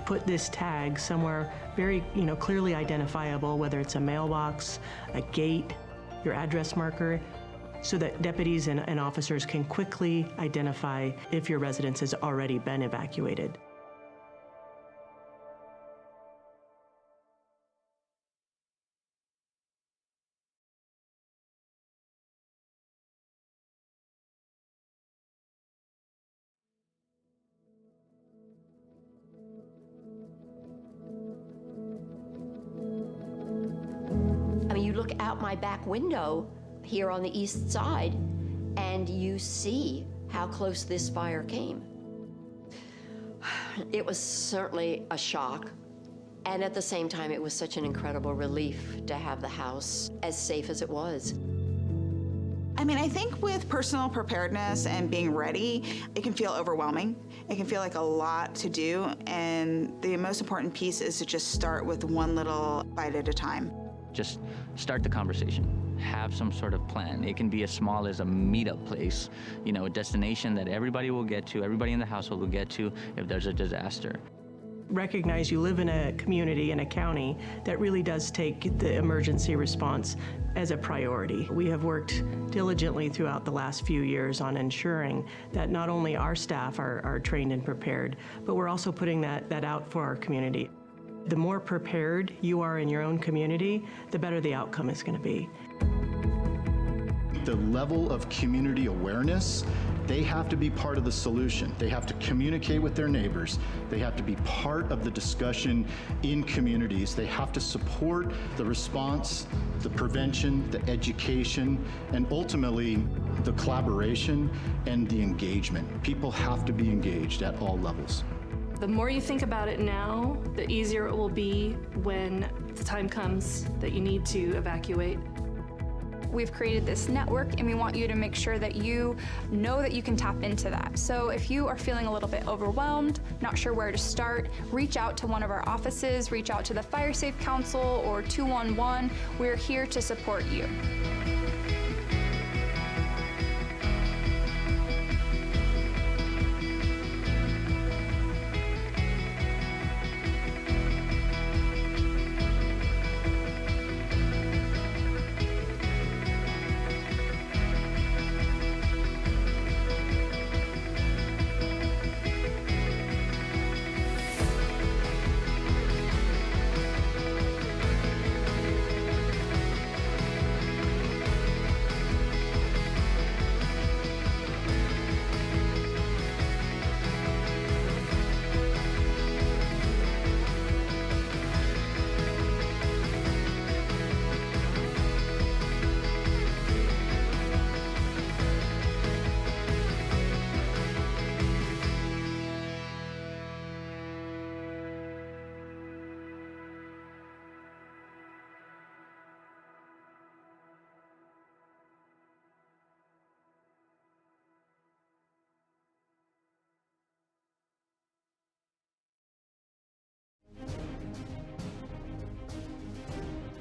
Put this tag somewhere very, clearly identifiable, whether it's a mailbox, a gate, your address marker, so that deputies and officers can quickly identify if your residence has already been evacuated. You look out my back window here on the east side, and you see how close this fire came. It was certainly a shock, and at the same time, it was such an incredible relief to have the house as safe as it was. I think with personal preparedness and being ready, it can feel overwhelming. It can feel like a lot to do, and the most important piece is to just start with one little bite at a time. Just start the conversation. Have some sort of plan. It can be as small as a meetup place, a destination that everybody will get to, everybody in the household will get to if there's a disaster. Recognize you live in a community, in a county, that really does take the emergency response as a priority. We have worked diligently throughout the last few years on ensuring that not only our staff are trained and prepared, but we're also putting that out for our community. The more prepared you are in your own community, the better the outcome is going to be. The level of community awareness, they have to be part of the solution. They have to communicate with their neighbors. They have to be part of the discussion in communities. They have to support the response, the prevention, the education, and ultimately the collaboration and the engagement. People have to be engaged at all levels. The more you think about it now, the easier it will be when the time comes that you need to evacuate. We've created this network, and we want you to make sure that you know that you can tap into that. So if you are feeling a little bit overwhelmed, not sure where to start, reach out to one of our offices, reach out to the Fire Safe Council or 211. We're here to support you.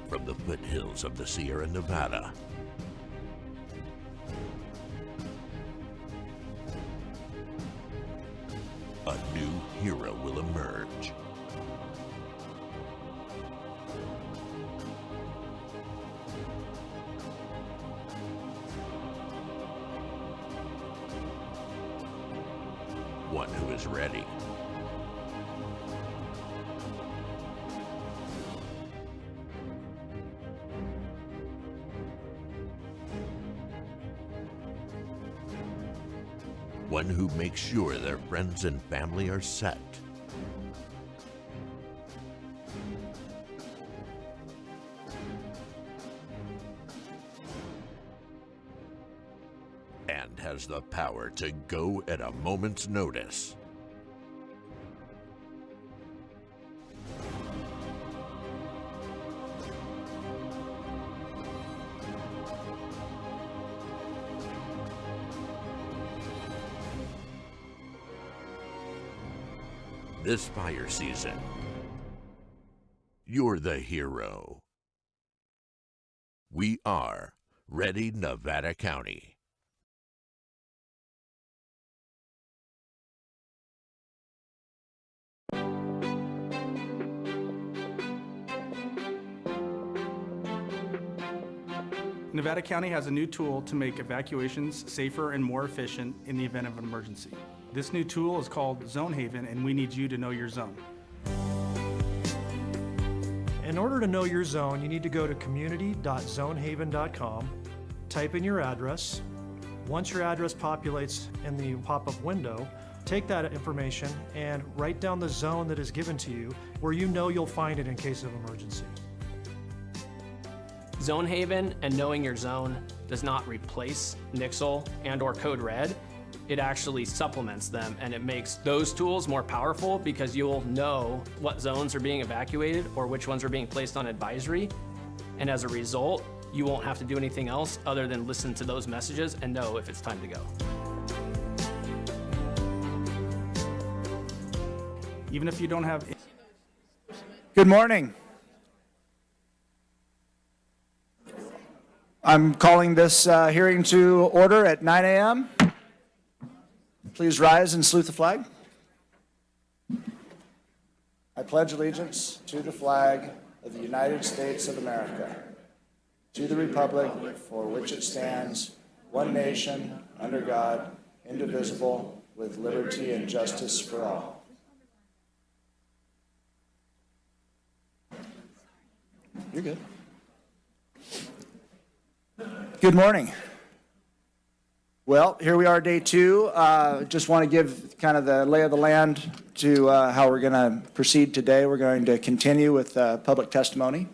From the foothills of the Sierra Nevada, a new hero will emerge. One who is ready. One who makes sure their friends and family are set. And has the power to go at a moment's notice. This fire season, you're the hero. We are Ready Nevada County. Nevada County has a new tool to make evacuations safer and more efficient in the event of an emergency. This new tool is called ZoneHaven, and we need you to know your zone. In order to know your zone, you need to go to community.zonehaven.com, type in your address. Once your address populates in the pop-up window, take that information and write down the zone that is given to you where you know you'll find it in case of emergency. ZoneHaven and knowing your zone does not replace Nixle and/or Code Red. It actually supplements them, and it makes those tools more powerful because you'll know what zones are being evacuated or which ones are being placed on advisory. And as a result, you won't have to do anything else other than listen to those messages and know if it's time to go. Even if you don't have... Good morning. I'm calling this hearing to order at 9 a.m. Please rise and salute the flag. I pledge allegiance to the flag of the United States of America, to the republic for which it stands, one nation, under God, indivisible, with liberty and justice for all. You're good. Good morning. Well, here we are, day two. Just want to give kind of the lay of the land to how we're going to proceed today. We're going to continue with public testimony.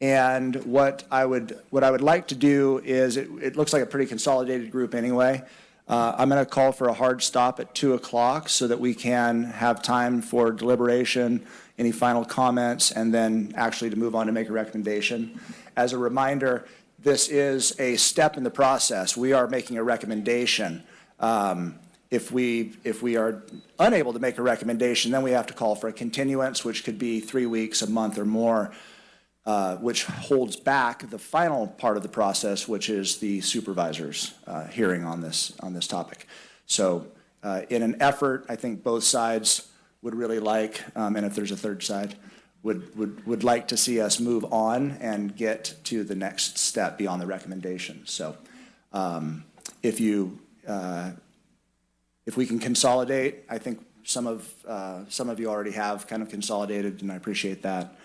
And what I would like to do is, it looks like a pretty consolidated group anyway. I'm going to call for a hard stop at 2 o'clock so that we can have time for deliberation, any final comments, and then actually to move on to make a recommendation. As a reminder, this is a step in the process. We are making a recommendation. If we are unable to make a recommendation, then we have to call for a continuance, which could be 3 weeks, a month, or more, which holds back the final part of the process, which is the supervisor's hearing on this topic. So in an effort, I think both sides would really like, and if there's a third side, would like to see us move on and get to the next step beyond the recommendation. So if we can consolidate, I think some of you already have kind of consolidated, and I appreciate that.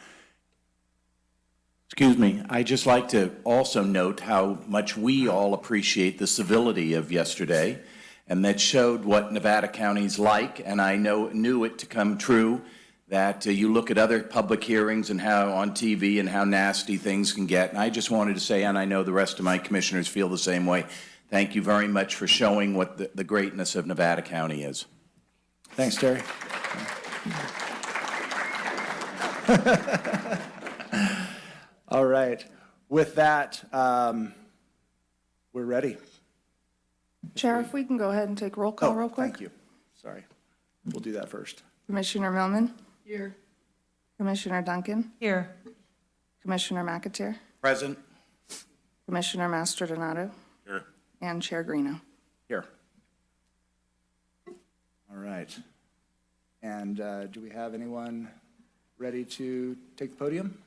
Excuse me, I'd just like to also note how much we all appreciate the civility of yesterday, and that showed what Nevada County's like, and I knew it to come true, that you look at other public hearings and how on TV and how nasty things can get. And I just wanted to say, and I know the rest of my commissioners feel the same way, thank you very much for showing what the greatness of Nevada County is. Thanks, Terry. All right. With that, we're ready. Chair, if we can go ahead and take roll call real quick. Thank you. Sorry. We'll do that first. Commissioner Millman? Here. Commissioner Duncan? Here. Commissioner McAteer? Present. Commissioner Mastrodonato? Here. And Chair Greeno? Here. All right. And do we have anyone ready to take the podium?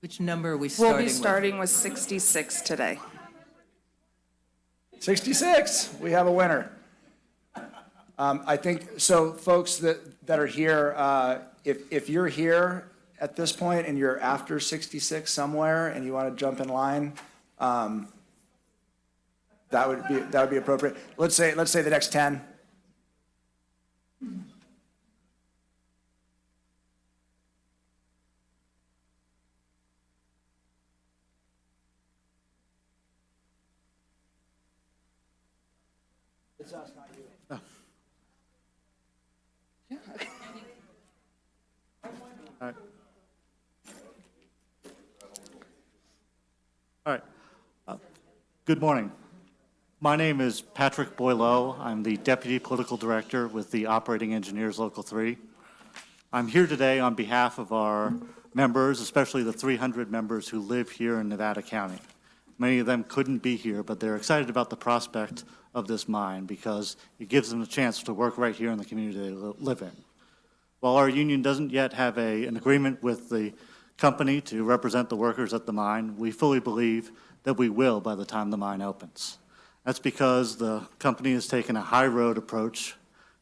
Which number are we starting with? We'll be starting with 66 today. 66. We have a winner. I think, so folks that are here, if you're here at this point and you're after 66 somewhere and you want to jump in line, that would be appropriate. Let's say the next 10. It's us, not you. Oh. Yeah. All right. All right. Good morning. My name is Patrick Boileau. I'm the Deputy Political Director with the Operating Engineers Local 3. I'm here today on behalf of our members, especially the 300 members who live here in Nevada County. Many of them couldn't be here, but they're excited about the prospect of this mine because it gives them a chance to work right here in the community they live in. While our union doesn't yet have an agreement with the company to represent the workers at the mine, we fully believe that we will by the time the mine opens. That's because the company has taken a high road approach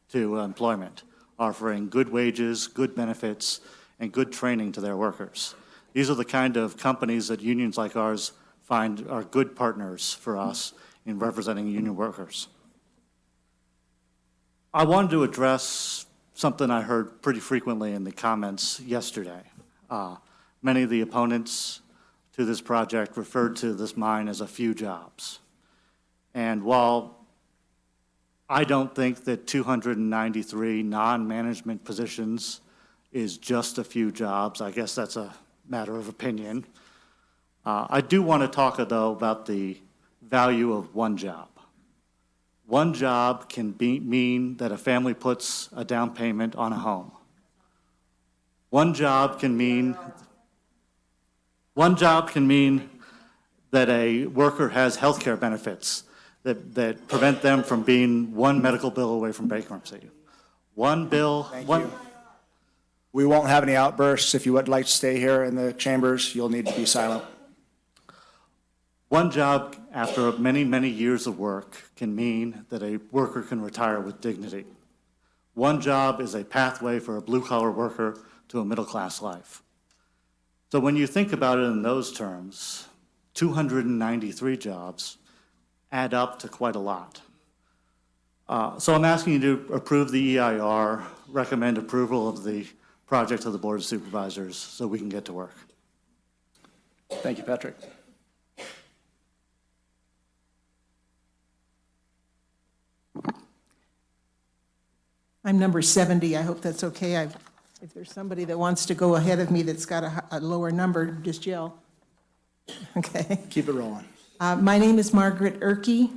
to employment, offering good wages, good benefits, and good training to their workers. These are the kind of companies that unions like ours find are good partners for us in representing union workers. I wanted to address something I heard pretty frequently in the comments yesterday. Many of the opponents to this project referred to this mine as a few jobs. And while I don't think that 293 non-management positions is just a few jobs, I guess that's a matter of opinion. I do want to talk, though, about the value of one job. One job can mean that a family puts a down payment on a home. One job can mean that a worker has health care benefits that prevent them from being one medical bill away from bankruptcy. One bill. Thank you. We won't have any outbursts. If you would like to stay here in the chambers, you'll need to be silent. One job after many, many years of work can mean that a worker can retire with dignity. One job is a pathway for a blue-collar worker to a middle-class life. So when you think about it in those terms, 293 jobs add up to quite a lot. So I'm asking you to approve the EIR, recommend approval of the project to the Board of Supervisors so we can get to work. Thank you, Patrick. I'm number 70. I hope that's okay. If there's somebody that wants to go ahead of me that's got a lower number, just yell. Okay. Keep it rolling. My name is Margaret Erkey.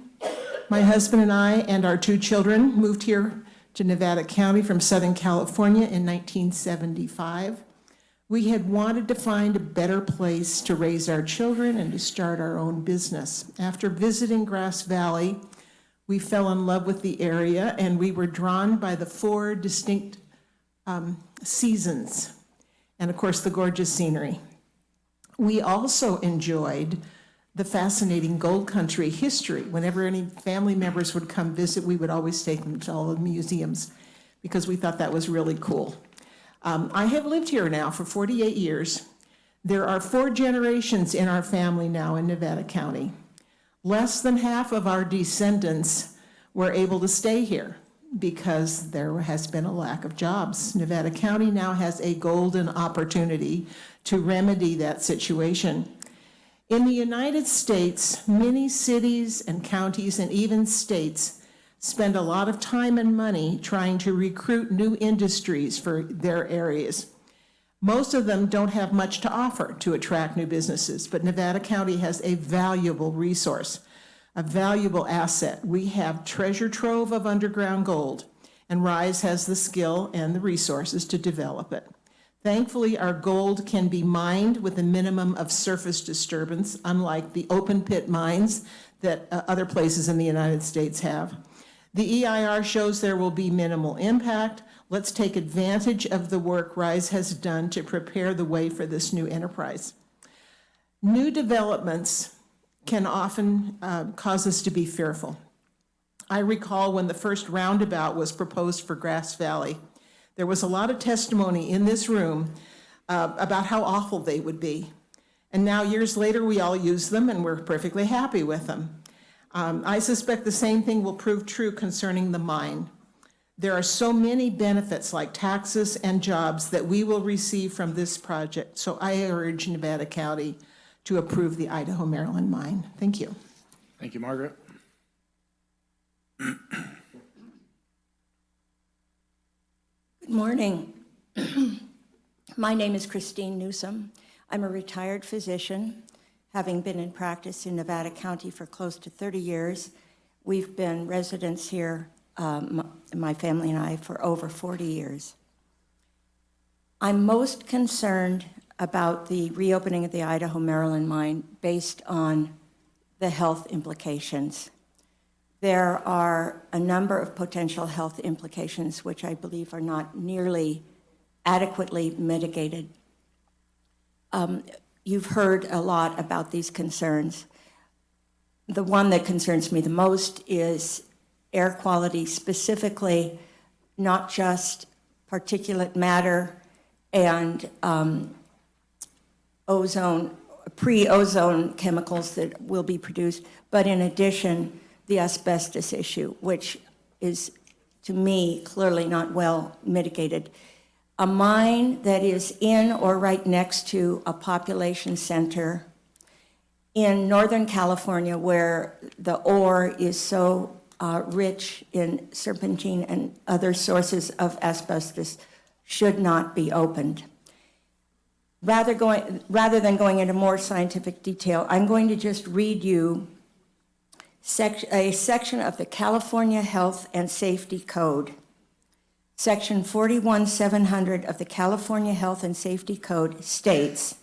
My husband and I and our 2 children moved here to Nevada County from Southern California in 1975. We had wanted to find a better place to raise our children and to start our own business. After visiting Grass Valley, we fell in love with the area, and we were drawn by the 4 distinct seasons, and of course the gorgeous scenery. We also enjoyed the fascinating gold country history. Whenever any family members would come visit, we would always take them to all the museums because we thought that was really cool. I have lived here now for 48 years. There are 4 generations in our family now in Nevada County. Less than half of our descendants were able to stay here because there has been a lack of jobs. Nevada County now has a golden opportunity to remedy that situation. In the United States, many cities and counties and even states spend a lot of time and money trying to recruit new industries for their areas. Most of them don't have much to offer to attract new businesses, but Nevada County has a valuable resource, a valuable asset. We have treasure trove of underground gold, and RISE has the skill and the resources to develop it. Thankfully, our gold can be mined with a minimum of surface disturbance, unlike the open pit mines that other places in the United States have. The EIR shows there will be minimal impact. Let's take advantage of the work RISE has done to prepare the way for this new enterprise. New developments can often cause us to be fearful. I recall when the first roundabout was proposed for Grass Valley, there was a lot of testimony in this room about how awful they would be. And now years later, we all use them and we're perfectly happy with them. I suspect the same thing will prove true concerning the mine. There are so many benefits like taxes and jobs that we will receive from this project. So I urge Nevada County to approve the Idaho-Maryland mine. Thank you. Thank you, Margaret. Good morning. My name is Christine Newsom. I'm a retired physician, having been in practice in Nevada County for close to 30 years. We've been residents here, my family and I, for over 40 years. I'm most concerned about the reopening of the Idaho-Maryland mine based on the health implications. There are a number of potential health implications which I believe are not nearly adequately mitigated. you've heard a lot about these concerns. The one that concerns me the most is air quality, specifically not just particulate matter and pre-ozone chemicals that will be produced, but in addition, the asbestos issue, which is, to me, clearly not well mitigated. A mine that is in or right next to a population center in Northern California, where the ore is so rich in serpentine and other sources of asbestos, should not be opened. Rather than going into more scientific detail, I'm going to just read you a section of the California Health and Safety Code. Section 41700 of the California Health and Safety Code states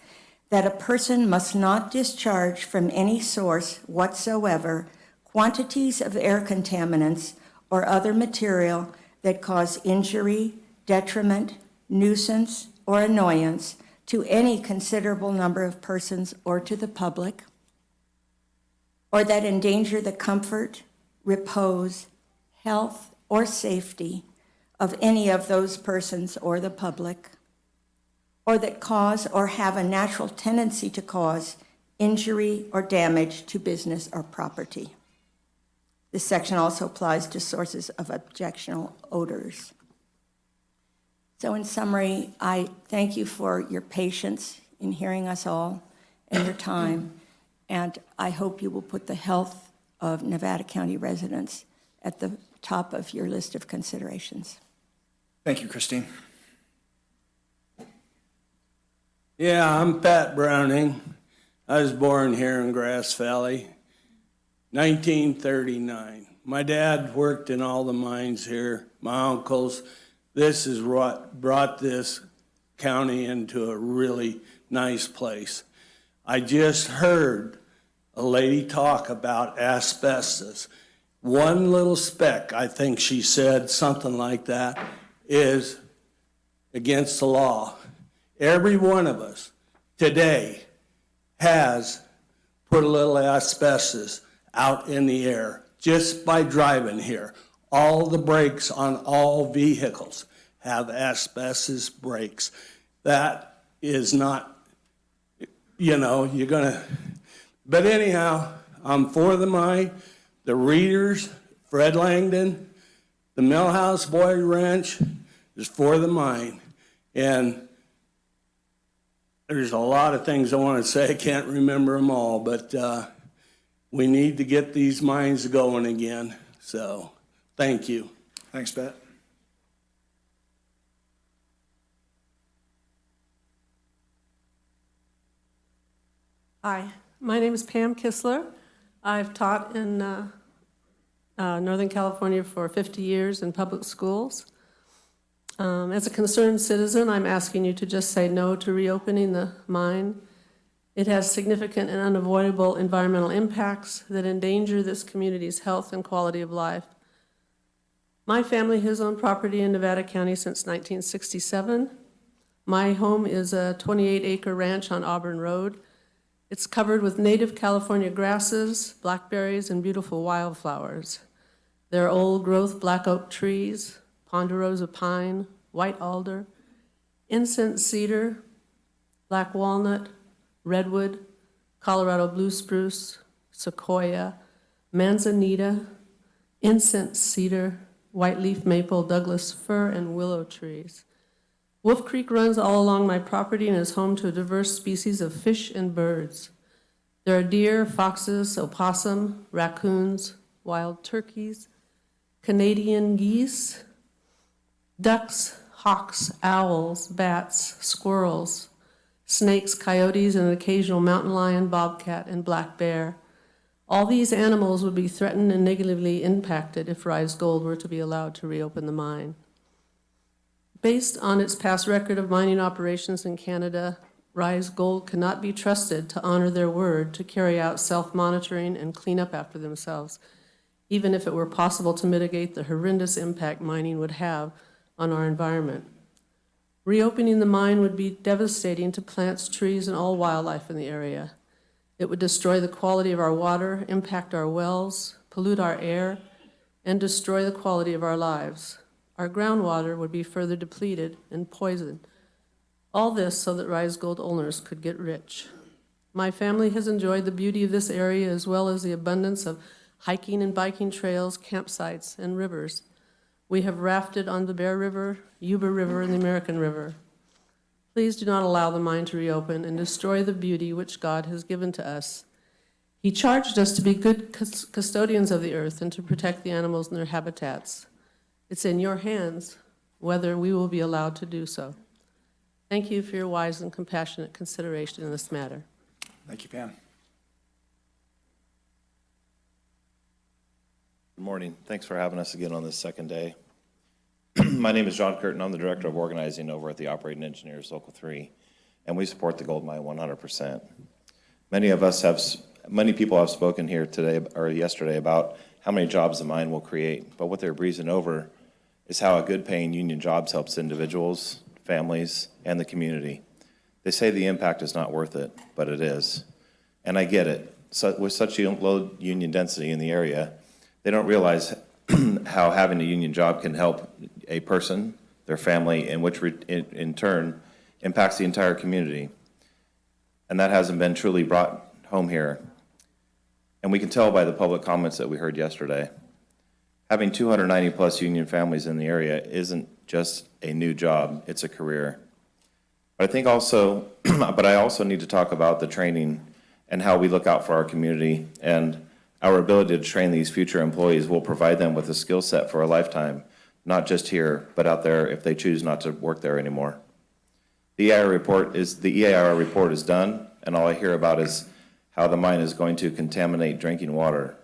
that a person must not discharge from any source whatsoever quantities of air contaminants or other material that cause injury, detriment, nuisance, or annoyance to any considerable number of persons or to the public, or that endanger the comfort, repose, health, or safety of any of those persons or the public, or that cause or have a natural tendency to cause injury or damage to business or property. This section also applies to sources of objectionable odors. So in summary, I thank you for your patience in hearing us all and your time, and I hope you will put the health of Nevada County residents at the top of your list of considerations. Thank you, Christine. Yeah, I'm Pat Browning. I was born here in Grass Valley, 1939. My dad worked in all the mines here, my uncles. This is what brought this county into a really nice place. I just heard a lady talk about asbestos. One little speck, I think she said, something like that, is against the law. Every one of us today has put a little asbestos out in the air just by driving here. All the brakes on all vehicles have asbestos brakes. That is not, you're gonna, but anyhow, I'm for the mine, the Readers, Fred Langdon, the Millhouse Boy Ranch is for the mine. And there's a lot of things I want to say, I can't remember them all, but we need to get these mines going again, so. Thank you. Thanks, Pat. Hi, my name is Pam Kistler. I've taught in Northern California for 50 years in public schools. As a concerned citizen, I'm asking you to just say no to reopening the mine. It has significant and unavoidable environmental impacts that endanger this community's health and quality of life. My family has owned property in Nevada County since 1967. My home is a 28-acre ranch on Auburn Road. It's covered with native California grasses, blackberries, and beautiful wildflowers. There are old-growth black oak trees, ponderosa pine, white alder, incense cedar, black walnut, redwood, Colorado blue spruce, sequoia, manzanita, incense cedar, white leaf maple, Douglas fir, and willow trees. Wolf Creek runs all along my property and is home to a diverse species of fish and birds. There are deer, foxes, opossum, raccoons, wild turkeys, Canadian geese, ducks, hawks, owls, bats, squirrels, snakes, coyotes, and an occasional mountain lion, bobcat, and black bear. All these animals would be threatened and negatively impacted if Rise Gold were to be allowed to reopen the mine. Based on its past record of mining operations in Canada, Rise Gold cannot be trusted to honor their word to carry out self-monitoring and clean up after themselves, even if it were possible to mitigate the horrendous impact mining would have on our environment. Reopening the mine would be devastating to plants, trees, and all wildlife in the area. It would destroy the quality of our water, impact our wells, pollute our air, and destroy the quality of our lives. Our groundwater would be further depleted and poisoned. All this so that Rise Gold owners could get rich. My family has enjoyed the beauty of this area as well as the abundance of hiking and biking trails, campsites, and rivers. We have rafted on the Bear River, Yuba River, and the American River. Please do not allow the mine to reopen and destroy the beauty which God has given to us. He charged us to be good custodians of the earth and to protect the animals and their habitats. It's in your hands whether we will be allowed to do so. Thank you for your wise and compassionate consideration in this matter. Thank you, Pam. Good morning. Thanks for having us again on this second day. My name is John Curtin. I'm the Director of Organizing over at the Operating Engineers Local 3, and we support the gold mine 100%. Many people have spoken here today or yesterday about how many jobs the mine will create, but what they're breezing over is how a good-paying union jobs helps individuals, families, and the community. They say the impact is not worth it, but it is. And I get it. So, with such low union density in the area, they don't realize how having a union job can help a person, their family, and which in turn impacts the entire community. And that hasn't been truly brought home here. And we can tell by the public comments that we heard yesterday. Having 290 plus union families in the area isn't just a new job, it's a career. But I think also, but I also need to talk about the training and how we look out for our community, and our ability to train these future employees will provide them with a skill set for a lifetime, not just here, but out there if they choose not to work there anymore. The EIR report is done, and all I hear about is how the mine is going to contaminate drinking water.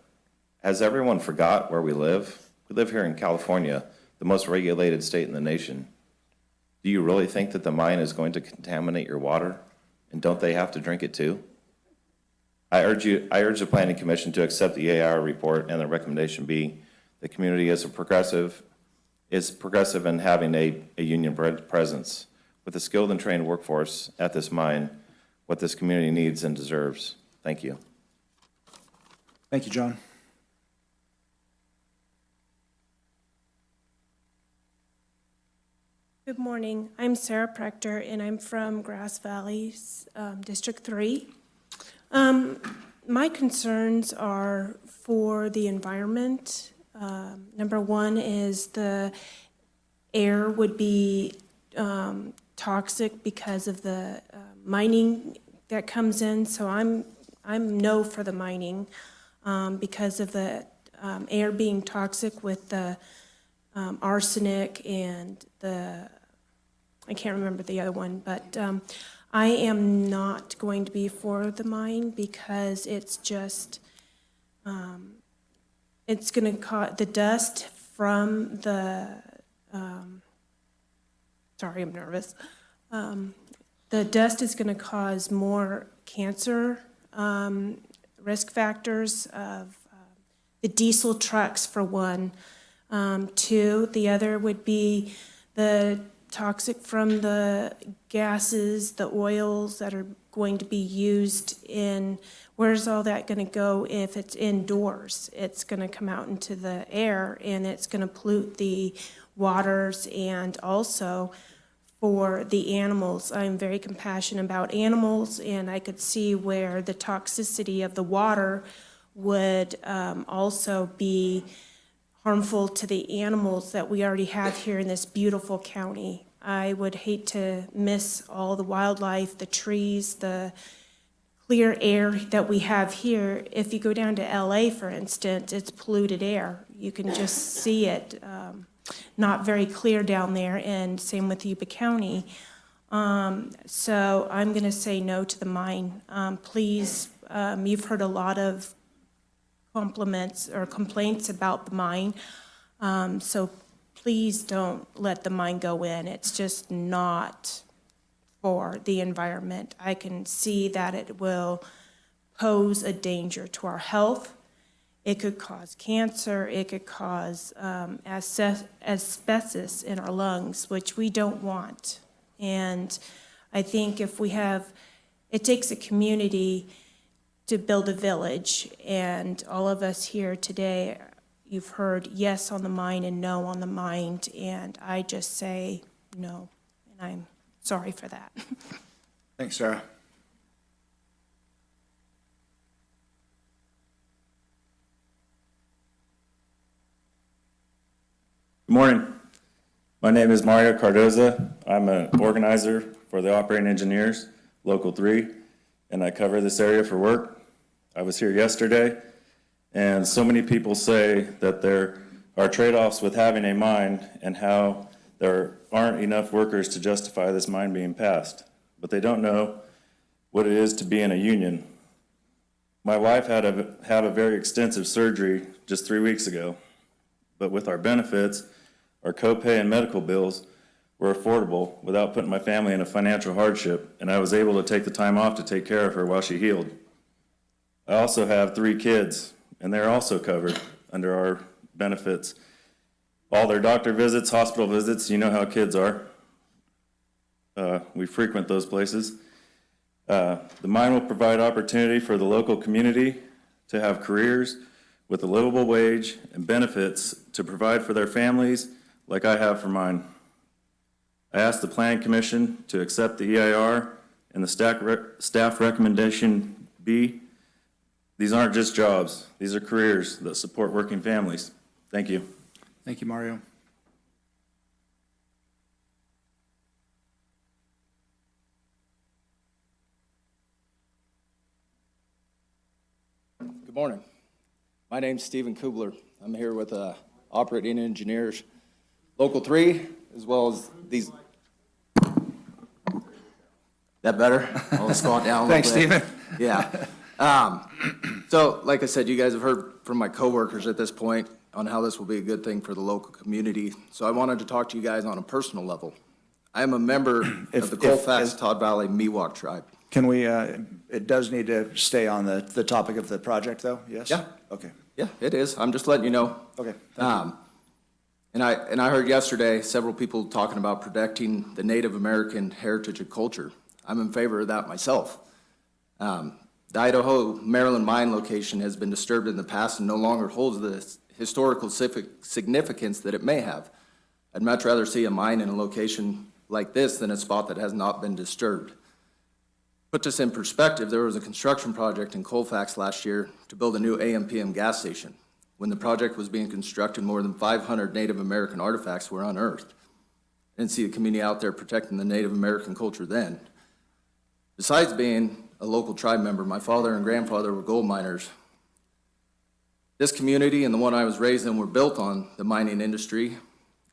Has everyone forgot where we live? We live here in California, the most regulated state in the nation. Do you really think that the mine is going to contaminate your water? And don't they have to drink it too? I urge the Planning Commission to accept the EIR report and the recommendation be the community is progressive in having a union presence with a skilled and trained workforce at this mine, what this community needs and deserves. Thank you. Thank you, John. Good morning. I'm Sarah Prechter, and I'm from Grass Valley, District 3. My concerns are for the environment. Number one is the air would be toxic because of the mining that comes in. So I'm no for the mining because of the air being toxic with the arsenic and the, I can't remember the other one, but I am not going to be for the mine because it's just, it's going to cause the dust from the, sorry, I'm nervous. The dust is going to cause more cancer risk factors of the diesel trucks for one. Two, the other would be the toxic from the gases, the oils that are going to be used in, where's all that going to go if it's indoors? It's going to come out into the air and it's going to pollute the waters and also for the animals. I'm very compassionate about animals, and I could see where the toxicity of the water would also be harmful to the animals that we already have here in this beautiful county. I would hate to miss all the wildlife, the trees, the clear air that we have here. If you go down to LA, for instance, it's polluted air. You can just see it, not very clear down there, and same with Yuba County. So I'm gonna say no to the mine. Please, you've heard a lot of compliments or complaints about the mine. So please don't let the mine go in. It's just not for the environment. I can see that it will pose a danger to our health. It could cause cancer. It could cause asbestos in our lungs, which we don't want. And I think if we have, it takes a community to build a village, and all of us here today, you've heard yes on the mind and no on the mind, and I just say no, and I'm sorry for that. Thanks, Sarah. Good morning. My name is Mario Cardoza. I'm an organizer for the Operating Engineers, Local 3, and I cover this area for work. I was here yesterday, and so many people say that there are trade-offs with having a mine and how there aren't enough workers to justify this mine being passed, but they don't know what it is to be in a union. My wife had a very extensive surgery just 3 weeks ago, but with our benefits, our copay and medical bills were affordable without putting my family in a financial hardship, and I was able to take the time off to take care of her while she healed. I also have 3 kids, and they're also covered under our benefits. All their doctor visits, hospital visits, you know how kids are. We frequent those places. The mine will provide opportunity for the local community to have careers with a livable wage and benefits to provide for their families like I have for mine. I asked the Planning Commission to accept the EIR and the staff recommendation B. These aren't just jobs. These are careers that support working families. Thank you. Thank you, Mario. Good morning. My name's Stephen Kubler. I'm here with Operating Engineers, Local 3, as well as these. That better? I'll scroll down a little Thanks, bit. Stephen. Yeah. So, like I said, you guys have heard from my coworkers at this point on how this will be a good thing for the local community. So I wanted to talk to you guys on a personal level. I am a member of the Colfax Todd Valley Miwok tribe. Can we, it does need to stay on the topic of the project, though, yes? Yeah. Okay. Yeah, it is. I'm just letting you know. Okay, thank you. And I heard yesterday several people talking about protecting the Native American heritage and culture. I'm in favor of that myself. The Idaho Maryland mine location has been disturbed in the past and no longer holds the historical significance that it may have. I'd much rather see a mine in a location like this than a spot that has not been disturbed. Put this in perspective, there was a construction project in Colfax last year to build a new AM/PM gas station. When the project was being constructed, more than 500 Native American artifacts were unearthed. I didn't see the community out there protecting the Native American culture then. Besides being a local tribe member, my father and grandfather were gold miners. This community and the one I was raised in were built on the mining industry,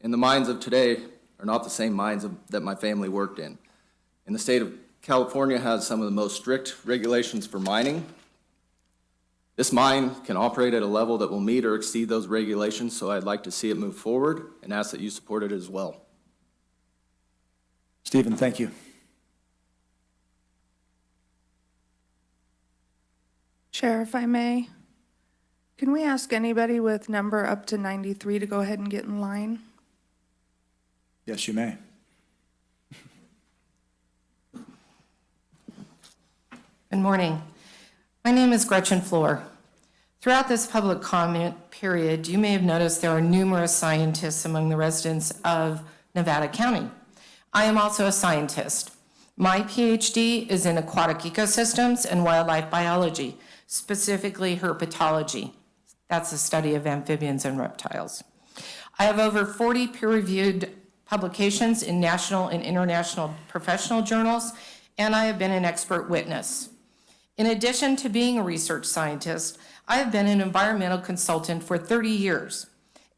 and the mines of today are not the same mines that my family worked in. And the state of California has some of the most strict regulations for mining. This mine can operate at a level that will meet or exceed those regulations, so I'd like to see it move forward and ask that you support it as well. Stephen, thank you. Chair, if I may, can we ask anybody with number up to 93 to go ahead and get in line? Yes, you may. Good morning. My name is Gretchen Floor. Throughout this public comment period, you may have noticed there are numerous scientists among the residents of Nevada County. I am also a scientist. My PhD is in aquatic ecosystems and wildlife biology, specifically herpetology. That's the study of amphibians and reptiles. I have over 40 peer-reviewed publications in national and international professional journals, and I have been an expert witness. In addition to being a research scientist, I have been an environmental consultant for 30 years,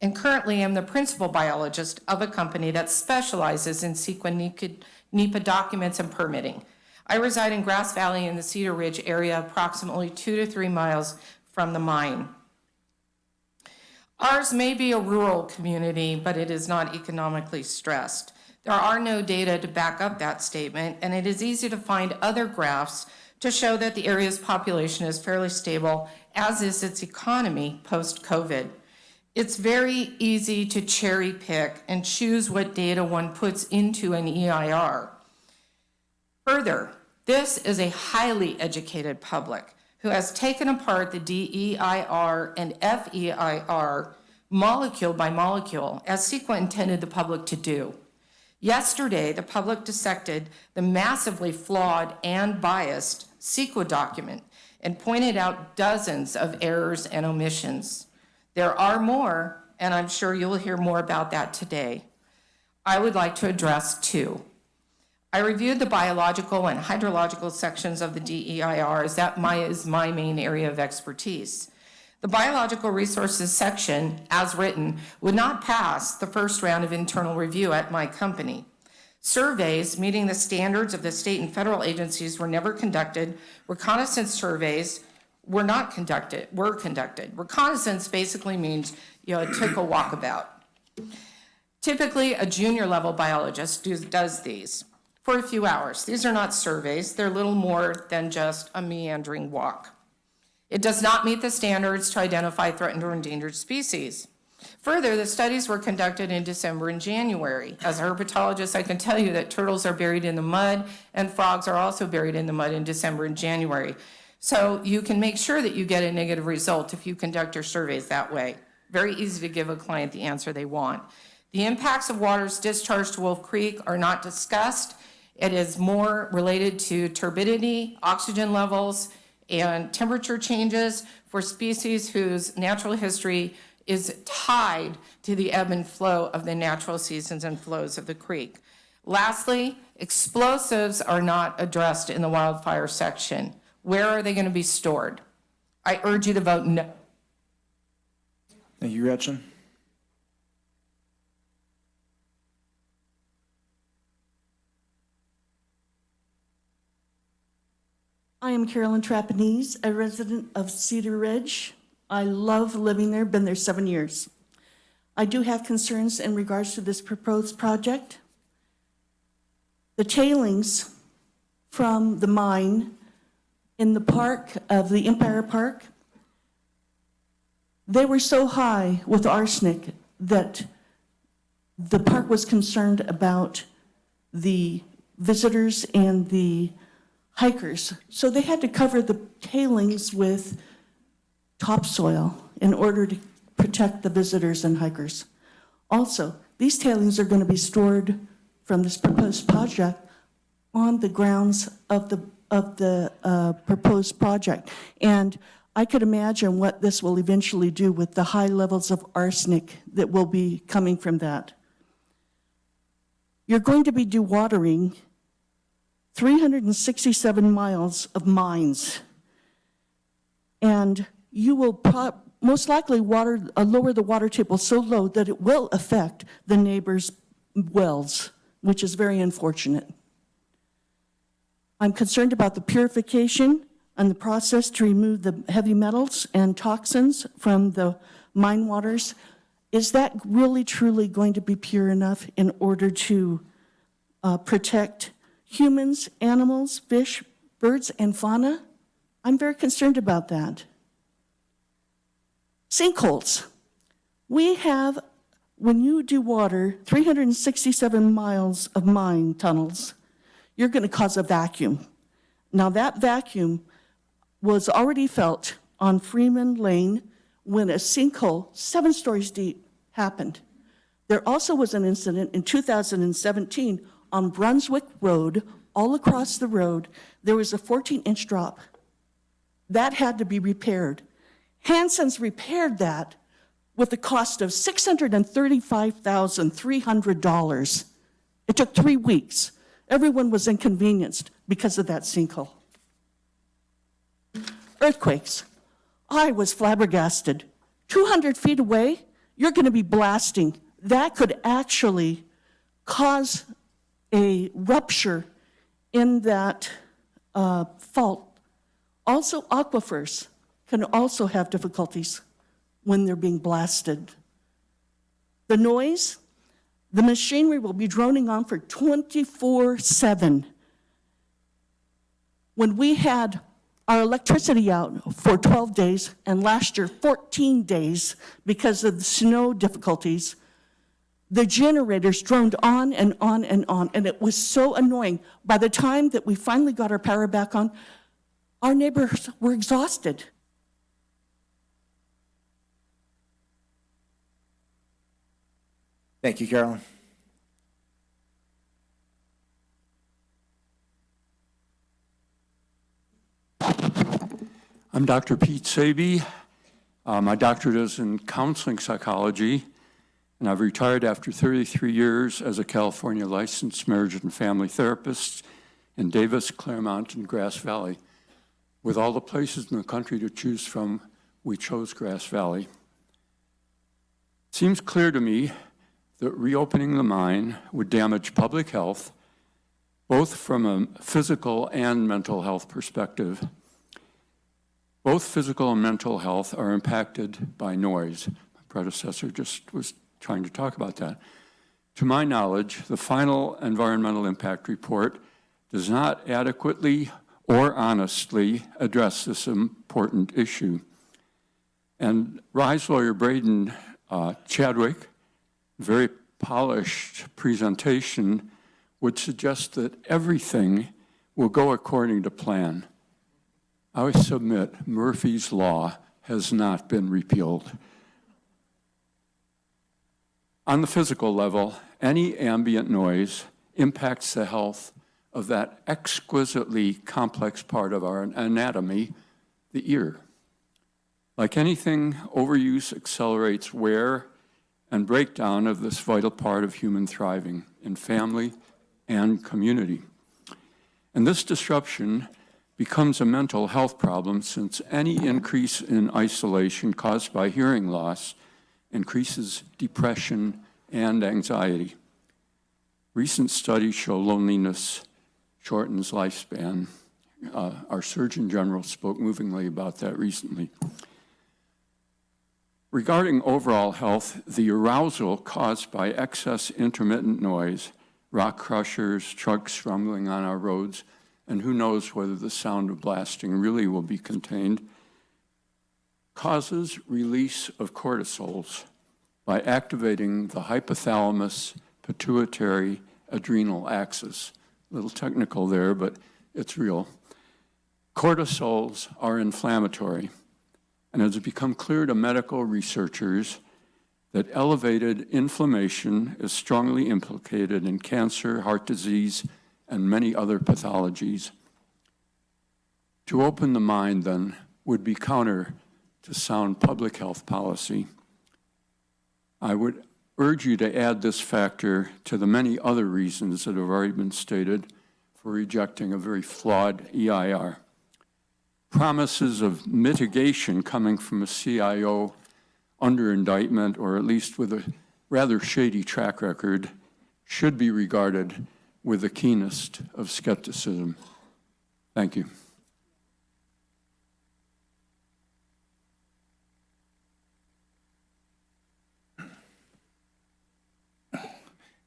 and currently am the principal biologist of a company that specializes in sequencing NEPA documents and permitting. I reside in Grass Valley in the Cedar Ridge area, approximately 2 to 3 miles from the mine. Ours may be a rural community, but it is not economically stressed. There are no data to back up that statement, and it is easy to find other graphs to show that the area's population is fairly stable, as is its economy post-COVID. It's very easy to cherry pick and choose what data one puts into an EIR. Further, this is a highly educated public who has taken apart the DEIR and FEIR molecule by molecule, as CEQA intended the public to do. Yesterday, the public dissected the massively flawed and biased CEQA document and pointed out dozens of errors and omissions. There are more, and I'm sure you'll hear more about that today. I would like to address two. I reviewed the biological and hydrological sections of the DEIR, as that is my main area of expertise. The biological resources section, as written, would not pass the first round of internal review at my company. Surveys meeting the standards of the state and federal agencies were never conducted. Reconnaissance surveys were conducted. Reconnaissance basically means, it took a walkabout. Typically, a junior level biologist does these for a few hours. These are not surveys. They're little more than just a meandering walk. It does not meet the standards to identify threatened or endangered species. Further, the studies were conducted in December and January. As a herpetologist, I can tell you that turtles are buried in the mud and frogs are also buried in the mud in December and January. So you can make sure that you get a negative result if you conduct your surveys that way. Very easy to give a client the answer they want. The impacts of waters discharged to Wolf Creek are not discussed. It is more related to turbidity, oxygen levels, and temperature changes for species whose natural history is tied to the ebb and flow of the natural seasons and flows of the creek. Lastly, explosives are not addressed in the wildfire section. Where are they going to be stored? I urge you to vote no. Thank you, Gretchen. I am Carolyn Trapanese, a resident of Cedar Ridge. I love living there, been there 7 years. I do have concerns in regards to this proposed project. The tailings from the mine in the park of the Empire Park, they were so high with arsenic that the park was concerned about the visitors and the hikers. So they had to cover the tailings with topsoil in order to protect the visitors and hikers. Also, these tailings are going to be stored from this proposed project on the grounds of the proposed project. And I could imagine what this will eventually do with the high levels of arsenic that will be coming from that. You're going to be dewatering 367 miles of mines, and you will most likely lower the water table so low that it will affect the neighbors' wells, which is very unfortunate. I'm concerned about the purification and the process to remove the heavy metals and toxins from the mine waters. Is that really truly going to be pure enough in order to protect humans, animals, fish, birds, and fauna? I'm very concerned about that. Sinkholes. We have, when you do water, 367 miles of mine tunnels, you're going to cause a vacuum. Now that vacuum was already felt on Freeman Lane when a sinkhole 7 stories deep happened. There also was an incident in 2017 on Brunswick Road. All across the road, there was a 14-inch drop. That had to be repaired. Hanson's repaired that with the cost of $635,300. It took 3 weeks. Everyone was inconvenienced because of that sinkhole. Earthquakes. I was flabbergasted. 200 feet away, you're going to be blasting. That could actually cause a rupture in that fault. Also, aquifers can also have difficulties when they're being blasted. The noise, the machinery will be droning on for 24/7. When we had our electricity out for 12 days, and last year 14 days because of the snow difficulties, the generators droned on and on and on, and it was so annoying. By the time that we finally got our power back on, our neighbors were exhausted. Thank you, Carolyn. I'm Dr. Pete Saby. My doctorate is in counseling psychology, and I've retired after 33 years as a California licensed marriage and family therapist in Davis, Claremont, and Grass Valley. With all the places in the country to choose from, we chose Grass Valley. It seems clear to me that reopening the mine would damage public health, both from a physical and mental health perspective. Both physical and mental health are impacted by noise. My predecessor just was trying to talk about that. To my knowledge, the final environmental impact report does not adequately or honestly address this important issue. And Rise lawyer Braden Chadwick, very polished presentation, would suggest that everything will go according to plan. I would submit Murphy's Law has not been repealed. On the physical level, any ambient noise impacts the health of that exquisitely complex part of our anatomy, the ear. Like anything, overuse accelerates wear and breakdown of this vital part of human thriving in family and community. And this disruption becomes a mental health problem, since any increase in isolation caused by hearing loss increases depression and anxiety. Recent studies show loneliness shortens lifespan. Our Surgeon General spoke movingly about that recently. Regarding overall health, the arousal caused by excess intermittent noise, rock crushers, trucks rumbling on our roads, and who knows whether the sound of blasting really will be contained, causes release of cortisols by activating the hypothalamus pituitary adrenal axis. A little technical there, but it's real. Cortisols are inflammatory, and it has become clear to medical researchers that elevated inflammation is strongly implicated in cancer, heart disease, and many other pathologies. To open the mind, then, would be counter to sound public health policy. I would urge you to add this factor to the many other reasons that have already been stated for rejecting a very flawed EIR. Promises of mitigation coming from a CIO under indictment, or at least with a rather shady track record, should be regarded with the keenest of skepticism. Thank you.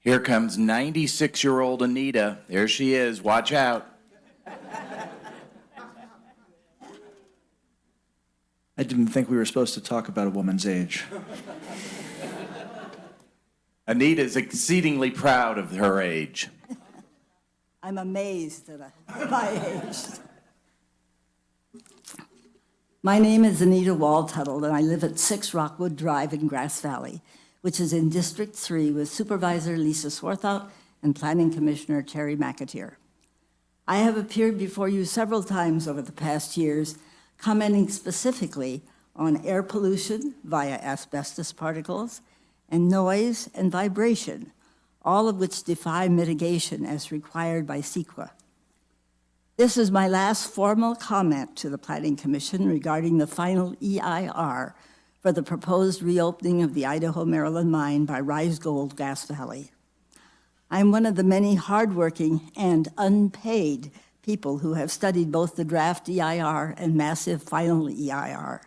Here comes 96-year-old Anita. There she is. Watch out. I didn't think we were supposed to talk about a woman's age. Anita is exceedingly proud of her age. I'm amazed at my age. My name is Anita Waldtuttle, and I live at 6 Rockwood Drive in Grass Valley, which is in District 3 with Supervisor Lisa Swarthout and Planning Commissioner Terry McAteer. I have appeared before you several times over the past years, commenting specifically on air pollution via asbestos particles and noise and vibration, all of which defy mitigation as required by CEQA. This is my last formal comment to the Planning Commission regarding the final EIR for the proposed reopening of the Idaho-Maryland mine by Rise Gold Grass Valley. I'm one of the many hardworking and unpaid people who have studied both the draft EIR and massive final EIR.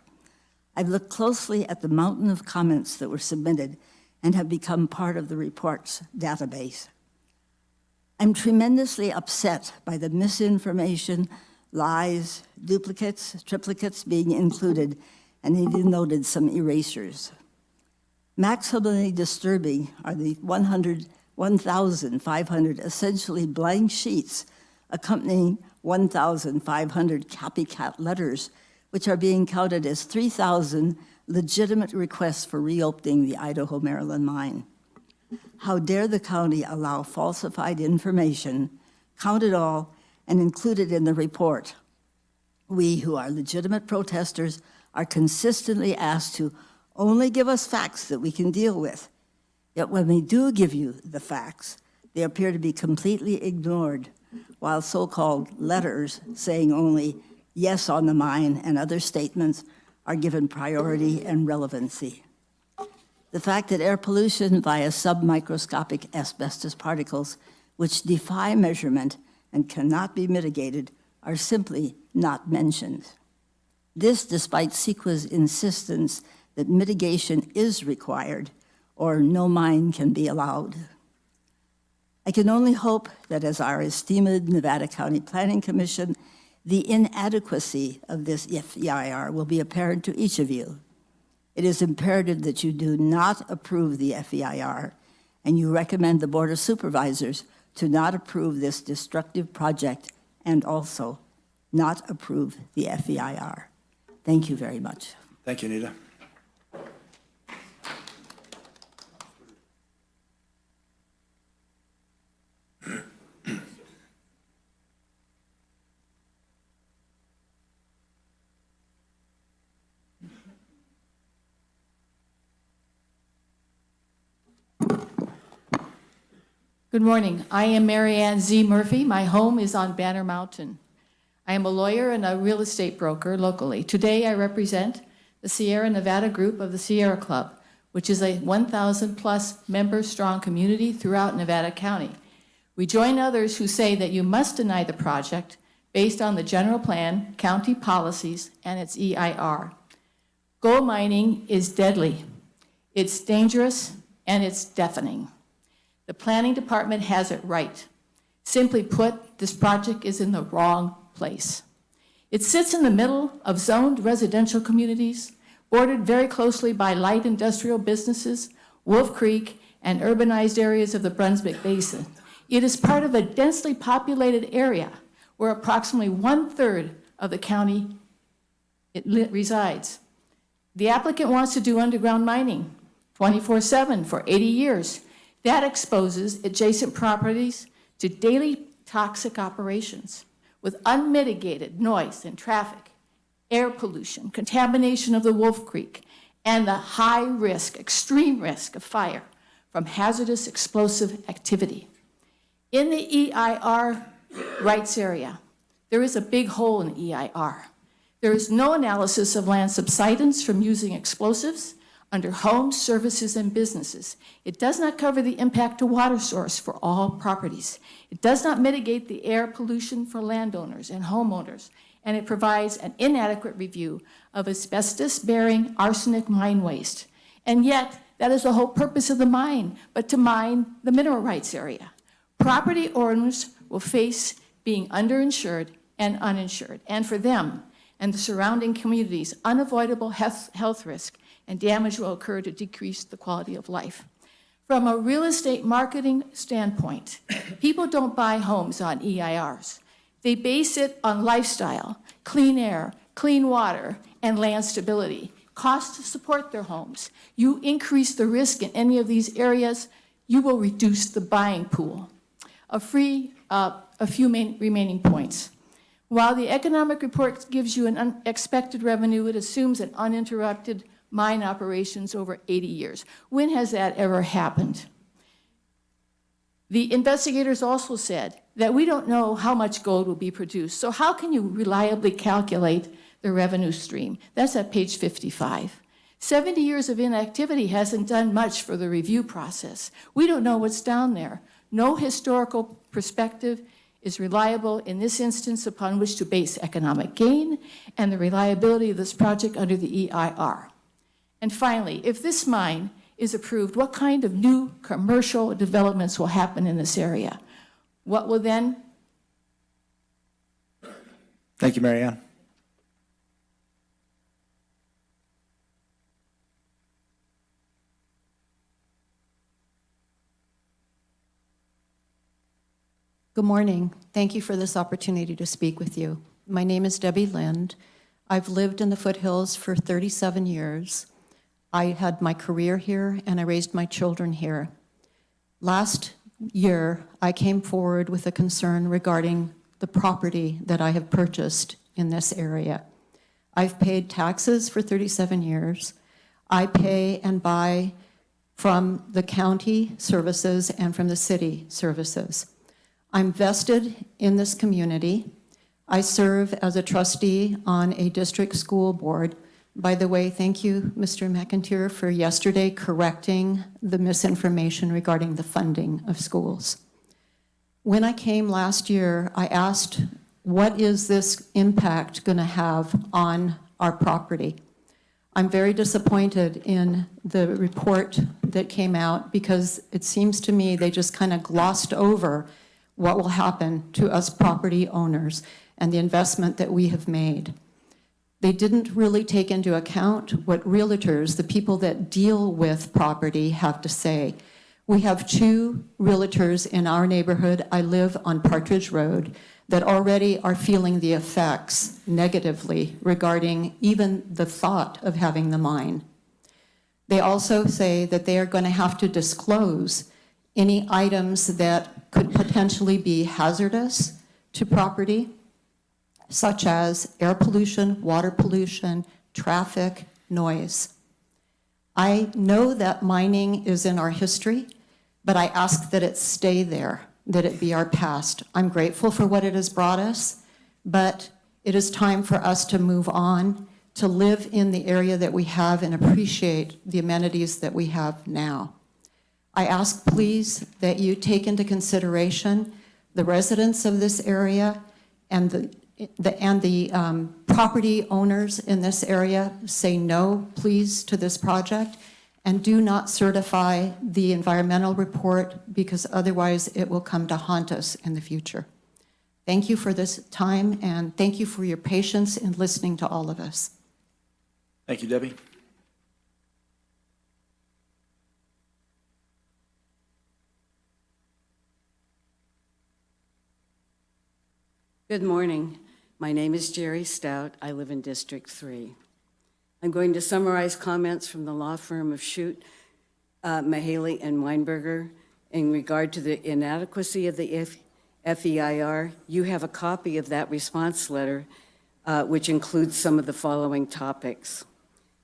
I've looked closely at the mountain of comments that were submitted and have become part of the report's database. I'm tremendously upset by the misinformation, lies, duplicates, triplicates being included, and even noted some erasures. Maximally disturbing are the 1,500 essentially blank sheets accompanying 1,500 copycat letters, which are being counted as 3,000 legitimate requests for reopening the Idaho Maryland mine. How dare the county allow falsified information, count it all, and include it in the report? We, who are legitimate protesters, are consistently asked to only give us facts that we can deal with. Yet when we do give you the facts, they appear to be completely ignored, while so-called letters saying only yes on the mine and other statements are given priority and relevancy. The fact that air pollution via submicroscopic asbestos particles, which defy measurement and cannot be mitigated, are simply not mentioned. This despite CEQA's insistence that mitigation is required or no mine can be allowed. I can only hope that as our esteemed Nevada County Planning Commission, the inadequacy of this FEIR will be apparent to each of you. It is imperative that you do not approve the FEIR, and you recommend the Board of Supervisors to not approve this destructive project and also not approve the FEIR. Thank you very much. Thank you, Anita. Good morning. I am Mary Ann Z. Murphy. My home is on Banner Mountain. I am a lawyer and a real estate broker locally. Today I represent the Sierra Nevada group of the Sierra Club, which is a 1,000 plus member strong community throughout Nevada County. We join others who say that you must deny the project based on the general plan, county policies, and its EIR. Gold mining is deadly. It's dangerous and it's deafening. The planning department has it right. Simply put, this project is in the wrong place. It sits in the middle of zoned residential communities, bordered very closely by light industrial businesses, Wolf Creek, and urbanized areas of the Brunswick Basin. It is part of a densely populated area where approximately 1/3 of the county resides. The applicant wants to do underground mining 24/7 for 80 years. That exposes adjacent properties to daily toxic operations with unmitigated noise and traffic, air pollution, contamination of the Wolf Creek, and the high risk, extreme risk of fire from hazardous explosive activity. In the EIR rights area, there is a big hole in EIR. There is no analysis of land subsidence from using explosives under homes, services, and businesses. It does not cover the impact to water source for all properties. It does not mitigate the air pollution for landowners and homeowners, and it provides an inadequate review of asbestos-bearing arsenic mine waste. And yet, that is the whole purpose of the mine, but to mine the mineral rights area. Property owners will face being underinsured and uninsured, and for them and the surrounding communities, unavoidable health risk and damage will occur to decrease the quality of life. From a real estate marketing standpoint, people don't buy homes on EIRs. They base it on lifestyle, clean air, clean water, and land stability, cost to support their homes. You increase the risk in any of these areas, you will reduce the buying pool. A few remaining points. While the economic report gives you an unexpected revenue, it assumes an uninterrupted mine operations over 80 years. When has that ever happened? The investigators also said that we don't know how much gold will be produced. So how can you reliably calculate the revenue stream? That's at page 55. 70 years of inactivity hasn't done much for the review process. We don't know what's down there. No historical perspective is reliable in this instance upon which to base economic gain and the reliability of this project under the EIR. And finally, if this mine is approved, what kind of new commercial developments will happen in this area? What will then? Thank you, Mary Ann. Good morning. Thank you for this opportunity to speak with you. My name is Debbie Lind. I've lived in the foothills for 37 years. I had my career here and I raised my children here. Last year, I came forward with a concern regarding the property that I have purchased in this area. I've paid taxes for 37 years. I pay and buy from the county services and from the city services. I'm vested in this community. I serve as a trustee on a district school board. By the way, thank you, Mr. McIntyre, for yesterday correcting the misinformation regarding the funding of schools. When I came last year, I asked, what is this impact going to have on our property? I'm very disappointed in the report that came out because it seems to me they just kind of glossed over what will happen to us property owners and the investment that we have made. They didn't really take into account what realtors, the people that deal with property, have to say. We have 2 realtors in our neighborhood. I live on Partridge Road that already are feeling the effects negatively regarding even the thought of having the mine. They also say that they are going to have to disclose any items that could potentially be hazardous to property, such as air pollution, water pollution, traffic, noise. I know that mining is in our history, but I ask that it stay there, that it be our past. I'm grateful for what it has brought us, but it is time for us to move on, to live in the area that we have and appreciate the amenities that we have now. I ask, please, that you take into consideration the residents of this area and the property owners in this area. Say no, please, to this project, and do not certify the environmental report because otherwise it will come to haunt us in the future. Thank you for this time, and thank you for your patience in listening to all of us. Thank you, Debbie. Good morning. My name is Jerry Stout. I live in District 3. I'm going to summarize comments from the law firm of Shute, Mahaley, and Weinberger in regard to the inadequacy of the FEIR. You have a copy of that response letter, which includes some of the following topics.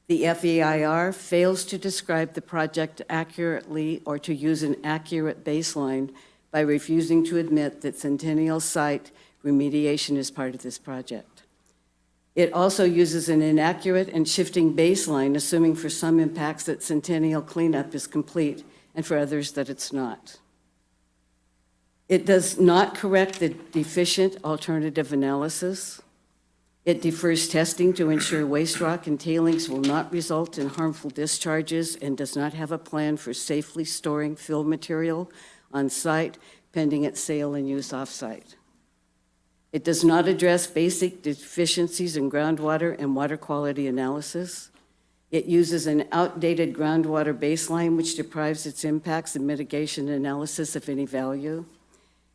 The FEIR fails to describe the project accurately or to use an accurate baseline by refusing to admit that Centennial Site remediation is part of this project. It also uses an inaccurate and shifting baseline, assuming for some impacts that Centennial cleanup is complete and for others that it's not. It does not correct the deficient alternative analysis. It defers testing to ensure waste rock and tailings will not result in harmful discharges and does not have a plan for safely storing fill material on site pending its sale and use off-site. It does not address basic deficiencies in groundwater and water quality analysis. It uses an outdated groundwater baseline which deprives its impacts and mitigation analysis of any value.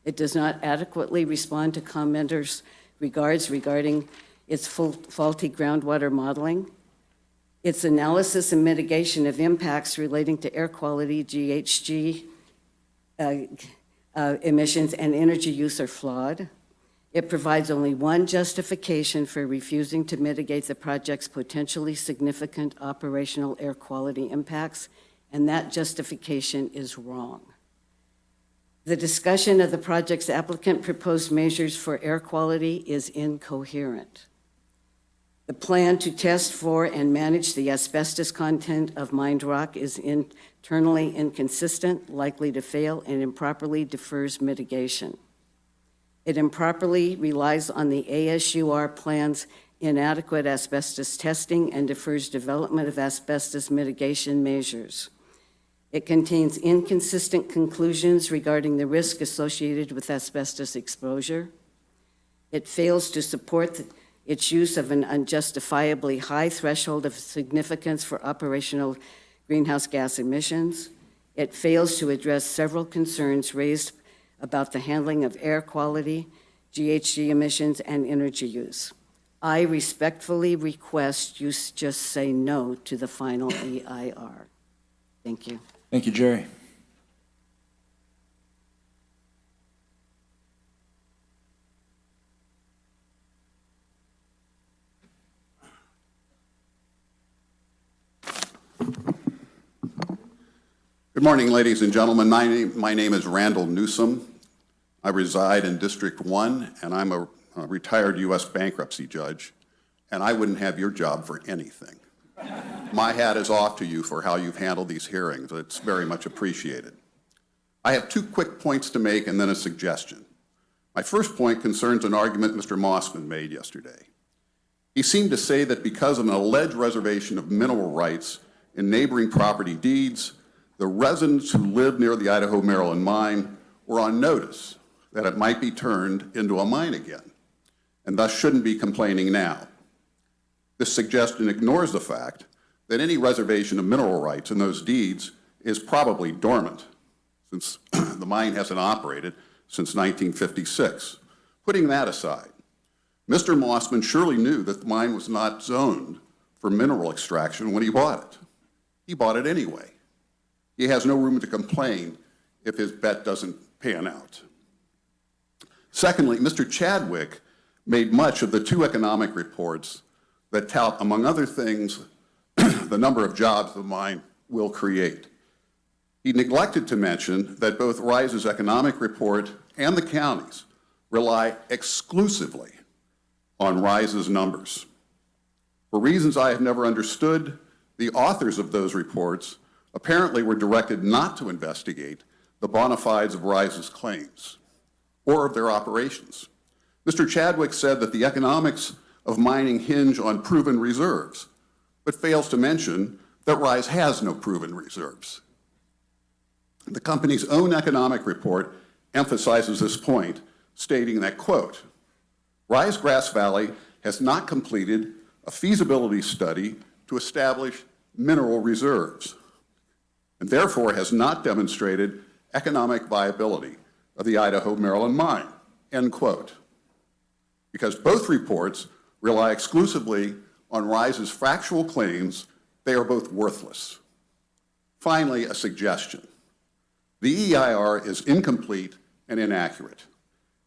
It does not adequately respond to commenters' regards regarding its faulty groundwater modeling. Its analysis and mitigation of impacts relating to air quality, GHG emissions, and energy use are flawed. It provides only one justification for refusing to mitigate the project's potentially significant operational air quality impacts, and that justification is wrong. The discussion of the project's applicant proposed measures for air quality is incoherent. The plan to test for and manage the asbestos content of mined rock is internally inconsistent, likely to fail, and improperly defers mitigation. It improperly relies on the ASUR plan's inadequate asbestos testing and defers development of asbestos mitigation measures. It contains inconsistent conclusions regarding the risk associated with asbestos exposure. It fails to support its use of an unjustifiably high threshold of significance for operational greenhouse gas emissions. It fails to address several concerns raised about the handling of air quality, GHG emissions, and energy use. I respectfully request you just say no to the final EIR. Thank you. Thank you, Jerry. Good morning, ladies and gentlemen. My name is Randall Newsom. I reside in District 1, and I'm a retired U.S. bankruptcy judge, and I wouldn't have your job for anything. My hat is off to you for how you've handled these hearings. It's very much appreciated. I have 2 quick points to make and then a suggestion. My first point concerns an argument Mr. Mossman made yesterday. He seemed to say that because of an alleged reservation of mineral rights in neighboring property deeds, the residents who live near the Idaho Maryland mine were on notice that it might be turned into a mine again, and thus shouldn't be complaining now. This suggestion ignores the fact that any reservation of mineral rights in those deeds is probably dormant, since the mine hasn't operated since 1956. Putting that aside, Mr. Mossman surely knew that the mine was not zoned for mineral extraction when he bought it. He bought it anyway. He has no room to complain if his bet doesn't pan out. Secondly, Mr. Chadwick made much of the 2 economic reports that tout, among other things, the number of jobs the mine will create. He neglected to mention that both RISE's economic report and the county's rely exclusively on RISE's numbers. For reasons I have never understood, the authors of those reports apparently were directed not to investigate the bona fides of RISE's claims or of their operations. Mr. Chadwick said that the economics of mining hinge on proven reserves, but fails to mention that RISE has no proven reserves. The company's own economic report emphasizes this point, stating that, quote, RISE Grass Valley has not completed a feasibility study to establish mineral reserves, and therefore has not demonstrated economic viability of the Idaho Maryland mine, end quote. Because both reports rely exclusively on RISE's factual claims, they are both worthless. Finally, a suggestion. The EIR is incomplete and inaccurate.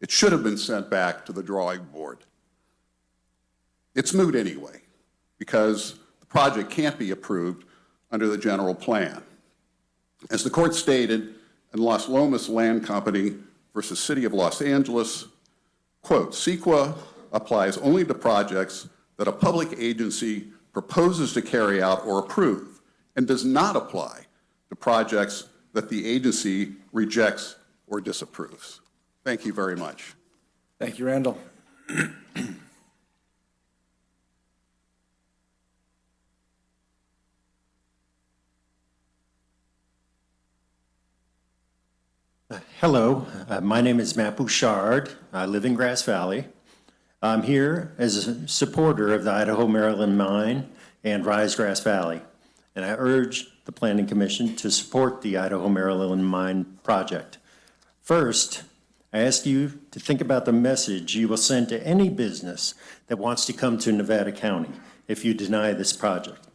It should have been sent back to the drawing board. It's moot anyway, because the project can't be approved under the general plan. As the court stated in Las Lomas Land Company versus City of Los Angeles, quote, CEQA applies only to projects that a public agency proposes to carry out or approve, and does not apply to projects that the agency rejects or disapproves. Thank you very much. Thank you, Randall. Hello, my name is Matt Bouchard. I live in Grass Valley. I'm here as a supporter of the Idaho Maryland mine and RISE Grass Valley, and I urge the Planning Commission to support the Idaho Maryland mine project. First, I ask you to think about the message you will send to any business that wants to come to Nevada County if you deny this project.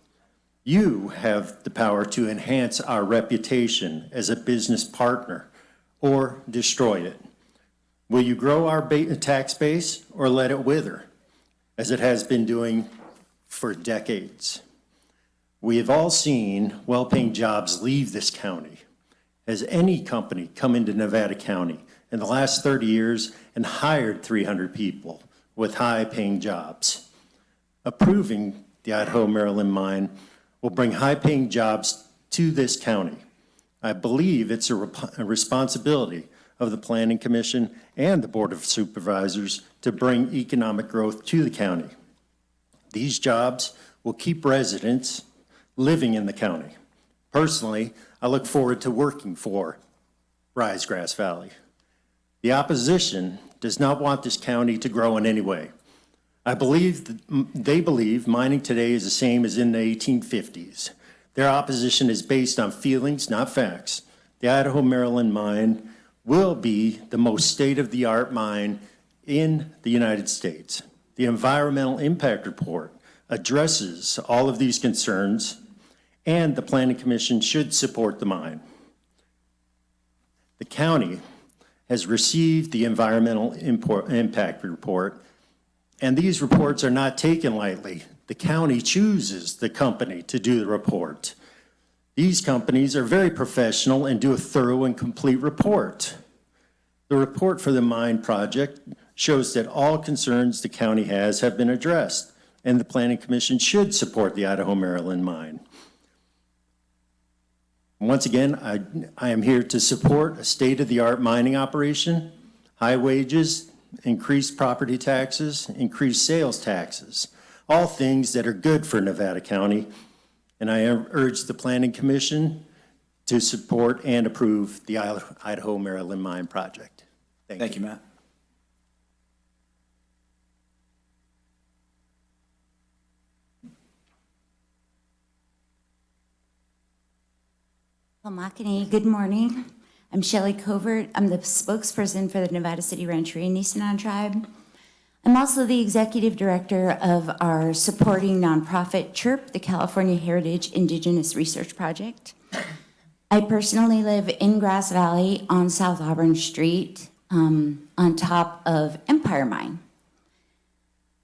You have the power to enhance our reputation as a business partner or destroy it. Will you grow our tax base or let it wither, as it has been doing for decades? We have all seen well-paying jobs leave this county. Has any company come into Nevada County in the last 30 years and hired 300 people with high-paying jobs? Approving the Idaho Maryland mine will bring high-paying jobs to this county. I believe it's a responsibility of the Planning Commission and the Board of Supervisors to bring economic growth to the county. These jobs will keep residents living in the county. Personally, I look forward to working for RISE Grass Valley. The opposition does not want this county to grow in any way. I believe that they believe mining today is the same as in the 1850s. Their opposition is based on feelings, not facts. The Idaho Maryland mine will be the most state-of-the-art mine in the United States. The environmental impact report addresses all of these concerns, and the Planning Commission should support the mine. The county has received the environmental impact report, and these reports are not taken lightly. The county chooses the company to do the report. These companies are very professional and do a thorough and complete report. The report for the mine project shows that all concerns the county has have been addressed, and the Planning Commission should support the Idaho Maryland mine. Once again, I am here to support a state-of-the-art mining operation, high wages, increased property taxes, increased sales taxes, all things that are good for Nevada County. And I urge the Planning Commission to support and approve the Idaho Maryland Mine Project. Thank you, Matt. Good morning. I'm Shelley Covert. I'm the spokesperson for the Nevada City Rancheria Nisenan Tribe. I'm also the executive director of our supporting nonprofit CHIRP, the California Heritage Indigenous Research Project. I personally live in Grass Valley on South Auburn Street, on top of Empire Mine.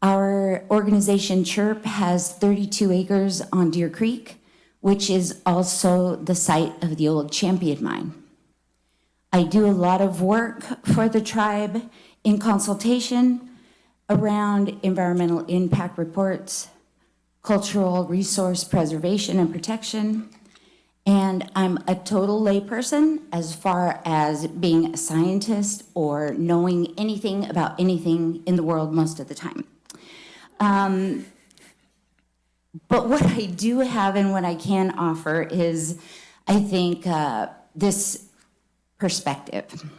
Our organization CHIRP has 32 acres on Deer Creek, which is also the site of the old Champion Mine. I do a lot of work for the tribe in consultation around environmental impact reports, cultural resource preservation and protection, and I'm a total layperson as far as being a scientist or knowing anything about anything in the world most of the time. But what I do have and what I can offer is, I think, this perspective.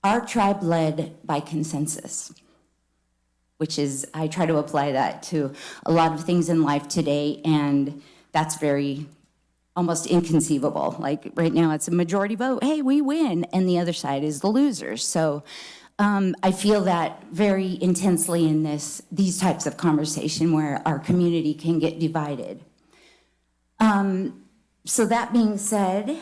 Our tribe led by consensus, which is, I try to apply that to a lot of things in life today, and that's very almost inconceivable. Like right now, it's a majority vote, hey, we win, and the other side is the losers. So I feel that very intensely in these types of conversation where our community can get divided. So that being said,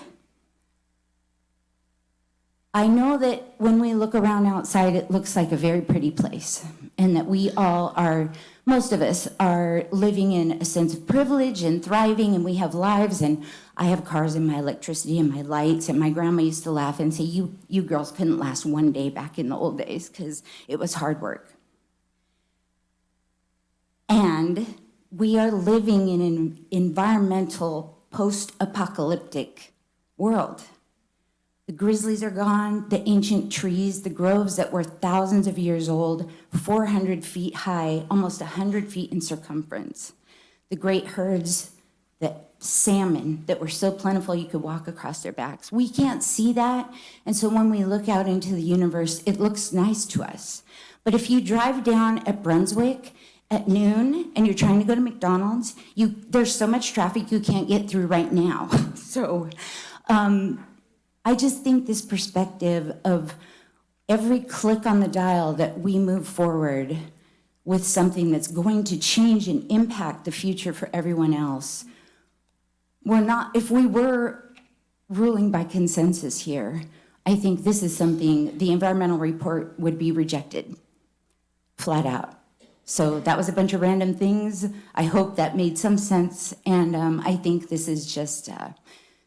I know that when we look around outside, it looks like a very pretty place, and that we all are, most of us are living in a sense of privilege and thriving, and we have lives, and I have cars and my electricity and my lights, and my grandma used to laugh and say, you girls couldn't last one day back in the old days because it was hard work. And we are living in an environmental post-apocalyptic world. The grizzlies are gone, the ancient trees, the groves that were thousands of years old, 400 feet high, almost 100 feet in circumference. The great herds, the salmon that were so plentiful you could walk across their backs. We can't see that, and so when we look out into the universe, it looks nice to us. But if you drive down at Brunswick at noon and you're trying to go to McDonald's, there's so much traffic you can't get through right now. So, I just think this perspective of every click on the dial that we move forward with something that's going to change and impact the future for everyone else. If we were ruling by consensus here, I think this is something, the environmental report would be rejected, flat out. So that was a bunch of random things. I hope that made some sense, and I think this is just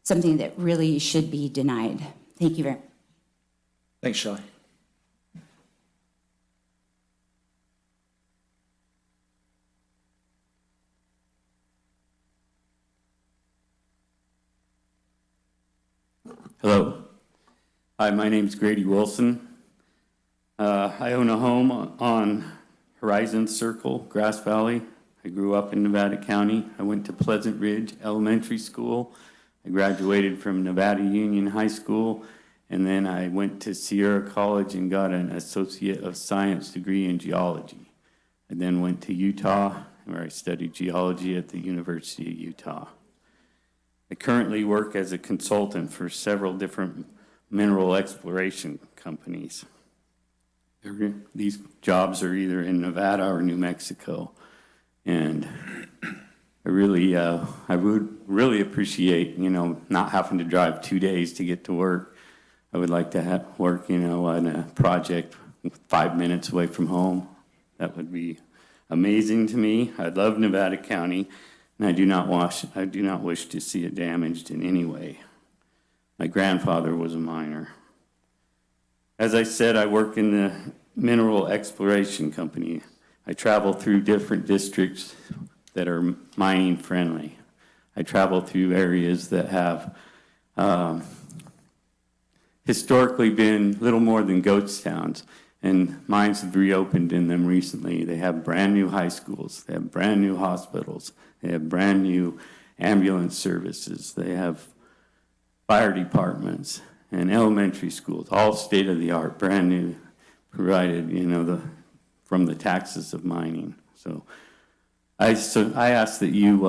something that really should be denied. Thank you very much. Thanks, Shelley. Hello. Hi, my name's Grady Wilson. I own a home on Horizon Circle, Grass Valley. I grew up in Nevada County. I went to Pleasant Ridge Elementary School. I graduated from Nevada Union High School, and then I went to Sierra College and got an Associate of Science degree in Geology. I then went to Utah, where I studied geology at the University of Utah. I currently work as a consultant for several different mineral exploration companies. These jobs are either in Nevada or New Mexico. And I would really appreciate, not having to drive 2 days to get to work. I would like to work, on a project 5 minutes away from home. That would be amazing to me. I love Nevada County, and I do not wish to see it damaged in any way. My grandfather was a miner. As I said, I work in the mineral exploration company. I travel through different districts that are mining friendly. I travel through areas that have historically been little more than ghost towns, and mines have reopened in them recently. They have brand new high schools, they have brand new hospitals, they have brand new ambulance services, they have fire departments and elementary schools, all state of the art, brand new, provided, from the taxes of mining. So I ask that you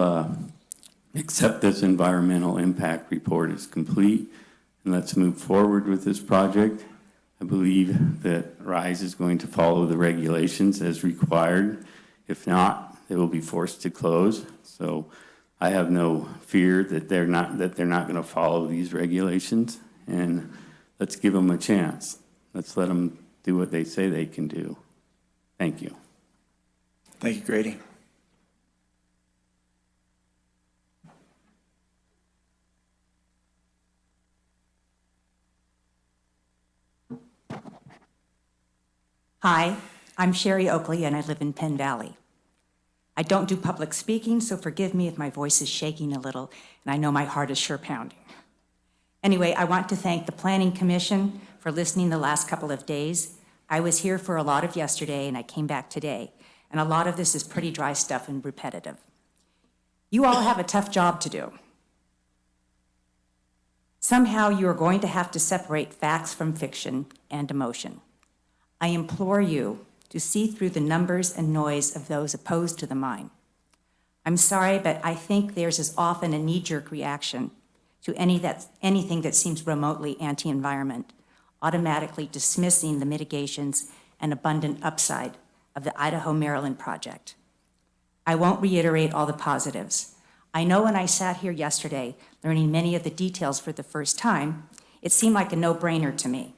accept this environmental impact report as complete, and let's move forward with this project. I believe that RISE is going to follow the regulations as required. If not, they will be forced to close. So I have no fear that they're not going to follow these regulations, and let's give them a chance. Let's let them do what they say they can do. Thank you. Thank you, Grady. Hi, I'm Sherry Oakley, and I live in Penn Valley. I don't do public speaking, so forgive me if my voice is shaking a little, and I know my heart is sure pounding. Anyway, I want to thank the Planning Commission for listening the last couple of days. I was here for a lot of yesterday, and I came back today, and a lot of this is pretty dry stuff and repetitive. You all have a tough job to do. Somehow you are going to have to separate facts from fiction and emotion. I implore you to see through the numbers and noise of those opposed to the mine. I'm sorry, but I think there's as often a knee-jerk reaction to anything that seems remotely anti-environment, automatically dismissing the mitigations and abundant upside of the Idaho-Maryland project. I won't reiterate all the positives. I know when I sat here yesterday, learning many of the details for the first time, it seemed like a no-brainer to me.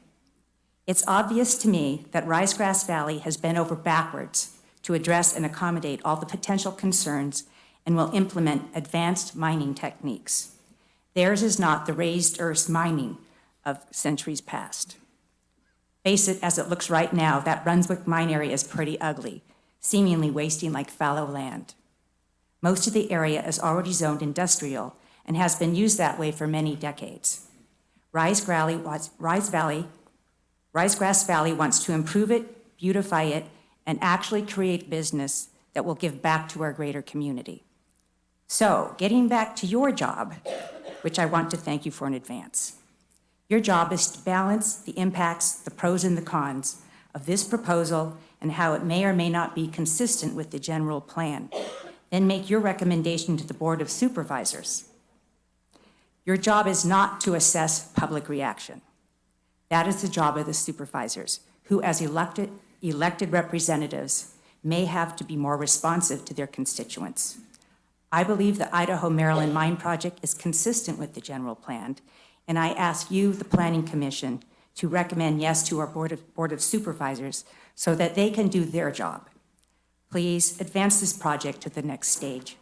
It's obvious to me that Risegrass Valley has bent over backwards to address and accommodate all the potential concerns and will implement advanced mining techniques. Theirs is not the raised earth mining of centuries past. Face it, as it looks right now, that Brunswick mine area is pretty ugly, seemingly wasting like fallow land. Most of the area is already zoned industrial and has been used that way for many decades. Risegrass Valley wants to improve it, beautify it, and actually create business that will give back to our greater community. So, getting back to your job, which I want to thank you for in advance. Your job is to balance the impacts, the pros and the cons of this proposal and how it may or may not be consistent with the general plan. Then make your recommendation to the Board of Supervisors. Your job is not to assess public reaction. That is the job of the supervisors, who as elected representatives may have to be more responsive to their constituents. I believe the Idaho-Maryland Mine Project is consistent with the general plan, and I ask you, the Planning Commission, to recommend yes to our Board of Supervisors so that they can do their job. Please advance this project to the next stage.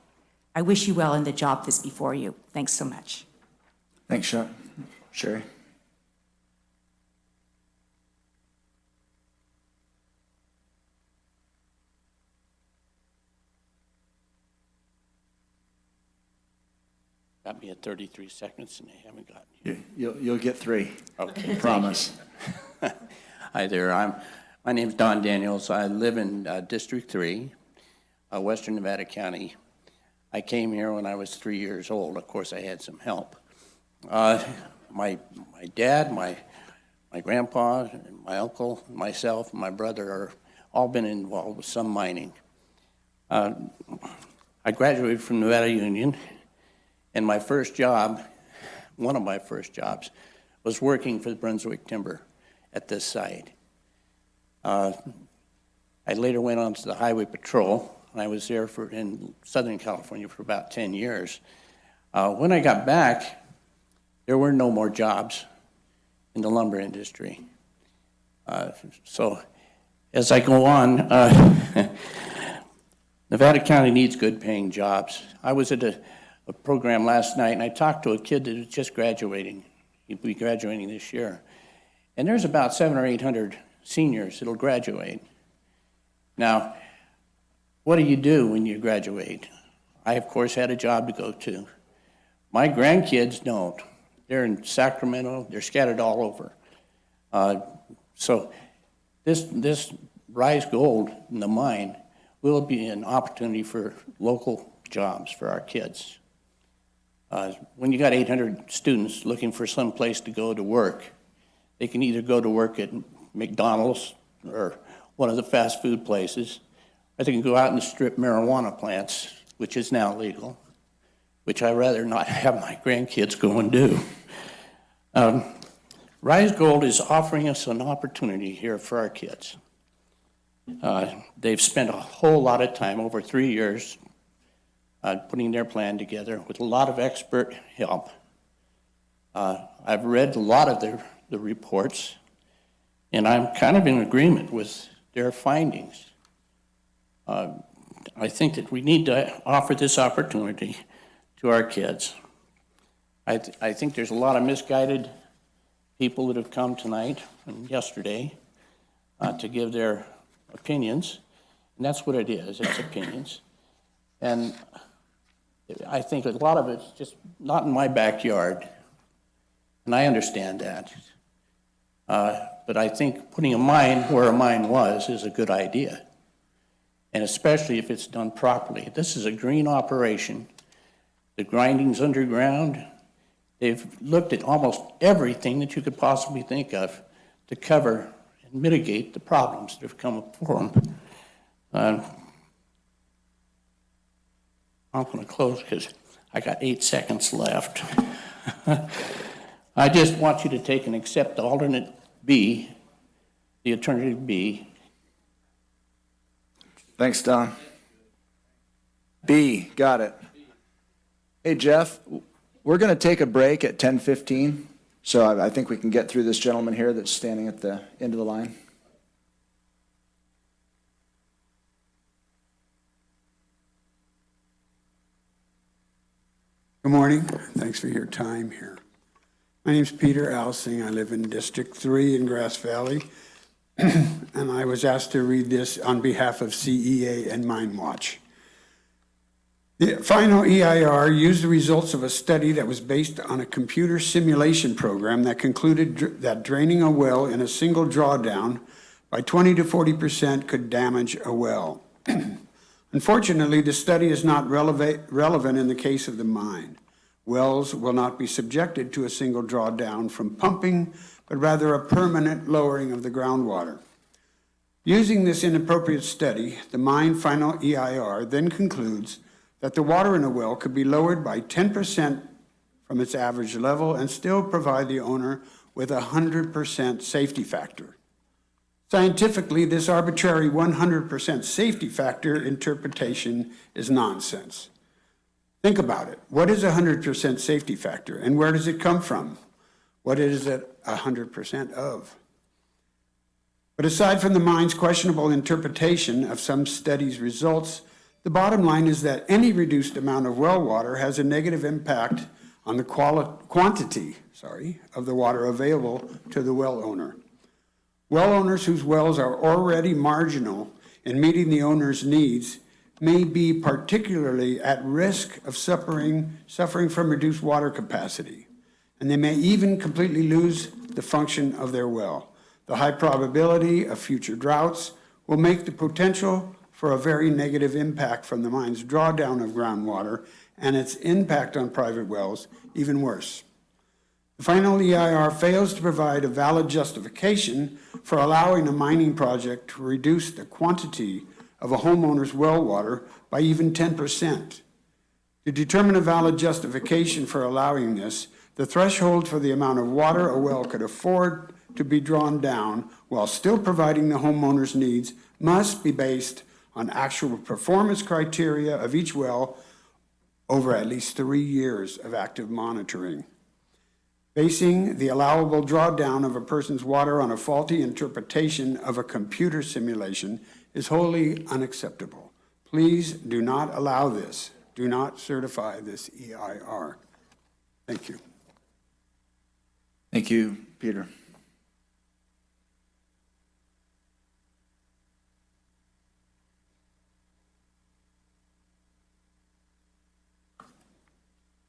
I wish you well in the job that's before you. Thanks so much. Thanks, Sean. Sherry. Got me at 33 seconds and they haven't gotten here. You'll get 3. Okay. Promise. Hi there. My name's Don Daniels. I live in District 3, Western Nevada County. I came here when I was 3 years old. Of course, I had some help. My dad, my grandpa, and my uncle, myself, and my brother are all been involved with some mining. I graduated from Nevada Union. And my first job, one of my first jobs, was working for the Brunswick Timber at this site. I later went on to the Highway Patrol, and I was there in Southern California for about 10 years. When I got back, there were no more jobs in the lumber industry. So as I go on, Nevada County needs good paying jobs. I was at a program last night, and I talked to a kid that was just graduating. He'll be graduating this year. And there's about 700 or 800 seniors that'll graduate. Now, what do you do when you graduate? I, of course, had a job to go to. My grandkids don't. They're in Sacramento. They're scattered all over. So this Rise Gold in the mine will be an opportunity for local jobs for our kids. When you got 800 students looking for some place to go to work, they can either go to work at McDonald's or one of the fast food places, or they can go out and strip marijuana plants, which is now legal, which I'd rather not have my grandkids go and do. Rise Gold is offering us an opportunity here for our kids. They've spent a whole lot of time, over 3 years, putting their plan together with a lot of expert help. I've read a lot of the reports, and I'm kind of in agreement with their findings. I think that we need to offer this opportunity to our kids. I think there's a lot of misguided people that have come tonight and yesterday to give their opinions, and that's what it is, it's opinions. And I think a lot of it's just not in my backyard, and I understand that. But I think putting a mine where a mine was is a good idea, and especially if it's done properly. This is a green operation. The grinding's underground. They've looked at almost everything that you could possibly think of to cover and mitigate the problems that have come before them. I'm going to close because I got 8 seconds left. I just want you to take and accept the alternate B, the alternative B. Thanks, Don. B, got it. Hey, Jeff, we're going to take a break at 10:15, so I think we can get through this gentleman here that's standing at the end of the line. Good morning. Thanks for your time here. My name's Peter Alsing. I live in District 3 in Grass Valley, and I was asked to read this on behalf of CEA and Mine Watch. The final EIR used the results of a study that was based on a computer simulation program that concluded that draining a well in a single drawdown by 20 to 40% could damage a well. Unfortunately, the study is not relevant in the case of the mine. Wells will not be subjected to a single drawdown from pumping, but rather a permanent lowering of the groundwater. Using this inappropriate study, the mine final EIR then concludes that the water in a well could be lowered by 10% from its average level and still provide the owner with a 100% safety factor. Scientifically, this arbitrary 100% safety factor interpretation is nonsense. Think about it. What is a 100% safety factor, and where does it come from? What is it 100% of? But aside from the mine's questionable interpretation of some studies' results, the bottom line is that any reduced amount of well water has a negative impact on the quantity of the water available to the well owner. Well owners whose wells are already marginal in meeting the owner's needs may be particularly at risk of suffering from reduced water capacity, and they may even completely lose the function of their well. The high probability of future droughts will make the potential for a very negative impact from the mine's drawdown of groundwater and its impact on private wells even worse. The final EIR fails to provide a valid justification for allowing a mining project to reduce the quantity of a homeowner's well water by even 10%. To determine a valid justification for allowing this, The threshold for the amount of water a well could afford to be drawn down while still providing the homeowner's needs must be based on actual performance criteria of each well over at least 3 years of active monitoring. Basing the allowable drawdown of a person's water on a faulty interpretation of a computer simulation is wholly unacceptable. Please do not allow this. Do not certify this EIR. Thank you. Thank you, Peter.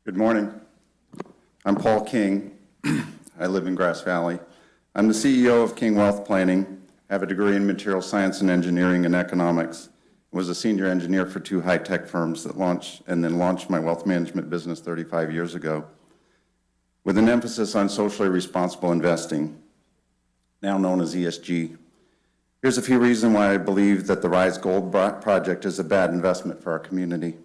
Good morning. I'm Paul King. I live in Grass Valley. I'm the CEO of King Wealth Planning. I have a degree in material science and engineering and economics. I was a senior engineer for 2 high-tech firms that launched my wealth management business 35 years ago, with an emphasis on socially responsible investing, now known as ESG. Here's a few reasons why I believe that the Rise Gold project is a bad investment for our community.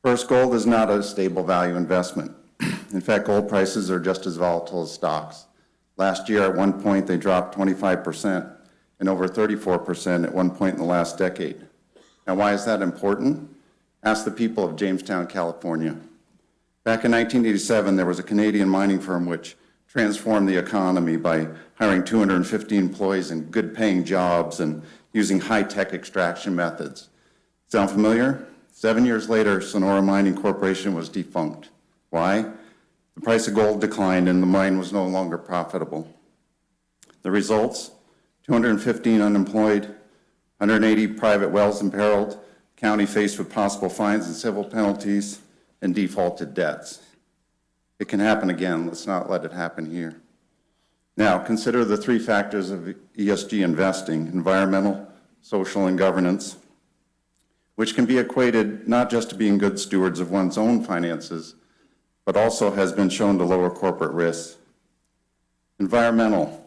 First, gold is not a stable value investment. In fact, gold prices are just as volatile as stocks. Last year, at one point, they dropped 25% and over 34% at one point in the last decade. Now, why is that important? Ask the people of Jamestown, California. Back in 1987, there was a Canadian mining firm which transformed the economy by hiring 250 employees in good-paying jobs and using high-tech extraction methods. Sound familiar? 7 years later, Sonora Mining Corporation was defunct. Why? The price of gold declined and the mine was no longer profitable. The results? 215 unemployed, 180 private wells imperiled, county faced with possible fines and civil penalties, and defaulted debts. It can happen again. Let's not let it happen here. Now, consider the 3 factors of ESG investing: environmental, social, and governance, which can be equated not just to being good stewards of one's own finances, but also has been shown to lower corporate risks. Environmental.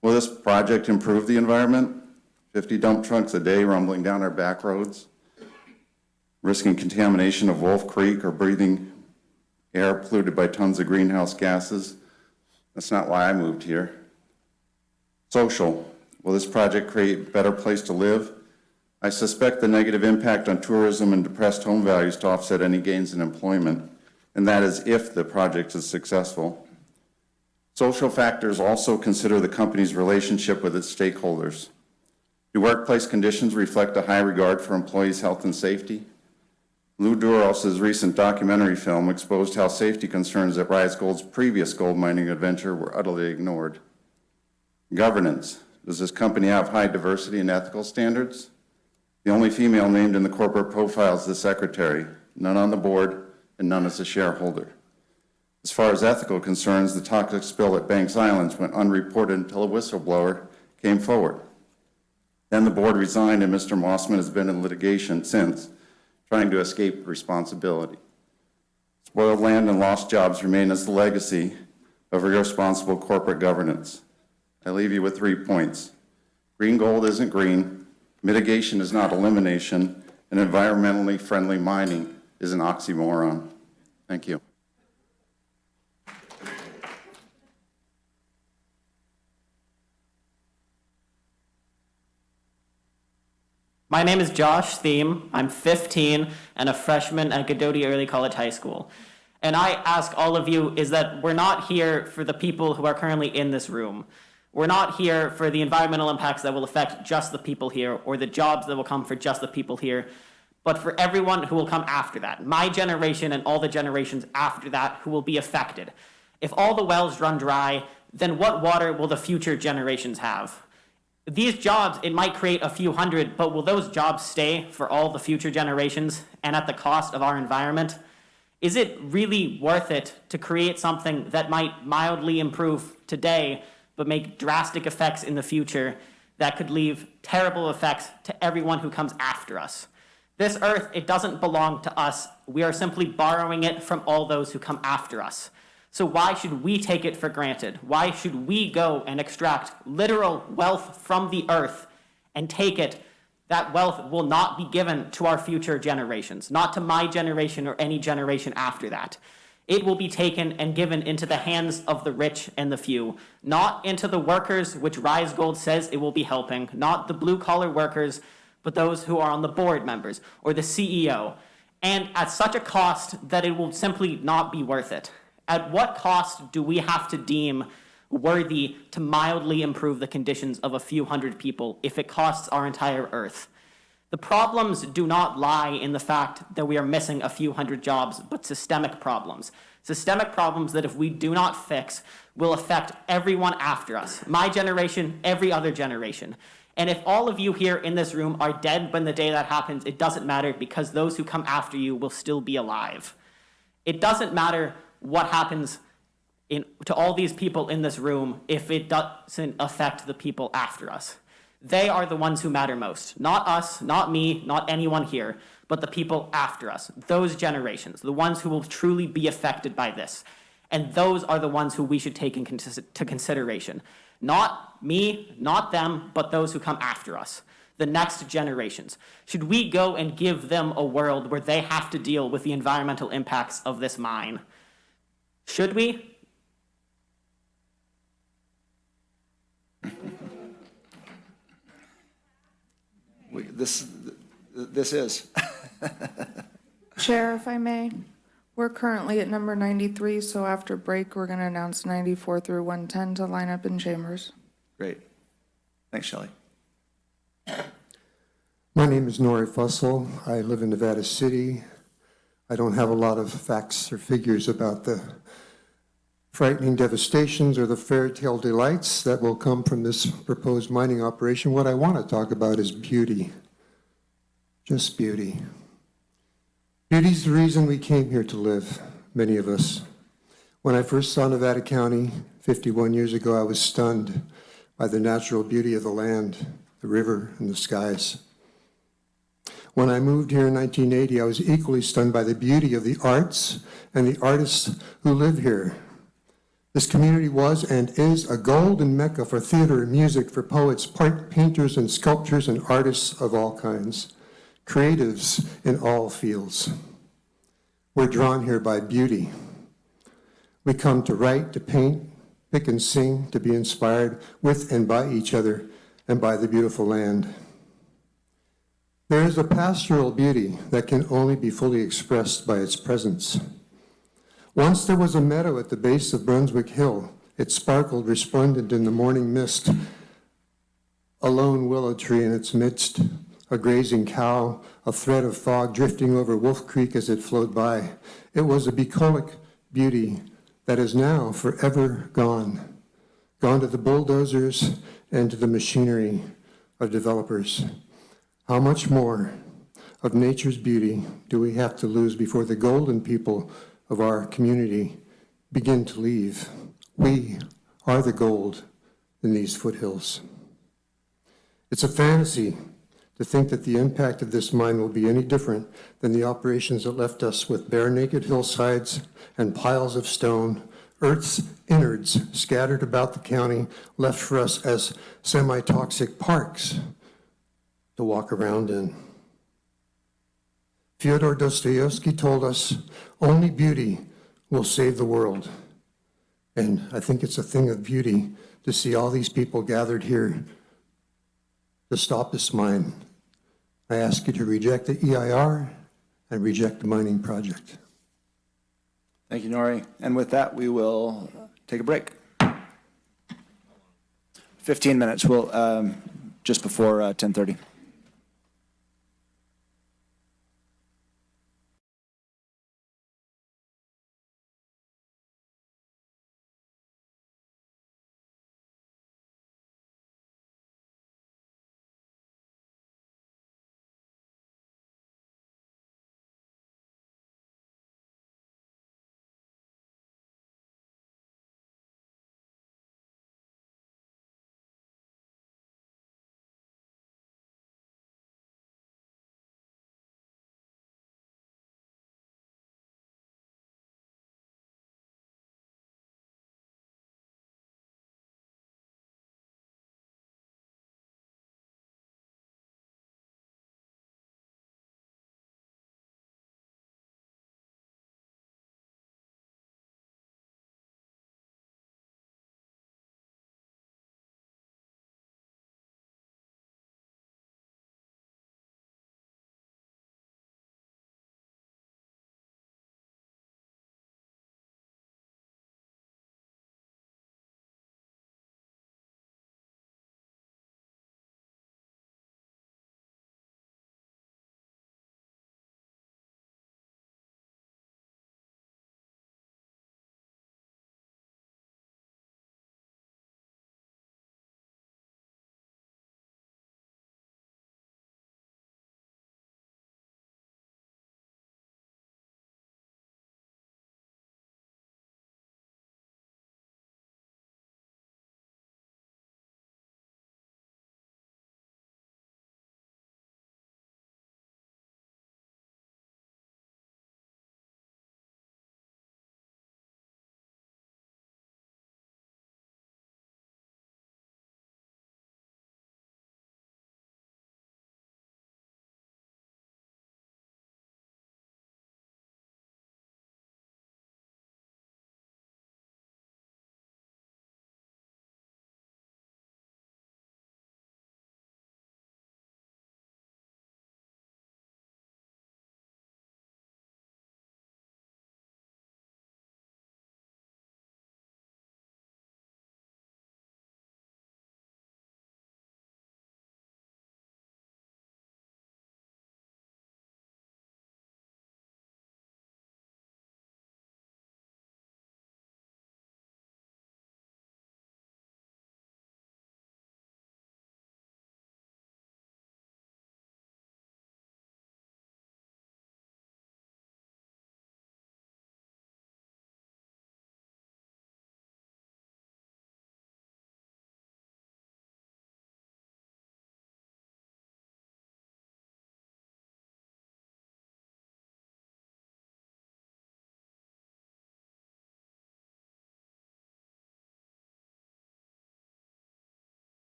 Will this project improve the environment? 50 dump trucks a day rumbling down our back roads, risking contamination of Wolf Creek or breathing air polluted by tons of greenhouse gases. That's not why I moved here. Social. Will this project create a better place to live? I suspect the negative impact on tourism and depressed home values to offset any gains in employment, and that is if the project is successful. Social factors also consider the company's relationship with its stakeholders. Do workplace conditions reflect a high regard for employees' health and safety? Lou Duros' recent documentary film exposed how safety concerns at Rise Gold's previous gold mining adventure were utterly ignored. Governance. Does this company have high diversity and ethical standards? The only female named in the corporate profile is the secretary, none on the board, and none as a shareholder. As far as ethical concerns, the toxic spill at Banks Islands went unreported until a whistleblower came forward. Then the board resigned, and Mr. Mossman has been in litigation since, trying to escape responsibility. Spoiled land and lost jobs remain as the legacy of irresponsible corporate governance. I leave you with 3 points. Green gold isn't green, mitigation is not elimination, and environmentally friendly mining is an oxymoron. Thank you. My name is Josh Thiem. I'm 15 and a freshman at Godoti Early College High School. And I ask all of you is that we're not here for the people who are currently in this room. We're not here for the environmental impacts that will affect just the people here or the jobs that will come for just the people here, but for everyone who will come after that. My generation and all the generations after that who will be affected. If all the wells run dry, then what water will the future generations have? These jobs, it might create a few hundred, but will those jobs stay for all the future generations and at the cost of our environment? Is it really worth it to create something that might mildly improve today, but make drastic effects in the future that could leave terrible effects to everyone who comes after us? This earth, it doesn't belong to us. We are simply borrowing it from all those who come after us. So why should we take it for granted? Why should we go and extract literal wealth from the earth and take it? That wealth will not be given to our future generations, not to my generation or any generation after that. It will be taken and given into the hands of the rich and the few, not into the workers, which Rise Gold says it will be helping, not the blue-collar workers, but those who are on the board members or the CEO, and at such a cost that it will simply not be worth it. At what cost do we have to deem worthy to mildly improve the conditions of a few hundred people if it costs our entire Earth? The problems do not lie in the fact that we are missing a few hundred jobs, but systemic problems. Systemic problems that if we do not fix will affect everyone after us. My generation, every other generation. And if all of you here in this room are dead when the day that happens, it doesn't matter because those who come after you will still be alive. It doesn't matter what happens to all these people in this room if it doesn't affect the people after us. They are the ones who matter most. Not us, not me, not anyone here, but the people after us, those generations, the ones who will truly be affected by this. And those are the ones who we should take into consideration. Not me, not them, but those who come after us, the next generations. Should we go and give them a world where they have to deal with the environmental impacts of this mine? Should we? This is. Chair, if I may, we're currently at number 93, so after break, we're going to announce 94 through 110 to line up in chambers. Great. Thanks, Shelley. My name is Nori Fussell. I live in Nevada City. I don't have a lot of facts or figures about the frightening devastations or the fairy tale delights that will come from this proposed mining operation. What I want to talk about is beauty. Just beauty. Beauty's the reason we came here to live, many of us. When I first saw Nevada County 51 years ago, I was stunned by the natural beauty of the land, the river, and the skies. When I moved here in 1980, I was equally stunned by the beauty of the arts and the artists who live here. This community was and is a golden mecca for theater and music, for poets, painters and sculptors and artists of all kinds, creatives in all fields. We're drawn here by beauty. We come to write, to paint, pick and sing, to be inspired with and by each other and by the beautiful land. There is a pastoral beauty that can only be fully expressed by its presence. Once there was a meadow at the base of Brunswick Hill. It sparkled resplendent in the morning mist. A lone willow tree in its midst, a grazing cow, a thread of fog drifting over Wolf Creek as it flowed by. It was a bucolic beauty that is now forever gone. Gone to the bulldozers and to the machinery of developers. How much more of nature's beauty do we have to lose before the golden people of our community begin to leave? We are the gold in these foothills. It's a fantasy to think that the impact of this mine will be any different than the operations that left us with bare naked hillsides and piles of stone, Earth's innards scattered about the county, left for us as semi-toxic parks to walk around in. Fyodor Dostoevsky told us, only beauty will save the world. And I think it's a thing of beauty to see all these people gathered here to stop this mine. I ask you to reject the EIR and reject the mining project. Thank you, Nori. And with that, we will take a break. 15 minutes, we'll, just before 10:30.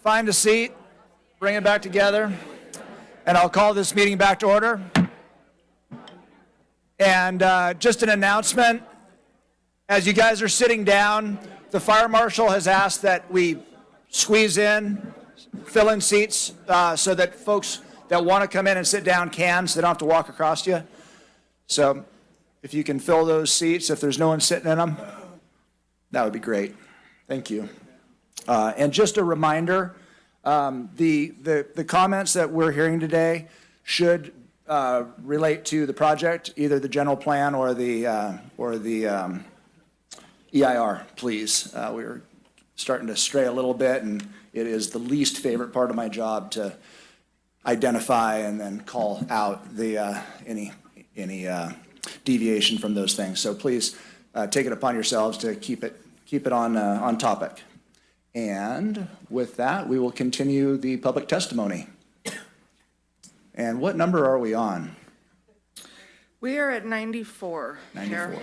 find a seat, bring it back together, and I'll call this meeting back to order. And just an announcement, as you guys are sitting down, the fire marshal has asked that we squeeze in, fill in seats so that folks that want to come in and sit down can, so they don't have to walk across you. So if you can fill those seats, if there's no one sitting in them, that would be great. Thank you. And just a reminder, the comments that we're hearing today should relate to the project, either the general plan or the EIR, please. We're starting to stray a little bit, and it is the least favorite part of my job to identify and then call out the any deviation from those things. So please take it upon yourselves to keep it on topic. And with that, we will continue the public testimony. And what number are we on? We are at 94. 94. Chair.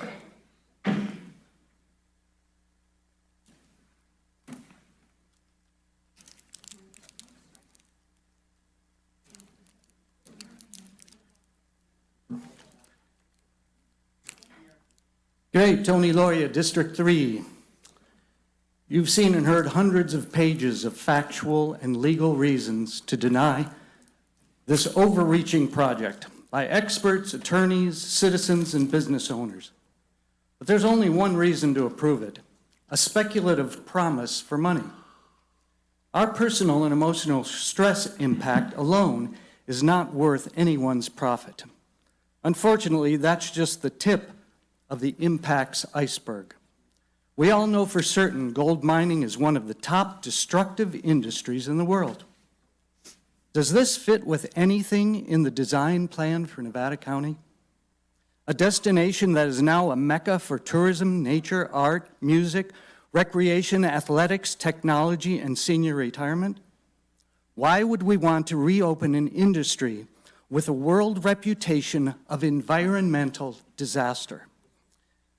Great, Tony Loya, District 3. You've seen and heard hundreds of pages of factual and legal reasons to deny this overreaching project by experts, attorneys, citizens, and business owners. But there's only one reason to approve it: a speculative promise for money. Our personal and emotional stress impact alone is not worth anyone's profit. Unfortunately, that's just the tip of the impact's iceberg. We all know for certain gold mining is one of the top destructive industries in the world. Does this fit with anything in the design plan for Nevada County? A destination that is now a mecca for tourism, nature, art, music, recreation, athletics, technology, and senior retirement? Why would we want to reopen an industry with a world reputation of environmental disaster?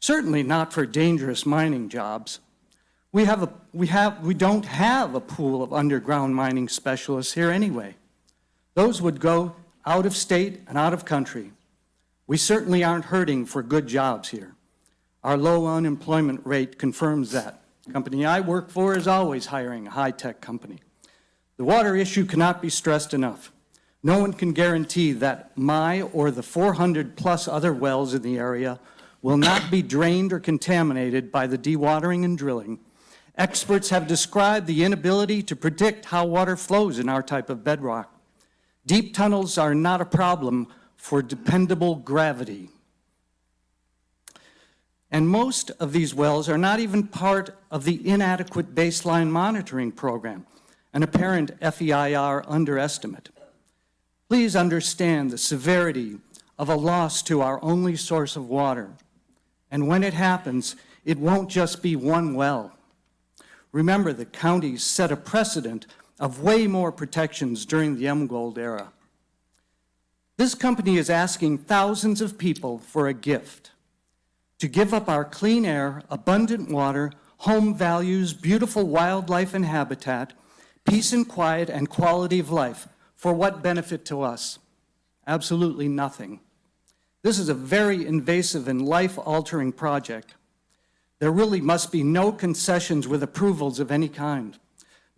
Certainly not for dangerous mining jobs. We don't have a pool of underground mining specialists here anyway. Those would go out of state and out of country. We certainly aren't hurting for good jobs here. Our low unemployment rate confirms that. The company I work for is always hiring a high-tech company. The water issue cannot be stressed enough. No one can guarantee that my or the 400-plus other wells in the area will not be drained or contaminated by the dewatering and drilling. Experts have described the inability to predict how water flows in our type of bedrock. Deep tunnels are not a problem for dependable gravity. And most of these wells are not even part of the inadequate baseline monitoring program, an apparent FEIR underestimate. Please understand the severity of a loss to our only source of water. And when it happens, it won't just be one well. Remember, the counties set a precedent of way more protections during the M-Gold era. This company is asking thousands of people for a gift: to give up our clean air, abundant water, home values, beautiful wildlife and habitat, peace and quiet, and quality of life. For what benefit to us? Absolutely nothing. This is a very invasive and life-altering project. There really must be no concessions with approvals of any kind.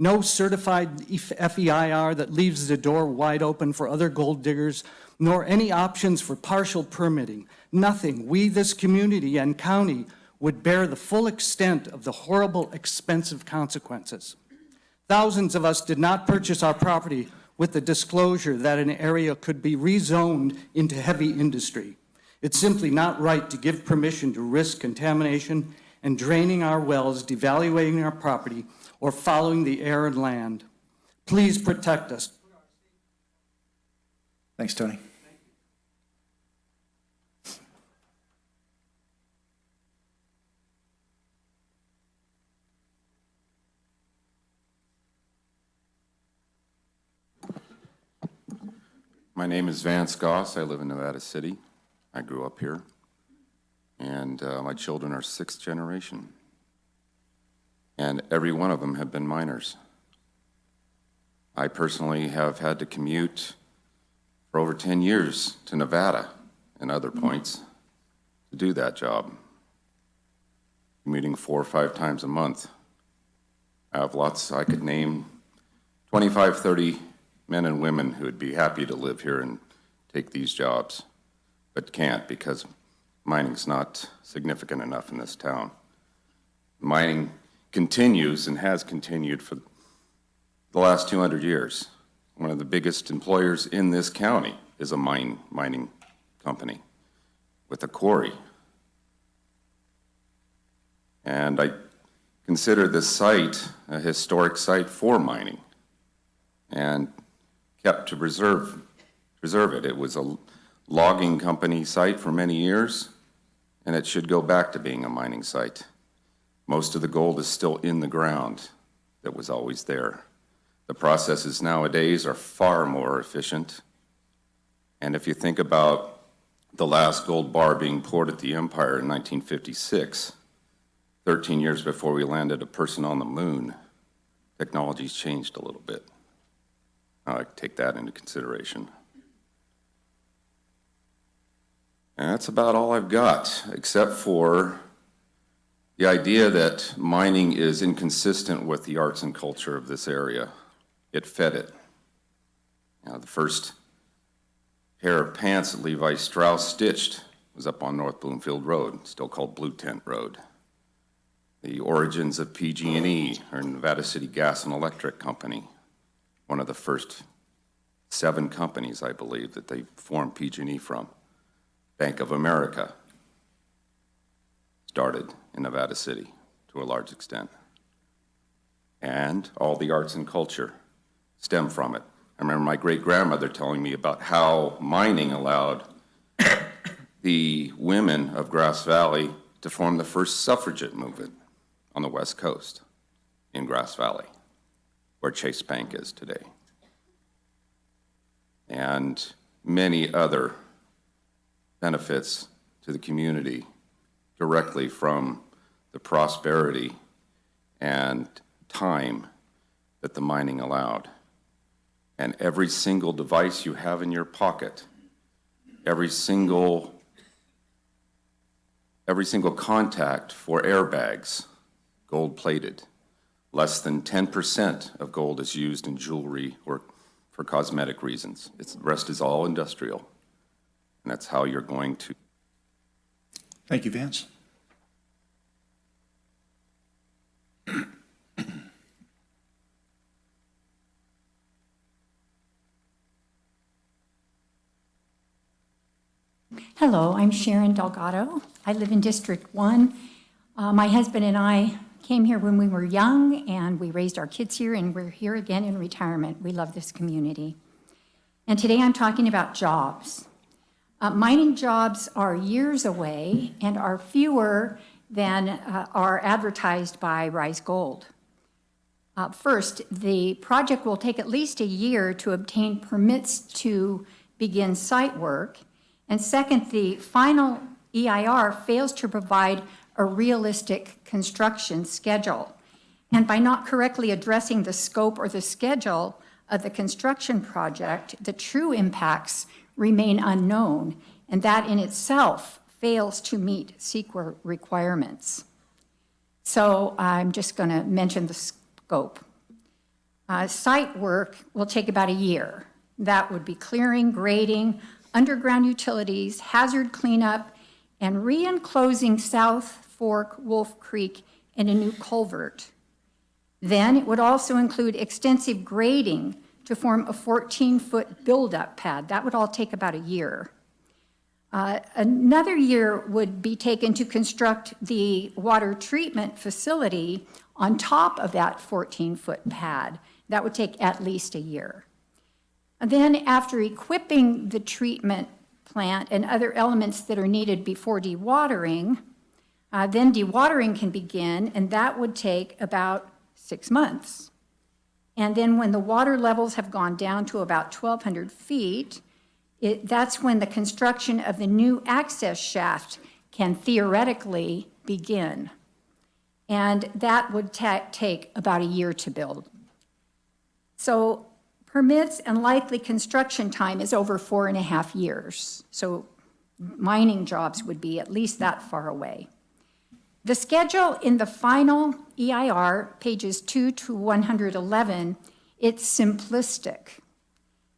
No certified FEIR that leaves the door wide open for other gold diggers, nor any options for partial permitting. Nothing. We, this community and county, would bear the full extent of the horrible, expensive consequences. Thousands of us did not purchase our property with the disclosure that an area could be rezoned into heavy industry. It's simply not right to give permission to risk contamination and draining our wells, devaluating our property, or following the air and land. Please protect us. Thanks, Tony. My name is Vance Goss. I live in Nevada City. I grew up here. And my children are sixth generation. And every one of them have been miners. I personally have had to commute for over 10 years to Nevada and other points to do that job, commuting 4 or 5 times a month. I have lots, I could name 25, 30 men and women who would be happy to live here and take these jobs, but can't because mining's not significant enough in this town. Mining continues and has continued for the last 200 years. One of the biggest employers in this county is a mining company with a quarry. And I consider this site a historic site for mining and kept to preserve it. It was a logging company site for many years, and it should go back to being a mining site. Most of the gold is still in the ground that was always there. The processes nowadays are far more efficient. And if you think about the last gold bar being poured at the Empire in 1956, 13 years before we landed a person on the moon, technology's changed a little bit. I take that into consideration. And that's about all I've got, except for the idea that mining is inconsistent with the arts and culture of this area. It fed it. The first pair of pants that Levi Strauss stitched was up on North Bloomfield Road, still called Blue Tent Road. The origins of PG&E, or Nevada City Gas and Electric Company, one of the first 7 companies, I believe, that they formed PG&E from. Bank of America started in Nevada City to a large extent. And all the arts and culture stem from it. I remember my great-grandmother telling me about how mining allowed the women of Grass Valley to form the first suffragette movement on the West Coast in Grass Valley, where Chase Bank is today. And many other benefits to the community directly from the prosperity and time that the mining allowed. And every single device you have in your pocket, every single contact for airbags, gold-plated. Less than 10% of gold is used in jewelry or for cosmetic reasons. The rest is all industrial. And that's how you're going to. Thank you, Vance. Hello, I'm Sharon Delgado. I live in District 1. My husband and I came here when we were young, and we raised our kids here, and we're here again in retirement. We love this community. And today I'm talking about jobs. Mining jobs are years away and are fewer than are advertised by Rise Gold. First, the project will take at least a year to obtain permits to begin site work. And second, the final EIR fails to provide a realistic construction schedule. And by not correctly addressing the scope or the schedule of the construction project, the true impacts remain unknown, and that in itself fails to meet CEQA requirements. So I'm just going to mention the scope. Site work will take about a year. That would be clearing, grading, underground utilities, hazard cleanup, and re-enclosing South Fork Wolf Creek in a new culvert. Then it would also include extensive grading to form a 14-foot buildup pad. That would all take about a year. Another year would be taken to construct the water treatment facility on top of that 14-foot pad. That would take at least a year. And then after equipping the treatment plant and other elements that are needed before dewatering, then dewatering can begin, and that would take about 6 months. And then when the water levels have gone down to about 1,200 feet, that's when the construction of the new access shaft can theoretically begin. And that would take about a year to build. So Permits and likely construction time is over 4.5 years, so mining jobs would be at least that far away. The schedule in the final EIR, pages 2 to 111, it's simplistic,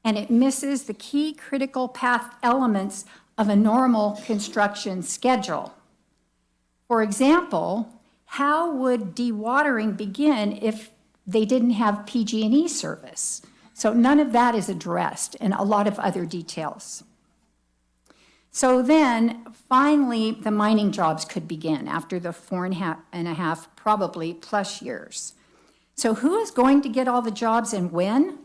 and it misses the key critical path elements of a normal construction schedule. For example, how would dewatering begin if they didn't have PG&E service? So none of that is addressed, and a lot of other details. So then, finally, the mining jobs could begin after the 4.5 probably plus years. So who is going to get all the jobs and when?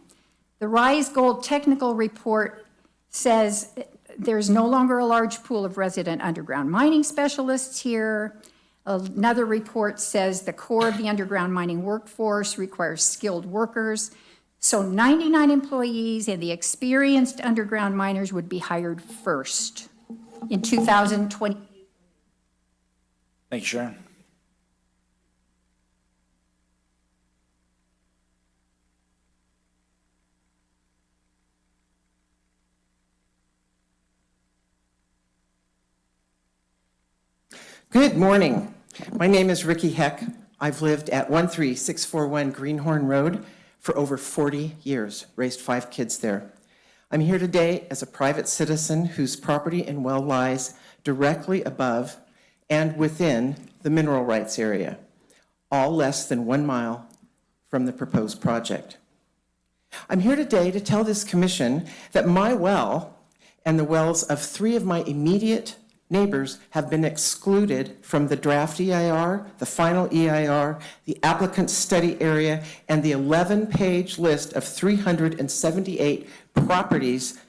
The Rise Gold technical report says there's no longer a large pool of resident underground mining specialists here. Another report says the core of the underground mining workforce requires skilled workers. So 99 employees and the experienced underground miners would be hired first in 2020. Thank you, Sharon. Good morning. My name is Ricky Heck. I've lived at 13641 Greenhorn Road for over 40 years, raised 5 kids there. I'm here today as a private citizen whose property and well lies directly above and within the mineral rights area, all less than 1 mile from the proposed project. I'm here today to tell this commission that my well and the wells of 3 of my immediate neighbors have been excluded from the draft EIR, the final EIR, the applicant study area, and the 11-page list of 378 properties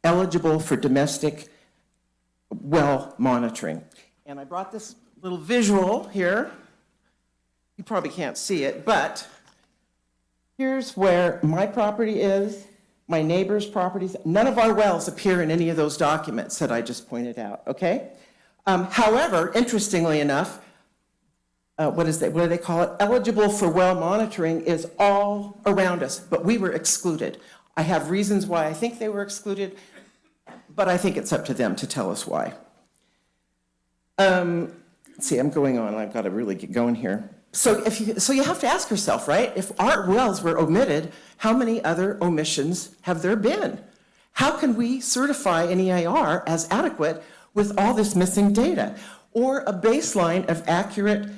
eligible for domestic well monitoring. And I brought this little visual here. You probably can't see it, but here's where my property is, my neighbor's properties. None of our wells appear in any of those documents that I just pointed out, okay? However, interestingly enough, what do they call it? Eligible for well monitoring is all around us, but we were excluded. I have reasons why I think they were excluded, but I think it's up to them to tell us why. Let's see, I'm going on. I've got to really get going here. So you have to ask yourself, right? If our wells were omitted, how many other omissions have there been? How can we certify an EIR as adequate with all this missing data? Or a baseline of accurate,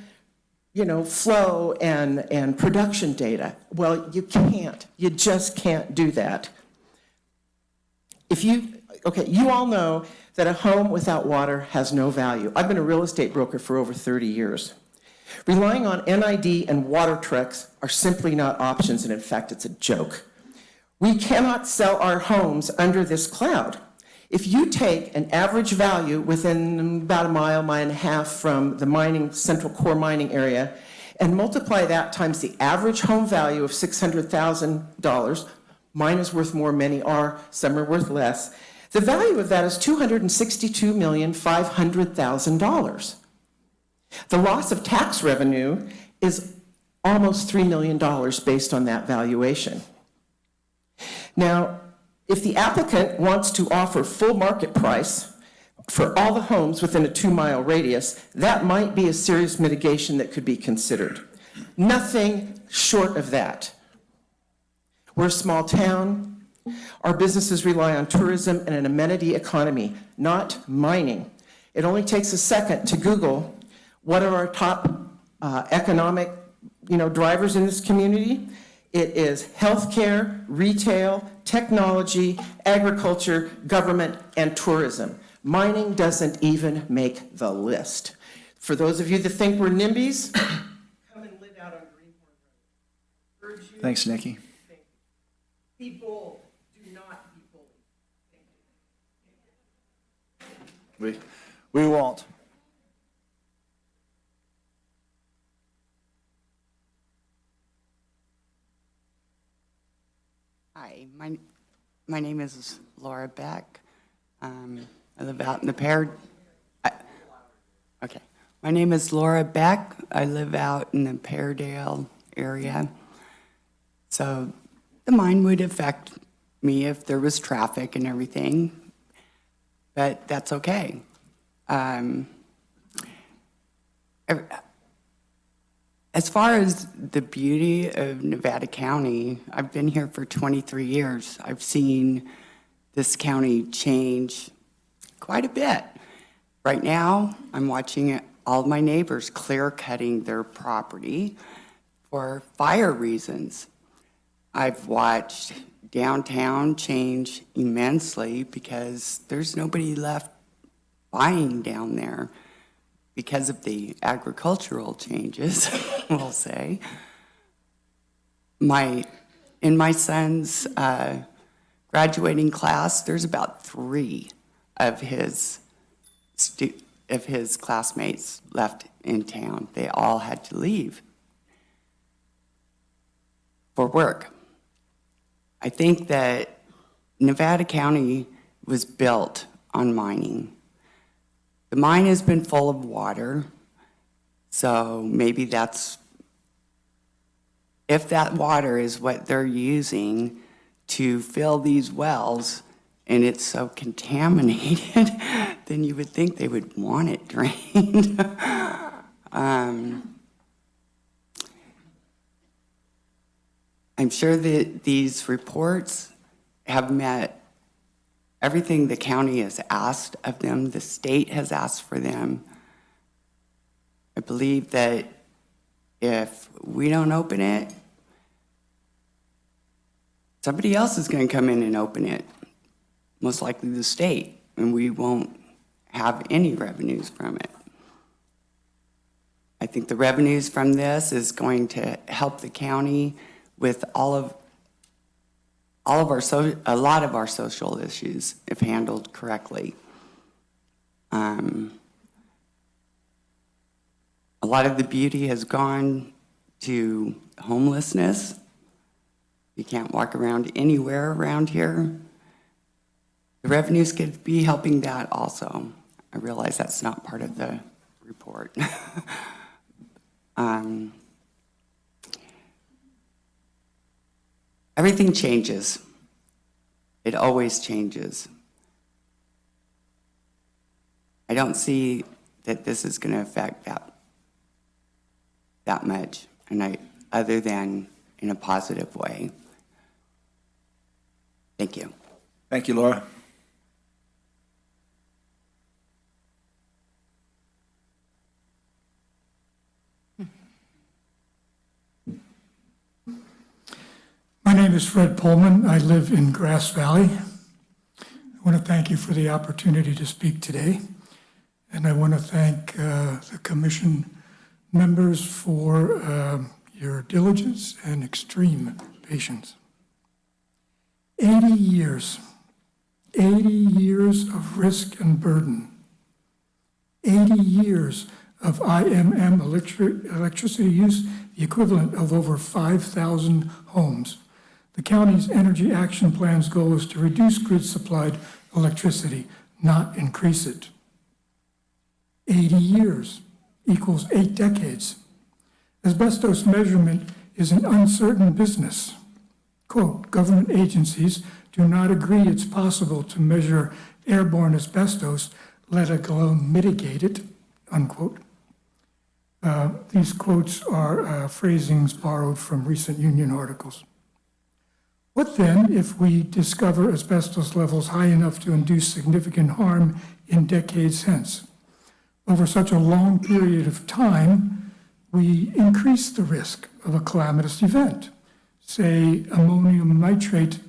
flow and production data? Well, you can't. You just can't do that. You all know that a home without water has no value. I've been a real estate broker for over 30 years. Relying on NID and water trucks are simply not options, and in fact, it's a joke. We cannot sell our homes under this cloud. If you take an average value within about a mile and a half from the central core mining area, and multiply that times the average home value of $600,000, mine is worth more, many are, some are worth less, the value of that is $262,500,000. The loss of tax revenue is almost $3 million based on that valuation. Now, if the applicant wants to offer full market price for all the homes within a 2-mile radius, that might be a serious mitigation that could be considered. Nothing short of that. We're a small town. Our businesses rely on tourism and an amenity economy, not mining. It only takes a second to Google what are our top economic drivers in this community. It is healthcare, retail, technology, agriculture, government, and tourism. Mining doesn't even make the list. For those of you that think we're NIMBYs, come and live out on Greenhorn Road. Thanks, Nikki. Be bold. Do not be bullied. We won't. Hi, my name is Laura Beck. I live out in the Okay. My name is Laura Beck. I live out in the Peardale area. So the mine would affect me if there was traffic and everything, but that's okay. As far as the beauty of Nevada County, I've been here for 23 years. I've seen this county change quite a bit. Right now, I'm watching all of my neighbors clear cutting their property for fire reasons. I've watched downtown change immensely because there's nobody left buying down there because of the agricultural changes, we'll say. In my son's graduating class, there's about 3 of his classmates left in town. They all had to leave for work. I think that Nevada County was built on mining. The mine has been full of water, so maybe if that water is what they're using to fill these wells, and it's so contaminated, then you would think they would want it drained. I'm sure that these reports have met everything the county has asked of them, the state has asked for them. I believe that if we don't open it, somebody else is going to come in and open it, most likely the state, and we won't have any revenues from it. I think the revenues from this is going to help the county with a lot of our social issues if handled correctly. A lot of the beauty has gone to homelessness. You can't walk around anywhere around here. The revenues could be helping that also. I realize that's not part of the report. Everything changes. It always changes. I don't see that this is going to affect that much, other than in a positive way. Thank you. Thank you, Laura. My name is Fred Pullman. I live in Grass Valley. I want to thank you for the opportunity to speak today. And I want to thank the commission members for your diligence and extreme patience. 80 years of risk and burden. 80 years of IMM electricity use, the equivalent of over 5,000 homes. The county's energy action plan's goal is to reduce grid-supplied electricity, not increase it. 80 years equals 8 decades. Asbestos measurement is an uncertain business. Quote, government agencies do not agree it's possible to measure airborne asbestos, let alone mitigate it, unquote. These quotes are phrasings borrowed from recent union articles. What then if we discover asbestos levels high enough to induce significant harm in decades hence? Over such a long period of time, we increase the risk of a calamitous event. Say ammonium nitrate,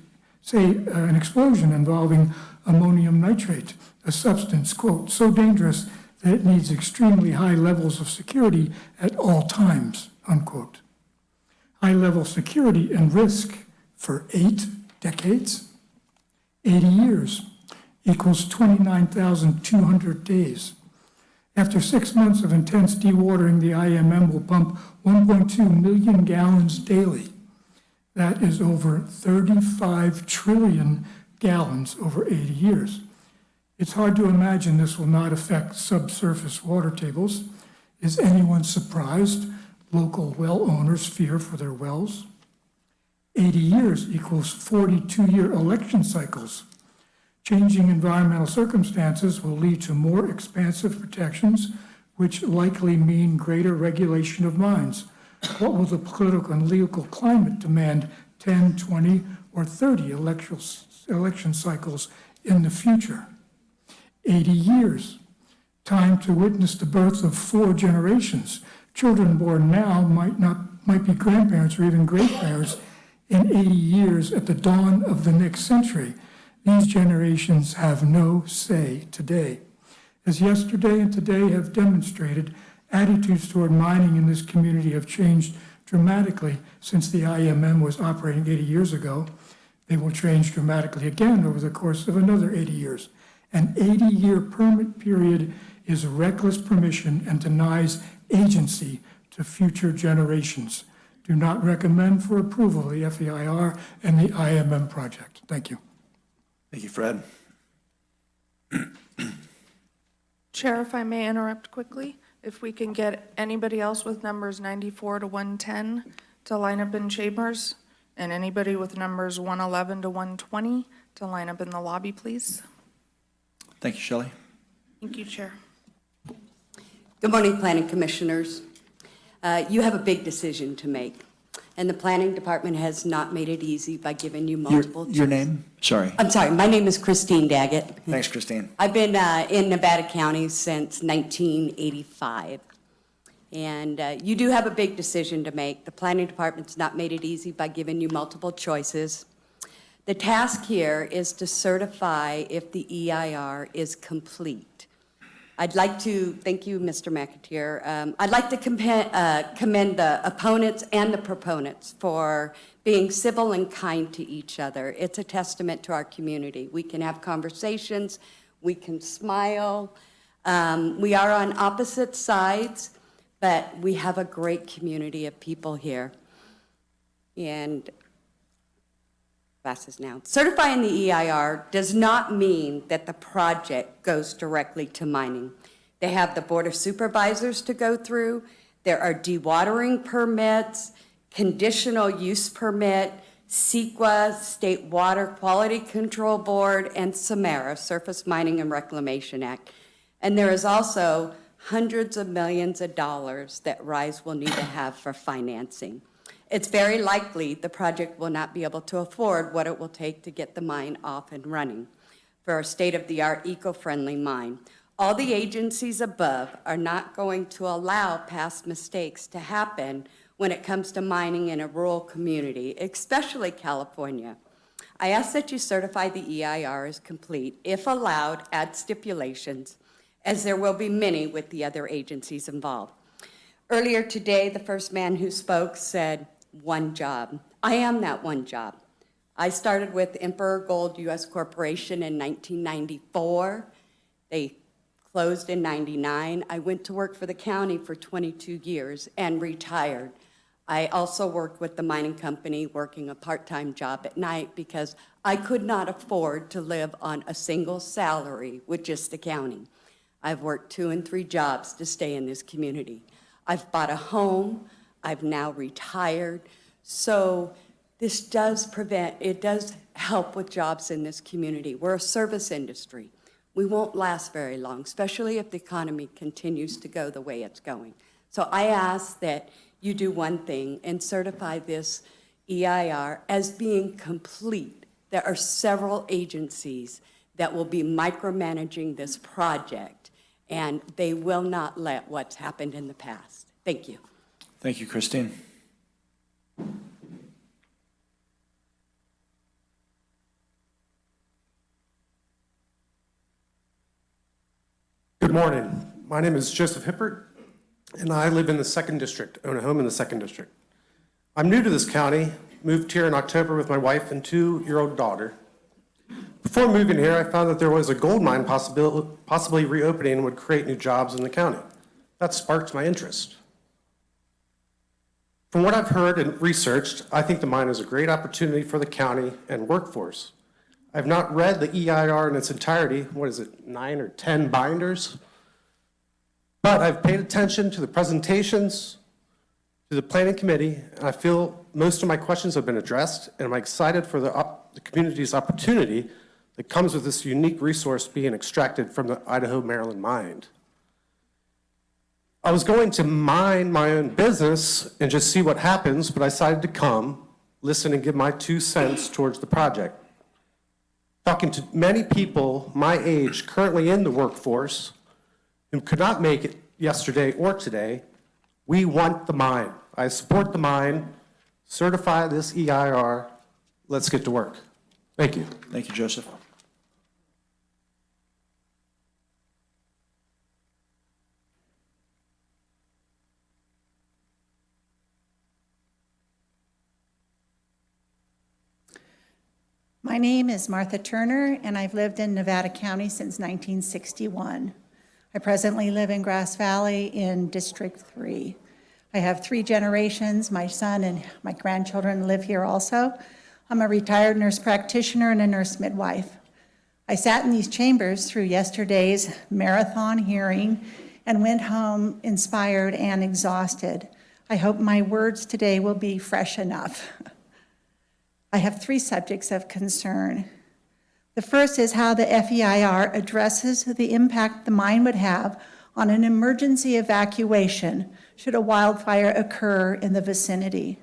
an explosion involving ammonium nitrate, a substance, quote, so dangerous that it needs extremely high levels of security at all times, unquote. High level security and risk for 8 decades, 80 years equals 29,200 days. After 6 months of intense dewatering, the IMM will pump 1.2 million gallons daily. That is over 35 trillion gallons over 80 years. It's hard to imagine this will not affect subsurface water tables. Is anyone surprised local well owners fear for their wells? 80 years equals 42-year election cycles. Changing environmental circumstances will lead to more expansive protections, which likely mean greater regulation of mines. What will the political and legal climate demand 10, 20, or 30 election cycles in the future? 80 years, time to witness the birth of 4 generations. Children born now might be grandparents or even great-parents in 80 years at the dawn of the next century. These generations have no say today. As yesterday and today have demonstrated, attitudes toward mining in this community have changed dramatically since the IMM was operating 80 years ago. They will change dramatically again over the course of another 80 years. An 80-year permit period is reckless permission and denies agency to future generations. Do not recommend for approval the FEIR and the IMM project. Thank you. Thank you, Fred. Chair, if I may interrupt quickly, if we can get anybody else with numbers 94 to 110 to line up in chambers, and anybody with numbers 111 to 120 to line up in the lobby, please. Thank you, Shelley. Thank you, Chair. Good morning, Planning Commissioners. You have a big decision to make, and the Planning Department has not made it easy by giving you multiple choices. Your name? Sorry. I'm sorry, my name is Christine Daggett. Thanks, Christine. I've been in Nevada County since 1985. And you do have a big decision to make. The Planning Department's not made it easy by giving you multiple choices. The task here is to certify if the EIR is complete. I'd like to, thank you, Mr. McAteer. I'd like to commend the opponents and the proponents for being civil and kind to each other. It's a testament to our community. We can have conversations, we can smile. We are on opposite sides, but we have a great community of people here. And classes now. Certifying the EIR does not mean that the project goes directly to mining. They have the Board of Supervisors to go through. There are dewatering permits, conditional use permit, CEQA, State Water Quality Control Board, and SAMARA, Surface Mining and Reclamation Act. And there is also hundreds of millions of dollars that RISE will need to have for financing. It's very likely the project will not be able to afford what it will take to get the mine off and running for a state-of-the-art eco-friendly mine. All the agencies above are not going to allow past mistakes to happen when it comes to mining in a rural community, especially California. I ask that you certify the EIR as complete. If allowed, add stipulations, as there will be many with the other agencies involved. Earlier today, the first man who spoke said, one job. I am that one job. I started with Emperor Gold U.S. Corporation in 1994. They closed in 99. I went to work for the county for 22 years and retired. I also worked with the mining company, working a part-time job at night because I could not afford to live on a single salary with just the county. I've worked 2 and 3 jobs to stay in this community. I've bought a home. I've now retired. So this does help with jobs in this community. We're a service industry. We won't last very long, especially if the economy continues to go the way it's going. So I ask that you do one thing and certify this EIR as being complete. There are several agencies that will be micromanaging this project, and they will not let what's happened in the past. Thank you. Thank you, Christine. Good morning. My name is Joseph Hippert, and I live in the 2nd District, own a home in the 2nd District. I'm new to this county, moved here in October with my wife and 2-year-old daughter. Before moving here, I found that there was a gold mine possibly reopening and would create new jobs in the county. That sparked my interest. From what I've heard and researched, I think the mine is a great opportunity for the county and workforce. I've not read the EIR in its entirety, 9 or 10 binders, but I've paid attention to the presentations, to the Planning Committee, and I feel most of my questions have been addressed, and I'm excited for the community's opportunity that comes with this unique resource being extracted from the Idaho-Maryland mine. I was going to mind my own business and just see what happens, but I decided to come, listen, and give my 2 cents towards the project. Talking to many people my age currently in the workforce who could not make it yesterday or today, we want the mine. I support the mine. Certify this EIR. Let's get to work. Thank you. Thank you, Joseph. My name is Martha Turner, and I've lived in Nevada County since 1961. I presently live in Grass Valley in District 3. I have 3 generations. My son and my grandchildren live here also. I'm a retired nurse practitioner and a nurse midwife. I sat in these chambers through yesterday's marathon hearing and went home inspired and exhausted. I hope my words today will be fresh enough. I have 3 subjects of concern. The first is how the FEIR addresses the impact the mine would have on an emergency evacuation should a wildfire occur in the vicinity.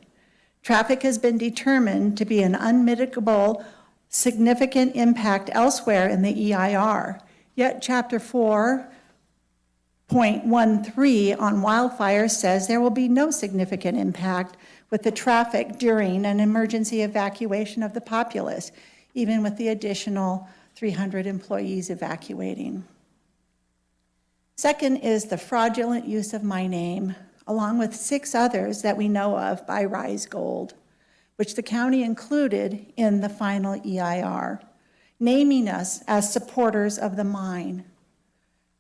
Traffic has been determined to be an unmitigable, significant impact elsewhere in the EIR, yet Chapter 4.13 on wildfire says there will be no significant impact with the traffic during an emergency evacuation of the populace, even with the additional 300 employees evacuating. Second is the fraudulent use of my name, along with 6 others that we know of by Rise Gold, which the county included in the final EIR, naming us as supporters of the mine.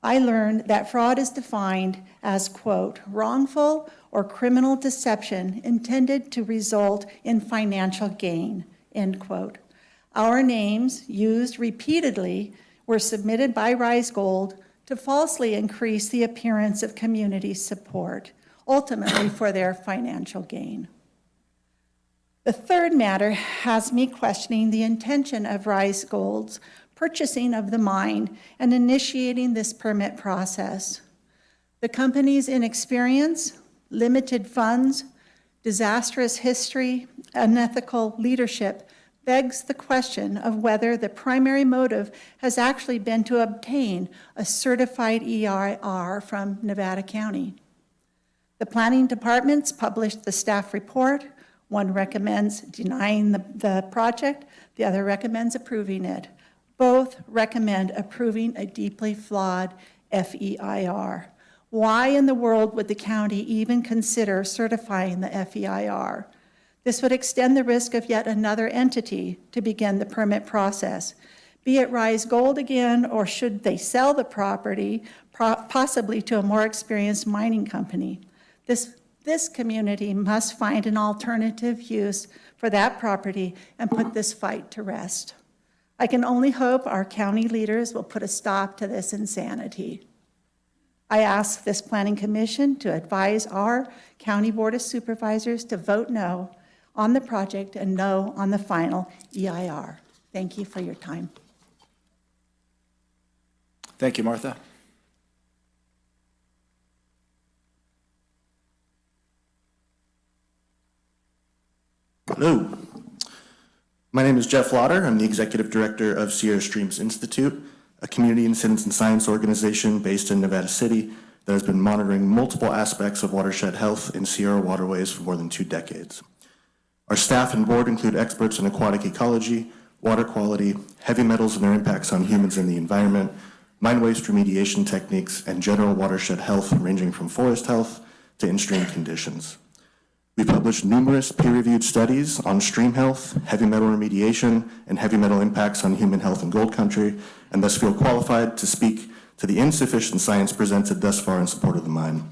I learned that fraud is defined as, quote, wrongful or criminal deception intended to result in financial gain, end quote. Our names, used repeatedly, were submitted by Rise Gold to falsely increase the appearance of community support, ultimately for their financial gain. The third matter has me questioning the intention of Rise Gold's purchasing of the mine and initiating this permit process. The company's inexperience, limited funds, disastrous history, unethical leadership begs the question of whether the primary motive has actually been to obtain a certified EIR from Nevada County. The planning departments published the staff report. One recommends denying the project, the other recommends approving it. Both recommend approving a deeply flawed FEIR. Why in the world would the county even consider certifying the FEIR? This would extend the risk of yet another entity to begin the permit process, be it Rise Gold again, or should they sell the property, possibly to a more experienced mining company. This community must find an alternative use for that property and put this fight to rest. I can only hope our county leaders will put a stop to this insanity. I ask this Planning Commission to advise our County Board of Supervisors to vote no on the project and no on the final EIR. Thank you for your time. Thank you, Martha. Hello. My name is Jeff Lauder. I'm the Executive Director of Sierra Streams Institute, a community and citizen science organization based in Nevada City that has been monitoring multiple aspects of watershed health in Sierra waterways for more than 2 decades. Our staff and board include experts in aquatic ecology, water quality, heavy metals and their impacts on humans and the environment, mine waste remediation techniques, and general watershed health ranging from forest health to in-stream conditions. We published numerous peer-reviewed studies on stream health, heavy metal remediation, and heavy metal impacts on human health in Gold Country, and thus feel qualified to speak to the insufficient science presented thus far in support of the mine.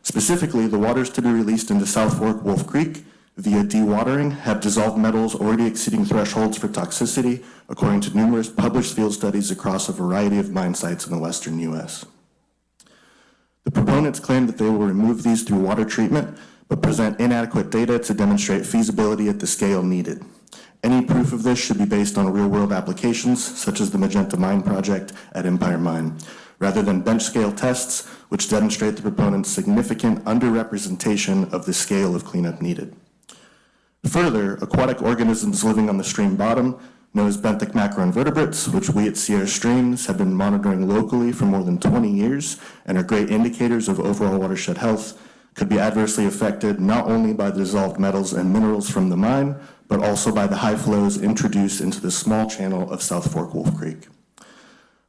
Specifically, the waters to be released into South Fork Wolf Creek via dewatering have dissolved metals already exceeding thresholds for toxicity, according to numerous published field studies across a variety of mine sites in the western U.S. The proponents claim that they will remove these through water treatment, but present inadequate data to demonstrate feasibility at the scale needed. Any proof of this should be based on real-world applications, such as the Magenta Mine project at Empire Mine, rather than bench-scale tests, which demonstrate the proponent's significant underrepresentation of the scale of cleanup needed. Further, aquatic organisms living on the stream bottom, known as benthic macroinvertebrates, which we at Sierra Streams have been monitoring locally for more than 20 years and are great indicators of overall watershed health, could be adversely affected not only by the dissolved metals and minerals from the mine, but also by the high flows introduced into the small channel of South Fork Wolf Creek.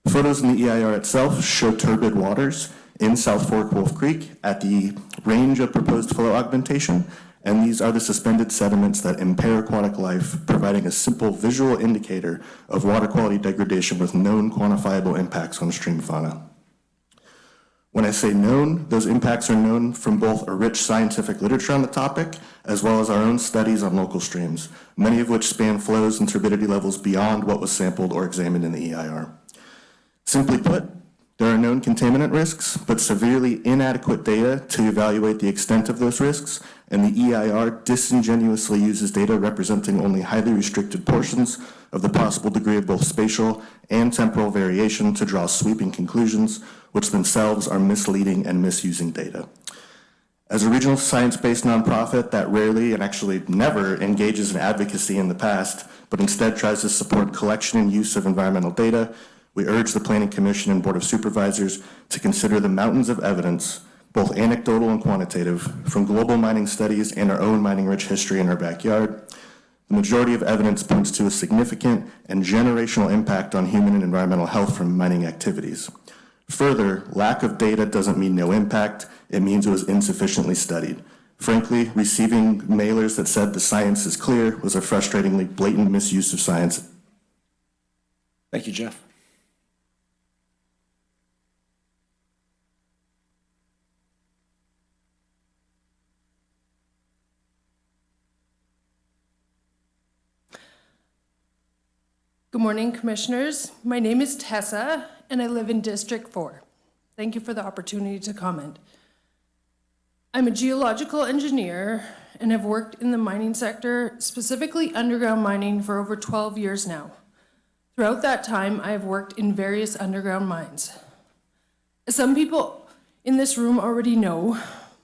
Photos in the EIR itself show turbid waters in South Fork Wolf Creek at the range of proposed flow augmentation, and these are the suspended sediments that impair aquatic life, providing a simple visual indicator of water quality degradation with known quantifiable impacts on stream fauna. When I say known, those impacts are known from both a rich scientific literature on the topic, as well as our own studies on local streams, many of which span flows and turbidity levels beyond what was sampled or examined in the EIR. Simply put, there are known contaminant risks, but severely inadequate data to evaluate the extent of those risks, and the EIR disingenuously uses data representing only highly restricted portions of the possible degree of both spatial and temporal variation to draw sweeping conclusions, which themselves are misleading and misusing data. As a regional science-based nonprofit that rarely and actually never engages in advocacy in the past, but instead tries to support collection and use of environmental data, we urge the Planning Commission and Board of Supervisors to consider the mountains of evidence, both anecdotal and quantitative, from global mining studies and our own mining-rich history in our backyard. The majority of evidence points to a significant and generational impact on human and environmental health from mining activities. Further, lack of data doesn't mean no impact, it means it was insufficiently studied. Frankly, receiving mailers that said the science is clear was a frustratingly blatant misuse of science. Thank you, Jeff. Good morning, Commissioners. My name is Tessa, and I live in District 4. Thank you for the opportunity to comment. I'm a geological engineer and have worked in the mining sector, specifically underground mining, for over 12 years now. Throughout that time, I have worked in various underground mines. As some people in this room already know,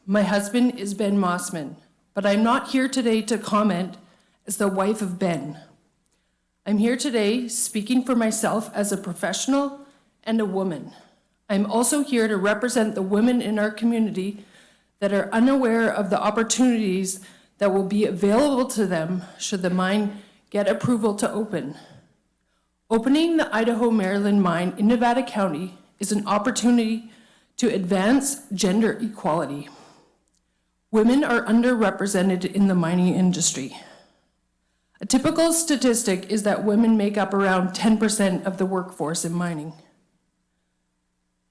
my husband is Ben Mossman, but I'm not here today to comment as the wife of Ben. I'm here today speaking for myself as a professional and a woman. I'm also here to represent the women in our community that are unaware of the opportunities that will be available to them should the mine get approval to open. Opening the Idaho-Maryland mine in Nevada County is an opportunity to advance gender equality. Women are underrepresented in the mining industry. A typical statistic is that women make up around 10% of the workforce in mining.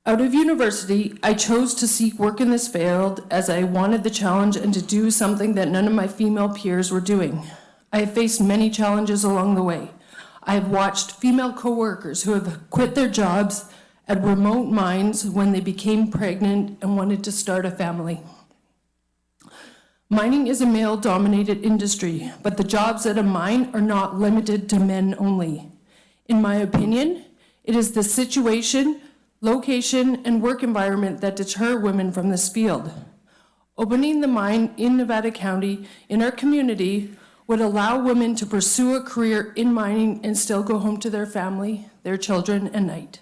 Out of university, I chose to seek work in this field as I wanted the challenge and to do something that none of my female peers were doing. I have faced many challenges along the way. I have watched female coworkers who have quit their jobs at remote mines when they became pregnant and wanted to start a family. Mining is a male-dominated industry, but the jobs at a mine are not limited to men only. In my opinion, it is the situation, location, and work environment that deter women from this field. Opening the mine in Nevada County in our community would allow women to pursue a career in mining and still go home to their family, their children at night.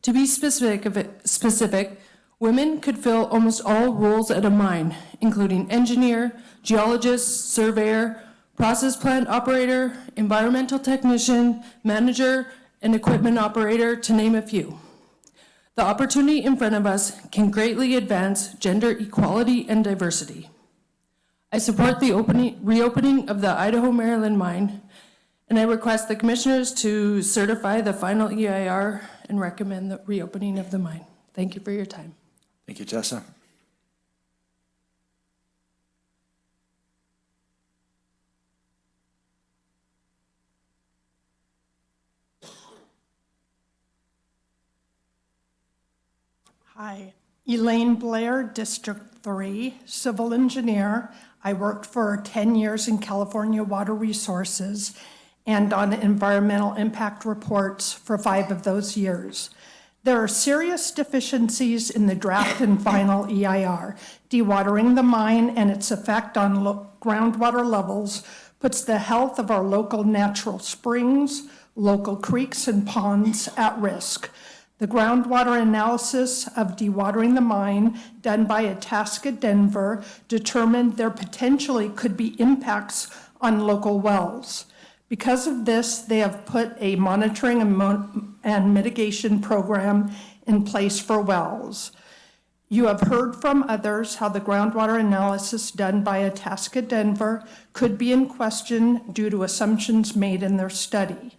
To be specific, women could fill almost all roles at a mine, including engineer, geologist, surveyor, process plant operator, environmental technician, manager, and equipment operator, to name a few. The opportunity in front of us can greatly advance gender equality and diversity. I support the reopening of the Idaho-Maryland mine, and I request the commissioners to certify the final EIR and recommend the reopening of the mine. Thank you for your time. Thank you, Tessa. Hi, Elaine Blair, District 3, civil engineer. I worked for 10 years in California Water Resources and on environmental impact reports for 5 of those years. There are serious deficiencies in the draft and final EIR. Dewatering the mine and its effect on groundwater levels puts the health of our local natural springs, local creeks and ponds at risk. The groundwater analysis of dewatering the mine done by Itasca Denver determined there potentially could be impacts on local wells. Because of this, they have put a monitoring and mitigation program in place for wells. You have heard from others how the groundwater analysis done by Itasca Denver could be in question due to assumptions made in their study.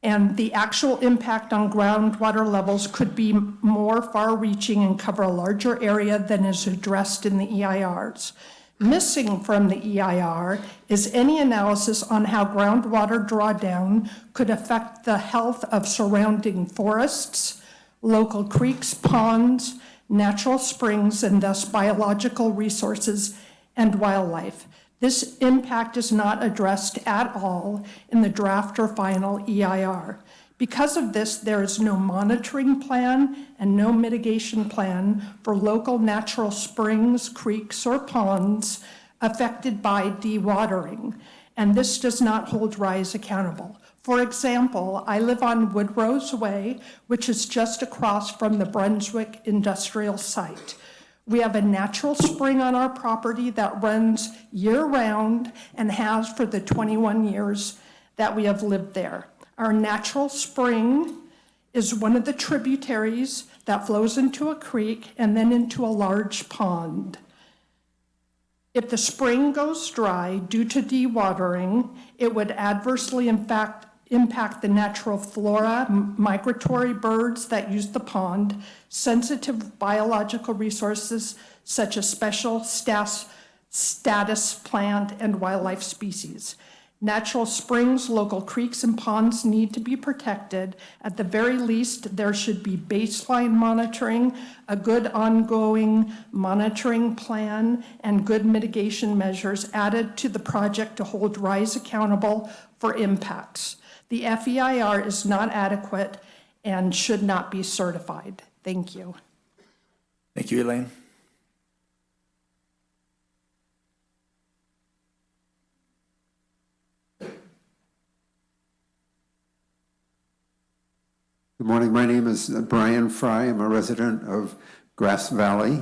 And the actual impact on groundwater levels could be more far-reaching and cover a larger area than is addressed in the EIRs. Missing from the EIR is any analysis on how groundwater drawdown could affect the health of surrounding forests, local creeks, ponds, natural springs, and thus biological resources and wildlife. This impact is not addressed at all in the draft or final EIR. Because of this, there is no monitoring plan and no mitigation plan for local natural springs, creeks, or ponds affected by dewatering, and this does not hold RISE accountable. For example, I live on Woodrose Way, which is just across from the Brunswick industrial site. We have a natural spring on our property that runs year-round and has for the 21 years that we have lived there. Our natural spring is one of the tributaries that flows into a creek and then into a large pond. If the spring goes dry due to dewatering, it would adversely impact the natural flora, migratory birds that use the pond, sensitive biological resources such as special status plant and wildlife species. Natural springs, local creeks, and ponds need to be protected. At the very least, there should be baseline monitoring, a good ongoing monitoring plan, and good mitigation measures added to the project to hold RISE accountable for impacts. The FEIR is not adequate and should not be certified. Thank you. Thank you, Elaine. Good morning. My name is Brian Fry. I'm a resident of Grass Valley.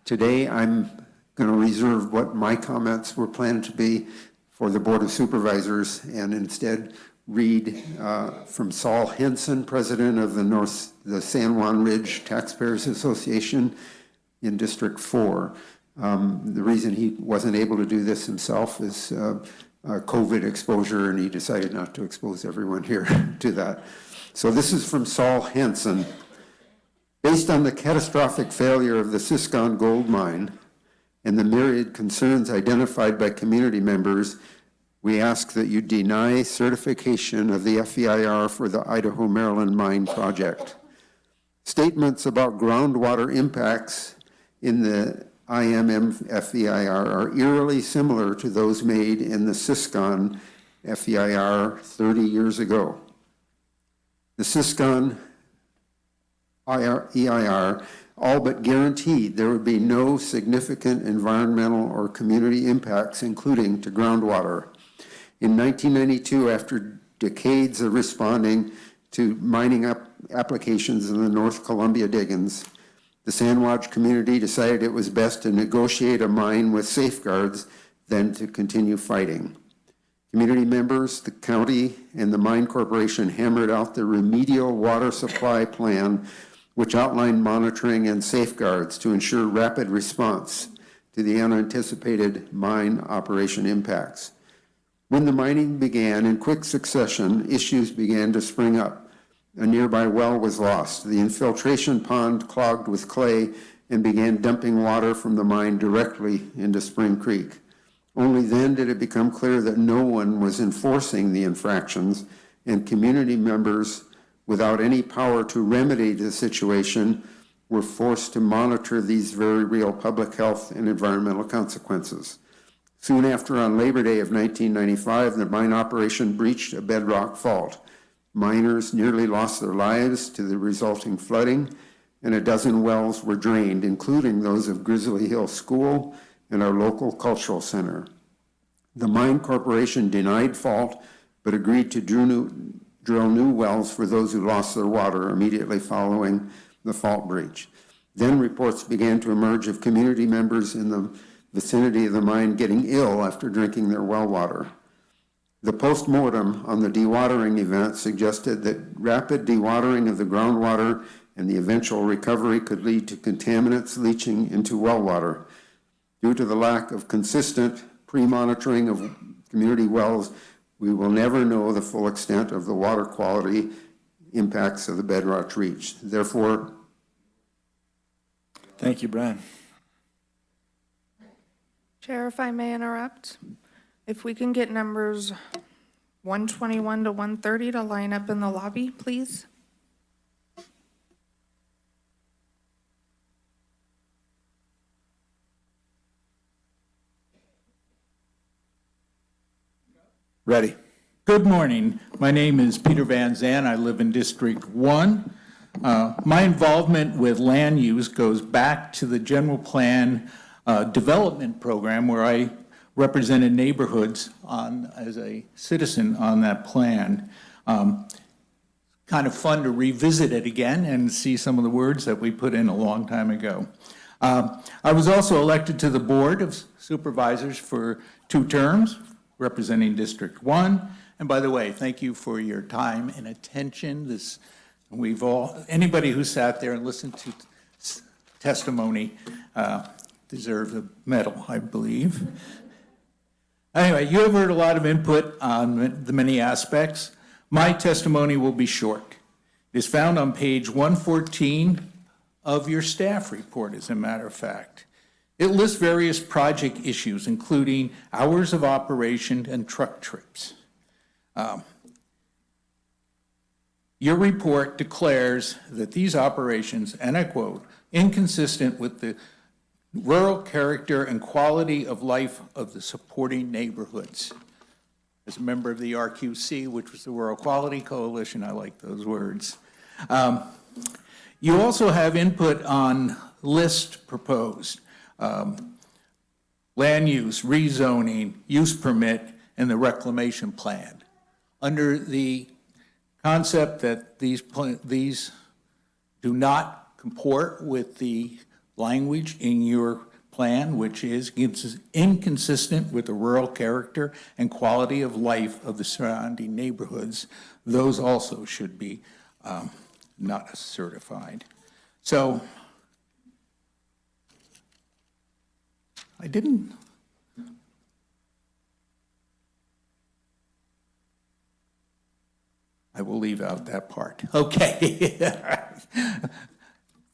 Today, I'm going to reserve what my comments were planned to be for the Board of Supervisors and instead read from Saul Henson, president of the San Juan Ridge Taxpayers Association in District 4. The reason he wasn't able to do this himself is COVID exposure, and he decided not to expose everyone here to that. So this is from Saul Henson. Based on the catastrophic failure of the Siscon gold mine and the myriad concerns identified by community members, we ask that you deny certification of the FEIR for the Idaho-Maryland mine project. Statements about groundwater impacts in the IMM FEIR are eerily similar to those made in the Siscon FEIR 30 years ago. The Siscon EIR all but guaranteed there would be no significant environmental or community impacts, including to groundwater. In 1992, after decades of responding to mining applications in the North Columbia diggings, the Sandwatch community decided it was best to negotiate a mine with safeguards than to continue fighting. Community members, the county, and the mine corporation hammered out the remedial water supply plan, which outlined monitoring and safeguards to ensure rapid response to the unanticipated mine operation impacts. When the mining began in quick succession, issues began to spring up. A nearby well was lost. The infiltration pond clogged with clay and began dumping water from the mine directly into Spring Creek. Only then did it become clear that no one was enforcing the infractions, and community members, without any power to remedy the situation, were forced to monitor these very real public health and environmental consequences. Soon after, on Labor Day of 1995, the mine operation breached a bedrock fault. Miners nearly lost their lives to the resulting flooding, and a dozen wells were drained, including those of Grizzly Hill School and our local cultural center. The mine corporation denied fault, but agreed to drill new wells for those who lost their water immediately following the fault breach. Then reports began to emerge of community members in the vicinity of the mine getting ill after drinking their well water. The post-mortem on the dewatering event suggested that rapid dewatering of the groundwater and the eventual recovery could lead to contaminants leaching into well water. Due to the lack of consistent pre-monitoring of community wells, we will never know the full extent of the water quality impacts of the bedrock breach. Therefore, Thank you, Brian. Chair, if I may interrupt, if we can get numbers 121 to 130 to line up in the lobby, please. Ready. Good morning. My name is Peter Van Zandt. I live in District 1. My involvement with land use goes back to the general plan development program where I represented neighborhoods as a citizen on that plan. Kind of fun to revisit it again and see some of the words that we put in a long time ago. I was also elected to the Board of Supervisors for 2 terms, representing District 1. And by the way, thank you for your time and attention. Anybody who sat there and listened to testimony deserves a medal, I believe. Anyway, you have heard a lot of input on the many aspects. My testimony will be short. It is found on page 114 of your staff report, as a matter of fact. It lists various project issues, including hours of operation and truck trips. Your report declares that these operations, and I quote, inconsistent with the rural character and quality of life of the supporting neighborhoods. As a member of the RQC, which was the Rural Quality Coalition, I like those words. You also have input on list proposed, land use, rezoning, use permit, and the reclamation plan. Under the concept that these do not comport with the language in your plan, which is inconsistent with the rural character and quality of life of the surrounding neighborhoods, those also should be not certified. So I will leave out that part. Okay.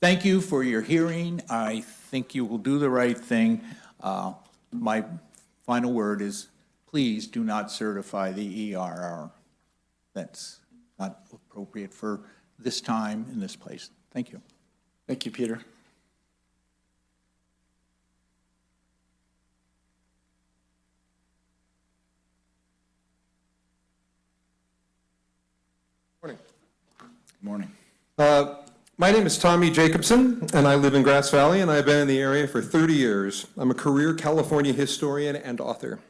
Thank you for your hearing. I think you will do the right thing. My final word is, please do not certify the EIR. That's not appropriate for this time in this place. Thank you. Thank you, Peter. Morning. Good morning. My name is Tommy Jacobson, and I live in Grass Valley, and I've been in the area for 30 years. I'm a career California historian and author.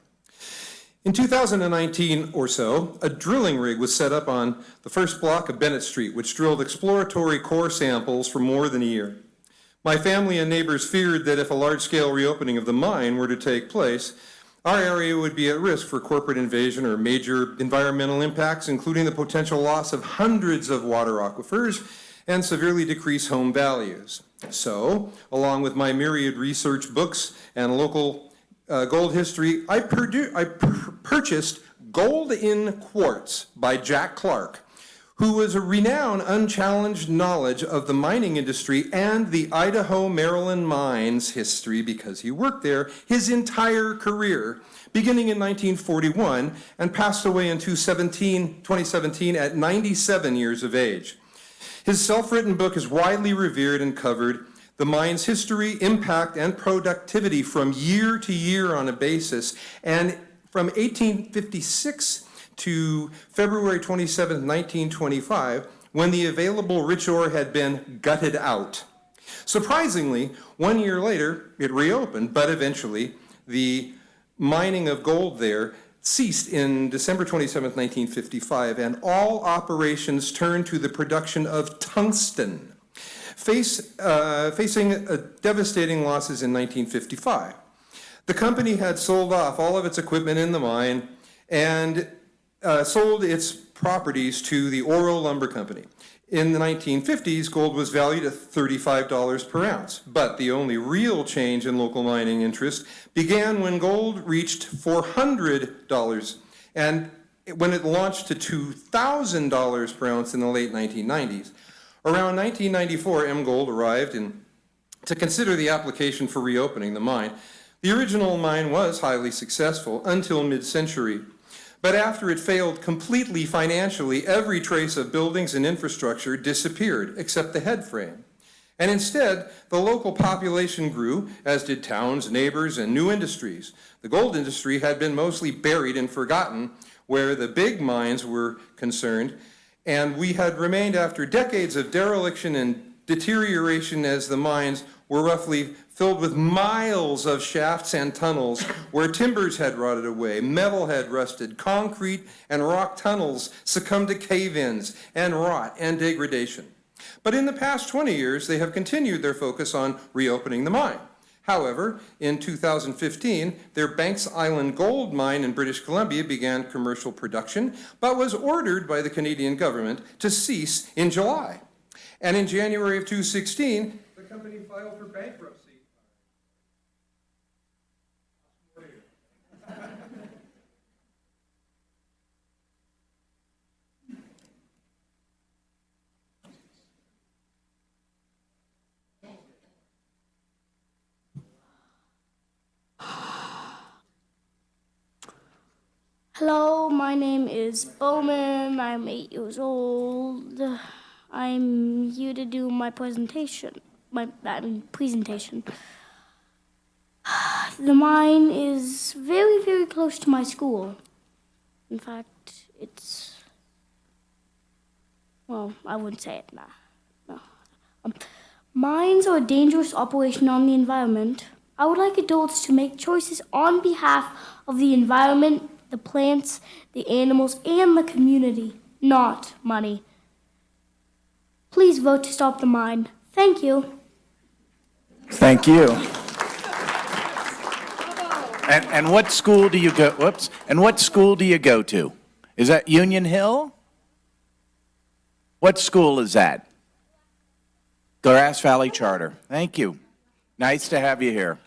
In 2019 or so, a drilling rig was set up on the first block of Bennett Street, which drilled exploratory core samples for more than a year. My family and neighbors feared that if a large-scale reopening of the mine were to take place, our area would be at risk for corporate invasion or major environmental impacts, including the potential loss of hundreds of water aquifers and severely decrease home values. So, along with my myriad research books and local gold history, I purchased Gold in Quartz by Jack Clark, who was a renowned, unchallenged knowledge of the mining industry and the Idaho-Maryland mines history, because he worked there his entire career, beginning in 1941 and passed away in 2017 at 97 years of age. His self-written book is widely revered and covered the mine's history, impact, and productivity from year to year on a basis. And from 1856 to February 27, 1925, when the available rich ore had been gutted out. Surprisingly, 1 year later, it reopened, but eventually the mining of gold there ceased in December 27, 1955, and all operations turned to the production of tungsten, facing devastating losses in 1955. The company had sold off all of its equipment in the mine and sold its properties to the Oro Lumber Company. In the 1950s, gold was valued at $35 per ounce, but the only real change in local mining interest began when gold reached $400, and when it launched to $2,000 per ounce in the late 1990s. Around 1994, M Gold arrived to consider the application for reopening the mine. The original mine was highly successful until mid-century. But after it failed completely financially, every trace of buildings and infrastructure disappeared, except the headframe. And instead, the local population grew, as did towns, neighbors, and new industries. The gold industry had been mostly buried and forgotten where the big mines were concerned, and we had remained after decades of dereliction and deterioration as the mines were roughly filled with miles of shafts and tunnels where timbers had rotted away, metal had rusted, concrete and rock tunnels succumbed to cave-ins and rot and degradation. But in the past 20 years, they have continued their focus on reopening the mine. However, in 2015, their Banks Island gold mine in British Columbia began commercial production, but was ordered by the Canadian government to cease in July. And in January of 2016, the company filed for bankruptcy. Hello, my name is Bowman. I'm 8 years old. I'm here to do my presentation. The mine is very, very close to my school. In fact, well, I wouldn't say it now. No. Mines are a dangerous operation on the environment. I would like adults to make choices on behalf of the environment, the plants, the animals, and the community, not money. Please vote to stop the mine. Thank you. Thank you. And what school do you go, whoops, and what school do you go to? Is that Union Hill? What school is that? Grass Valley Charter. Thank you. Nice to have you here.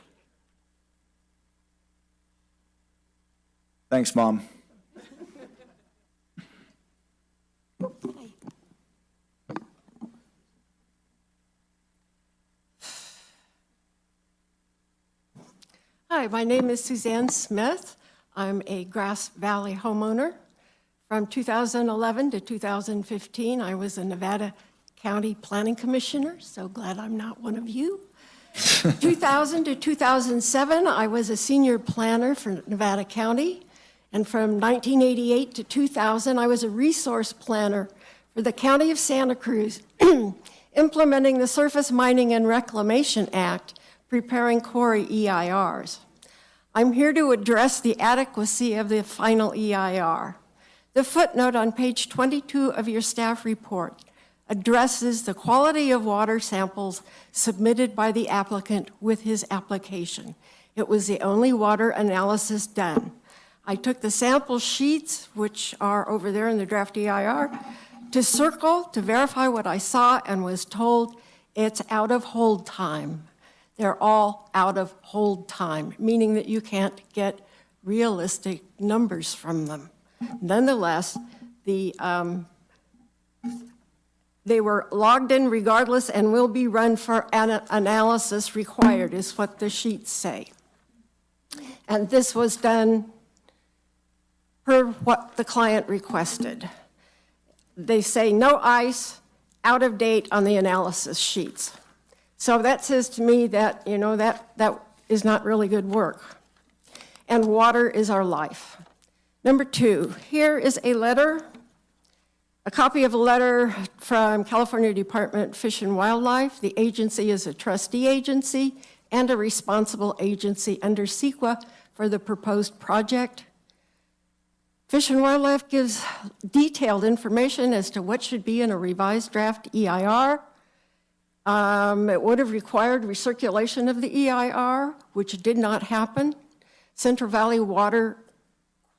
Thanks, Mom. Hi, my name is Suzanne Smith. I'm a Grass Valley homeowner. From 2011 to 2015, I was a Nevada County Planning Commissioner, so glad I'm not one of you. 2000 to 2007, I was a senior planner for Nevada County. And from 1988 to 2000, I was a resource planner for the County of Santa Cruz, implementing the Surface Mining and Reclamation Act, preparing quarry EIRs. I'm here to address the adequacy of the final EIR. The footnote on page 22 of your staff report addresses the quality of water samples submitted by the applicant with his application. It was the only water analysis done. I took the sample sheets, which are over there in the draft EIR, to circle to verify what I saw and was told it's out of hold time. They're all out of hold time, meaning that you can't get realistic numbers from them. Nonetheless, they were logged in regardless and will be run for analysis required, is what the sheets say. And this was done per what the client requested. They say no ice, out of date on the analysis sheets. So that says to me that, that is not really good work. And water is our life. Number 2, here is a letter, a copy of a letter from California Department of Fish and Wildlife. The agency is a trustee agency and a responsible agency under CEQA for the proposed project. Fish and Wildlife gives detailed information as to what should be in a revised draft EIR. It would have required recirculation of the EIR, which did not happen. Central Valley Water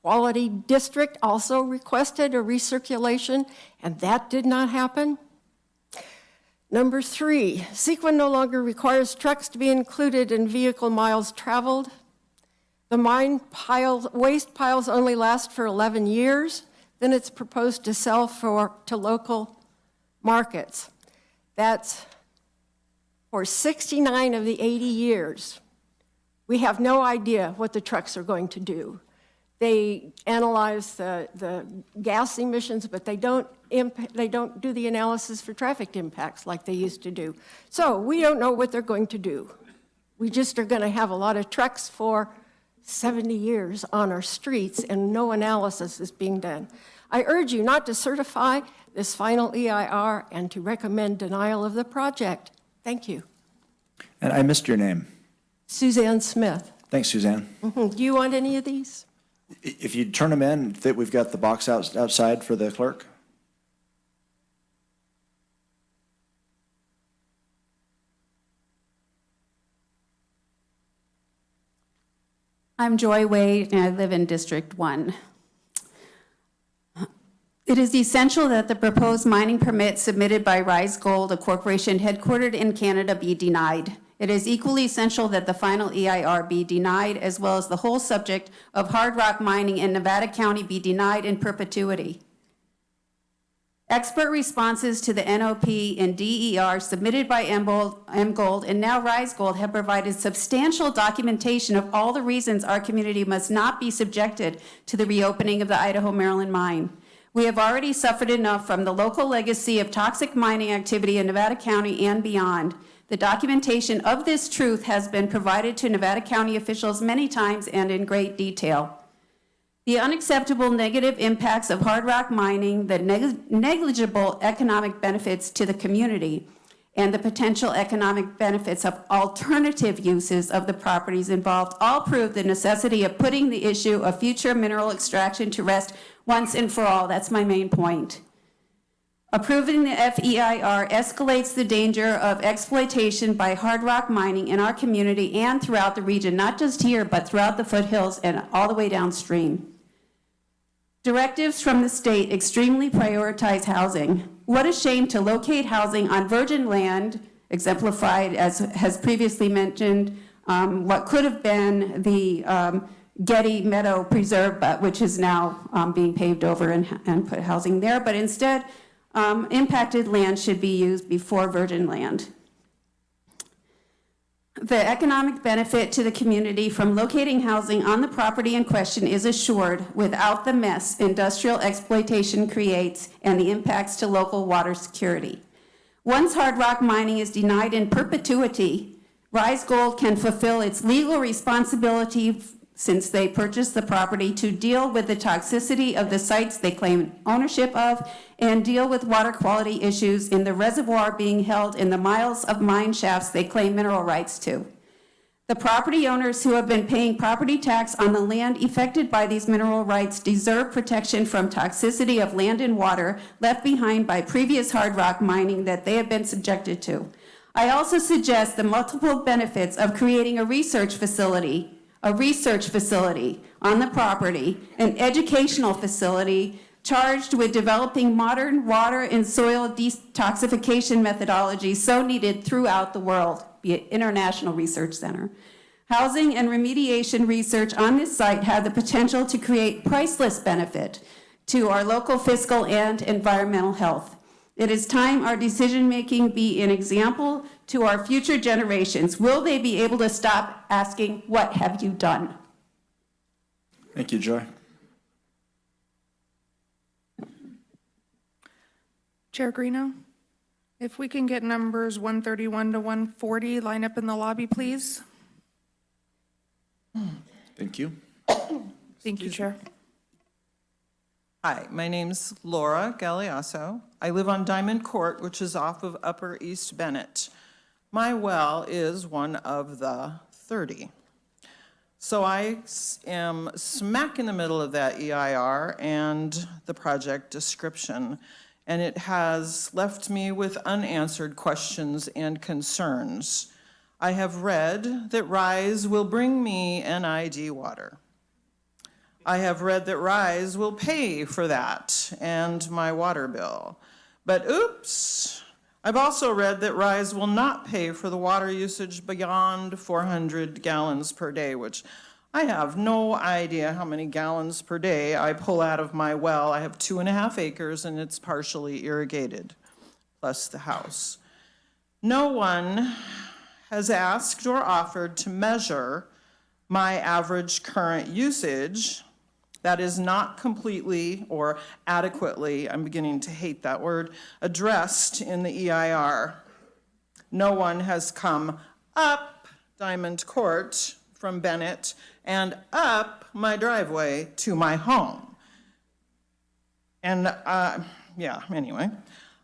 Quality District also requested a recirculation, and that did not happen. Number 3, CEQA no longer requires trucks to be included in vehicle miles traveled. The mine waste piles only last for 11 years. Then it's proposed to sell to local markets. That's for 69 of the 80 years. We have no idea what the trucks are going to do. They analyze the gas emissions, but they don't do the analysis for traffic impacts like they used to do. So we don't know what they're going to do. We just are going to have a lot of trucks for 70 years on our streets, and no analysis is being done. I urge you not to certify this final EIR and to recommend denial of the project. Thank you. And I missed your name. Suzanne Smith. Thanks, Suzanne. Do you want any of these? If you turn them in, that we've got the box outside for the clerk. I'm Joy Wade, and I live in District 1. It is essential that the proposed mining permit submitted by Rise Gold, a corporation headquartered in Canada, be denied. It is equally essential that the final EIR be denied, as well as the whole subject of hard rock mining in Nevada County be denied in perpetuity. Expert responses to the NOP and DER submitted by M Gold and now Rise Gold have provided substantial documentation of all the reasons our community must not be subjected to the reopening of the Idaho-Maryland mine. We have already suffered enough from the local legacy of toxic mining activity in Nevada County and beyond. The documentation of this truth has been provided to Nevada County officials many times and in great detail. The unacceptable negative impacts of hard rock mining, the negligible economic benefits to the community, and the potential economic benefits of alternative uses of the properties involved all prove the necessity of putting the issue of future mineral extraction to rest once and for all. That's my main point. Approving the FEIR escalates the danger of exploitation by hard rock mining in our community and throughout the region, not just here, but throughout the foothills and all the way downstream. Directives from the state extremely prioritize housing. What a shame to locate housing on virgin land, exemplified as has previously mentioned, what could have been the Getty Meadow Preserve, but which is now being paved over and put housing there, but instead impacted land should be used before virgin land. The economic benefit to the community from locating housing on the property in question is assured without the mess industrial exploitation creates and the impacts to local water security. Once hard rock mining is denied in perpetuity, Rise Gold can fulfill its legal responsibility since they purchased the property to deal with the toxicity of the sites they claim ownership of and deal with water quality issues in the reservoir being held in the miles of mine shafts they claim mineral rights to. The property owners who have been paying property tax on the land affected by these mineral rights deserve protection from toxicity of land and water left behind by previous hard rock mining that they have been subjected to. I also suggest the multiple benefits of creating a research facility on the property, an educational facility charged with developing modern water and soil detoxification methodologies so needed throughout the world, be it International Research Center. Housing and remediation research on this site have the potential to create priceless benefit to our local fiscal and environmental health. It is time our decision-making be an example to our future generations. Will they be able to stop asking, what have you done? Thank you, Joy. Chair Greeno? If we can get numbers 131 to 140, line up in the lobby, please. Thank you. Thank you, Chair. Hi, my name's Laura Galeasso. I live on Diamond Court, which is off of Upper East Bennett. My well is one of the 30. So I am smack in the middle of that EIR and the project description, and it has left me with unanswered questions and concerns. I have read that RISE will bring me NID water. I have read that RISE will pay for that and my water bill. But oops, I've also read that RISE will not pay for the water usage beyond 400 gallons per day, which I have no idea how many gallons per day I pull out of my well. I have 2.5 acres and it's partially irrigated, plus the house. No one has asked or offered to measure my average current usage. That is not completely or adequately, I'm beginning to hate that word, addressed in the EIR. No one has come up Diamond Court from Bennett and up my driveway to my home. And anyway.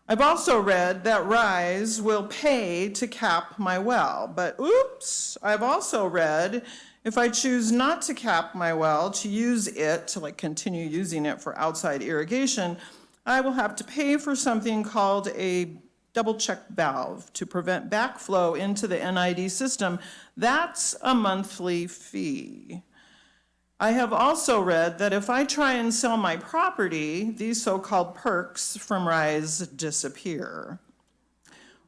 I've also read that RISE will pay to cap my well, but oops, I've also read if I choose not to cap my well, to use it, to continue using it for outside irrigation, I will have to pay for something called a double check valve to prevent backflow into the NID system. That's a monthly fee. I have also read that if I try and sell my property, these so-called perks from RISE disappear.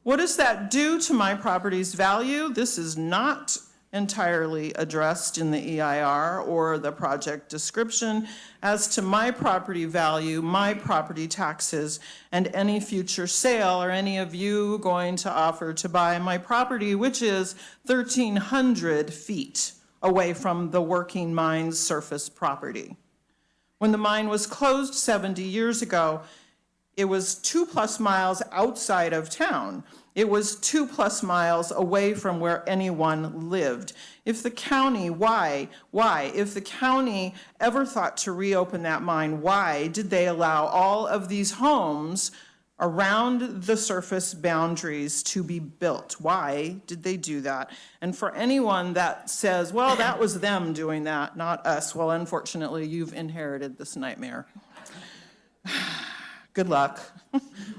What does that do to my property's value? This is not entirely addressed in the EIR or the project description. As to my property value, my property taxes, and any future sale, or any of you going to offer to buy my property, which is 1,300 feet away from the working mine's surface property. When the mine was closed 70 years ago, it was 2+ miles outside of town. It was 2+ miles away from where anyone lived. If the county, why? If the county ever thought to reopen that mine, why did they allow all of these homes around the surface boundaries to be built? Why did they do that? And for anyone that says, well, that was them doing that, not us, well, unfortunately, you've inherited this nightmare. Good luck.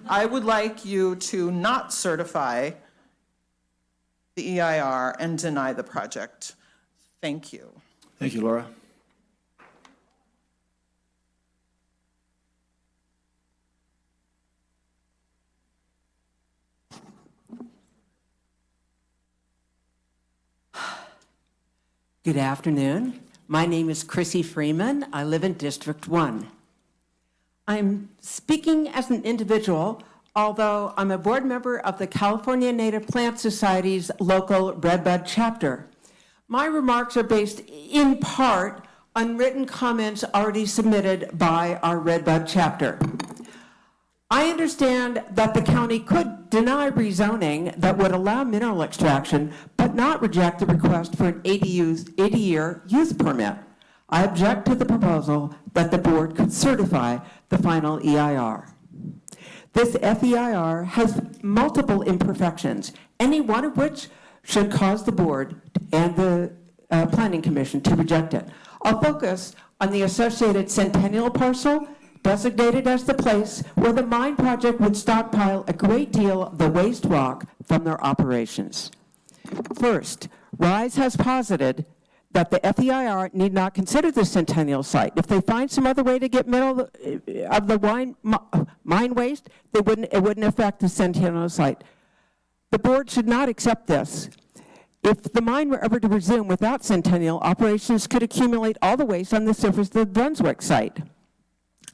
I would like you to not certify the EIR and deny the project. Thank you. Thank you, Laura. Good afternoon. My name is Chrissy Freeman. I live in District 1. I'm speaking as an individual, although I'm a board member of the California Native Plant Society's local Redbud chapter. My remarks are based in part on written comments already submitted by our Redbud chapter. I understand that the county could deny rezoning that would allow mineral extraction, but not reject the request for an 80-year use permit. I object to the proposal that the board could certify the final EIR. This FEIR has multiple imperfections, any one of which should cause the board and the Planning Commission to reject it. I'll focus on the associated Centennial parcel, designated as the place where the mine project would stockpile a great deal of the waste rock from their operations. First, RISE has posited that the FEIR need not consider the Centennial site. If they find some other way to get middle of the mine waste, it wouldn't affect the Centennial site. The board should not accept this. If the mine were ever to resume without Centennial, operations could accumulate all the waste on the surface of the Brunswick site.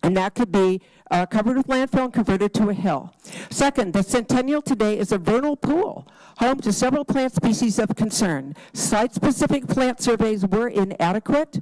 And that could be covered with landfill and converted to a hill. Second, the Centennial today is a vernal pool, home to several plant species of concern. Site-specific plant surveys were inadequate.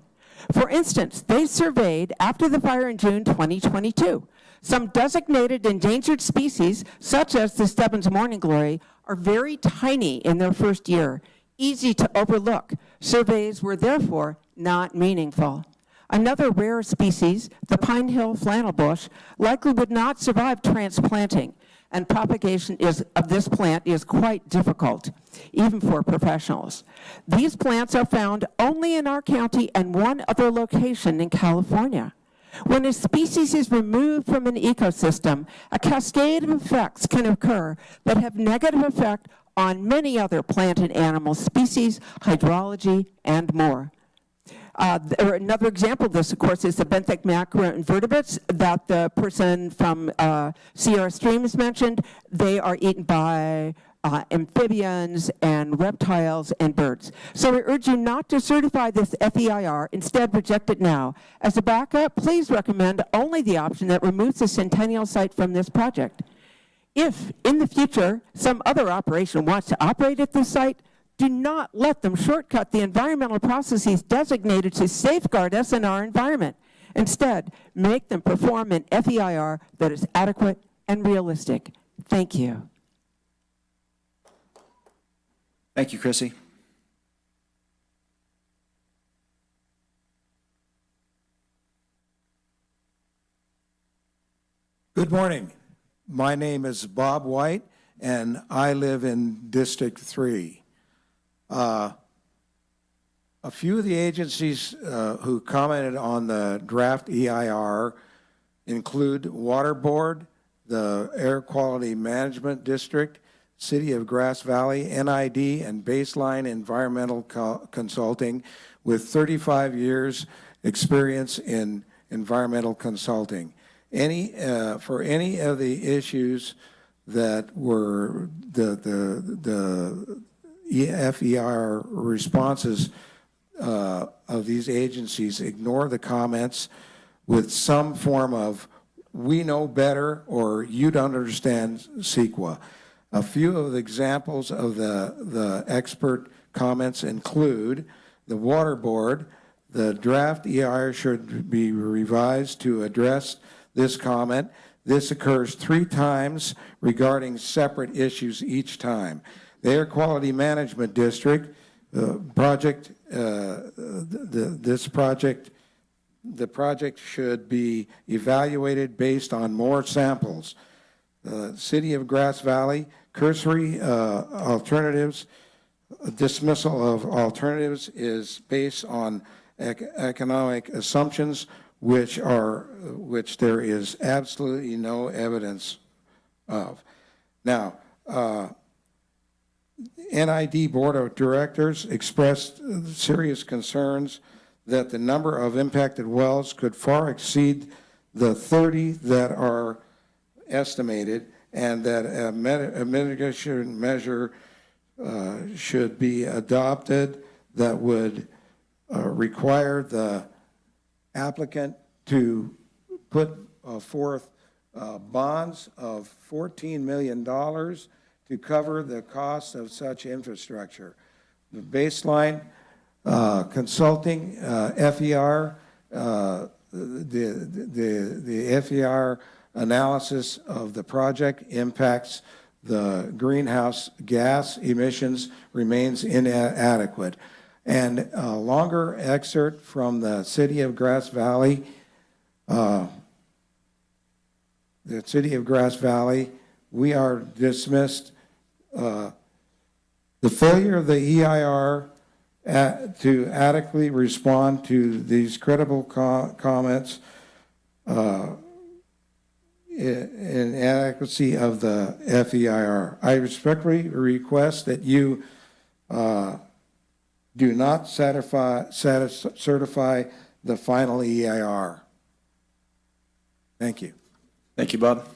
For instance, they surveyed, after the fire in June 2022, some designated endangered species, such as the Stebbins morning glory, are very tiny in their first year, easy to overlook. Surveys were therefore not meaningful. Another rare species, the pine hill flannelbush, likely would not survive transplanting, and propagation of this plant is quite difficult, even for professionals. These plants are found only in our county and one other location in California. When a species is removed from an ecosystem, a cascade of effects can occur that have negative effect on many other plant and animal species, hydrology, and more. Another example of this, of course, is the benthic macroinvertebrates that the person from Sierra Streams mentioned. They are eaten by amphibians and reptiles and birds. So I urge you not to certify this FEIR, instead reject it now. As a backup, please recommend only the option that removes the Centennial site from this project. If, in the future, some other operation wants to operate at this site, do not let them shortcut the environmental processes designated to safeguard us and our environment. Instead, make them perform an FEIR that is adequate and realistic. Thank you. Thank you, Chrissy. Good morning. My name is Bob White, and I live in District 3. A few of the agencies who commented on the draft EIR include Water Board, the Air Quality Management District, City of Grass Valley, NID, and Baseline Environmental Consulting with 35 years experience in environmental consulting. For any of the issues that were the FEIR responses of these agencies, ignore the comments with some form of "we know better" or "you don't understand CEQA." A few of the examples of the expert comments include the Water Board. The draft EIR should be revised to address this comment. This occurs 3 times regarding separate issues each time. The Air Quality Management District project, the project should be evaluated based on more samples. City of Grass Valley, cursory alternatives, dismissal of alternatives is based on economic assumptions which there is absolutely no evidence of. Now, NID Board of Directors expressed serious concerns that the number of impacted wells could far exceed the 30 that are estimated, and that a mitigation measure should be adopted that would require the applicant to put forth bonds of $14 million to cover the cost of such infrastructure. The baseline consulting FER, the FER analysis of the project impacts the greenhouse gas emissions remains inadequate. And a longer excerpt from the City of Grass Valley. The City of Grass Valley, we are dismissed. The failure of the EIR to adequately respond to these credible comments, inadequacy of the FEIR. I respectfully request that you do not certify the final EIR. Thank you. Thank you, Bob.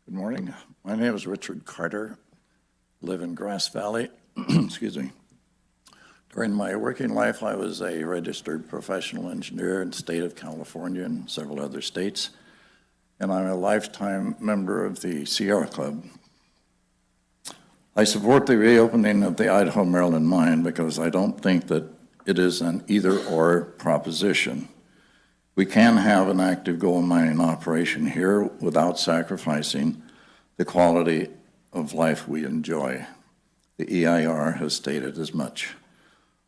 Good morning. My name is Richard Carter, live in Grass Valley. Excuse me. During my working life, I was a registered professional engineer in the state of California and several other states, and I'm a lifetime member of the Sierra Club. I support the reopening of the Idaho-Maryland mine because I don't think that it is an either-or proposition. We can have an active gold mining operation here without sacrificing the quality of life we enjoy. The EIR has stated as much.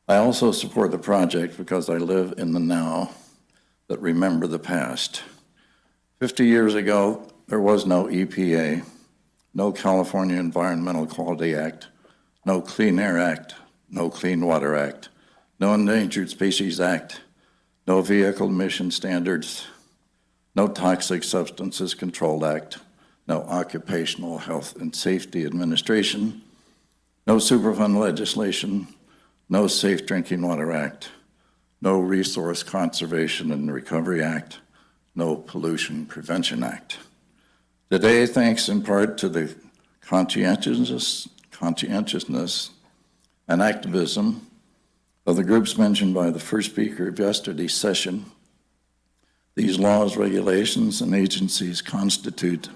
I also support the project because I live in the now, but remember the past. 50 years ago, there was no EPA, no California Environmental Quality Act, no Clean Air Act, no Clean Water Act, no Endangered Species Act, no Vehicle Emission Standards, no Toxic Substances Control Act, no Occupational Health and Safety Administration, no Superfund legislation, no Safe Drinking Water Act, no Resource Conservation and Recovery Act, no Pollution Prevention Act. Today, thanks in part to the conscientiousness and activism of the groups mentioned by the first speaker of yesterday's session, these laws, regulations, and agencies constitute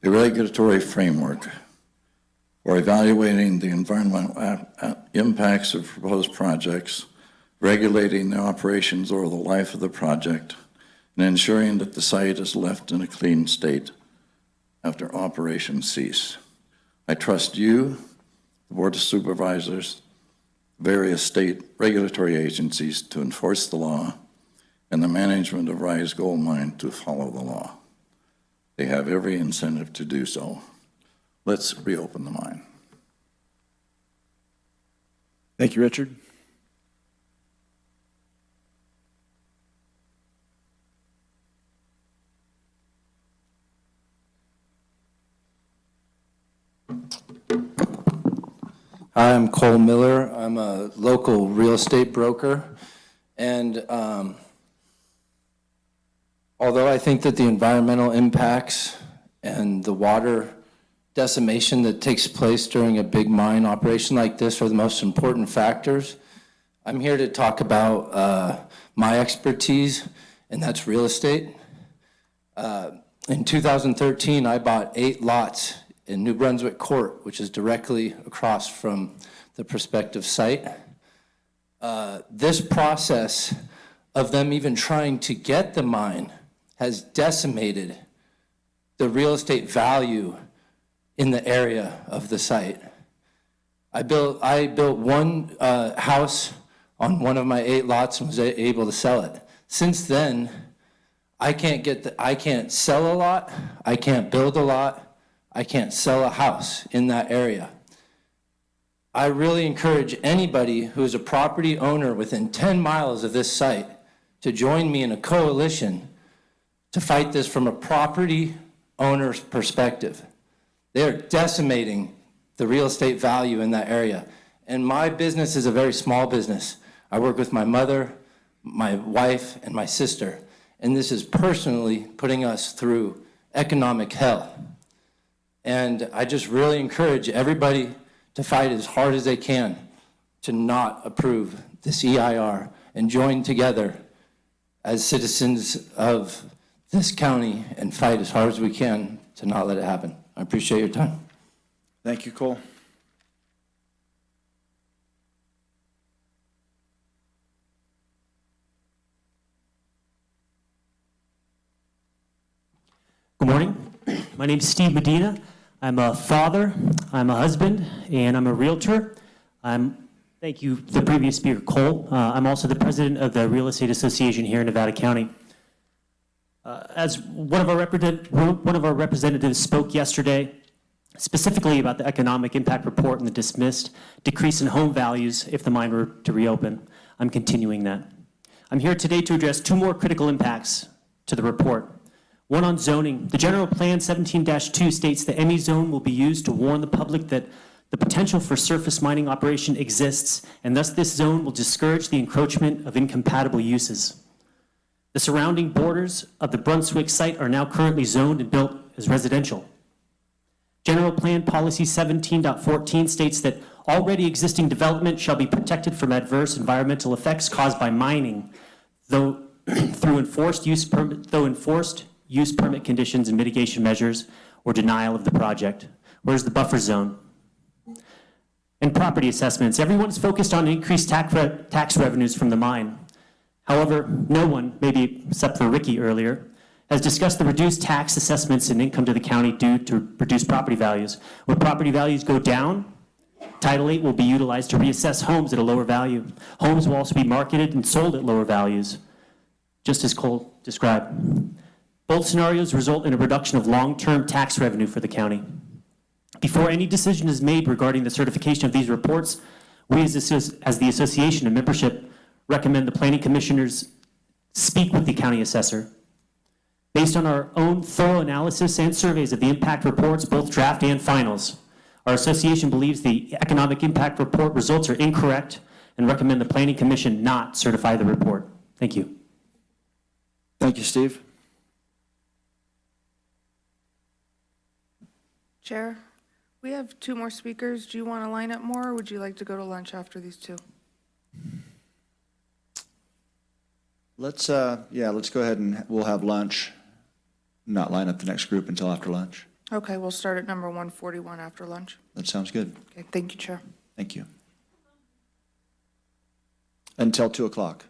a regulatory framework for evaluating the environmental impacts of proposed projects, regulating the operations over the life of the project, and ensuring that the site is left in a clean state after operations cease. I trust you, the Board of Supervisors, various state regulatory agencies to enforce the law, and the management of Rise Gold Mine to follow the law. They have every incentive to do so. Let's reopen the mine. Thank you, Richard. Hi, I'm Cole Miller. I'm a local real estate broker. And although I think that the environmental impacts and the water decimation that takes place during a big mine operation like this are the most important factors, I'm here to talk about my expertise, and that's real estate. In 2013, I bought 8 lots in New Brunswick Court, which is directly across from the prospective site. This process of them even trying to get the mine has decimated the real estate value in the area of the site. I built one house on one of my 8 lots and was able to sell it. Since then, I can't sell a lot, I can't build a lot, I can't sell a house in that area. I really encourage anybody who is a property owner within 10 miles of this site to join me in a coalition to fight this from a property owner's perspective. They're decimating the real estate value in that area. And my business is a very small business. I work with my mother, my wife, and my sister. And this is personally putting us through economic hell. And I just really encourage everybody to fight as hard as they can to not approve this EIR and join together as citizens of this county and fight as hard as we can to not let it happen. I appreciate your time. Thank you, Cole. Good morning. My name's Steve Medina. I'm a father, I'm a husband, and I'm a realtor. Thank you, the previous speaker, Cole. I'm also the president of the Real Estate Association here in Nevada County. As one of our representatives spoke yesterday, specifically about the economic impact report and the dismissed decrease in home values if the mine were to reopen, I'm continuing that. I'm here today to address 2 more critical impacts to the report. One on zoning. The General Plan 17-2 states that any zone will be used to warn the public that the potential for surface mining operation exists, and thus this zone will discourage the encroachment of incompatible uses. The surrounding borders of the Brunswick site are now currently zoned and built as residential. General Plan Policy 17.14 states that Already existing development shall be protected from adverse environmental effects caused by mining, though through enforced use permit conditions and mitigation measures or denial of the project. Where's the buffer zone? And property assessments. Everyone's focused on increased tax revenues from the mine. However, no one, maybe except for Ricky earlier, has discussed the reduced tax assessments and income to the county due to reduced property values. When property values go down, Title VIII will be utilized to reassess homes at a lower value. Homes will also be marketed and sold at lower values, just as Cole described. Both scenarios result in a reduction of long-term tax revenue for the county. Before any decision is made regarding the certification of these reports, we as the association and membership recommend the planning commissioners speak with the county assessor. Based on our own thorough analysis and surveys of the impact reports, both draft and finals, our association believes the economic impact report results are incorrect and recommend the planning commission not certify the report. Thank you. Thank you, Steve. Chair, we have 2 more speakers. Do you want to line up more, or would you like to go to lunch after these 2? Let's go ahead and we'll have lunch, not line up the next group until after lunch. Okay, we'll start at number 141 after lunch. That sounds good. Okay, thank you, Chair. Thank you. Until 2 o'clock.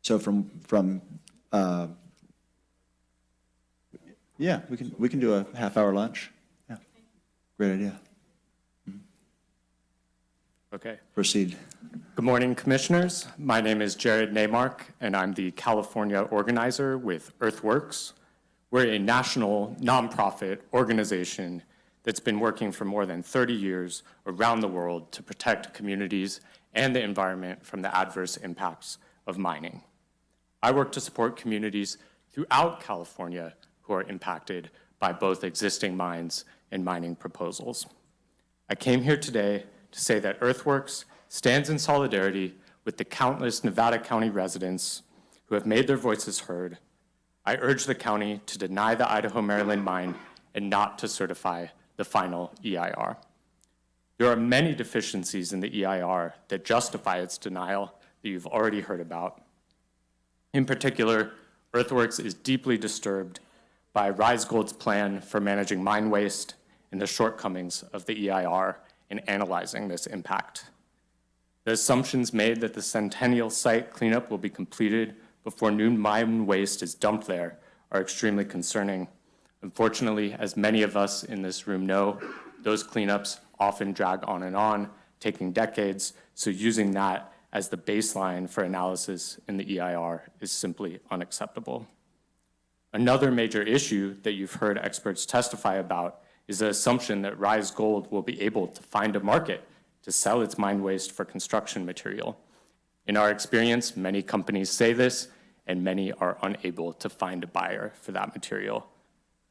So yeah, we can do a half-hour lunch. Yeah, great idea. Okay. Proceed. Good morning, Commissioners. My name is Jared Neymark, and I'm the California organizer with Earthworks. We're a national nonprofit organization that's been working for more than 30 years around the world to protect communities and the environment from the adverse impacts of mining. I work to support communities throughout California who are impacted by both existing mines and mining proposals. I came here today to say that Earthworks stands in solidarity with the countless Nevada County residents who have made their voices heard. I urge the county to deny the Idaho-Maryland mine and not to certify the final EIR. There are many deficiencies in the EIR that justify its denial that you've already heard about. In particular, Earthworks is deeply disturbed by Rise Gold's plan for managing mine waste and the shortcomings of the EIR in analyzing this impact. The assumptions made that the Centennial site cleanup will be completed before new mine waste is dumped there are extremely concerning. Unfortunately, as many of us in this room know, those cleanups often drag on, taking decades, so using that as the baseline for analysis in the EIR is simply unacceptable. Another major issue that you've heard experts testify about is the assumption that Rise Gold will be able to find a market to sell its mine waste for construction material. In our experience, many companies say this, and many are unable to find a buyer for that material.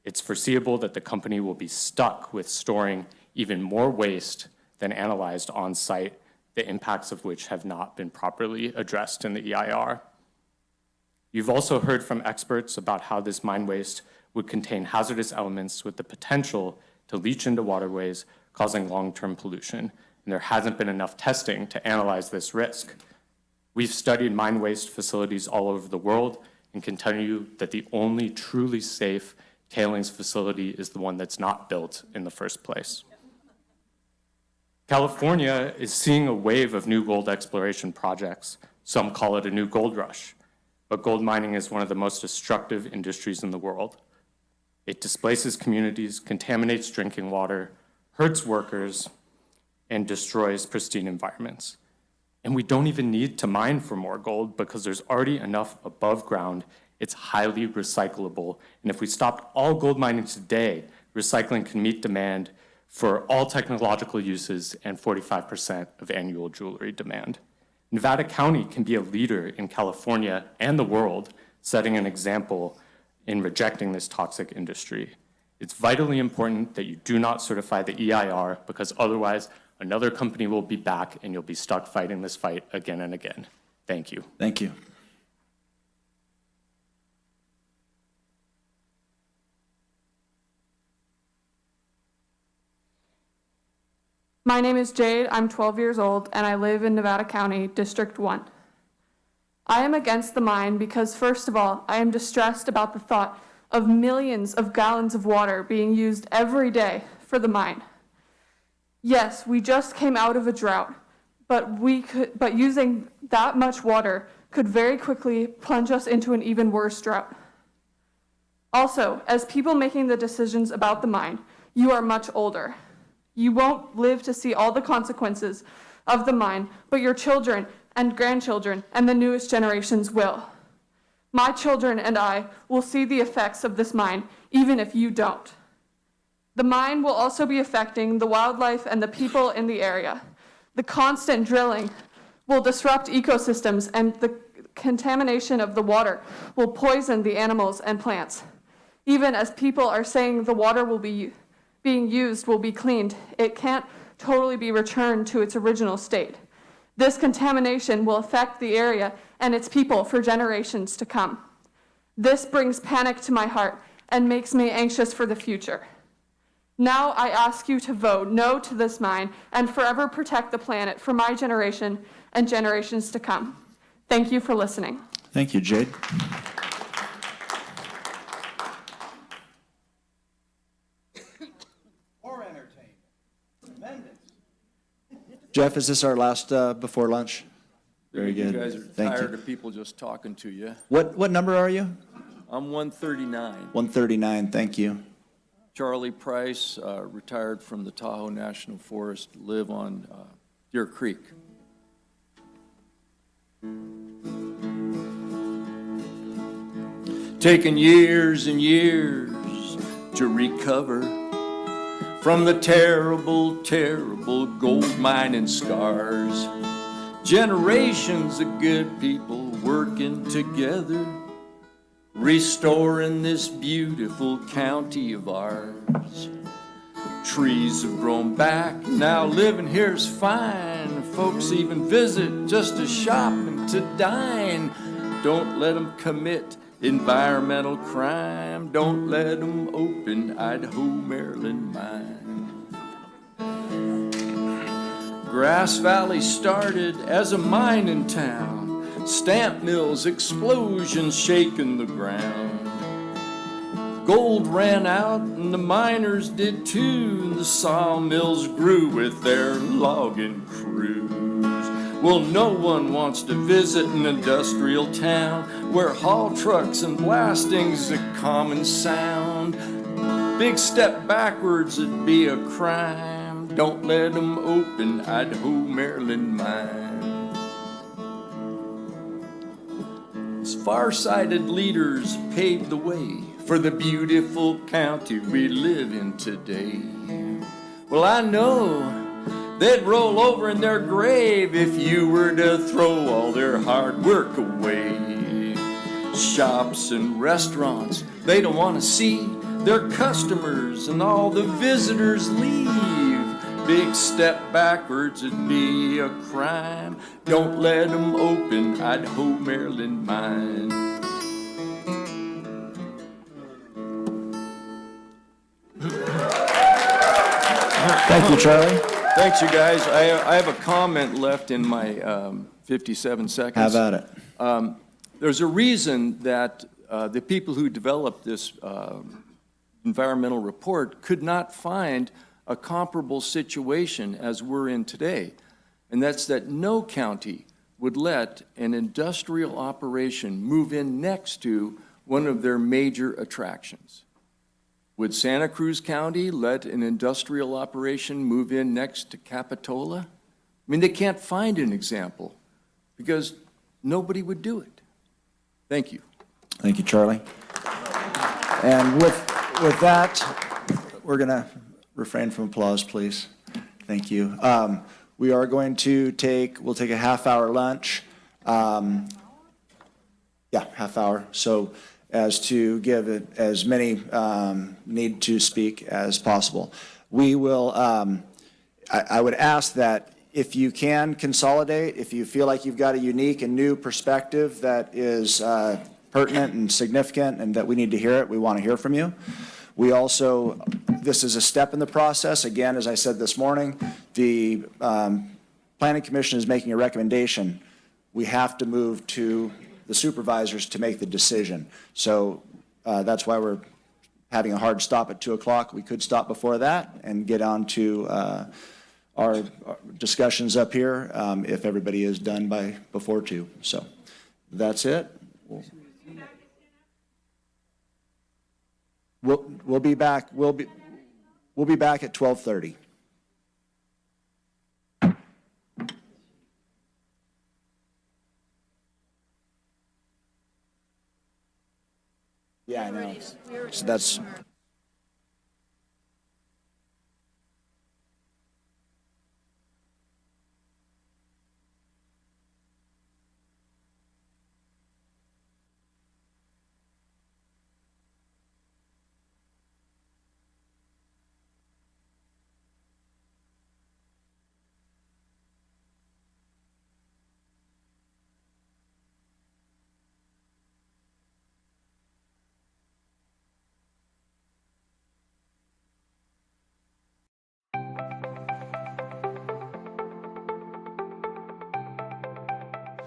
It's foreseeable that the company will be stuck with storing even more waste than analyzed on site, the impacts of which have not been properly addressed in the EIR. You've also heard from experts about how this mine waste would contain hazardous elements with the potential to leach into waterways, causing long-term pollution, and there hasn't been enough testing to analyze this risk. We've studied mine waste facilities all over the world and can tell you that the only truly safe tailings facility is the one that's not built in the first place. California is seeing a wave of new gold exploration projects. Some call it a new gold rush, but gold mining is one of the most destructive industries in the world. It displaces communities, contaminates drinking water, hurts workers, and destroys pristine environments. And we don't even need to mine for more gold because there's already enough above ground. It's highly recyclable. And if we stopped all gold mining today, recycling can meet demand for all technological uses and 45% of annual jewelry demand. Nevada County can be a leader in California and the world, setting an example in rejecting this toxic industry. It's vitally important that you do not certify the EIR because otherwise another company will be back and you'll be stuck fighting this fight again and again. Thank you. Thank you. My name is Jade, I'm 12 years old, and I live in Nevada County, District 1. I am against the mine because, first of all, I am distressed about the thought of millions of gallons of water being used every day for the mine. Yes, we just came out of a drought, but using that much water could very quickly plunge us into an even worse drought. Also, as people making the decisions about the mine, you are much older. You won't live to see all the consequences of the mine, but your children and grandchildren and the newest generations will. My children and I will see the effects of this mine, even if you don't. The mine will also be affecting the wildlife and the people in the area. The constant drilling will disrupt ecosystems, and the contamination of the water will poison the animals and plants. Even as people are saying the water will be being used will be cleaned, it can't totally be returned to its original state. This contamination will affect the area and its people for generations to come. This brings panic to my heart and makes me anxious for the future. Now I ask you to vote no to this mine and forever protect the planet for my generation and generations to come. Thank you for listening. Thank you, Jade. Jeff, is this our last before lunch? Very good. You guys are Thank tired you. of people just talking to you. What number are you? I'm 139. 139, thank you. Charlie Price, retired from the Tahoe National Forest, live on Deer Creek. Taken years and years to recover from the terrible, terrible gold mining scars. Generations of good people working together, restoring this beautiful county of ours. Trees have grown back, now living here's fine. Folks even visit just to shop and to dine. Don't let them commit environmental crime. Don't let them open Idaho, Maryland mine. Grass Valley started as a mining town. Stamp mills, explosions shaking the ground. Gold ran out and the miners did too. The sawmills grew with their logging crews. Well, no one wants to visit an industrial town where haul trucks and blasting's a common sound. Big step backwards would be a crime. Don't let them open Idaho, Maryland mine. As far-sighted leaders paved the way for the beautiful county we live in today. Well, I know they'd roll over in their grave if you were to throw all their hard work away. Shops and restaurants, they don't want to see their customers and all the visitors leave. Big step backwards would be a crime. Don't let them open Idaho, Maryland mine. Thank you, Charlie. Thanks, you guys. I have a comment left in my 57 seconds. Have at it. There's a reason that the people who developed this environmental report could not find a comparable situation as we're in today, and that's that no county would let an industrial operation move in next to one of their major attractions. Would Santa Cruz County let an industrial operation move in next to Capitola? I mean, they can't find an example because nobody would do it. Thank you. Thank you, Charlie. And with that, we're going to refrain from applause, please. Thank you. We are going to we'll take a half-hour lunch. Yeah, half hour. So as to give it as many need to speak as possible. We will, I would ask that if you can consolidate, if you feel like you've got a unique and new perspective that is pertinent and significant and that we need to hear it, we want to hear from you. We also, this is a step in the process. Again, as I said this morning, the Planning Commission is making a recommendation. We have to move to the supervisors to make the decision. So that's why we're having a hard stop at 2 o'clock. We could stop before that and get on to our discussions up here if everybody is done before 2. So that's it. We'll be back. We'll be back at 12:30. Yeah, I know. So that's.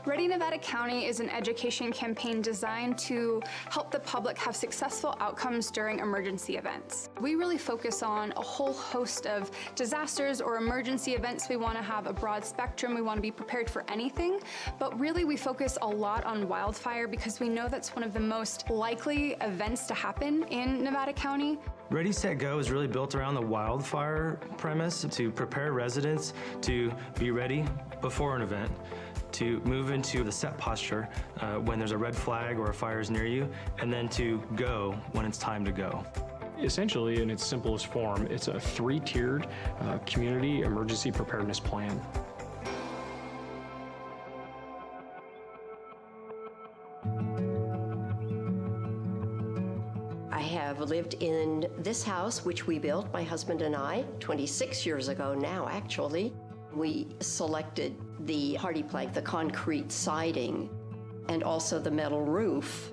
Ready Nevada County is an education campaign designed to help the public have successful outcomes during emergency events. We really focus on a whole host of disasters or emergency events. We want to have a broad spectrum. We want to be prepared for anything, but really we focus a lot on wildfire because we know that's one of the most likely events to happen in Nevada County. Ready, Set, Go is really built around the wildfire premise to prepare residents to be ready before an event, to move into the set posture when there's a red flag or a fire is near you, and then to go when it's time to go. Essentially, in its simplest form, it's a 3-tiered community emergency preparedness plan. I have lived in this house, which we built, my husband and I, 26 years ago now, actually. We selected the hardy plank, the concrete siding, and also the metal roof.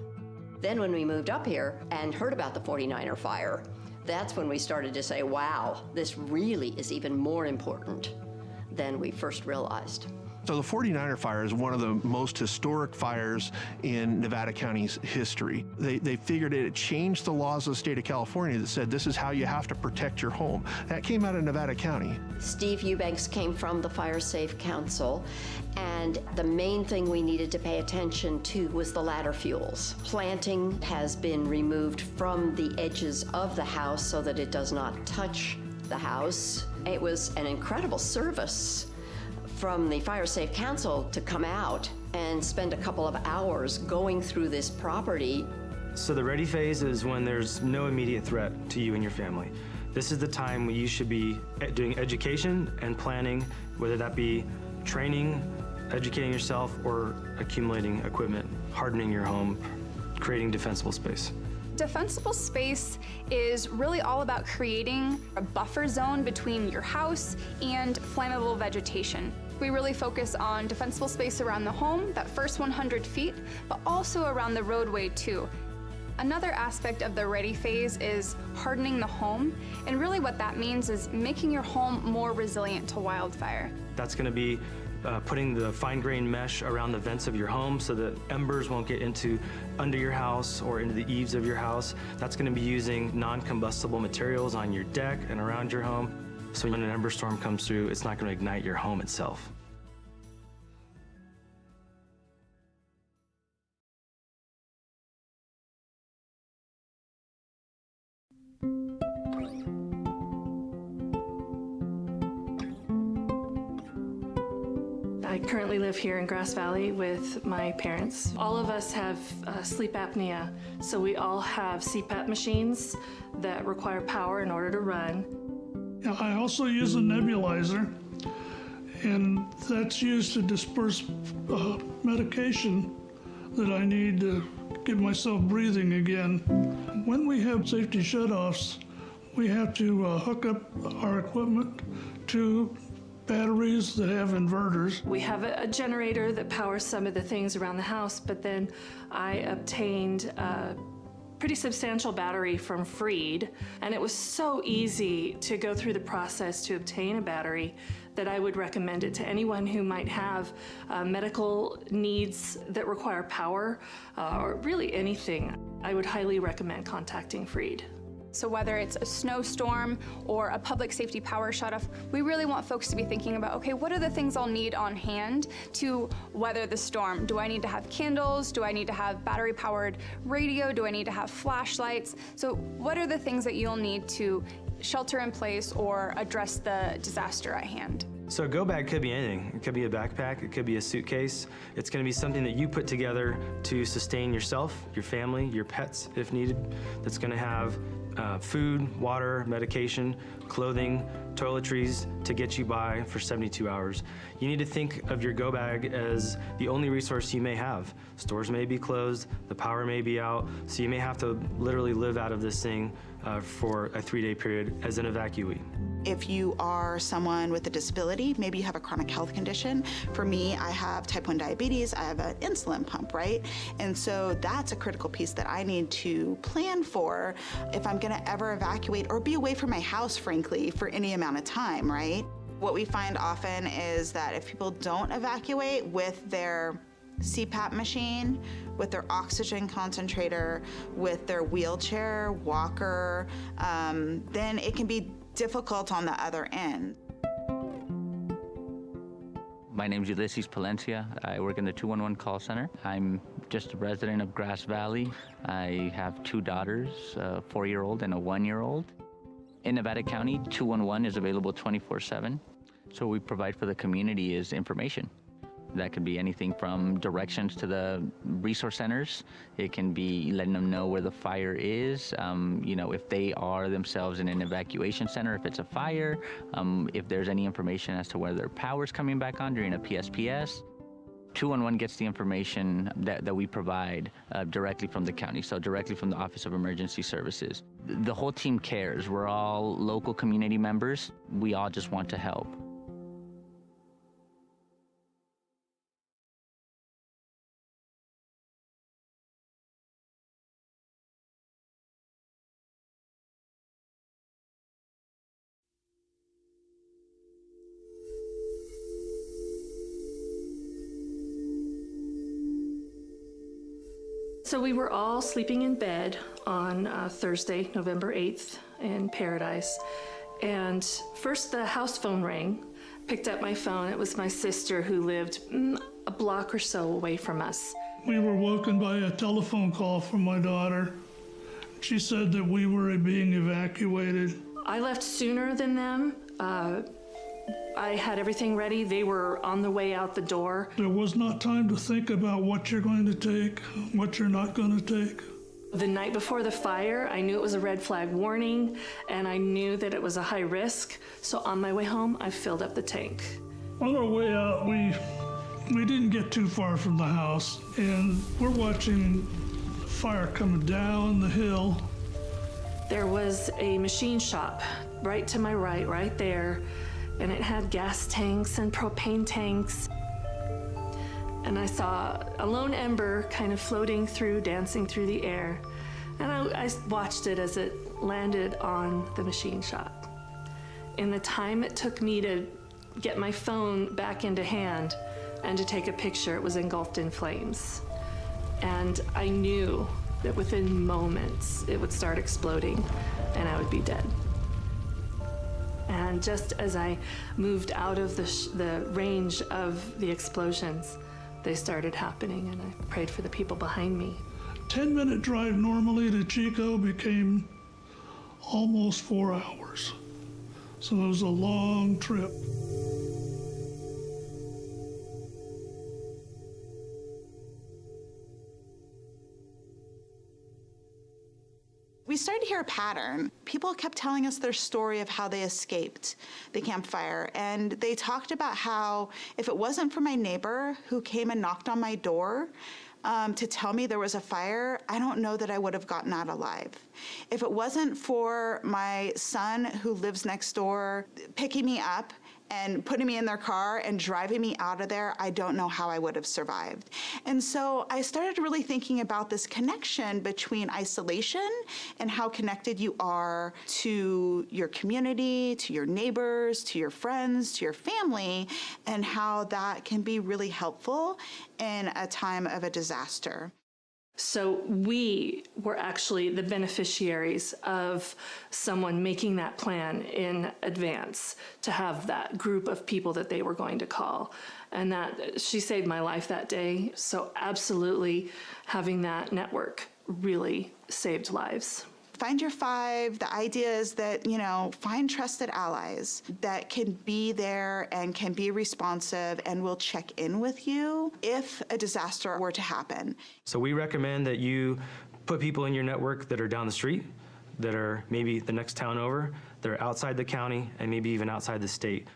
Then when we moved up here and heard about the 49er fire, that's when we started to say, wow, this really is even more important than we first realized. So the 49er fire is one of the most historic fires in Nevada County's history. They figured it changed the laws of the state of California that said this is how you have to protect your home. That came out of Nevada County. Steve Eubanks came from the Fire Safe Council, and the main thing we needed to pay attention to was the ladder fuels. Planting has been removed from the edges of the house so that it does not touch the house. It was an incredible service from the Fire Safe Council to come out and spend a couple of hours going through this property. So the ready phase is when there's no immediate threat to you and your family. This is the time when you should be doing education and planning, whether that be training, educating yourself, or accumulating equipment, hardening your home, creating defensible space. Defensible space is really all about creating a buffer zone between your house and flammable vegetation. We really focus on defensible space around the home, that first 100 feet, but also around the roadway too. Another aspect of the ready phase is hardening the home, and really what that means is making your home more resilient to wildfire. That's going to be putting the fine-grained mesh around the vents of your home so that embers won't get under your house or into the eaves of your house. That's going to be using non-combustible materials on your deck and around your home. So when an ember storm comes through, it's not going to ignite your home itself. I currently live here in Grass Valley with my parents. All of us have sleep apnea, so we all have CPAP machines that require power in order to run. I also use a nebulizer, and that's used to disperse medication that I need to get myself breathing again. When we have safety shutoffs, we have to hook up our equipment to batteries that have inverters. We have a generator that powers some of the things around the house, but then I obtained pretty substantial battery from Freed, and it was so easy to go through the process to obtain a battery that I would recommend it to anyone who might have medical needs that require power, or really anything. I would highly recommend contacting Freed. So whether it's a snowstorm or a public safety power shutoff, we really want folks to be thinking about, okay, what are the things I'll need on hand to weather the storm? Do I need to have candles? Do I need to have battery-powered radio? Do I need to have flashlights? So what are the things that you'll need to shelter in place or address the disaster at hand? So a go bag could be anything. It could be a backpack, it could be a suitcase. It's gonna be something that you put together to sustain yourself, your family, your pets if needed. That's gonna have food, water, medication, clothing, toiletries to get you by for 72 hours. You need to think of your go bag as the only resource you may have. Stores may be closed, the power may be out, so you may have to literally live out of this thing for a 3-day period as an evacuee. If you are someone with a disability, maybe you have a chronic health condition. For me, I have type 1 diabetes, I have an insulin pump, right? And so that's a critical piece that I need to plan for if I'm gonna ever evacuate or be away from my house, frankly, for any amount of time, right? What we find often is that if people don't evacuate with their CPAP machine, with their oxygen concentrator, with their wheelchair, walker, then it can be difficult on the other end. My name is Ulysses Palencia. I work in the 211 call center. I'm just a resident of Grass Valley. I have 2 daughters, a 4-year-old and a 1-year-old. In Nevada County, 211 is available 24/7. So what we provide for the community is information. That could be anything from directions to the resource centers. It can be letting them know where the fire is, you know, if they are themselves in an evacuation center, if it's a fire, if there's any information as to whether their power's coming back on during a PSPS. 211 gets the information that we provide directly from the county, so directly from the Office of Emergency Services. The whole team cares. We're all local community members. We all just want to help. So we were all sleeping in bed on Thursday, November 8th in Paradise. And first the house phone rang, picked up my phone. It was my sister who lived a block or so away from us. We were woken by a telephone call from my daughter. She said that we were being evacuated. I left sooner than them. I had everything ready. They were on the way out the door. There was not time to think about what you're going to take, what you're not going to take. The night before the fire, I knew it was a red flag warning, and I knew that it was a high risk. So on my way home, I filled up the tank. On our way out, we didn't get too far from the house, and we're watching fire coming down the hill. There was a machine shop right to my right there, and it had gas tanks and propane tanks. And I saw a lone ember kind of floating through, dancing through the air. And I watched it as it landed on the machine shop. In the time it took me to get my phone back into hand and to take a picture, it was engulfed in flames. And I knew that within moments it would start exploding and I would be dead. And just as I moved out of the range of the explosions, they started happening, and I prayed for the people behind me. 10-minute drive normally to Chico became almost 4 hours. So it was a long trip. We started to hear a pattern. People kept telling us their story of how they escaped the campfire. And they talked about how if it wasn't for my neighbor who came and knocked on my door to tell me there was a fire, I don't know that I would have gotten out alive. If it wasn't for my son who lives next door picking me up and putting me in their car and driving me out of there, I don't know how I would have survived. And so I started really thinking about this connection between isolation and how connected you are to your community, to your neighbors, to your friends, to your family, and how that can be really helpful in a time of a disaster. So we were actually the beneficiaries of someone making that plan in advance to have that group of people that they were going to call. And that she saved my life that day. So absolutely having that network really saved lives. Find your five. The idea is that, find trusted allies that can be there and can be responsive and will check in with you if a disaster were to happen. So we recommend that you put people in your network that are down the street, that are maybe the next town over, that are outside the county, and maybe even outside the state.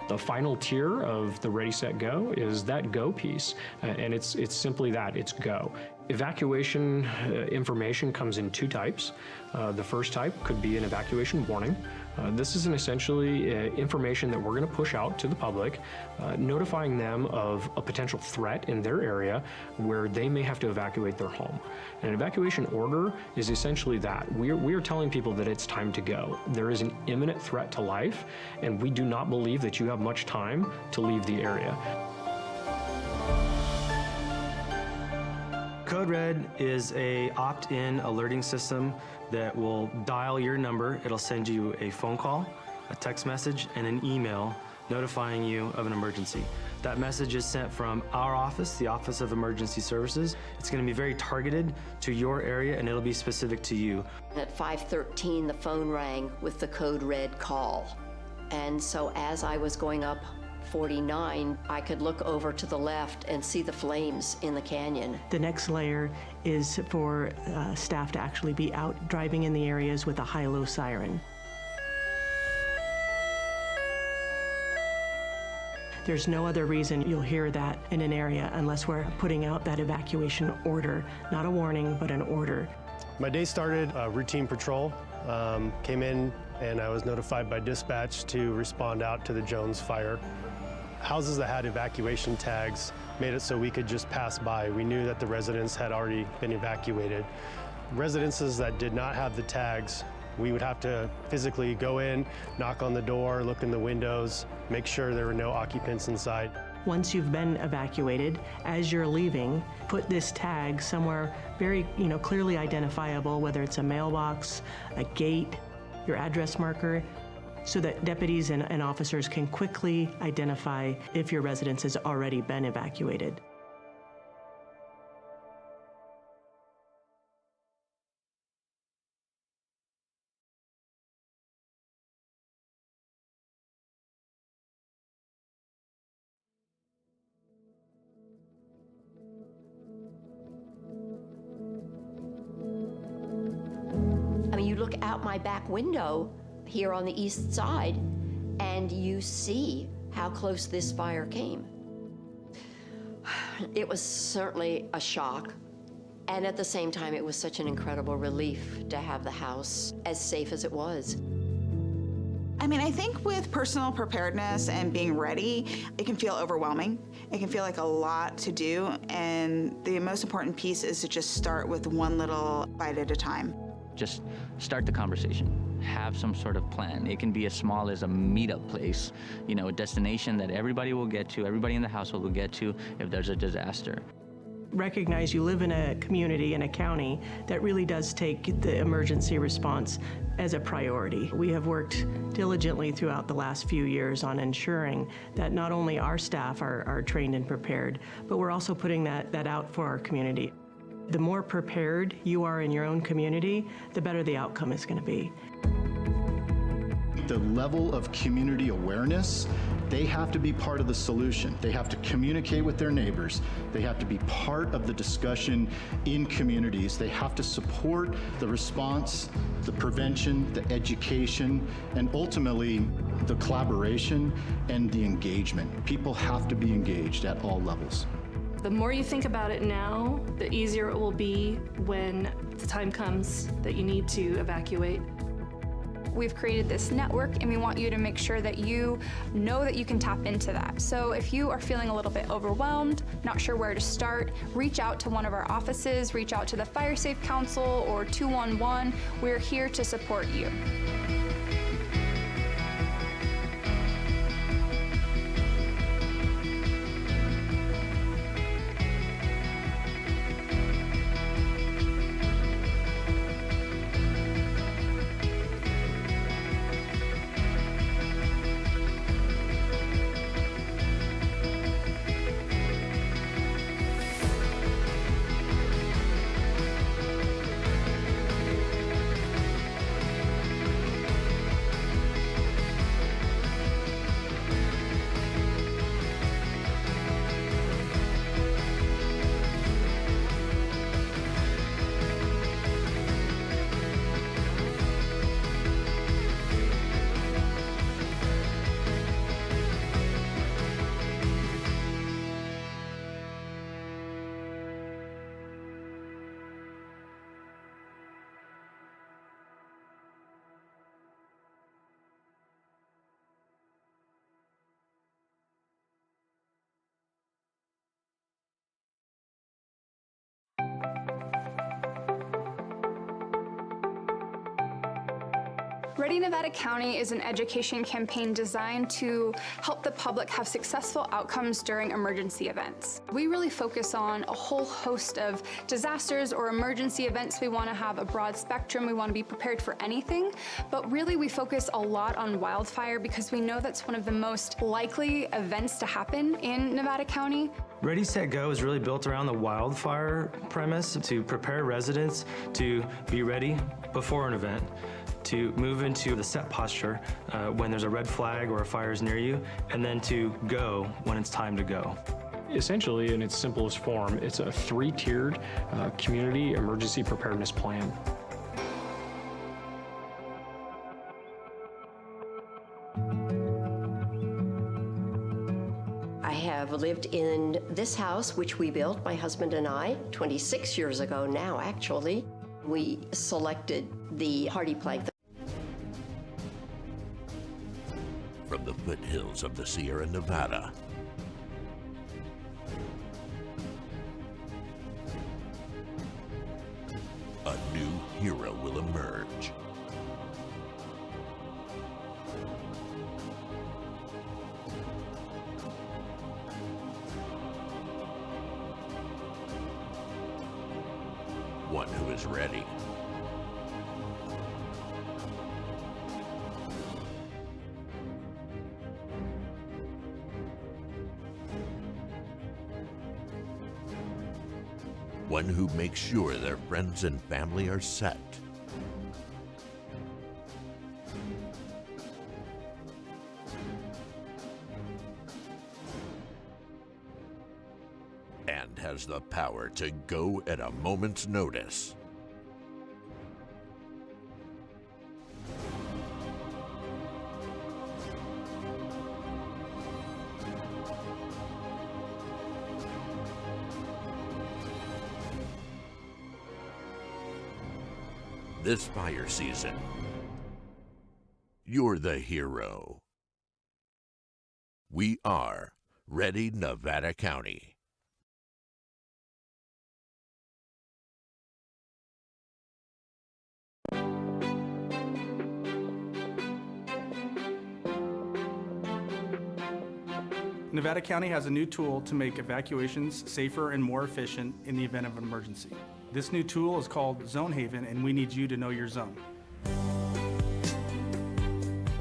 The final tier of the Ready, Set, Go is that go piece, and it's simply that, it's go. Evacuation information comes in two types. The first type could be an evacuation warning. This is essentially information that we're going to push out to the public, notifying them of a potential threat in their area where they may have to evacuate their home. An evacuation order is essentially that. We are telling people that it's time to go. There is an imminent threat to life, and we do not believe that you have much time to leave the area. Code Red is a opt-in alerting system that will dial your number. It'll send you a phone call, a text message, and an email notifying you of an emergency. That message is sent from our office, the Office of Emergency Services. It's going to be very targeted to your area, and it'll be specific to you. At 5:13, the phone rang with the Code Red call. And so as I was going up 49, I could look over to the left and see the flames in the canyon. The next layer is for staff to actually be out driving in the areas with a high-low siren. There's no other reason you'll hear that in an area unless we're putting out that evacuation order, not a warning, but an order. My day started routine patrol, came in and I was notified by dispatch to respond out to the Jones fire. Houses that had evacuation tags made it so we could just pass by. We knew that the residents had already been evacuated. Residences that did not have the tags, we would have to physically go in, knock on the door, look in the windows, make sure there were no occupants inside. Once you've been evacuated, as you're leaving, put this tag somewhere very, clearly identifiable, whether it's a mailbox, a gate, your address marker, so that deputies and officers can quickly identify if your residence has already been evacuated. I mean, you look out my back window here on the east side, and you see how close this fire came. It was certainly a shock, and at the same time, it was such an incredible relief to have the house as safe as it was. I mean, I think with personal preparedness and being ready, it can feel overwhelming. It can feel like a lot to do, and the most important piece is to just start with one little bite at a time. Just start the conversation. Have some sort of plan. It can be as small as a meetup place, a destination that everybody will get to, everybody in the household will get to if there's a disaster. Recognize you live in a community, in a county, that really does take the emergency response as a priority. We have worked diligently throughout the last few years on ensuring that not only our staff are trained and prepared, but we're also putting that out for our community. The more prepared you are in your own community, the better the outcome is going to be. The level of community awareness, they have to be part of the solution. They have to communicate with their neighbors. They have to be part of the discussion in communities. They have to support the response, the prevention, the education, and ultimately the collaboration and the engagement. People have to be engaged at all levels. The more you think about it now, the easier it will be when the time comes that you need to evacuate. We've created this network and we want you to make sure that you know that you can tap into that. So if you are feeling a little bit overwhelmed, not sure where to start, reach out to one of our offices, reach out to the Fire Safe Council or 211. We're here to support you. Ready Nevada County is an education campaign designed to help the public have successful outcomes during emergency events. We really focus on a whole host of disasters or emergency events. We want to have a broad spectrum. We want to be prepared for anything, but really we focus a lot on wildfire because we know that's one of the most likely events to happen in Nevada County. Ready, Set, Go is really built around the wildfire premise to prepare residents to be ready before an event, to move into the set posture when there's a red flag or a fire is near you, and then to go when it's time to go. Essentially, in its simplest form, it's a 3-tiered community emergency preparedness plan. I have lived in this house, which we built, my husband and I, 26 years ago now, actually. We selected the hardy plank. From the foothills of the Sierra Nevada, a new hero will emerge. One who is ready. One who makes sure their friends and family are set. And has the power to go at a moment's notice. This fire season, you're the hero. We are Ready Nevada County. Nevada County has a new tool to make evacuations safer and more efficient in the event of an emergency. This new tool is called ZoneHaven, and we need you to know your zone.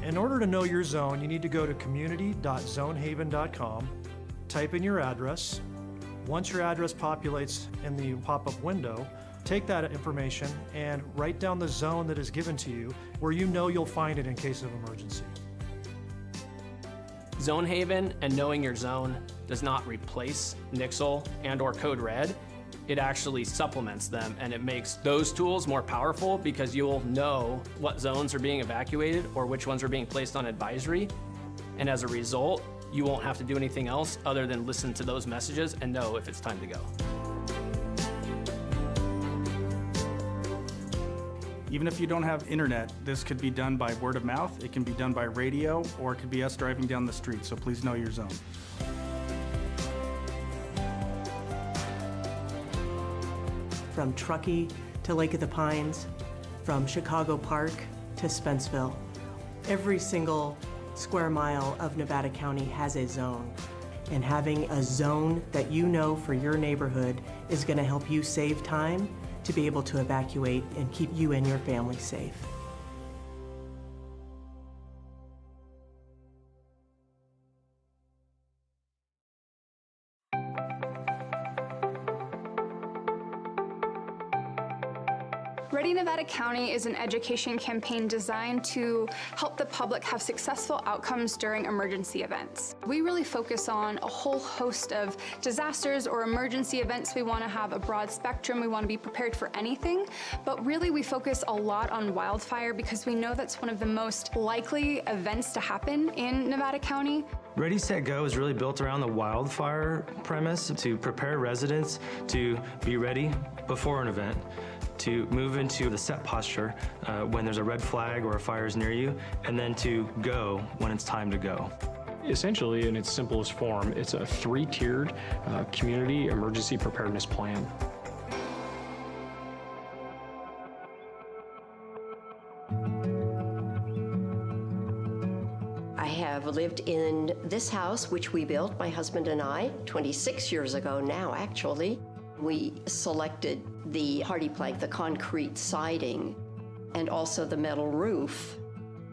In order to know your zone, you need to go to community.zonehaven.com, type in your address. Once your address populates in the pop-up window, take that information and write down the zone that is given to you where you know you'll find it in case of emergency. ZoneHaven and knowing your zone does not replace Nixle and/or Code Red. It actually supplements them, and it makes those tools more powerful because you'll know what zones are being evacuated or which ones are being placed on advisory. And as a result, You won't have to do anything else other than listen to those messages and know if it's time to go. Even if you don't have internet, this could be done by word of mouth, it can be done by radio, or it could be us driving down the street, so please know your zone. From Truckee to Lake of the Pines, from Chicago Park to Spencerville, every single square mile of Nevada County has a zone. And having a zone that you know for your neighborhood is going to help you save time to be able to evacuate and keep you and your family safe. Ready Nevada County is an education campaign designed to help the public have successful outcomes during emergency events. We really focus on a whole host of disasters or emergency events. We want to have a broad spectrum. We want to be prepared for anything, but really we focus a lot on wildfire because we know that's one of the most likely events to happen in Nevada County. Ready, Set, Go is really built around the wildfire premise to prepare residents to be ready before an event, to move into the set posture when there's a red flag or a fire is near you, and then to go when it's time to go. Essentially, in its simplest form, it's a 3-tiered community emergency preparedness plan. I have lived in this house, which we built, my husband and I, 26 years ago now, actually. We selected the hardy plank, the concrete siding, and also the metal roof.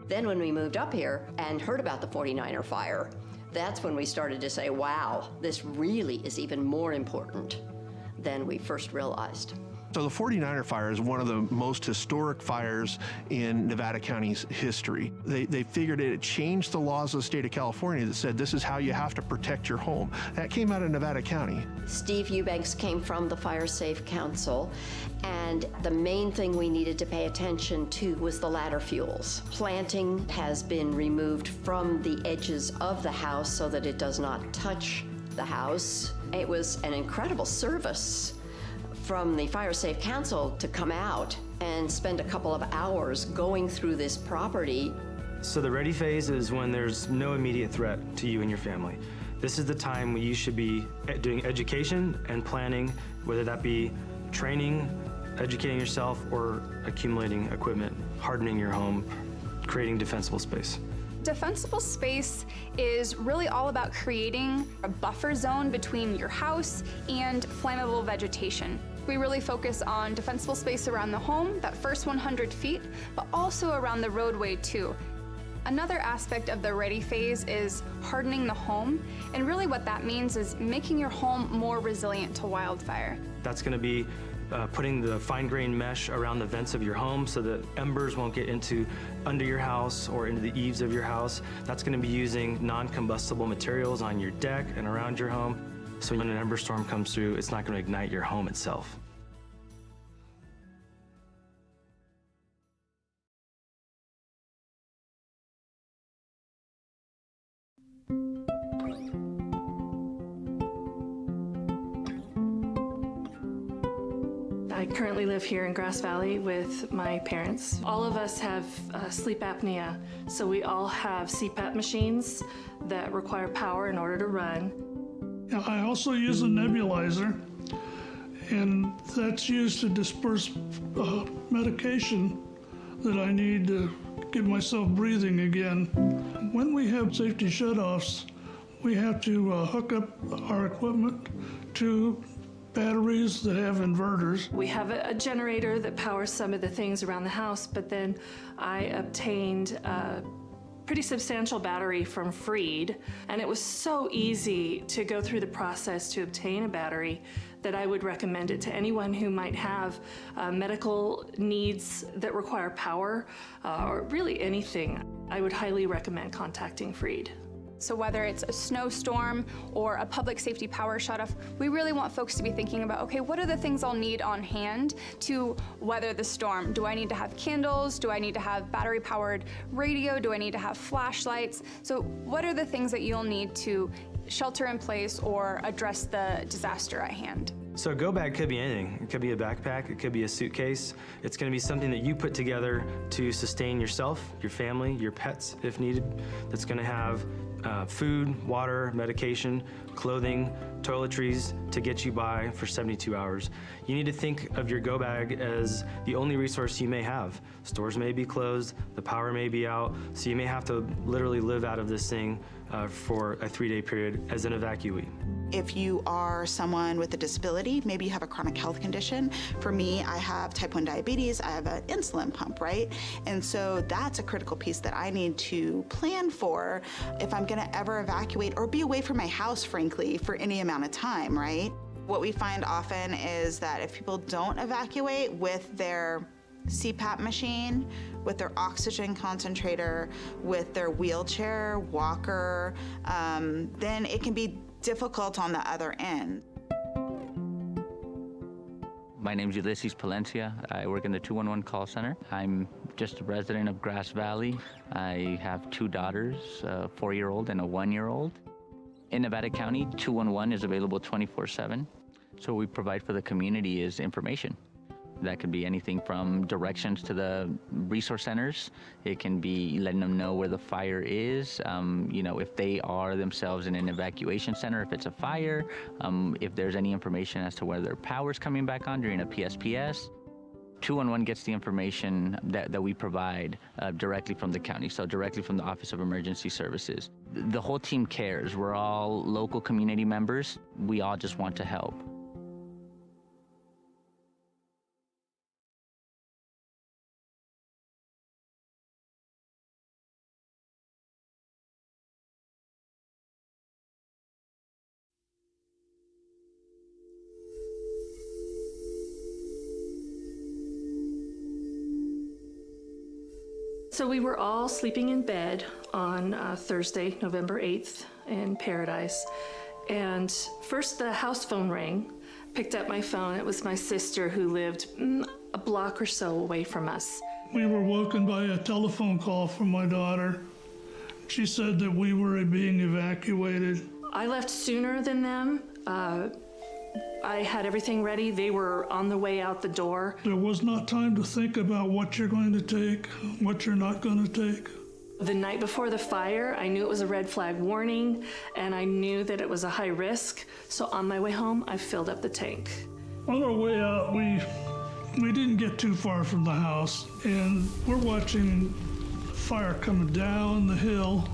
Then when we moved up here and heard about the 49er fire, that's when we started to say, wow, this really is even more important than we first realized. So the 49er fire is one of the most historic fires in Nevada County's history. They figured it changed the laws of the state of California that said this is how you have to protect your home. That came out of Nevada County. Steve Eubanks came from the Fire Safe Council, and the main thing we needed to pay attention to was the ladder fuels. Planting has been removed from the edges of the house so that it does not touch the house. It was an incredible service from the Fire Safe Council to come out and spend a couple of hours going through this property. So the ready phase is when there's no immediate threat to you and your family. This is the time when you should be doing education and planning, whether that be training, educating yourself, or accumulating equipment, hardening your home, creating defensible space. Defensible space is really all about creating a buffer zone between your house and flammable vegetation. We really focus on defensible space around the home, that first 100 feet, but also around the roadway too. Another aspect of the ready phase is hardening the home, and really what that means is making your home more resilient to wildfire. That's going to be putting the fine-grained mesh around the vents of your home so that embers won't get into under your house or into the eaves of your house. That's going to be using non-combustible materials on your deck and around your home. So when an ember storm comes through, it's not going to ignite your home itself. I currently live here in Grass Valley with my parents. All of us have sleep apnea, so we all have CPAP machines that require power in order to run. I also use a nebulizer, and that's used to disperse medication that I need to get myself breathing again. When we have safety shutoffs, we have to hook up our equipment to batteries that have inverters. We have a generator that powers some of the things around the house, but then I obtained a pretty substantial battery from Freed, and it was so easy to go through the process to obtain a battery that I would recommend it to anyone who might have medical needs that require power, or really anything. I would highly recommend contacting Freed. So whether it's a snowstorm or a public safety power shutoff, we really want folks to be thinking about, okay, what are the things I'll need on hand to weather the storm? Do I need to have candles? Do I need to have battery-powered radio? Do I need to have flashlights? So what are the things that you'll need to shelter in place or address the disaster at hand? So a go bag could be anything. It could be a backpack, it could be a suitcase. It's gonna be something that you put together to sustain yourself, your family, your pets if needed. That's gonna have food, water, medication, clothing, toiletries to get you by for 72 hours. You need to think of your go bag as the only resource you may have. Stores may be closed, the power may be out, so you may have to literally live out of this thing for a 3-day period as an evacuee. If you are someone with a disability, maybe you have a chronic health condition. For me, I have type 1 diabetes, I have an insulin pump, right? And so that's a critical piece that I need to plan for if I'm gonna ever evacuate or be away from my house, frankly, for any amount of time, right? What we find often is that if people don't evacuate with their CPAP machine, with their oxygen concentrator, with their wheelchair, walker, then it can be difficult on the other end. My name's Ulysses Palencia. I work in the 211 call center. I'm just a resident of Grass Valley. I have 2 daughters, a 4-year-old and a 1-year-old. In Nevada County, 211 is available 24/7. So what we provide for the community is information. That could be anything from directions to the resource centers. It can be letting them know where the fire is, if they are themselves in an evacuation center, if it's a fire, if there's any information as to whether their power's coming back on during a PSPS. 211 gets the information that we provide directly from the county, so directly from the Office of Emergency Services. The whole team cares. We're all local community members. We all just want to help. So we were all sleeping in bed on Thursday, November 8th in Paradise. And first the house phone rang. Picked up my phone. It was my sister who lived a block or so away from us. We were woken by a telephone call from my daughter. She said that we were being evacuated. I left sooner than them. I had everything ready. They were on the way out the door. There was not time to think about what you're going to take, what you're not going to take. The night before the fire, I knew it was a red flag warning, and I knew that it was a high risk. So on my way home, I filled up the tank. On our way out, we didn't get too far from the house, and we're watching fire coming down the hill.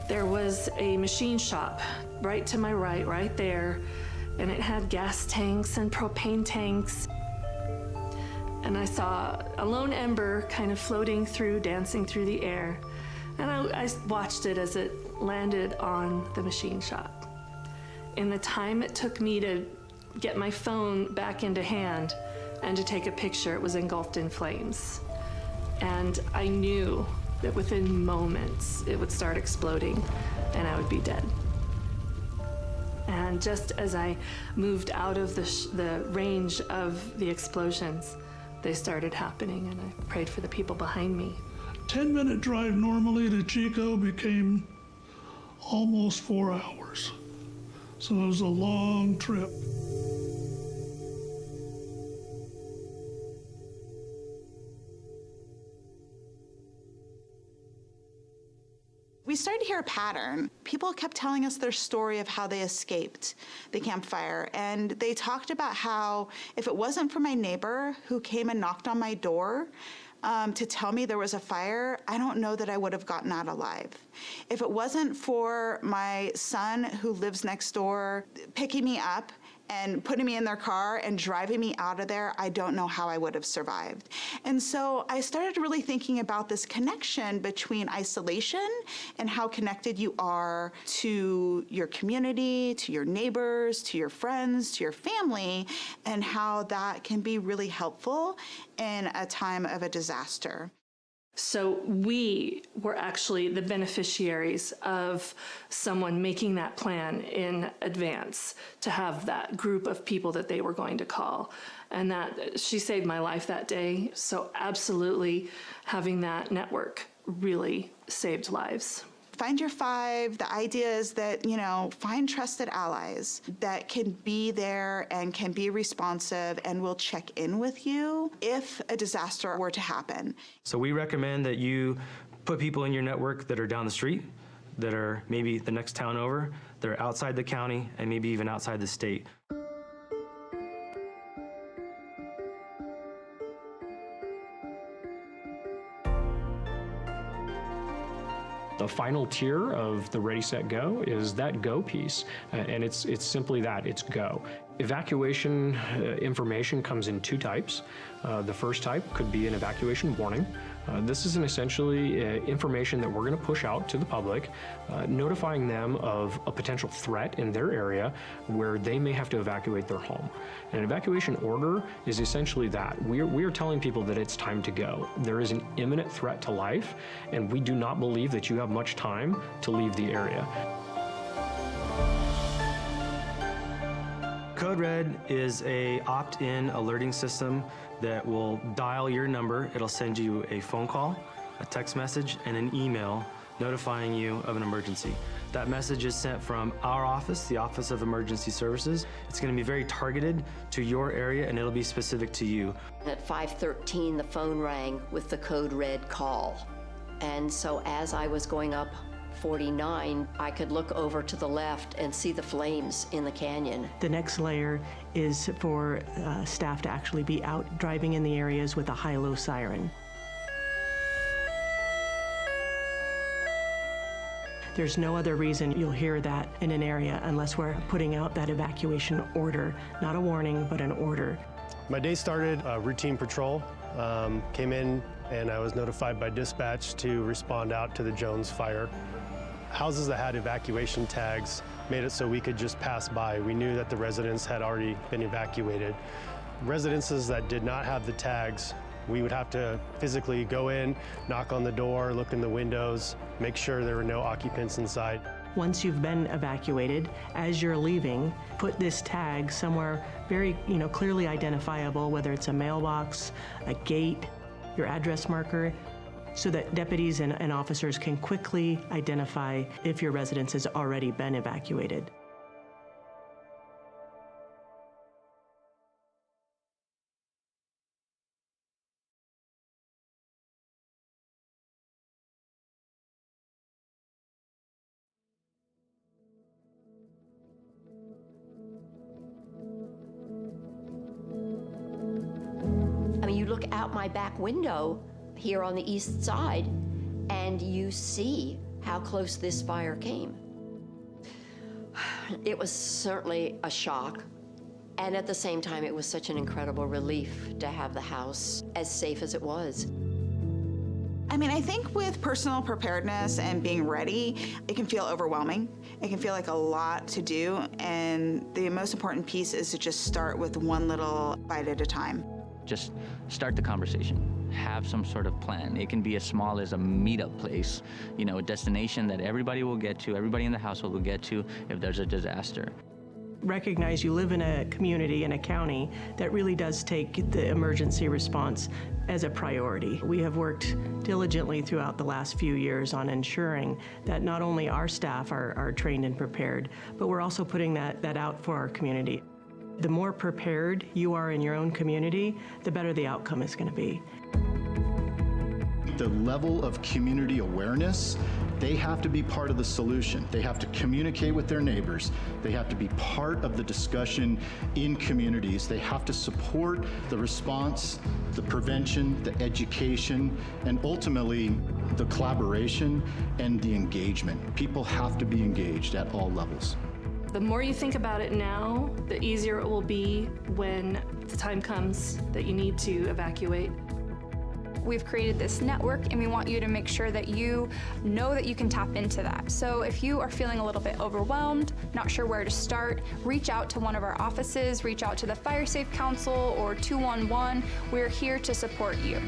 There was a machine shop right to my right there, and it had gas tanks and propane tanks. And I saw a lone ember kind of floating through, dancing through the air. And I watched it as it landed on the machine shop. In the time it took me to get my phone back into hand and to take a picture, it was engulfed in flames. And I knew that within moments it would start exploding and I would be dead. And just as I moved out of the range of the explosions, they started happening, and I prayed for the people behind me. 10-minute drive normally to Chico became almost 4 hours. So it was a long trip. We started to hear a pattern. People kept telling us their story of how they escaped the campfire. And they talked about how if it wasn't for my neighbor who came and knocked on my door to tell me there was a fire, I don't know that I would have gotten out alive. If it wasn't for my son who lives next door picking me up and putting me in their car and driving me out of there, I don't know how I would have survived. And so I started really thinking about this connection between isolation and how connected you are to your community, to your neighbors, to your friends, to your family, and how that can be really helpful in a time of a disaster. So we were actually the beneficiaries of someone making that plan in advance to have that group of people that they were going to call. And that she saved my life that day. So absolutely having that network really saved lives. Find your five. The idea is that, find trusted allies that can be there and can be responsive and will check in with you if a disaster were to happen. So we recommend that you put people in your network that are down the street, that are maybe the next town over, that are outside the county, and maybe even outside the state. The final tier of the Ready, Set, Go is that go piece, and it's simply that, it's go. Evacuation information comes in two types. The first type could be an evacuation warning. This is essentially information that we're going to push out to the public, notifying them of a potential threat in their area where they may have to evacuate their home. An evacuation order is essentially that. We are telling people that it's time to go. There is an imminent threat to life, and we do not believe that you have much time to leave the area. Code Red is a opt-in alerting system that will dial your number. It'll send you a phone call, a text message, and an email notifying you of an emergency. That message is sent from our office, the Office of Emergency Services. It's going to be very targeted to your area, and it'll be specific to you. At 5:13, the phone rang with the Code Red call. And so as I was going up 49, I could look over to the left and see the flames in the canyon. The next layer is for staff to actually be out driving in the areas with a high-low siren. There's no other reason you'll hear that in an area unless we're putting out that evacuation order, not a warning, but an order. My day started routine patrol. Came in and I was notified by dispatch to respond out to the Jones fire. Houses that had evacuation tags made it so we could just pass by. We knew that the residents had already been evacuated. Residences that did not have the tags, we would have to physically go in, knock on the door, look in the windows, make sure there were no occupants inside. Once you've been evacuated, as you're leaving, put this tag somewhere very, clearly identifiable, whether it's a mailbox, a gate, your address marker, so that deputies and officers can quickly identify if your residence has already been evacuated. You look out my back window here on the east side, and you see how close this fire came. It was certainly a shock, and at the same time, it was such an incredible relief to have the house as safe as it was. I think with personal preparedness and being ready, it can feel overwhelming. It can feel like a lot to do, and the most important piece is to just start with one little bite at a time. Just start the conversation. Have some sort of plan. It can be as small as a meetup place, a destination that everybody will get to, everybody in the household will get to if there's a disaster. Recognize you live in a community, in a county, that really does take the emergency response as a priority. We have worked diligently throughout the last few years on ensuring that not only our staff are trained and prepared, but we're also putting that out for our community. The more prepared you are in your own community, the better the outcome is going to be. The level of community awareness, they have to be part of the solution. They have to communicate with their neighbors. They have to be part of the discussion in communities. They have to support the response, the prevention, the education, and ultimately the collaboration and the engagement. People have to be engaged at all levels. The more you think about it now, the easier it will be when the time comes that you need to evacuate. We've created this network, and we want you to make sure that you know that you can tap into that. So if you are feeling a little bit overwhelmed, not sure where to start, reach out to one of our offices, reach out to the Fire Safe Council or 211. We're here to support you.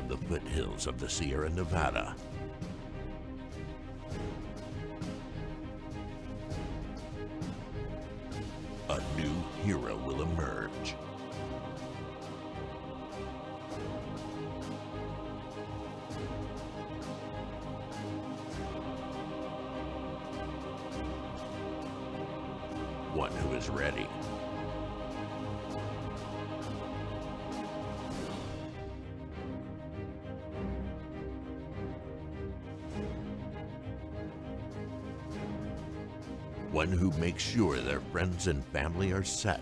from the foothills of the Sierra Nevada. A new hero will emerge. One who is ready. One who makes sure their friends and family are set.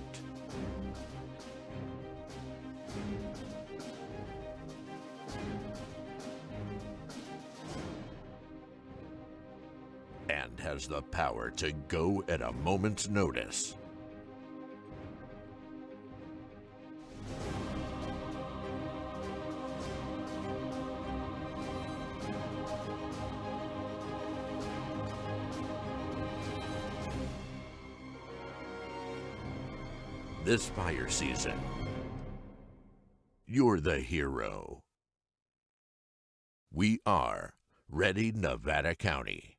And has the power to go at a moment's notice. This fire season, you're the hero. We are Ready Nevada County.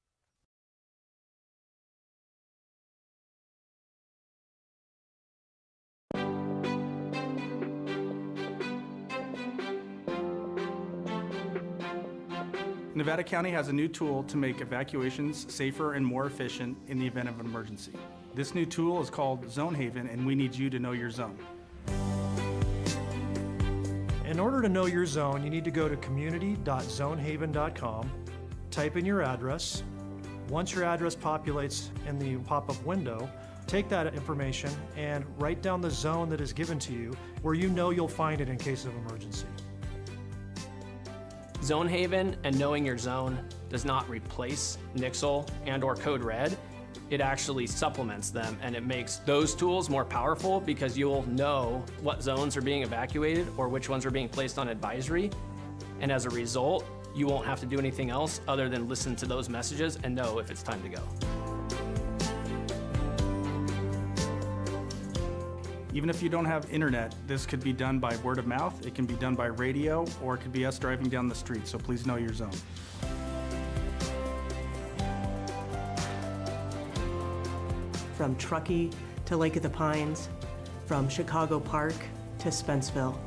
Nevada County has a new tool to make evacuations safer and more efficient in the event of an emergency. This new tool is called ZoneHaven, and we need you to know your zone. In order to know your zone, you need to go to community.zonehaven.com, type in your address. Once your address populates in the pop-up window, take that information and write down the zone that is given to you where you know you'll find it in case of emergency. ZoneHaven and knowing your zone does not replace Nixle and/or Code Red. It actually supplements them, and it makes those tools more powerful because you'll know what zones are being evacuated or which ones are being placed on advisory. And as a result, you won't have to do anything else other than listen to those messages and know if it's time to go. Even if you don't have internet, this could be done by word of mouth, it can be done by radio, or it could be us driving down the street, so please know your zone. From Truckee to Lake of the Pines, from Chicago Park to Spenceville.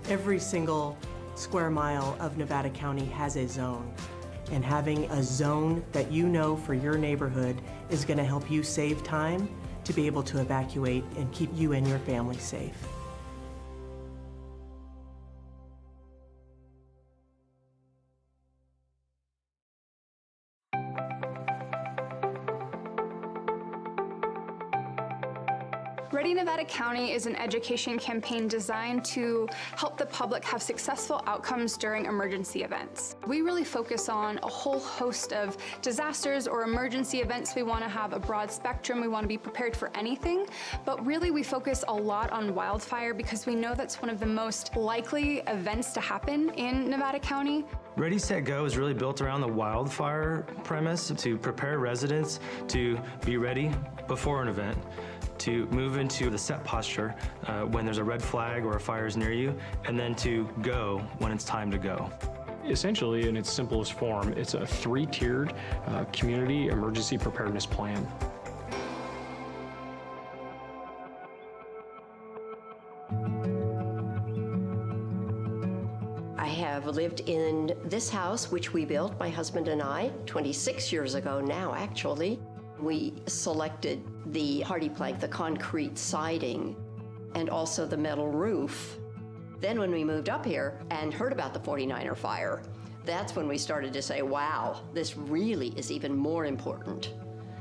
Every single square mile of Nevada County has a zone. And having a zone that you know for your neighborhood is going to help you save time to be able to evacuate and keep you and your family safe. Ready Nevada County is an education campaign designed to help the public have successful outcomes during emergency events. We really focus on a whole host of disasters or emergency events. We want to have a broad spectrum. We want to be prepared for anything, but really we focus a lot on wildfire because we know that's one of the most likely events to happen in Nevada County. Ready, Set, Go is really built around the wildfire premise to prepare residents to be ready before an event, to move into the set posture when there's a red flag or a fire is near you, and then to go when it's time to go. Essentially, in its simplest form, it's a three-tiered community emergency preparedness plan. I have lived in this house, which we built, my husband and I, 26 years ago now, actually. We selected the hardy plank, the concrete siding, and also the metal roof. Then when we moved up here and heard about the 49er fire, that's when we started to say, wow, this really is even more important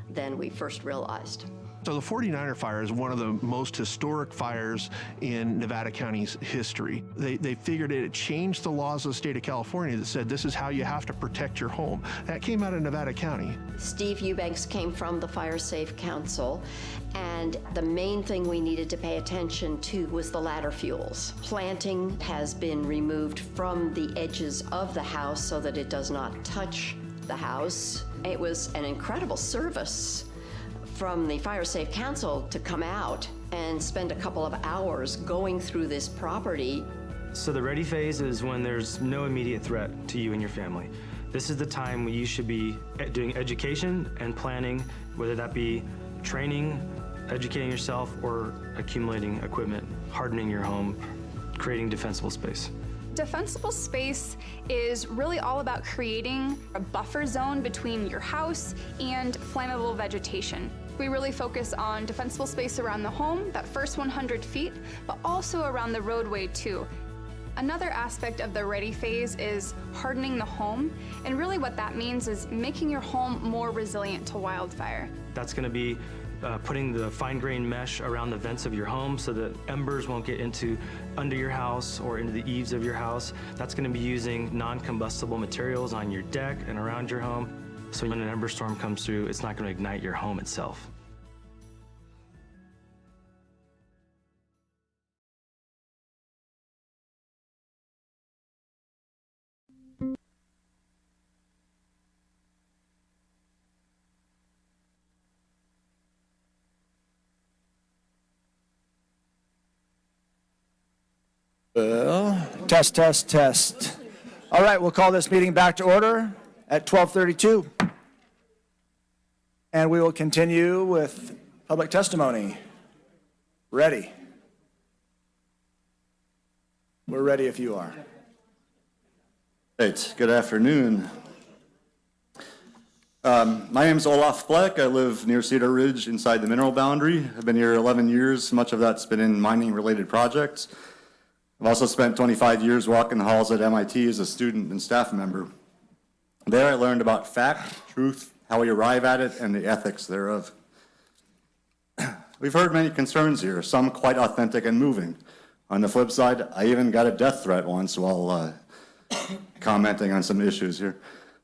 than we first realized. So the 49er fire is one of the most historic fires in Nevada County's history. They figured it changed the laws of the state of California that said this is how you have to protect your home. That came out of Nevada County. Steve Eubanks came from the Fire Safe Council, and the main thing we needed to pay attention to was the ladder fuels. Planting has been removed from the edges of the house so that it does not touch the house. It was an incredible service from the Fire Safe Council to come out and spend a couple of hours going through this property. So the ready phase is when there's no immediate threat to you and your family. This is the time when you should be doing education and planning, whether that be training, educating yourself, or accumulating equipment, hardening your home, creating defensible space. Defensible space is really all about creating a buffer zone between your house and flammable vegetation. We really focus on defensible space around the home, that first 100 feet, but also around the roadway too. Another aspect of the ready phase is hardening the home, and really what that means is making your home more resilient to wildfire. That's going to be putting the fine-grained mesh around the vents of your home so that embers won't get under your house or into the eaves of your house. That's going to be using non-combustible materials on your deck and around your home, so when an ember storm comes through, it's not going to ignite your home itself. Test, test, test. All right, we'll call this meeting back to order at 12:32. And we will continue with public testimony. Ready? We're ready if you are. Right, good afternoon. My name is Olaf Fleck. I live near Cedar Ridge inside the mineral boundary. I've been here 11 years. Much of that's been in mining-related projects. I've also spent 25 years walking the halls at MIT as a student and staff member. There I learned about fact, truth, how we arrive at it, and the ethics thereof. We've heard many concerns here, some quite authentic and moving. On the flip side, I even got a death threat once while commenting on some issues here.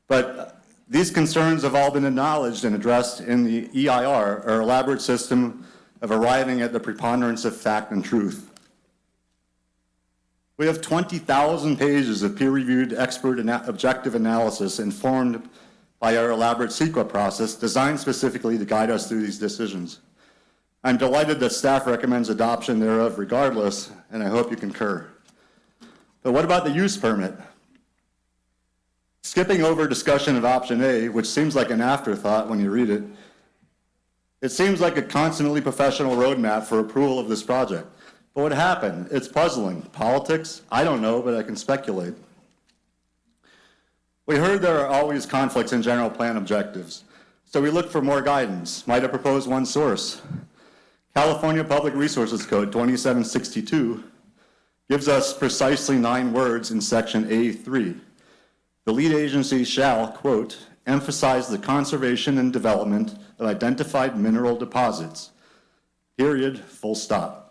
But these concerns have all been acknowledged and addressed in the EIR, our elaborate system of arriving at the preponderance of fact and truth. We have 20,000 pages of peer-reviewed expert and objective analysis informed by our elaborate CEQA process designed specifically to guide us through these decisions. I'm delighted that staff recommends adoption thereof regardless, and I hope you concur. But what about the use permit? Skipping over discussion of option A, which seems like an afterthought when you read it, it seems like a consummately professional roadmap for approval of this project. But what happened? It's puzzling. Politics? I don't know, but I can speculate. We heard there are always conflicts in general plan objectives, so we looked for more guidance. Might I propose one source? California Public Resources Code 2762 gives us precisely 9 words in section A3. The lead agency shall, quote, emphasize the conservation and development of identified mineral deposits. Period, full stop.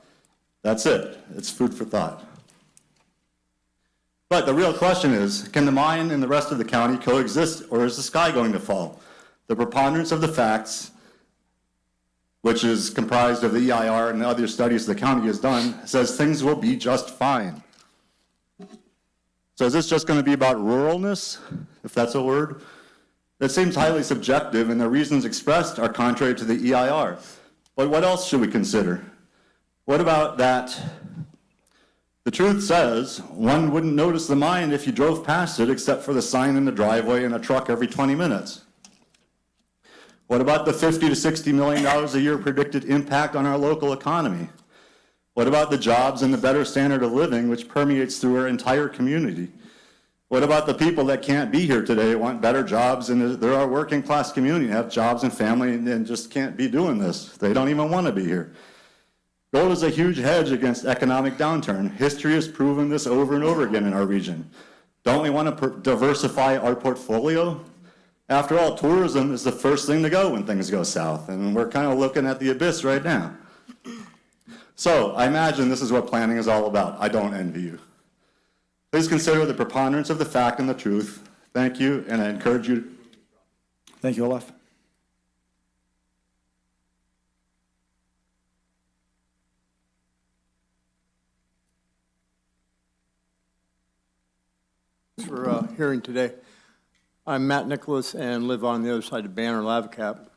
That's it. It's food for thought. But the real question is, can the mine and the rest of the county coexist, or is the sky going to fall? The preponderance of the facts, which is comprised of the EIR and other studies the county has done, says things will be just fine. So is this just going to be about ruralness, if that's a word? That seems highly subjective, and the reasons expressed are contrary to the EIR. But what else should we consider? What about that? The truth says one wouldn't notice the mine if you drove past it except for the sign in the driveway and a truck every 20 minutes. What about the $50 to $60 million a year predicted impact on our local economy? What about the jobs and the better standard of living which permeates through our entire community? What about the people that can't be here today, want better jobs, and they're our working class community, have jobs and family and just can't be doing this? They don't even want to be here. Gold is a huge hedge against economic downturn. History has proven this over and over again in our region. Don't we want to diversify our portfolio? After all, tourism is the first thing to go when things go south, and we're kind of looking at the abyss right now. So I imagine this is what planning is all about. I don't envy you. Please consider the preponderance of the fact and the truth. Thank you, and I encourage you. Thank you, Olaf. For hearing today. I'm Matt Nicholas and live on the other side of Banner Lava Cap.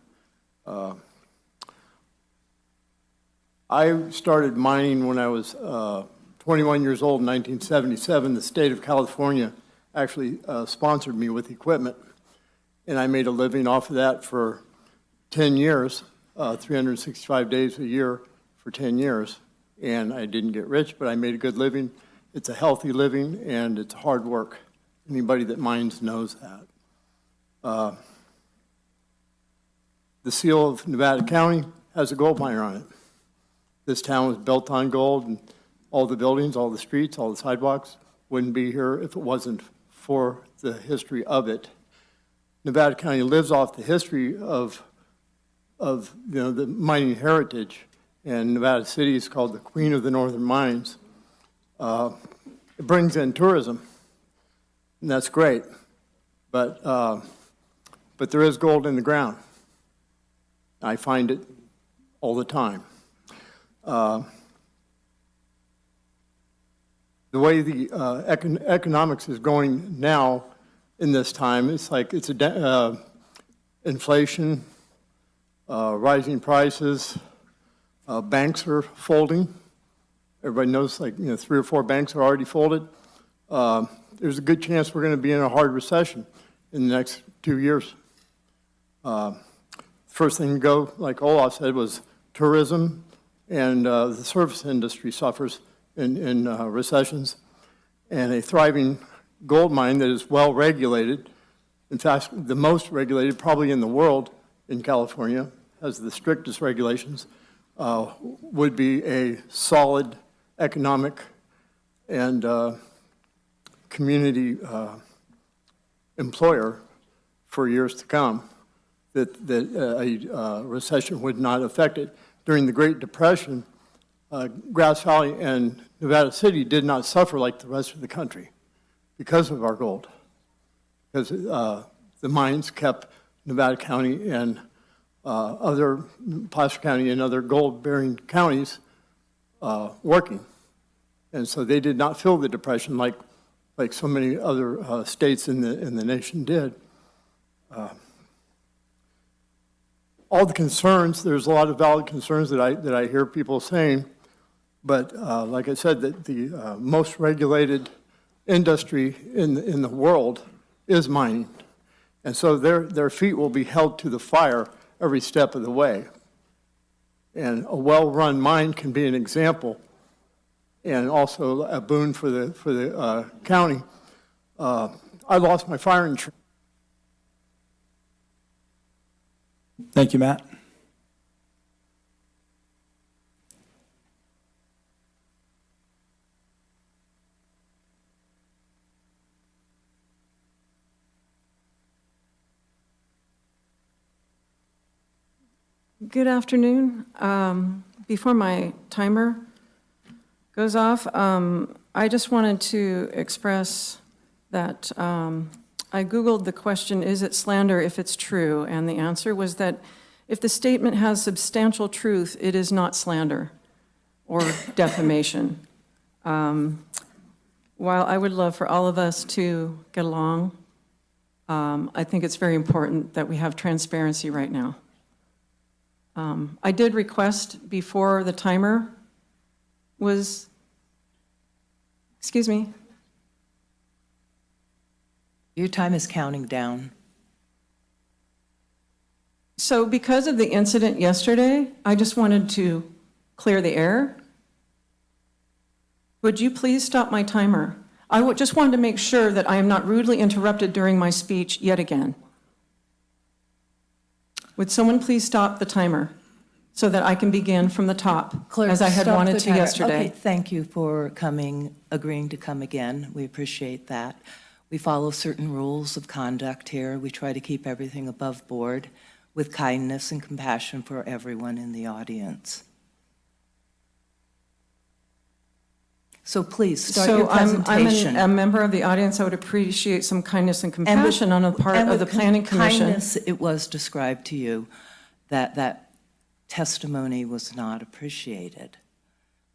I started mining when I was 21 years old in 1977, the state of California actually sponsored me with equipment. And I made a living off of that for 10 years, 365 days a year for 10 years. And I didn't get rich, but I made a good living. It's a healthy living, and it's hard work. Anybody that mines knows that. The seal of Nevada County has a gold miner on it. This town was built on gold, and all the buildings, all the streets, all the sidewalks wouldn't be here if it wasn't for the history of it. Nevada County lives off the history of the mining heritage, and Nevada City is called the Queen of the Northern Mines. It brings in tourism, and that's great, but there is gold in the ground. I find it all the time. The way the economics is going now in this time, it's like it's inflation, rising prices, banks are folding. Everybody knows, like, 3 or 4 banks are already folded. There's a good chance we're going to be in a hard recession in the next 2 years. First thing to go, like Olaf said, was tourism, and the service industry suffers in recessions. And a thriving gold mine that is well regulated, in fact, the most regulated probably in the world in California, has the strictest regulations, would be a solid economic and community employer for years to come, that a recession would not affect it. During the Great Depression, Grass Valley and Nevada City did not suffer like the rest of the country because of our gold, because the mines kept Nevada County and Placer County and other gold-bearing counties working. And so they did not feel the depression like so many other states in the nation did. All the concerns, there's a lot of valid concerns that I hear people saying, but like I said, the most regulated industry in the world is mining. And so their feet will be held to the fire every step of the way. And a well-run mine can be an example and also a boon for the county. I lost my fire insurance. Thank you, Matt. Good afternoon. Before my timer goes off, I just wanted to express that I Googled the question, is it slander if it's true? And the answer was that if the statement has substantial truth, it is not slander or defamation. While I would love for all of us to get along, I think it's very important that we have transparency right now. I did request before the timer was, excuse me. Your time is counting down. So because of the incident yesterday, I just wanted to clear the air. Would you please stop my timer? I just wanted to make sure that I am not rudely interrupted during my speech yet again. Would someone please stop the timer so that I can begin from the top, Clerk, as I had stop wanted the to timer. yesterday? Okay, thank you for agreeing to come again. We appreciate that. We follow certain rules of conduct here. We try to keep everything above board with kindness and compassion for everyone in the audience. So please, start your presentation. I'm a member of the audience. I would appreciate some kindness and compassion on the part of the Planning Commission. Kindness, it was described to you that that testimony was not appreciated.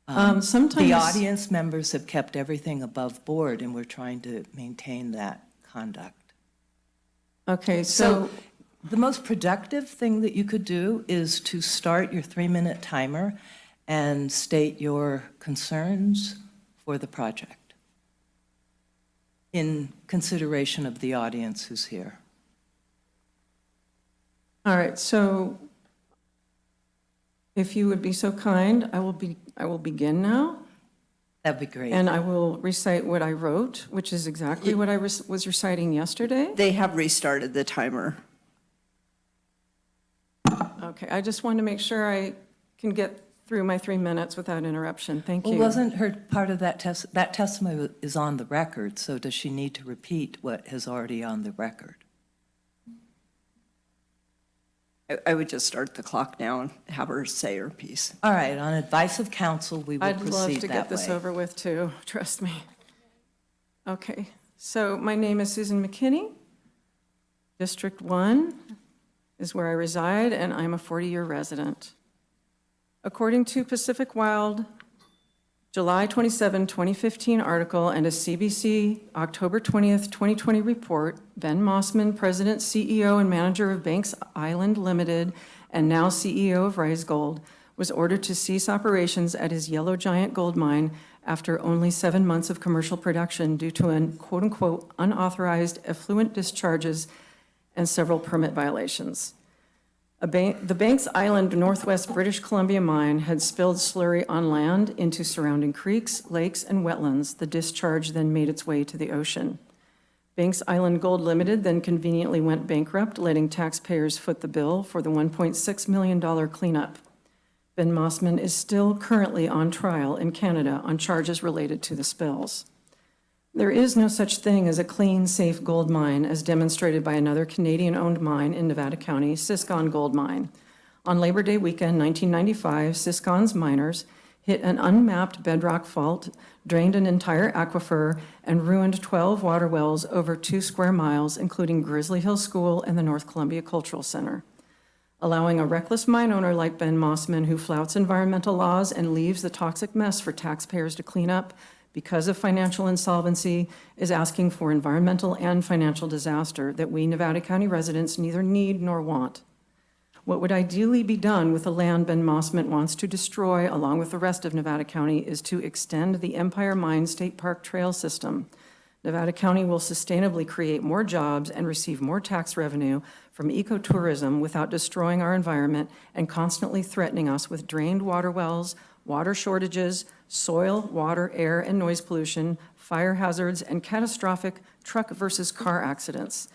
Sometimes the audience members have kept everything above board, and we're trying to maintain that conduct. Okay, so the most productive thing that you could do is to start your 3-minute timer and state your concerns for the project in consideration of the audience who's here. All right, so if you would be so kind, I will begin now. That'd be great. And I will recite what I wrote, which is exactly what I was reciting yesterday. They have restarted the timer. Okay, I just wanted to make sure I can get through my 3 minutes without interruption. Thank you. Well, wasn't her part of that that testimony is on the record, so does she need to repeat what is already on the record? I would just start the clock now and have her say her piece. All right, on advice of counsel, we will proceed that way. I'd love to get this over with too, trust me. Okay, so my name is Susan McKinney. District 1 is where I reside, and I'm a 40-year resident. According to Pacific Wild, July 27, 2015 article and a CBC October 20th, 2020 report, Ben Mossman, President, CEO, and manager of Banks Island Limited, and now CEO of Rise Gold, was ordered to cease operations at his Yellow Giant gold mine after only 7 months of commercial production due to an quote-unquote unauthorized effluent discharges and several permit violations. The Banks Island, Northwest British Columbia mine had spilled slurry on land into surrounding creeks, lakes, and wetlands. The discharge then made its way to the ocean. Banks Island Gold Limited then conveniently went bankrupt, letting taxpayers foot the bill for the $1.6 million cleanup. Ben Mossman is still currently on trial in Canada on charges related to the spills. There is no such thing as a clean, safe gold mine, as demonstrated by another Canadian-owned mine in Nevada County, Siscon Gold Mine. On Labor Day weekend, 1995, Siscon's miners hit an unmapped bedrock fault, drained an entire aquifer, and ruined 12 water wells over 2 square miles, including Grizzly Hill School and the North Columbia Cultural Center. Allowing a reckless mine owner like Ben Mossman, who flouts environmental laws and leaves the toxic mess for taxpayers to clean up, because of financial insolvency, is asking for environmental and financial disaster that we Nevada County residents neither need nor want. What would ideally be done with the land Ben Mossman wants to destroy, along with the rest of Nevada County, is to extend the Empire Mine State Park Trail system. Nevada County will sustainably create more jobs and receive more tax revenue from ecotourism without destroying our environment and constantly threatening us with drained water wells, water shortages, soil, water, air, and noise pollution, fire hazards, and catastrophic truck versus car accidents.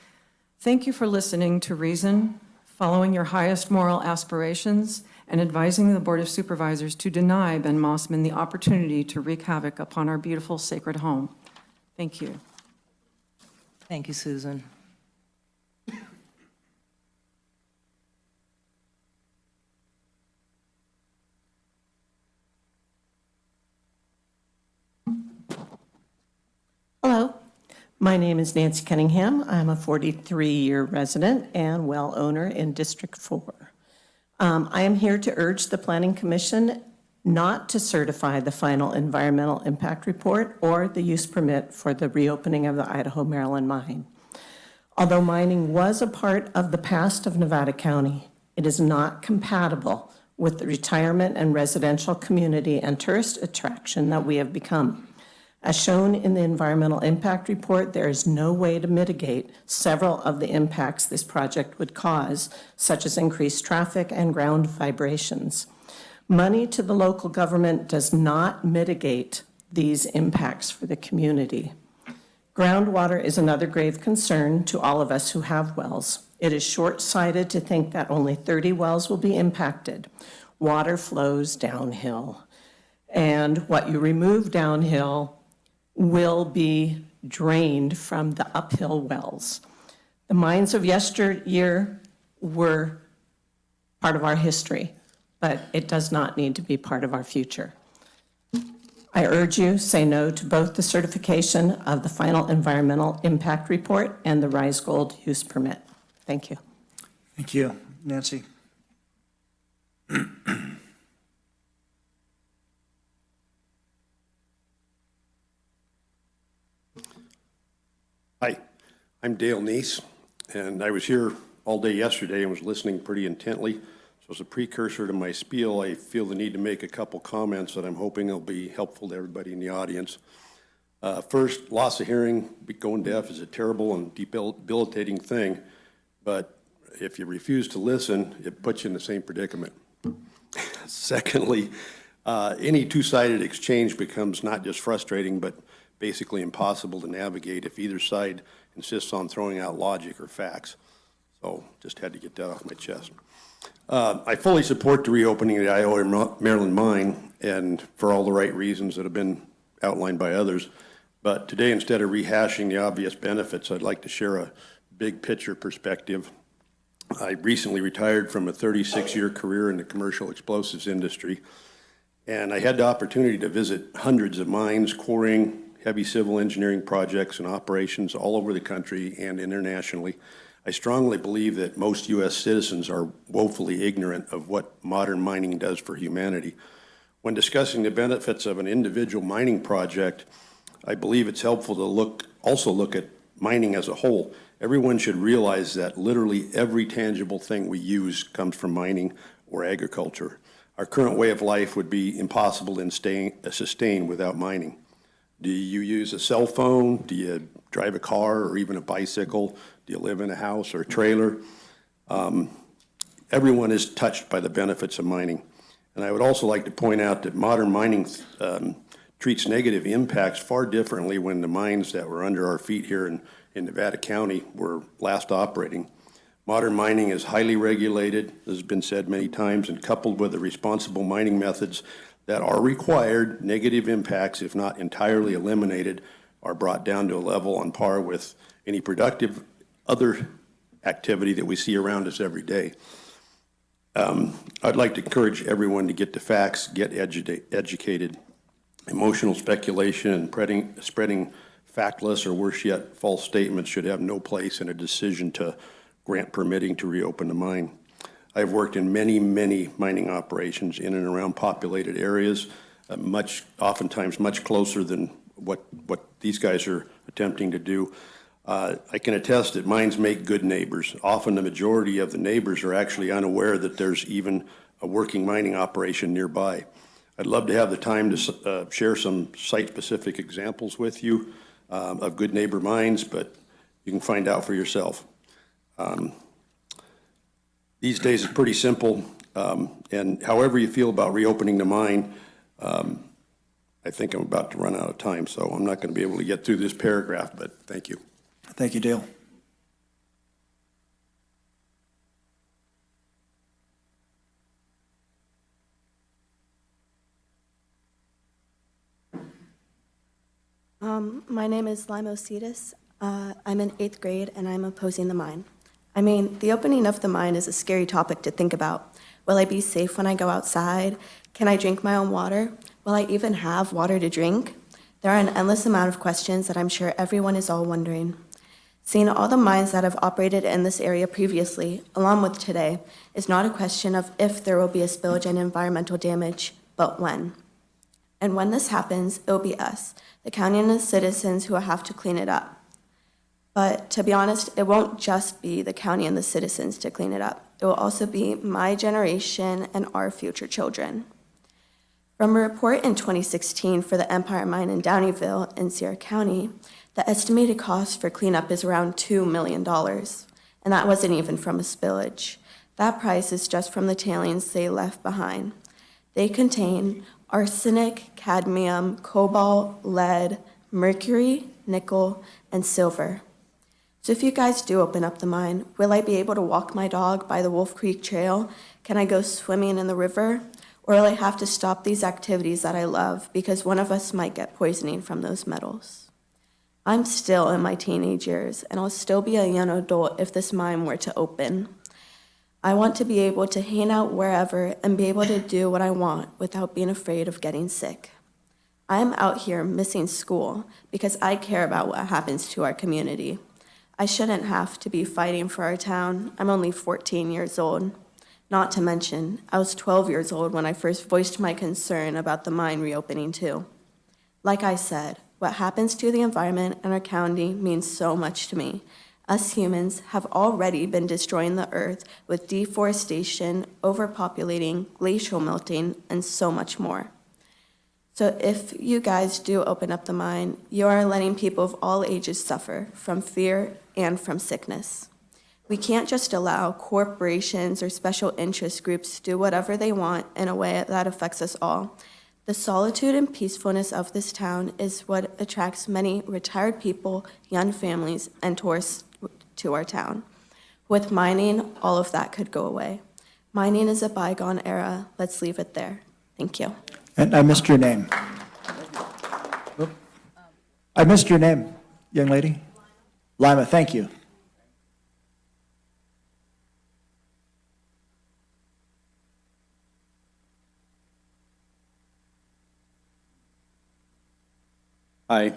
Thank you for listening to reason, following your highest moral aspirations, and advising the Board of Supervisors to deny Ben Mossman the opportunity to wreak havoc upon our beautiful sacred home. Thank you. Thank you, Susan. Hello, my name is Nancy Cunningham. I'm a 43-year resident and well owner in District 4. I am here to urge the Planning Commission not to certify the final environmental impact report or the use permit for the reopening of the Idaho-Maryland mine. Although mining was a part of the past of Nevada County, it is not compatible with the retirement and residential community and tourist attraction that we have become. As shown in the environmental impact report, there is no way to mitigate several of the impacts this project would cause, such as increased traffic and ground vibrations. Money to the local government does not mitigate these impacts for the community. Groundwater is another grave concern to all of us who have wells. It is short-sighted to think that only 30 wells will be impacted. Water flows downhill, and what you remove downhill will be drained from the uphill wells. The mines of yesteryear were part of our history, but it does not need to be part of our future. I urge you, say no to both the certification of the final environmental impact report and the Rise Gold use permit. Thank you. Thank you. Nancy. Hi, I'm Dale Neese, and I was here all day yesterday and was listening pretty intently, So as a precursor to my spiel, I feel the need to make a couple comments that I'm hoping will be helpful to everybody in the audience. First, loss of hearing, going deaf is a terrible and debilitating thing, but if you refuse to listen, it puts you in the same predicament. Secondly, any two-sided exchange becomes not just frustrating, but basically impossible to navigate if either side insists on throwing out logic or facts. So just had to get that off my chest. I fully support the reopening of the Iowa and Maryland mine, and for all the right reasons that have been outlined by others. But today, instead of rehashing the obvious benefits, I'd like to share a big picture perspective. I recently retired from a 36-year career in the commercial explosives industry, and I had the opportunity to visit hundreds of mines, quarrying, heavy civil engineering projects and operations all over the country and internationally. I strongly believe that most U.S. citizens are woefully ignorant of what modern mining does for humanity. When discussing the benefits of an individual mining project, I believe it's helpful to also look at mining as a whole. Everyone should realize that literally every tangible thing we use comes from mining or agriculture. Our current way of life would be impossible to sustain without mining. Do you use a cell phone? Do you drive a car or even a bicycle? Do you live in a house or a trailer? Everyone is touched by the benefits of mining. And I would also like to point out that modern mining treats negative impacts far differently when the mines that were under our feet here in Nevada County were last operating. Modern mining is highly regulated, as has been said many times, and coupled with the responsible mining methods that are required, negative impacts, if not entirely eliminated, are brought down to a level on par with any productive other activity that we see around us every day. I'd like to encourage everyone to get the facts, get educated. Emotional speculation and spreading factless or worse yet, false statements should have no place in a decision to grant permitting to reopen the mine. I've worked in many, many mining operations in and around populated areas, oftentimes much closer than what these guys are attempting to do. I can attest that mines make good neighbors. Often the majority of the neighbors are actually unaware that there's even a working mining operation nearby. I'd love to have the time to share some site-specific examples with you of good neighbor mines, but you can find out for yourself. These days it's pretty simple, and however you feel about reopening the mine, I think I'm about to run out of time, so I'm not going to be able to get through this paragraph, but thank you. Thank you, Dale. My name is Limo Cetus. I'm in 8th grade, and I'm opposing the mine. I mean, the opening of the mine is a scary topic to think about. Will I be safe when I go outside? Can I drink my own water? Will I even have water to drink? There are an endless amount of questions that I'm sure everyone is all wondering. Seeing all the mines that have operated in this area previously, along with today, is not a question of if there will be a spillage and environmental damage, but when. And when this happens, it will be us, the county and the citizens, who will have to clean it up. But to be honest, it won't just be the county and the citizens to clean it up. It will also be my generation and our future children. From a report in 2016 for the Empire Mine in Downeyville in Sierra County, the estimated cost for cleanup is around $2 million, and that wasn't even from a spillage. That price is just from the tailings they left behind. They contain arsenic, cadmium, cobalt, lead, mercury, nickel, and silver. So if you guys do open up the mine, will I be able to walk my dog by the Wolf Creek Trail? Can I go swimming in the river? Or will I have to stop these activities that I love because one of us might get poisoning from those metals? I'm still in my teenage years, and I'll still be a young adult if this mine were to open. I want to be able to hang out wherever and be able to do what I want without being afraid of getting sick. I am out here missing school because I care about what happens to our community. I shouldn't have to be fighting for our town. I'm only 14 years old. Not to mention, I was 12 years old when I first voiced my concern about the mine reopening too. Like I said, what happens to the environment and our county means so much to me. Us humans have already been destroying the earth with deforestation, overpopulating, glacial melting, and so much more. So if you guys do open up the mine, you are letting people of all ages suffer from fear and from sickness. We can't just allow corporations or special interest groups to do whatever they want in a way that affects us all. The solitude and peacefulness of this town is what attracts many retired people, young families, and tourists to our town. With mining, all of that could go away. Mining is a bygone era. Let's leave it there. Thank you. And I missed your name. I missed your name, young lady. Lima, thank you. Hi,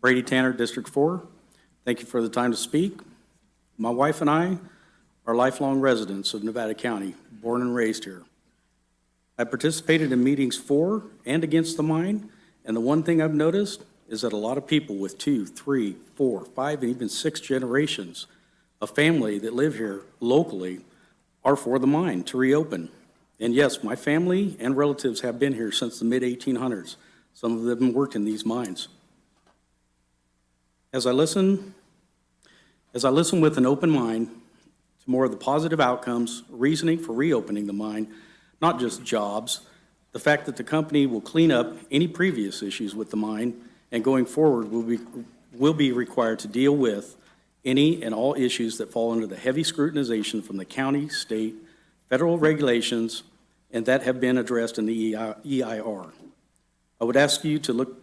Brady Tanner, District 4. Thank you for the time to speak. My wife and I are lifelong residents of Nevada County, born and raised here. I participated in meetings for and against the mine, and the one thing I've noticed is that a lot of people with 2, 3, 4, 5, and even 6 generations of family that live here locally are for the mine to reopen. And yes, my family and relatives have been here since the mid-1800s. Some of them worked in these mines. As I listen with an open mind to more of the positive outcomes, reasoning for reopening the mine, not just jobs, the fact that the company will clean up any previous issues with the mine and going forward will be required to deal with any and all issues that fall under the heavy scrutinization from the county, state, federal regulations, and that have been addressed in the EIR. I would ask you to look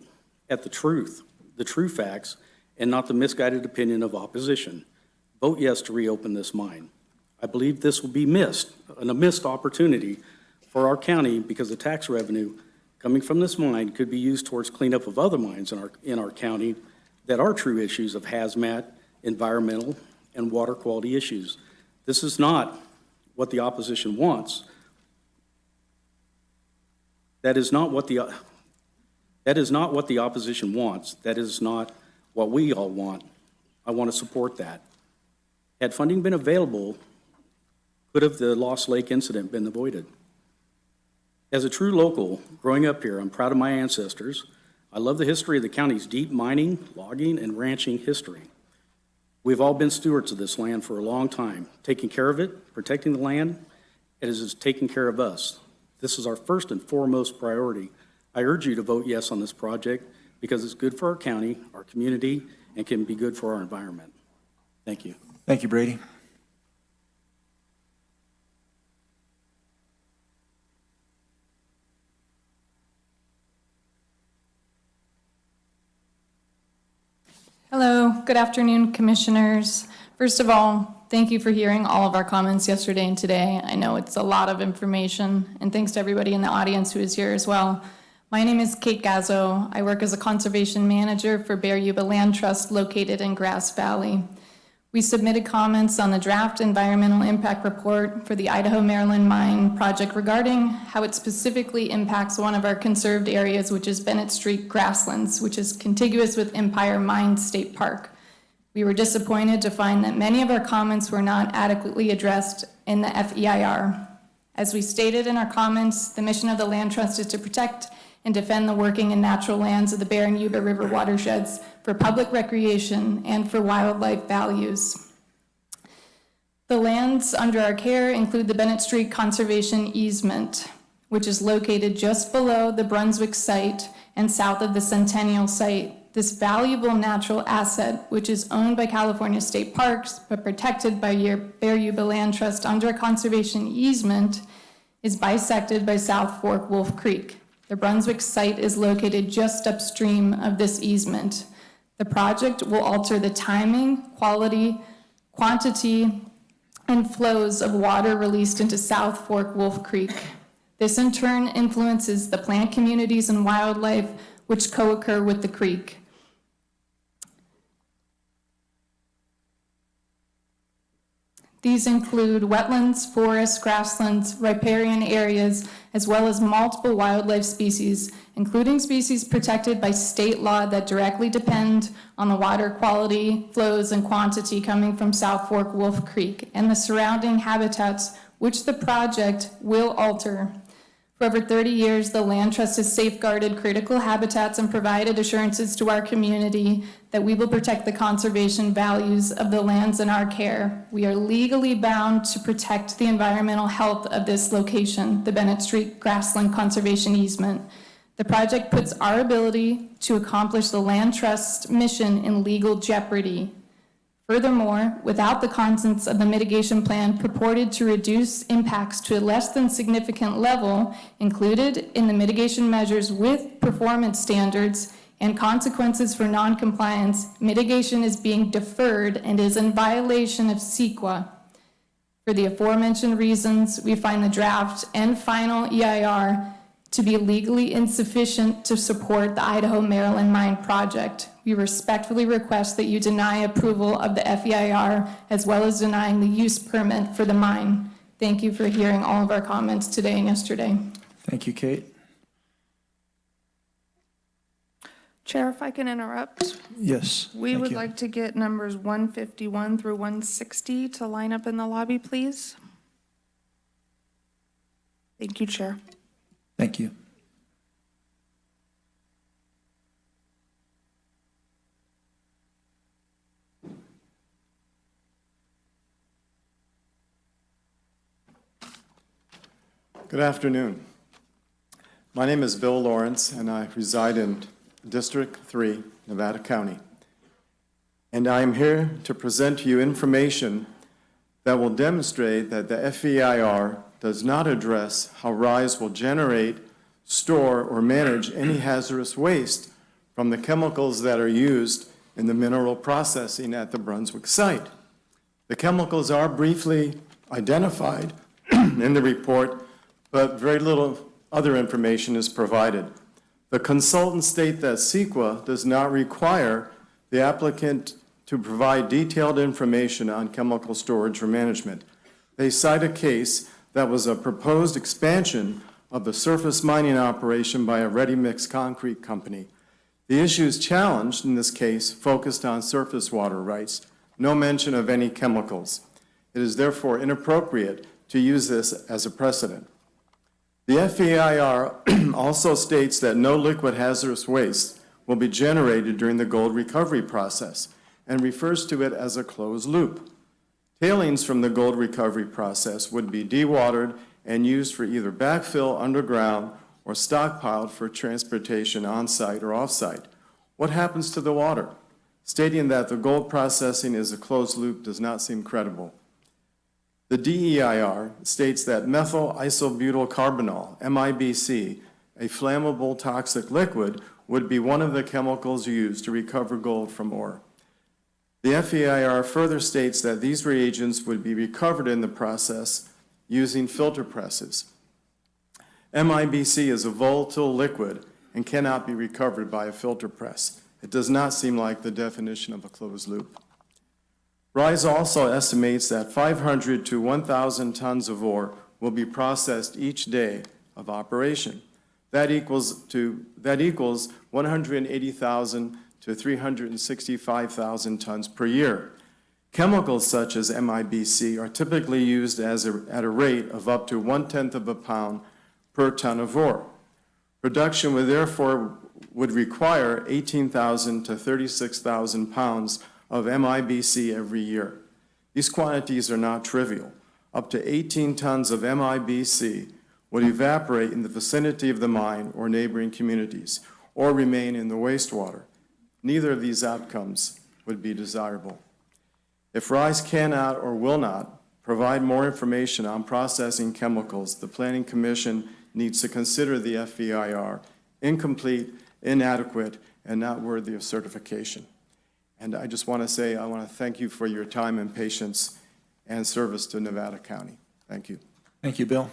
at the true facts, and not the misguided opinion of opposition. Vote yes to reopen this mine. I believe this will be a missed opportunity for our county because the tax revenue coming from this mine could be used towards cleanup of other mines in our county that are true issues of hazmat, environmental, and water quality issues. This is not what the opposition wants. That is not what the opposition wants. That is not what we all want. I want to support that. Had funding been available, could have the Lost Lake incident been avoided? As a true local, growing up here, I'm proud of my ancestors. I love the history of the county's deep mining, logging, and ranching history. We've all been stewards of this land for a long time, taking care of it, protecting the land, and it is taking care of us. This is our first and foremost priority. I urge you to vote yes on this project because it's good for our county, our community, and can be good for our environment. Thank you. Thank you, Brady. Hello, good afternoon, commissioners. First of all, thank you for hearing all of our comments yesterday and today. I know it's a lot of information, and thanks to everybody in the audience who is here as well. My name is Kate Gazzo. I work as a conservation manager for Bear Yuba Land Trust located in Grass Valley. We submitted comments on the draft environmental impact report for the Idaho-Maryland mine project regarding how it specifically impacts one of our conserved areas, which is Bennett Street Grasslands, which is contiguous with Empire Mine State Park. We were disappointed to find that many of our comments were not adequately addressed in the FEIR. As we stated in our comments, the mission of the Land Trust is to protect and defend the working and natural lands of the Bear and Yuba River watersheds for public recreation and for wildlife values. The lands under our care include the Bennett Street Conservation Easement, which is located just below the Brunswick site and south of the Centennial site. This valuable natural asset, which is owned by California State Parks but protected by Bear Yuba Land Trust under a conservation easement, is bisected by South Fork Wolf Creek. The Brunswick site is located just upstream of this easement. The project will alter the timing, quality, quantity, and flows of water released into South Fork Wolf Creek. This in turn influences the plant communities and wildlife which co-occur with the creek. These include wetlands, forests, grasslands, riparian areas, as well as multiple wildlife species, including species protected by state law that directly depend on the water quality, flows, and quantity coming from South Fork Wolf Creek and the surrounding habitats, which the project will alter. For over 30 years, the Land Trust has safeguarded critical habitats and provided assurances to our community that we will protect the conservation values of the lands in our care. We are legally bound to protect the environmental health of this location, the Bennett Street Grassland Conservation Easement. The project puts our ability to accomplish the Land Trust mission in legal jeopardy. Furthermore, without the contents of the mitigation plan purported to reduce impacts to a less than significant level included in the mitigation measures with performance standards and consequences for noncompliance, mitigation is being deferred and is in violation of CEQA. For the aforementioned reasons, we find the draft and final EIR to be legally insufficient to support the Idaho-Maryland Mine project. We respectfully request that you deny approval of the FEIR as well as denying the use permit for the mine. Thank you for hearing all of our comments today and yesterday. Thank you, Kate. Chair, if I can interrupt. Yes. We would like to get numbers 151 through 160 to line up in the lobby, please. Thank you, Chair. Thank you. Good afternoon. My name is Bill Lawrence, and I reside in District 3, Nevada County. And I am here to present to you information that will demonstrate that the FEIR does not address how RISE will generate, store, or manage any hazardous waste from the chemicals that are used in the mineral processing at the Brunswick site. The chemicals are briefly identified in the report, but very little other information is provided. The consultants state that CEQA does not require the applicant to provide detailed information on chemical storage or management. They cite a case that was a proposed expansion of the surface mining operation by a ready-mix concrete company. The issues challenged in this case focused on surface water rights, no mention of any chemicals. It is therefore inappropriate to use this as a precedent. The FEIR also states that no liquid hazardous waste will be generated during the gold recovery process and refers to it as a closed loop. Tailings from the gold recovery process would be dewatered and used for either backfill underground or stockpiled for transportation on-site or off-site. What happens to the water? Stating that the gold processing is a closed loop does not seem credible. The DEIR states that methyl isobutyl carbonyl, MIBC, a flammable toxic liquid, would be one of the chemicals used to recover gold from ore. The FEIR further states that these reagents would be recovered in the process using filter presses. MIBC is a volatile liquid and cannot be recovered by a filter press. It does not seem like the definition of a closed loop. RISE also estimates that 500 to 1,000 tons of ore will be processed each day of operation. That equals 180,000 to 365,000 tons per year. Chemicals such as MIBC are typically used at a rate of up to 1/10 of a pound per ton of ore. Production would require 18,000 to 36,000 pounds of MIBC every year. These quantities are not trivial. Up to 18 tons of MIBC would evaporate in the vicinity of the mine or neighboring communities, or remain in the wastewater. Neither of these outcomes would be desirable. If RISE cannot or will not provide more information on processing chemicals, the Planning Commission needs to consider the FEIR incomplete, inadequate, and not worthy of certification. And I just want to say, I want to thank you for your time and patience and service to Nevada County. Thank you. Thank you, Bill.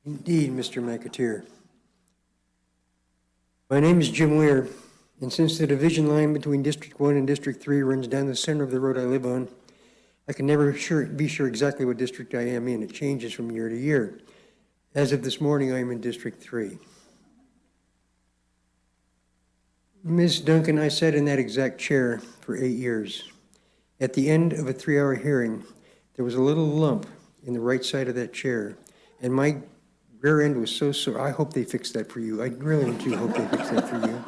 Indeed, Mr. McAteer. My name is Jim Weir, and since the division line between District 1 and District 3 runs down the center of the road I live on, I can never be sure exactly what district I am in. It changes from year to year. As of this morning, I am in District 3. Ms. Duncan, I sat in that exact chair for 8 years. At the end of a 3-hour hearing, there was a little lump in the right side of that chair, and my rear end was so sore. I hope they fix that for you. I really do hope they fix that for you.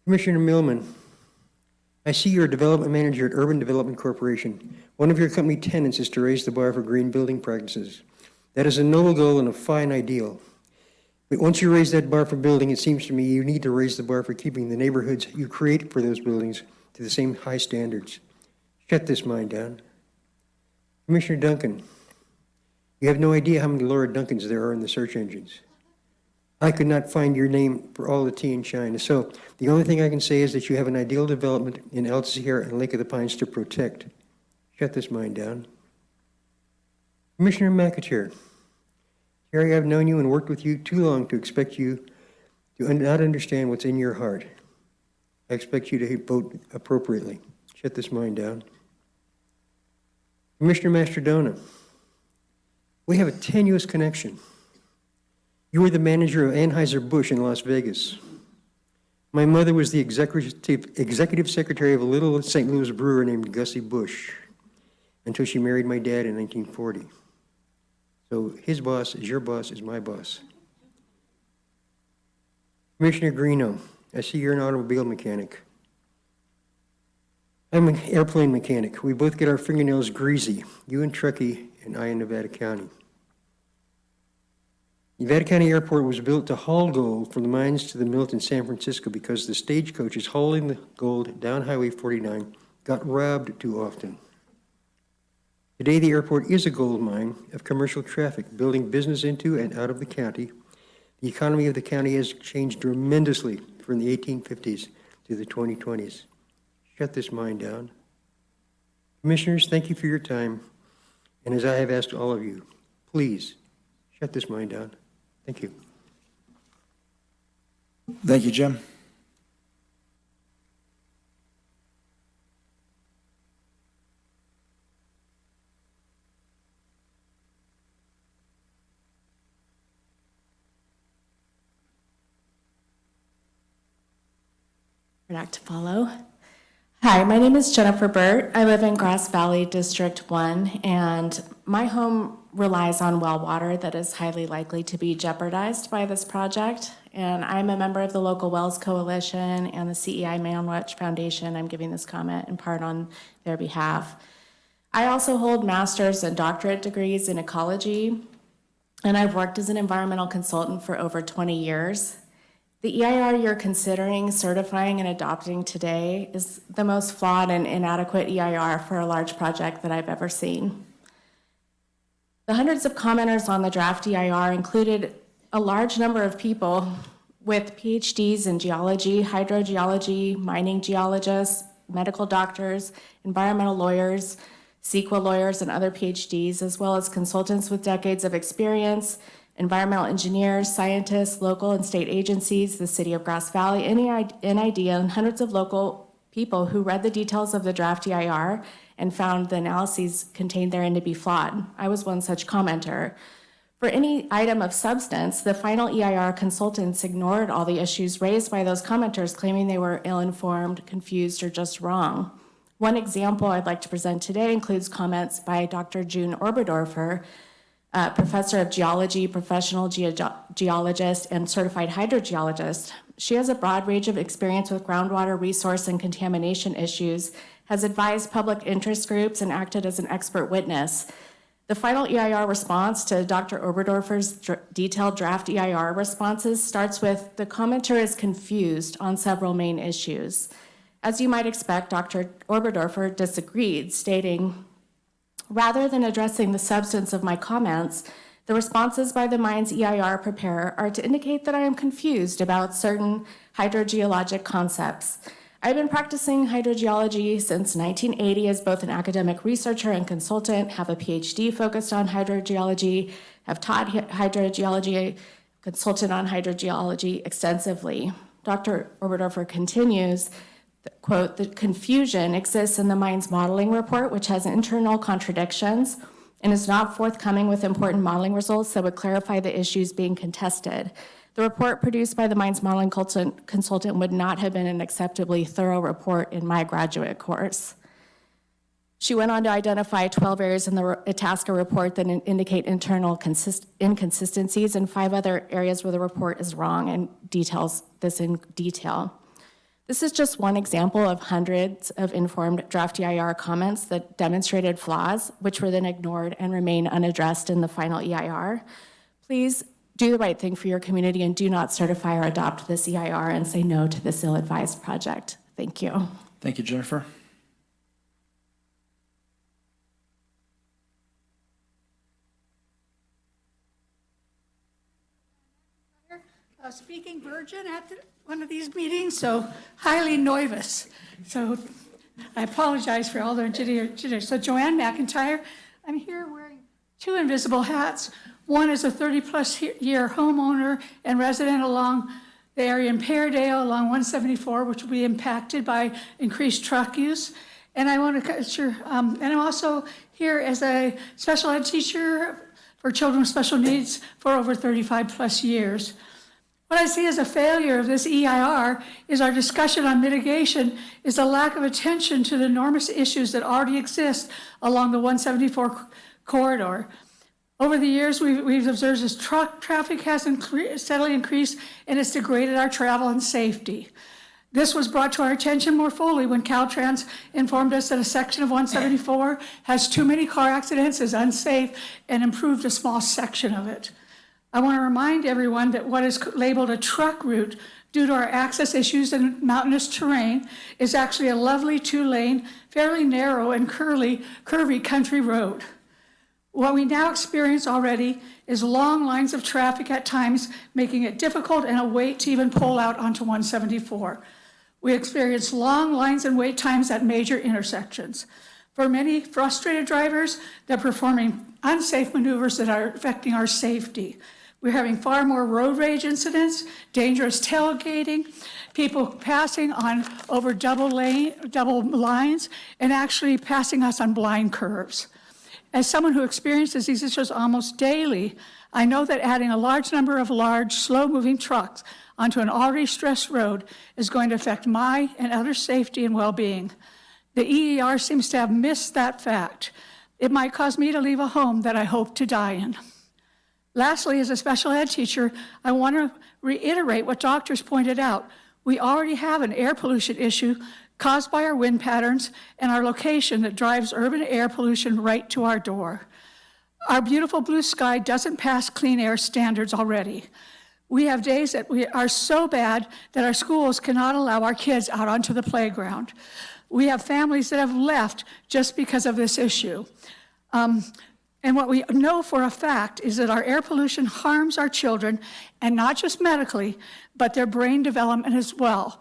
Commissioner Millman, I see you're a development manager at Urban Development Corporation. One of your company tenets is to raise the bar for green building practices. That is a noble goal and a fine ideal. But once you raise that bar for building, it seems to me you need to raise the bar for keeping the neighborhoods you create for those buildings to the same high standards. Shut this mind down. Commissioner Duncan, you have no idea how many Laura Duncans there are in the search engines. I could not find your name for all the tea and shine. So the only thing I can say is that you have an ideal development in El Sierra and Lake of the Pines to protect. Shut this mind down. Commissioner McAteer, Terry, I've known you and worked with you too long to expect you to not understand what's in your heart. I expect you to vote appropriately. Shut this mind down. Commissioner Mastrodona, we have a tenuous connection. You were the manager of Anheuser-Busch in Las Vegas. My mother was the executive secretary of a little St. Louis brewer named Gussie Busch until she married my dad in 1940. So his boss is your boss, is my boss. Commissioner Greeno, I see you're an automobile mechanic. I'm an airplane mechanic. We both get our fingernails greasy, you in Truckee and I in Nevada County. Nevada County Airport was built to haul gold from the mines to the mill in San Francisco because the stagecoaches hauling the gold down Highway 49 got robbed too often. Today, the airport is a gold mine of commercial traffic, building business into and out of the county. The economy of the county has changed tremendously from the 1850s to the 2020s. Shut this mine down. Commissioners, thank you for your time. And as I have asked all of you, please shut this mine down. Thank you. Thank you, Jim. To follow. Hi, my name is Jennifer Burt. I live in Grass Valley, District 1, and my home relies on well water that is highly likely to be jeopardized by this project. And I'm a member of the Local Wells Coalition and the CEI Manwatch Foundation. I'm giving this comment in part on their behalf. I also hold master's and doctorate degrees in ecology, and I've worked as an environmental consultant for over 20 years. The EIR you're considering certifying and adopting today is the most flawed and inadequate EIR for a large project that I've ever seen. The hundreds of commenters on the draft EIR included a large number of people with PhDs in geology, hydrogeology, mining geologists, medical doctors, environmental lawyers, CEQA lawyers, and other PhDs, as well as consultants with decades of experience, environmental engineers, scientists, local and state agencies, the City of Grass Valley, NID, and hundreds of local people who read the details of the draft EIR and found the analyses contained therein to be flawed. I was one such commenter. For any item of substance, the final EIR consultants ignored all the issues raised by those commenters, claiming they were ill-informed, confused, or just wrong. One example I'd like to present today includes comments by Dr. June Oberdorfer, professor of geology, professional geologist, and certified hydrogeologist. She has a broad range of experience with groundwater resource and contamination issues, has advised public interest groups, and acted as an expert witness. The final EIR response to Dr. Oberdorfer's detailed draft EIR responses starts with, the commenter is confused on several main issues. As you might expect, Dr. Oberdorfer disagreed, stating, rather than addressing the substance of my comments, the responses by the mine's EIR preparer are to indicate that I am confused about certain hydrogeologic concepts. I've been practicing hydrogeology since 1980 as both an academic researcher and consultant, have a PhD focused on hydrogeology, have taught hydrogeology, consulted on hydrogeology extensively. Dr. Oberdorfer continues, quote, "The confusion exists in the mine's modeling report, which has internal contradictions and is not forthcoming with important modeling results that would clarify the issues being contested. The report produced by the mine's modeling consultant would not have been an acceptably thorough report in my graduate course." She went on to identify 12 areas in the Itasca report that indicate internal inconsistencies and 5 other areas where the report is wrong, and details this in detail. This is just one example of hundreds of informed draft EIR comments that demonstrated flaws, which were then ignored and remain unaddressed in the final EIR. Please do the right thing for your community and do not certify or adopt this EIR and say no to this ill-advised project. Thank you. Thank you, Jennifer. Speaking virgin at one of these meetings, so highly nervous. So I apologize for all the jitter. So Joanne McIntyre, I'm here wearing 2 invisible hats. One is a 30-plus year homeowner and resident along the area in Peardale along 174, which will be impacted by increased truck use. And I want to and I'm also here as a special ed teacher for children with special needs for over 35-plus years. What I see as a failure of this EIR is our discussion on mitigation is a lack of attention to the enormous issues that already exist along the 174 corridor. Over the years, we've observed as truck traffic has steadily increased and it's degraded our travel and safety. This was brought to our attention more fully when Caltrans informed us that a section of 174 has too many car accidents, is unsafe, and improved a small section of it. I want to remind everyone that what is labeled a truck route due to our access issues and mountainous terrain is actually a lovely 2-lane, fairly narrow and curvy country road. What we now experience already is long lines of traffic at times, making it difficult and a wait to even pull out onto 174. We experience long lines and wait times at major intersections. For many frustrated drivers, they're performing unsafe maneuvers that are affecting our safety. We're having far more road rage incidents, dangerous tailgating, people passing on over double lines, and actually passing us on blind curves. As someone who experiences these issues almost daily, I know that adding a large number of large, slow-moving trucks onto an already stressed road is going to affect my and others' safety and well-being. The EIR seems to have missed that fact. It might cause me to leave a home that I hope to die in. Lastly, as a special ed teacher, I want to reiterate what doctors pointed out. We already have an air pollution issue caused by our wind patterns and our location that drives urban air pollution right to our door. Our beautiful blue sky doesn't pass clean air standards already. We have days that are so bad that our schools cannot allow our kids out onto the playground. We have families that have left just because of this issue. And what we know for a fact is that our air pollution harms our children, and not just medically, but their brain development as well.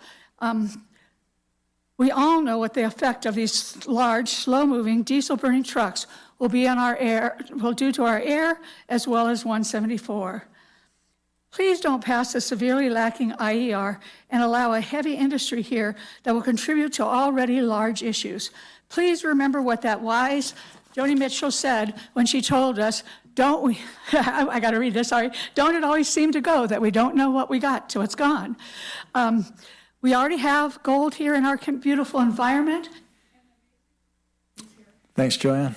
We all know what the effect of these large, slow-moving, diesel-burning trucks will be on our air, will do to our air, as well as 174. Please don't pass a severely lacking IER and allow a heavy industry here that will contribute to already large issues. Please remember what that wise Joni Mitchell said when she told us, don't we, I gotta read this, sorry. Don't it always seem to go that we don't know what we got till it's gone. We already have gold here in our beautiful environment. Thanks, Joanne.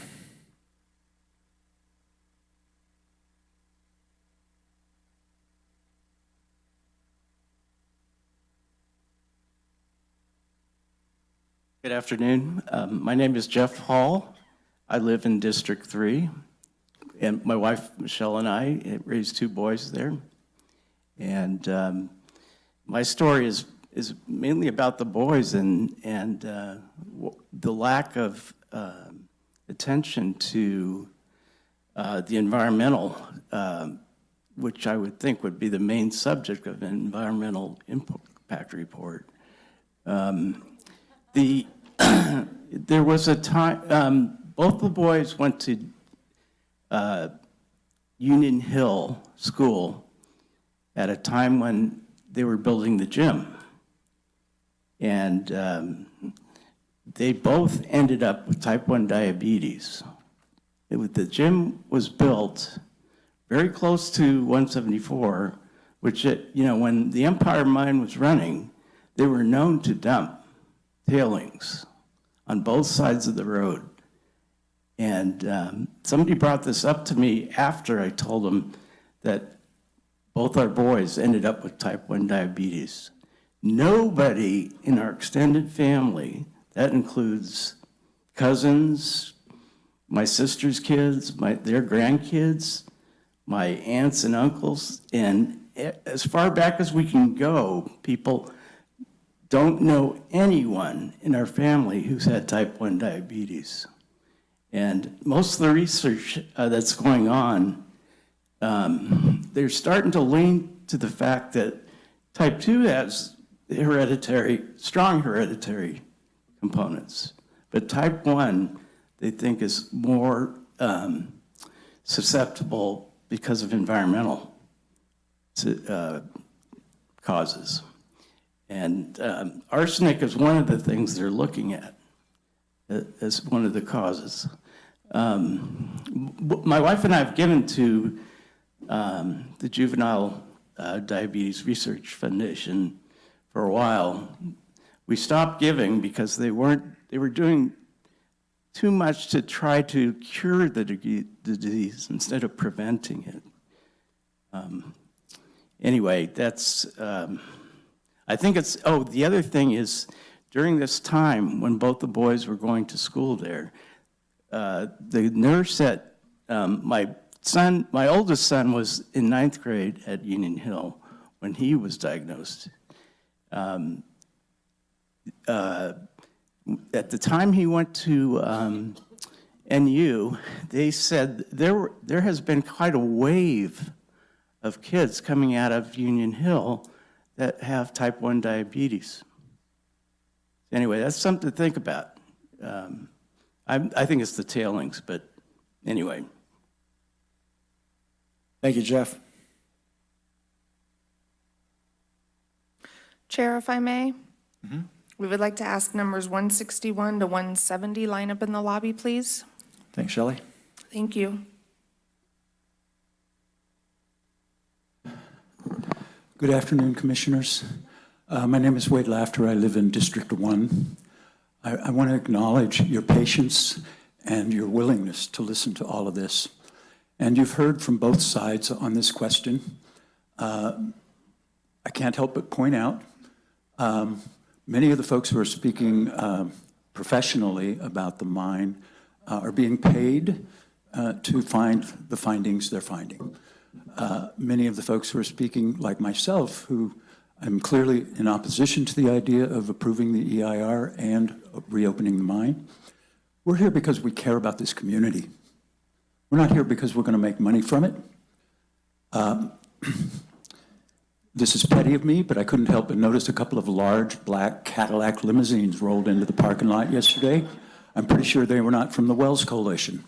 Good afternoon. My name is Jeff Hall. I live in District 3, and my wife Michelle and I raised 2 boys there. And my story is mainly about the boys and the lack of attention to the environmental, which I would think would be the main subject of an environmental impact report. There was a time, both the boys went to Union Hill School at a time when they were building the gym. And they both ended up with type 1 diabetes. The gym was built very close to 174, which, when the Empire Mine was running, they were known to dump tailings on both sides of the road. And somebody brought this up to me after I told them that both our boys ended up with type 1 diabetes. Nobody in our extended family, that includes cousins, my sister's kids, their grandkids, my aunts and uncles, and as far back as we can go, people don't know anyone in our family who's had type 1 diabetes. And most of the research that's going on, they're starting to lean to the fact that type 2 has strong hereditary components. But type 1, they think, is more susceptible because of environmental causes. And arsenic is one of the things they're looking at as one of the causes. My wife and I have given to the Juvenile Diabetes Research Foundation for a while. We stopped giving because they were doing too much to try to cure the disease instead of preventing it. Anyway, that's, I think it's, the other thing is, during this time when both the boys were going to school there, the nurse at, my oldest son was in 9th grade at Union Hill when he was diagnosed. At the time he went to NU, they said there has been quite a wave of kids coming out of Union Hill that have type 1 diabetes. Anyway, that's something to think about. I think it's the tailings, but anyway. Thank you, Jeff. Chair, if I may? We would like to ask numbers 161 to 170 line up in the lobby, please. Thanks, Shelley. Thank you. Good afternoon, Commissioners. My name is Wade Lafter. I live in District 1. I want to acknowledge your patience and your willingness to listen to all of this. And you've heard from both sides on this question. I can't help but point out many of the folks who are speaking professionally about the mine are being paid to find the findings they're finding. Many of the folks who are speaking, like myself, who I'm clearly in opposition to the idea of approving the EIR and reopening the mine, we're here because we care about this community. We're not here because we're going to make money from it. This is petty of me, but I couldn't help but notice a couple of large black Cadillac limousines rolled into the parking lot yesterday. I'm pretty sure they were not from the Wells Coalition.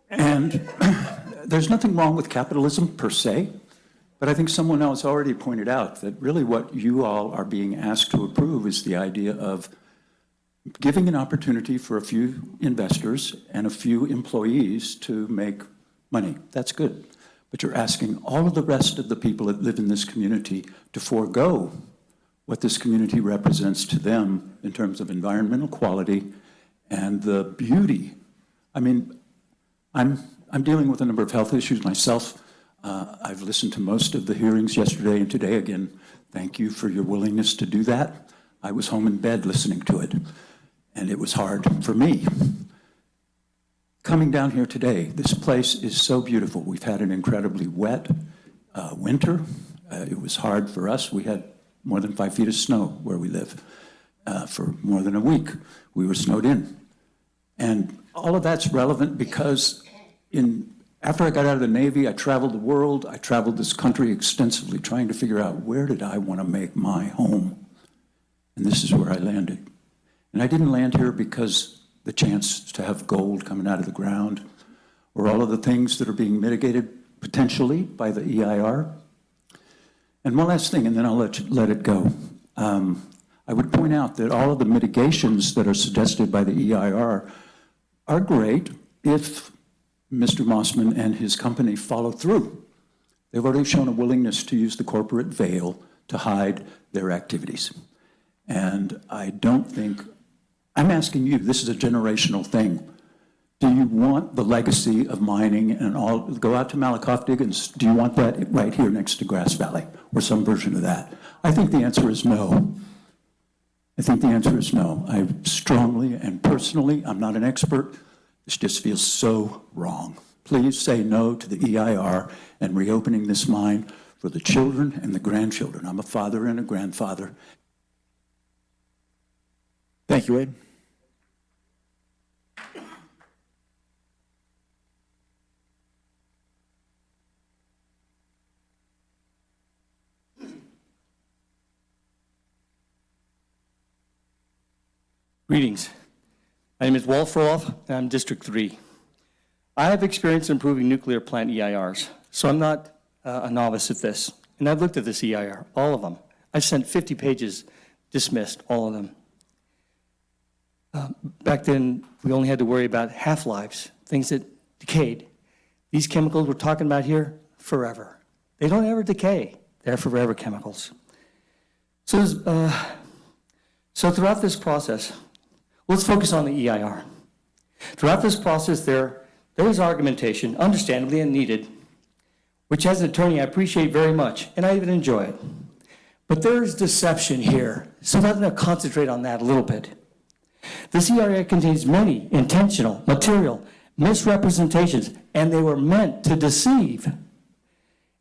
And there's nothing wrong with capitalism per se, but I think someone else already pointed out that really what you all are being asked to approve is the idea of giving an opportunity for a few investors and a few employees to make money. That's good. But you're asking all of the rest of the people that live in this community to forego what this community represents to them in terms of environmental quality and the beauty. I mean, I'm dealing with a number of health issues myself. I've listened to most of the hearings yesterday and today. Again, thank you for your willingness to do that. I was home in bed listening to it, and it was hard for me. Coming down here today, this place is so beautiful. We've had an incredibly wet winter. It was hard for us. We had more than 5 feet of snow where we live for more than a week. We were snowed in. And all of that's relevant because after I got out of the Navy, I traveled the world. I traveled this country extensively trying to figure out where did I want to make my home. And this is where I landed. And I didn't land here because the chance to have gold coming out of the ground or all of the things that are being mitigated potentially by the EIR. And one last thing, and then I'll let it go. I would point out that all of the mitigations that are suggested by the EIR are great if Mr. Mossman and his company follow through. They've already shown a willingness to use the corporate veil to hide their activities. And I don't think, I'm asking you, this is a generational thing. Do you want the legacy of mining and all, go out to Malakoff Diggins, do you want that right here next to Grass Valley or some version of that? I think the answer is no. I think the answer is no. I strongly and personally, I'm not an expert, this just feels so wrong. Please say no to the EIR and reopening this mine for the children and the grandchildren. I'm a father and a grandfather. Thank you, Wade. Greetings. My name is Walt Froloff, and I'm District 3. I have experience improving nuclear plant EIRs, so I'm not a novice at this. And I've looked at this EIR, all of them. I've sent 50 pages, dismissed all of them. Back then, we only had to worry about half-lives, things that decayed. These chemicals we're talking about here, forever. They don't ever decay. They're forever chemicals. So throughout this process, let's focus on the EIR. Throughout this process, there is argumentation, understandably and needed, which as an attorney I appreciate very much, and I even enjoy it. But there is deception here, so I'm going to concentrate on that a little bit. This EIR contains many intentional, material misrepresentations, and they were meant to deceive.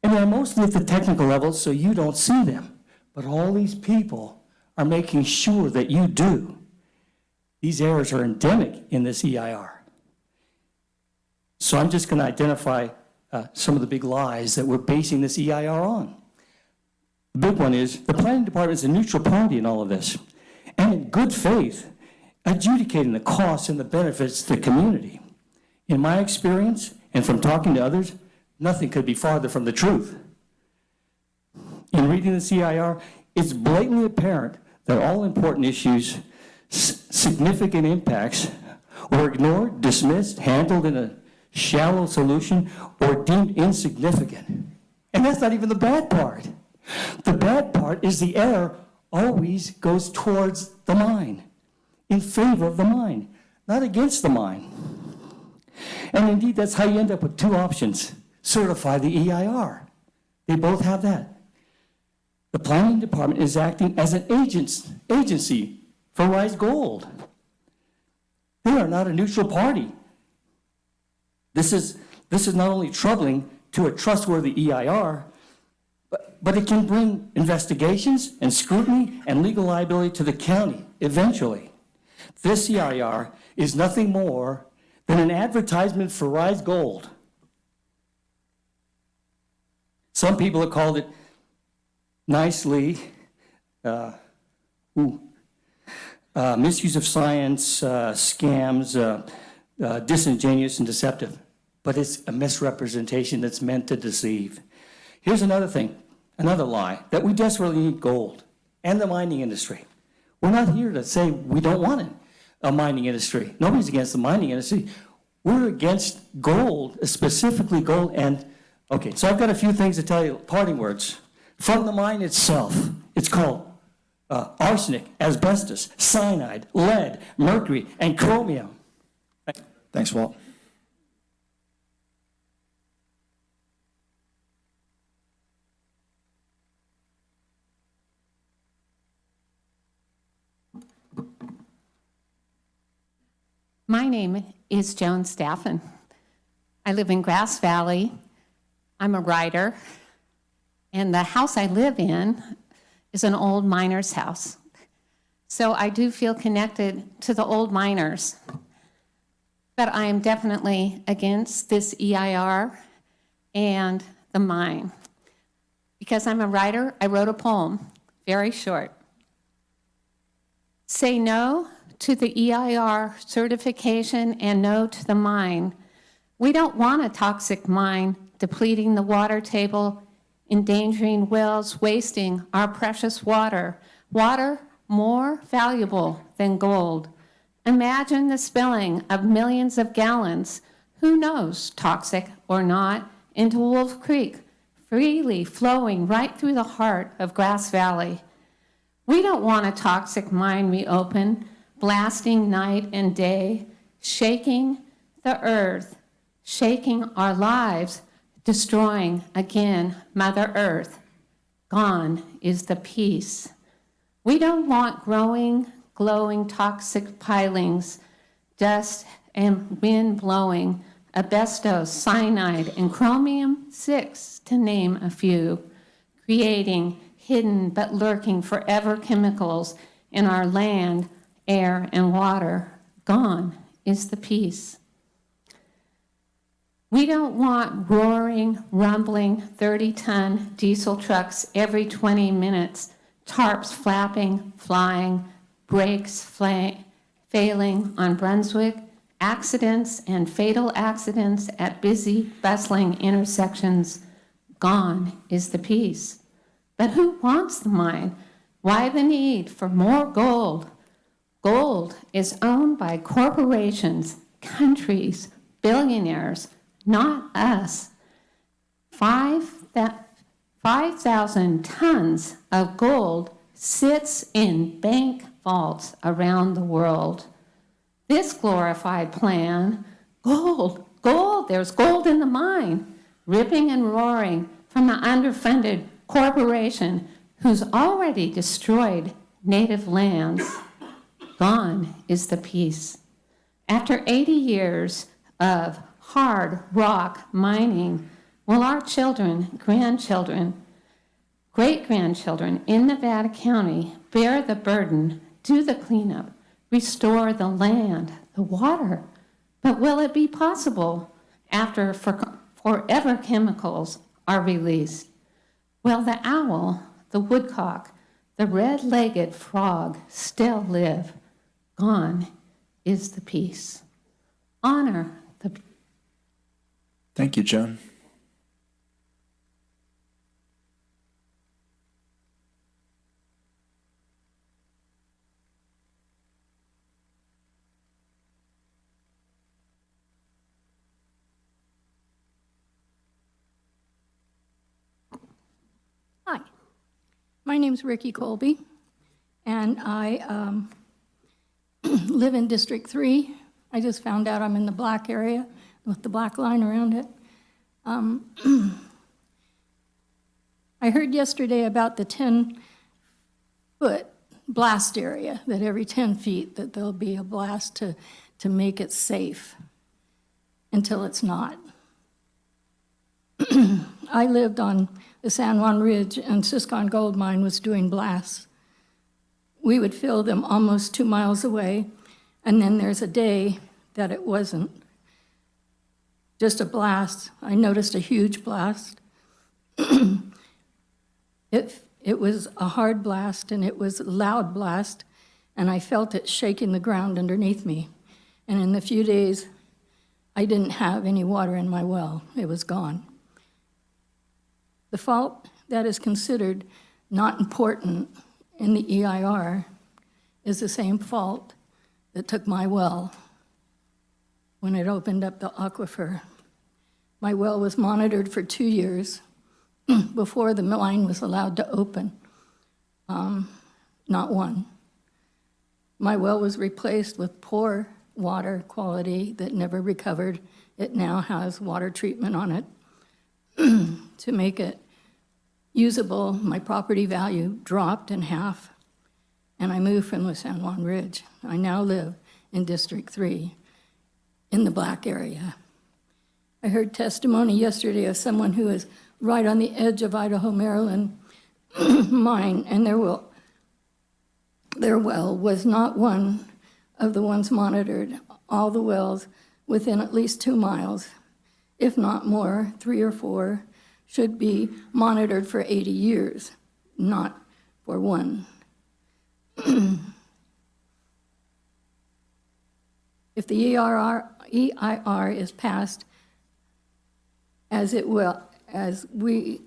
And they're mostly at the technical level, so you don't see them. But all these people are making sure that you do. These errors are endemic in this EIR. So I'm just going to identify some of the big lies that we're basing this EIR on. The big one is the planning department is a neutral party in all of this, and in good faith, adjudicating the costs and the benefits to the community. In my experience, and from talking to others, nothing could be farther from the truth. In reading the EIR, it's blatantly apparent that all important issues, significant impacts, were ignored, dismissed, handled in a shallow solution, or deemed insignificant. And that's not even the bad part. The bad part is the error always goes towards the mine, in favor of the mine, not against the mine. And indeed, that's how you end up with two options. Certify the EIR. They both have that. The planning department is acting as an agency for Rise Gold. They are not a neutral party. This is not only troubling to a trustworthy EIR, but it can bring investigations and scrutiny and legal liability to the county eventually. This EIR is nothing more than an advertisement for Rise Gold. Some people have called it nicely misuse of science, scams, disingenuous and deceptive. But it's a misrepresentation that's meant to deceive. Here's another thing, another lie, that we desperately need gold and the mining industry. We're not here to say we don't want a mining industry. Nobody's against the mining industry. We're against gold, specifically gold. And, okay, so I've got a few things to tell you, parting words. From the mine itself, it's called arsenic, asbestos, cyanide, lead, mercury, and chromium. Thanks, Walt. My name is Joan Staffen. I live in Grass Valley. I'm a writer, and the house I live in is an old miner's house. So I do feel connected to the old miners, but I am definitely against this EIR and the mine. Because I'm a writer, I wrote a poem, very short. Say no to the EIR certification and no to the mine. We don't want a toxic mine depleting the water table, endangering wells, wasting our precious water. Water more valuable than gold. Imagine the spilling of millions of gallons, who knows, toxic or not, into Wolf Creek, freely flowing right through the heart of Grass Valley. We don't want a toxic mine reopen, blasting night and day, shaking the earth, shaking our lives, destroying again Mother Earth. Gone is the peace. We don't want growing, glowing toxic pilings, dust and wind blowing, asbestos, cyanide, and chromium-6, to name a few, creating hidden but lurking forever chemicals in our land, air, and water. Gone is the peace. We don't want roaring, rumbling 30-ton diesel trucks every 20 minutes, tarps flapping, flying, brakes failing on Brunswick, accidents and fatal accidents at busy, bustling intersections. Gone is the peace. But who wants the mine? Why the need for more gold? Gold is owned by corporations, countries, billionaires, not us. 5,000 tons of gold sits in bank vaults around the world. This glorified plan, gold, there's gold in the mine, ripping and roaring from an underfunded corporation who's already destroyed native lands. Gone is the peace. After 80 years of hard rock mining, will our children, grandchildren, great-grandchildren in Nevada County bear the burden, do the cleanup, restore the land, the water? But will it be possible after forever chemicals are released? Will the owl, the woodcock, the red-legged frog still live? Gone is the peace. Honor the peace. Thank you, Joan. Hi, my name's Ricky Colby, and I live in District 3. I just found out I'm in the black area with the black line around it. I heard yesterday about the 10-foot blast area, that every 10 feet that there'll be a blast to make it safe until it's not. I lived on the San Juan Ridge, and Siscon Gold Mine was doing blasts. We would feel them almost 2 miles away, and then there's a day that it wasn't. Just a blast. I noticed a huge blast. It was a hard blast, and it was a loud blast, and I felt it shaking the ground underneath me. And in the few days, I didn't have any water in my well. It was gone. The fault that is considered not important in the EIR is the same fault that took my well when it opened up the aquifer. My well was monitored for 2 years before the mine was allowed to open. Not one. My well was replaced with poor water quality that never recovered. It now has water treatment on it to make it usable. My property value dropped in half, and I moved from the San Juan Ridge. I now live in District 3 in the black area. I heard testimony yesterday of someone who is right on the edge of Idaho, Maryland mine, and their well was not one of the ones monitored. All the wells within at least 2 miles, if not more, 3 or 4, should be monitored for 80 years, not for one. if the EIR is passed, as it will, as we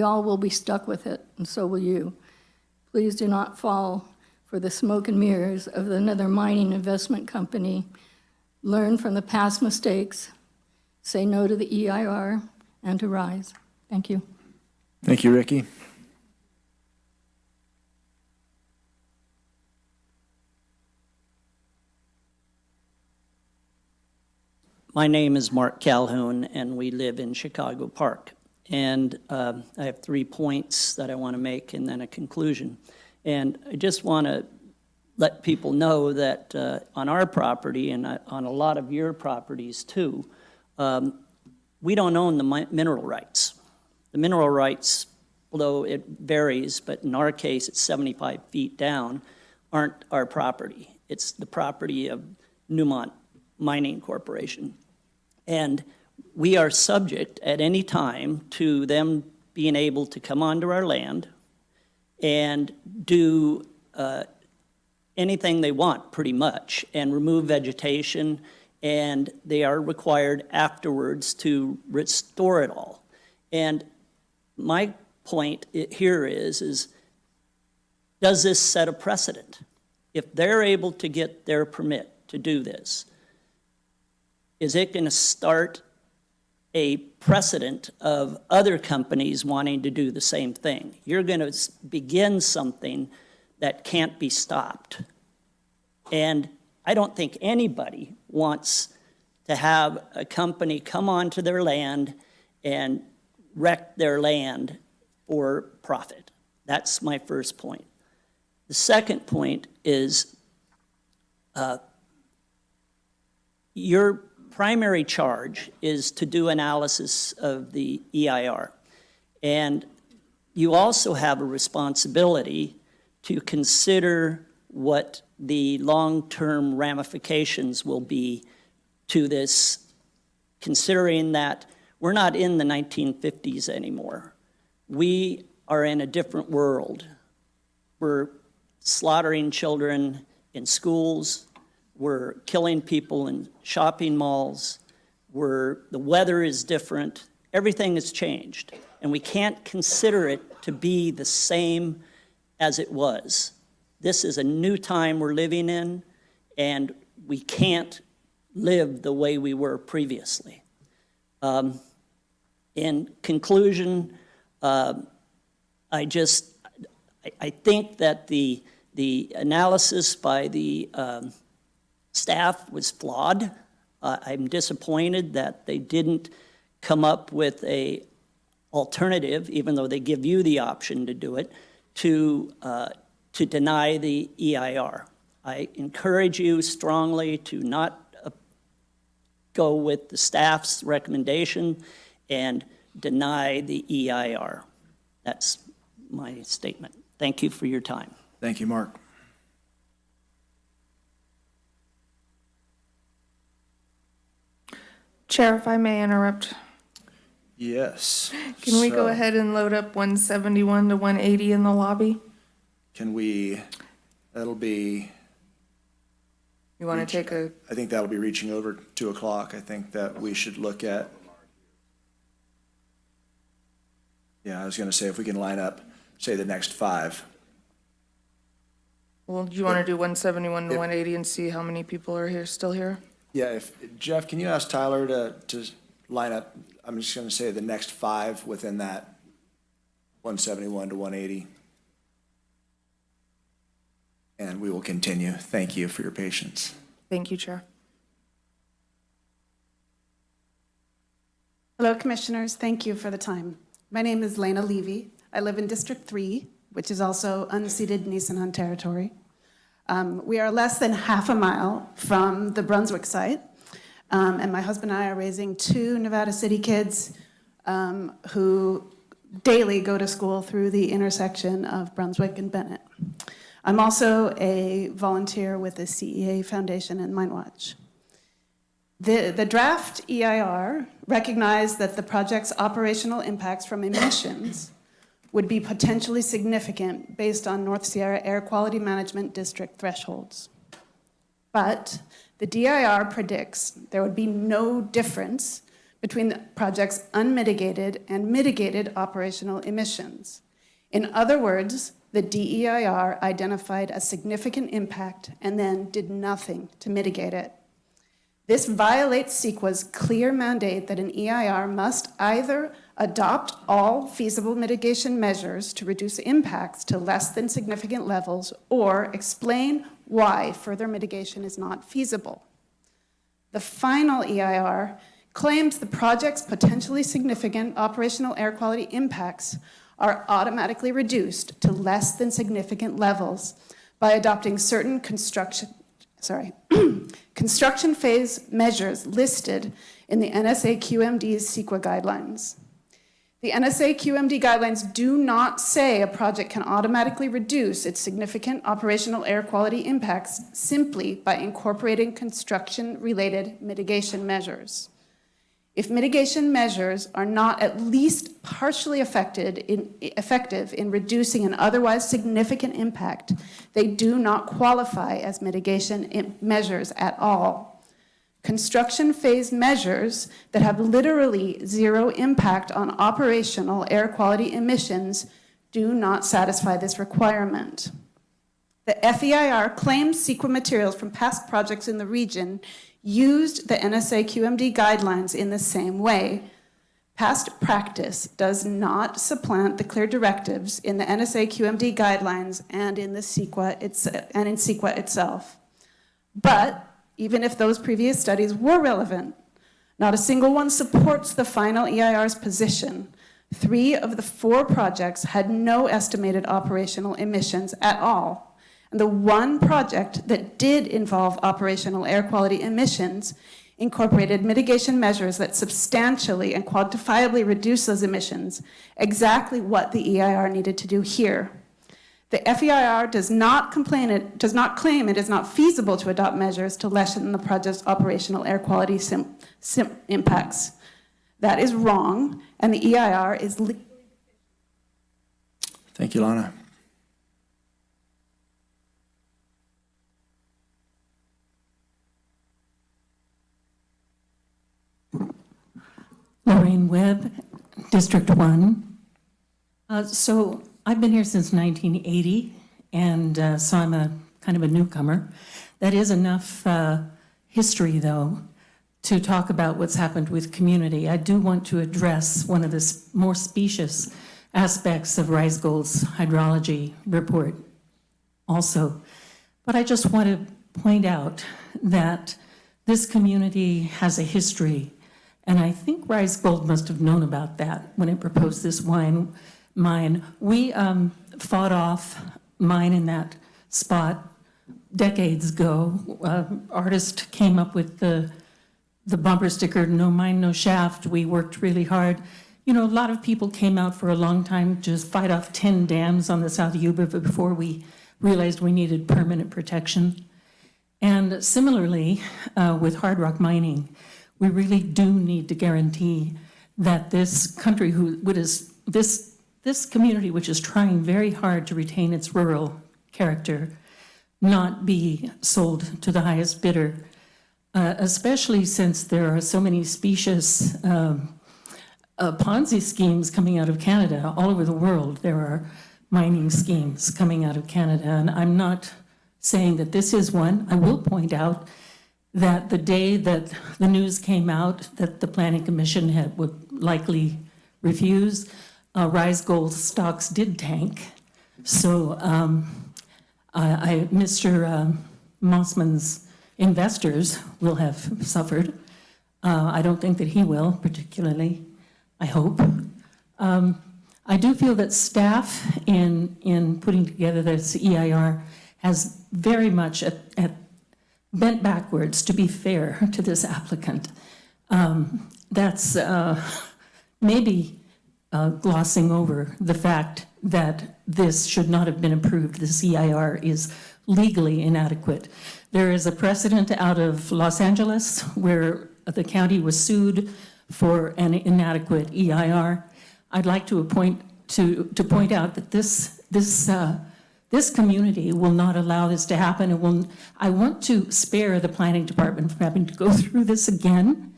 all will be stuck with it, and so will you. Please do not fall for the smoke and mirrors of another mining investment company. Learn from the past mistakes, say no to the EIR, and to rise. Thank you. Thank you, Ricky. My name is Mark Calhoun, and we live in Chicago Park. And I have 3 points that I want to make and then a conclusion. And I just want to let people know that on our property and on a lot of your properties too, we don't own the mineral rights. The mineral rights, although it varies, but in our case it's 75 feet down, aren't our property. It's the property of Newmont Mining Corporation. And we are subject at any time to them being able to come onto our land and do anything they want, pretty much, and remove vegetation, and they are required afterwards to restore it all. And my point here is does this set a precedent? If they're able to get their permit to do this, is it going to start a precedent of other companies wanting to do the same thing? You're going to begin something that can't be stopped. And I don't think anybody wants to have a company come onto their land and wreck their land for profit. That's my first point. The second point is your primary charge is to do analysis of the EIR. And you also have a responsibility to consider what the long-term ramifications will be to this, considering that we're not in the 1950s anymore. We are in a different world. We're slaughtering children in schools. We're killing people in shopping malls. The weather is different. Everything has changed. And we can't consider it to be the same as it was. This is a new time we're living in, and we can't live the way we were previously. In conclusion, I think that the analysis by the staff was flawed. I'm disappointed that they didn't come up with an alternative, even though they give you the option to do it, to deny the EIR. I encourage you strongly to not go with the staff's recommendation and deny the EIR. That's my statement. Thank you for your time. Thank you, Mark. Chair, if I may interrupt. Yes. Can we go ahead and load up 171 to 180 in the lobby? Can we, that'll be. You want to take a, I think that'll be reaching over 2 o'clock. I think that we should look at. Yeah, I was going to say if we can line up, say the next 5. well, do you want to do 171 to 180 and see how many people are here, still here? Yeah, Jeff, can you ask Tyler to line up, I'm just going to say the next 5 within that 171 to 180. And we will continue. Thank you for your patience. Thank you, Chair. Hello, Commissioners. Thank you for the time. My name is Lena Levy. I live in District 3, which is also unceded Nisenan territory. We are less than half a mile from the Brunswick site, and my husband and I are raising 2 Nevada City kids who daily go to school through the intersection of Brunswick and Bennett. I'm also a volunteer with the CEA Foundation and Minewatch. The draft EIR recognized that the project's operational impacts from emissions would be potentially significant based on North Sierra Air Quality Management District thresholds. But The DIR predicts there would be no difference between the project's unmitigated and mitigated operational emissions. In other words, the DEIR identified a significant impact and then did nothing to mitigate it. This violates CEQA's clear mandate that an EIR must either adopt all feasible mitigation measures to reduce impacts to less than significant levels or explain why further mitigation is not feasible. The final EIR claims the project's potentially significant operational air quality impacts are automatically reduced to less than significant levels by adopting certain construction phase measures listed in the NSA-QMD's CEQA guidelines. The NSA-QMD guidelines do not say a project can automatically reduce its significant operational air quality impacts simply by incorporating construction-related mitigation measures. If mitigation measures are not at least partially effective in reducing an otherwise significant impact, they do not qualify as mitigation measures at all. Construction phase measures that have literally zero impact on operational air quality emissions do not satisfy this requirement. The FEIR claims CEQA materials from past projects in the region used the NSA-QMD guidelines in the same way. Past practice does not supplant the clear directives in the NSA-QMD guidelines and in CEQA itself. But even if those previous studies were relevant, not a single one supports the final EIR's position. 3 of the 4 projects had no estimated operational emissions at all. And the one project that did involve operational air quality emissions incorporated mitigation measures that substantially and quantifiably reduce those emissions, exactly what the EIR needed to do here. The FEIR does not claim it is not feasible to adopt measures to lessen the project's operational air quality impacts. That is wrong, and the EIR is legally. Thank you, Lana. Lorraine Webb, District 1. So I've been here since 1980, and so I'm a kind of a newcomer. That is enough history, though, to talk about what's happened with community. I do want to address one of the more specious aspects of Reisgold's hydrology report also. But I just want to point out that this community has a history. And I think Reisgold must have known about that when it proposed this mine. We fought off mine in that spot decades ago. Artist came up with the bumper sticker, no mine, no shaft. We worked really hard. You know, a lot of people came out for a long time to fight off 10 dams on the South Yuba before we realized we needed permanent protection. And similarly, with hard rock mining, we really do need to guarantee that this country, this community, which is trying very hard to retain its rural character, not be sold to the highest bidder, especially since there are so many specious Ponzi schemes coming out of Canada. All over the world, there are mining schemes coming out of Canada, and I'm not saying that this is one. I will point out that the day that the news came out that the Planning Commission would likely refuse, Reisgold stocks did tank. So Mr. Mossman's investors will have suffered. I don't think that he will, particularly, I hope. I do feel that staff in putting together this EIR has very much bent backwards to be fair to this applicant. That's maybe glossing over the fact that this should not have been approved. This EIR is legally inadequate. There is a precedent out of Los Angeles where the county was sued for an inadequate EIR. I'd like to point out that this This community will not allow this to happen. I want to spare the planning department from having to go through this again.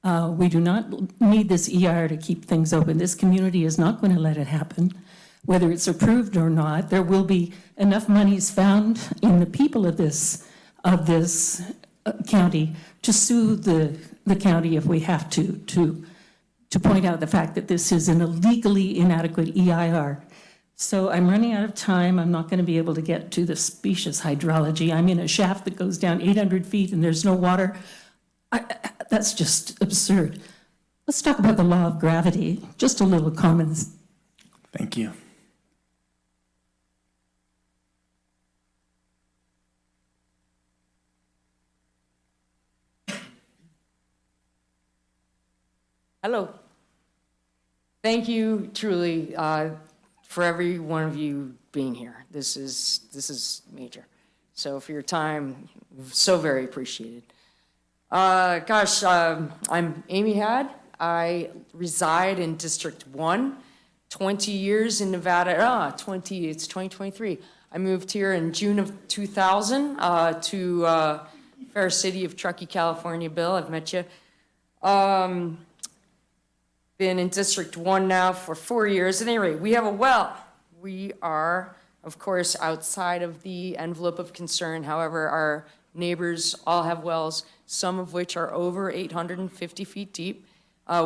We do not need this EIR to keep things open. This community is not going to let it happen. Whether it's approved or not, there will be enough monies found in the people of this county to sue the county if we have to point out the fact that this is an illegally inadequate EIR. So I'm running out of time. I'm not going to be able to get to the specious hydrology. I'm in a shaft that goes down 800 feet and there's no water. That's just absurd. Let's talk about the law of gravity. Just a little comments. Thank you. Hello. Thank you truly for every one of you being here. This is major. So for your time, so very appreciated. I'm Amy Had. I reside in District 1, 20 years in Nevada. It's 2023. I moved here in June of 2000 to fair city of Truckee, California. Bill, I've met you. Been in District 1 now for 4 years. At any rate, we have a well. We are, of course, outside of the envelope of concern. However, our neighbors all have wells, some of which are over 850 feet deep.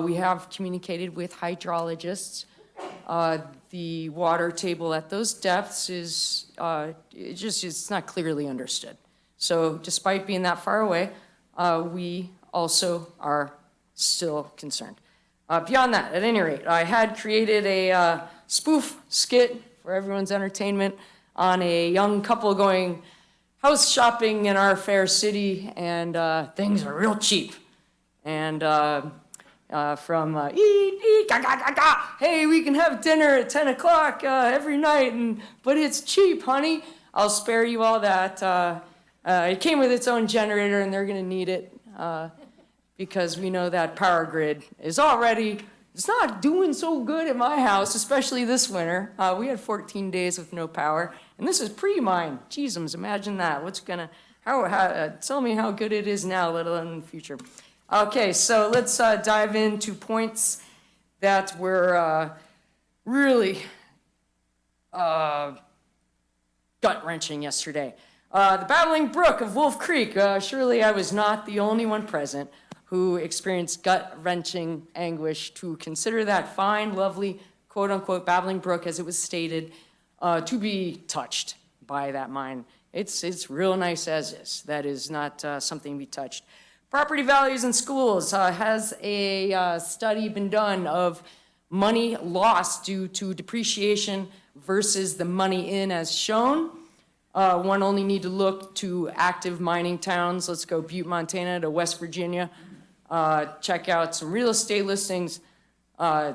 We have communicated with hydrologists. The water table at those depths is it's not clearly understood. So despite being that far away, we also are still concerned. Beyond that, at any rate, I had created a spoof skit for everyone's entertainment on a young couple going house shopping in our fair city, and things are real cheap. And from eat, ga, ga, ga, ga. Hey, we can have dinner at 10 o'clock every night, but it's cheap, honey. I'll spare you all that. It came with its own generator, and they're going to need it. Because we know that power grid is it's not doing so good at my house, especially this winter. We had 14 days with no power, and this is pre-mine. Jeezums, imagine that. Tell me how good it is now, let alone in the future. Okay, so let's dive into points that were really gut-wrenching yesterday. The Babbling Brook of Wolf Creek. Surely I was not the only one present who experienced gut-wrenching anguish to consider that fine, lovely, quote-unquote, babbling brook, as it was stated, to be touched by that mine. It's real nice as is. That is not something to be touched. Property values in schools. Has a study been done of money lost due to depreciation versus the money in as shown? One only need to look to active mining towns. Let's go Butte, Montana to West Virginia. Check out some real estate listings. We're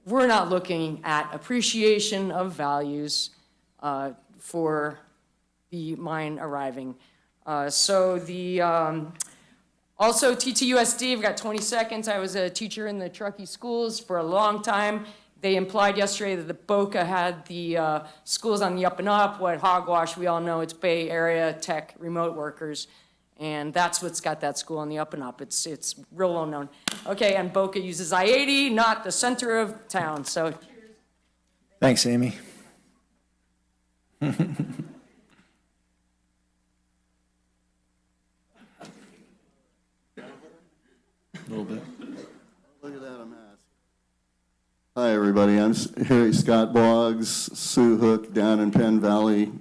not looking at appreciation of values for the mine arriving. Also TTUSD, I've got 20 seconds. I was a teacher in the Truckee schools for a long time. They implied yesterday that the Boca had the schools on the up and up. What hogwash, we all know it's Bay Area tech remote workers. And that's what's got that school on the up and up. It's real well known. Okay, and Boca uses I-80, not the center of town. So, Thanks, Amy. A little bit. Look at that, I'm asked. Hi, everybody. I'm Harry Scott Boggs. Sue Hook down in Penn Valley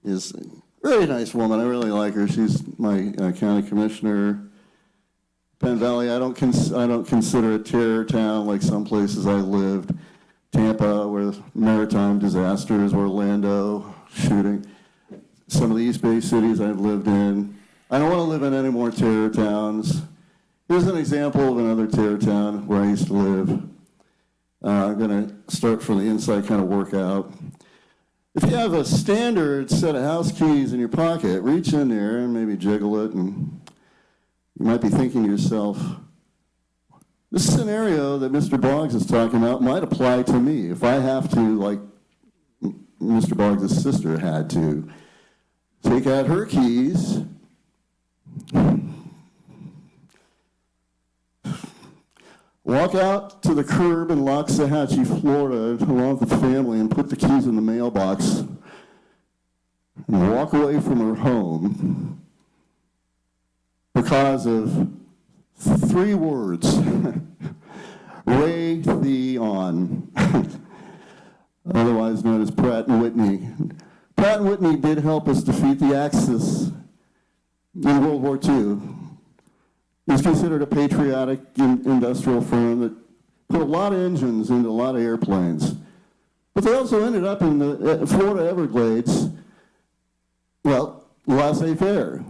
is a very nice woman. I really like her. She's my county commissioner. Penn Valley, I don't consider a terror town like some places I lived. Tampa, where maritime disasters, Orlando, shooting. Some of the East Bay cities I've lived in. I don't want to live in any more terror towns. Here's an example of another terror town where I used to live. I'm going to start from the inside, kind of work out. If you have a standard set of house keys in your pocket, reach in there and maybe jiggle it, and you might be thinking to yourself, this scenario that Mr. Boggs is talking about might apply to me. If I have to, like, Mr. Boggs' sister had to take out her keys, walk out to the curb in Loxahatchee, Florida, along with the family, and put the keys in the mailbox, and walk away from her home because of 3 words. Ray the on, otherwise known as Pratt & Whitney. Pratt & Whitney did help us defeat the Axis in World War II. It was considered a patriotic industrial firm that put a lot of engines into a lot of airplanes. But they also ended up in the Florida Everglades, well, laissez-faire.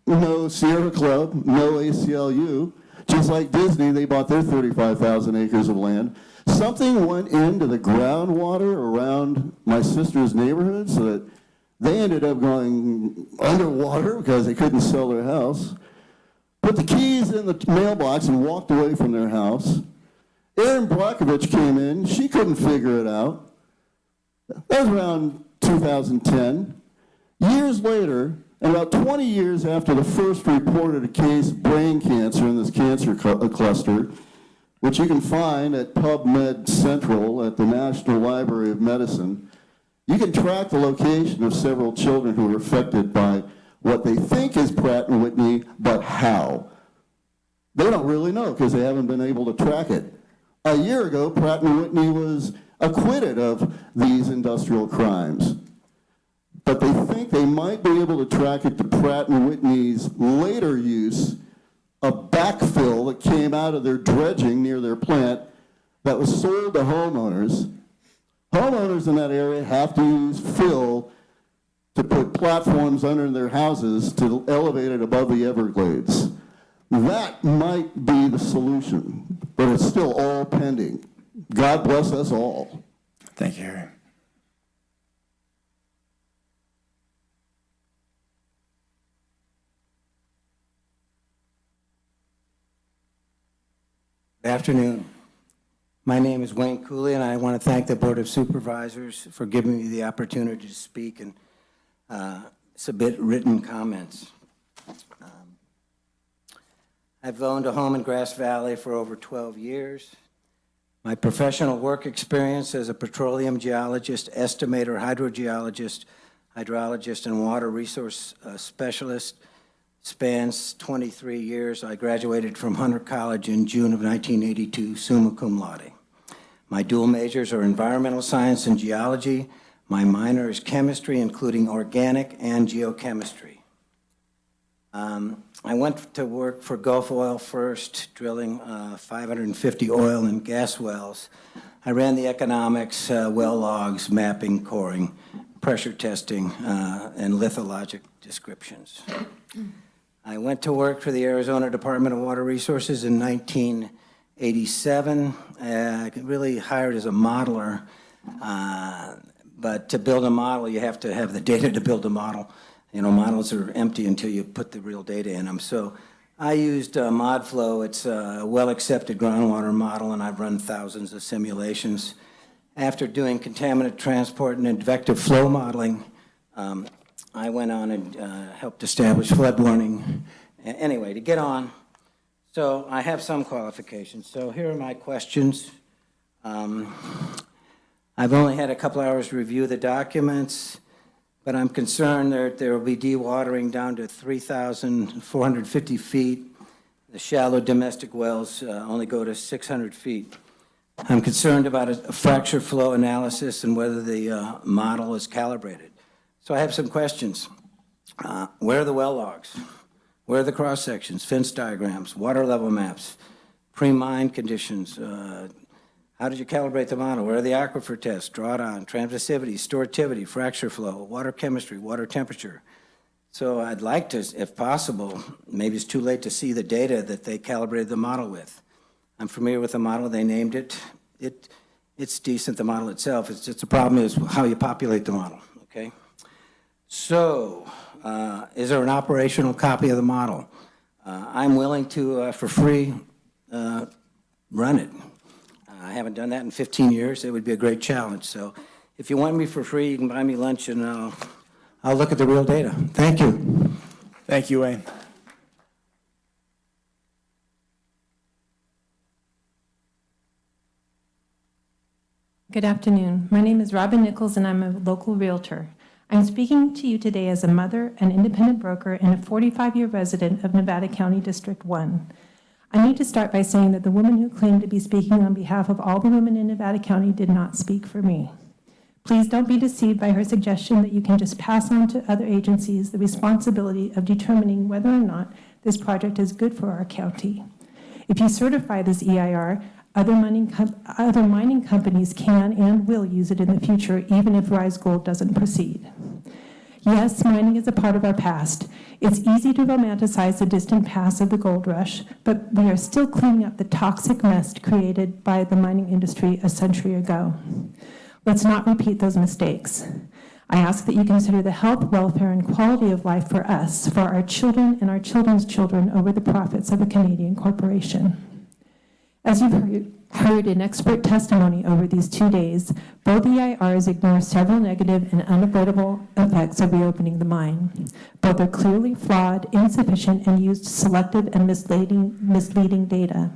No Sierra Club, no ACLU. Just like Disney, they bought their 35,000 acres of land. Something went into the groundwater around my sister's neighborhood so that they ended up going underwater because they couldn't sell their house. Put the keys in the mailbox and walked away from their house. Erin Brockovich came in. She couldn't figure it out. That was around 2010. Years later, about 20 years after the first reported a case of brain cancer in this cancer cluster, which you can find at PubMed Central at the National Library of Medicine, you can track the location of several children who were affected by what they think is Pratt & Whitney, but how? They don't really know because they haven't been able to track it. A year ago, Pratt & Whitney was acquitted of these industrial crimes. But they think they might be able to track it to Pratt & Whitney's later use of backfill that came out of their dredging near their plant that was sold to homeowners. Homeowners in that area have to use fill to put platforms under their houses to elevate it above the Everglades. That might be the solution, but it's still all pending. God bless us all. Thank you, Harry. Good afternoon. My name is Wayne Cooley, and I want to thank the Board of Supervisors for giving me the opportunity to speak and submit written comments. I've owned a home in Grass Valley for over 12 years. My professional work experience as a petroleum geologist, estimator, hydrogeologist, hydrologist, and water resource specialist spans 23 years. I graduated from Hunter College in June of 1982, summa cum laude. My dual majors are environmental science and geology. My minor is chemistry, including organic and geochemistry. I went to work for Gulf Oil first, drilling 550 oil and gas wells. I ran the economics, well logs, mapping, coring, pressure testing, and lithologic descriptions. I went to work for the Arizona Department of Water Resources in 1987. I really hired as a modeler, but to build a model, you have to have the data to build a model. You know, models are empty until you put the real data in them. So I used ModFlow. It's a well-accepted groundwater model, and I've run thousands of simulations. After doing contaminant transport and advective flow modeling, I went on and helped establish flood warning. Anyway, to get on, so I have some qualifications. So here are my questions. I've only had a couple hours to review the documents, but I'm concerned that there will be dewatering down to 3,450 feet. The shallow domestic wells only go to 600 feet. I'm concerned about a fracture flow analysis and whether the model is calibrated. So I have some questions. Where are the well logs? Where are the cross sections, fence diagrams, water level maps, pre-mine conditions? How did you calibrate the model? Where are the aquifer tests, drawdown, transmissivity, storativity, fracture flow, water chemistry, water temperature? So I'd like to, if possible, maybe it's too late to see the data that they calibrated the model with. I'm familiar with the model, they named it. It's decent, the model itself. It's just the problem is how you populate the model, okay? So, is there an operational copy of the model? I'm willing to, for free, run it. I haven't done that in 15 years. It would be a great challenge. So If you want me for free, you can buy me lunch and I'll look at the real data. Thank you. Thank you, Wayne. Good afternoon. My name is Robin Nichols, and I'm a local realtor. I'm speaking to you today as a mother, an independent broker, and a 45-year resident of Nevada County District 1. I need to start by saying that the woman who claimed to be speaking on behalf of all the women in Nevada County did not speak for me. Please don't be deceived by her suggestion that you can just pass on to other agencies the responsibility of determining whether or not this project is good for our county. If you certify this EIR, other mining companies can and will use it in the future, even if Rise Gold doesn't proceed. Yes, mining is a part of our past. It's easy to romanticize the distant past of the gold rush, but we are still cleaning up the toxic mess created by the mining industry a century ago. Let's not repeat those mistakes. I ask that you consider the health, welfare, and quality of life for us, for our children and our children's children, over the profits of a Canadian corporation. As you've heard in expert testimony over these 2 days, both EIRs ignore several negative and unavoidable effects of reopening the mine. Both are clearly flawed, insufficient, and used selective and misleading data.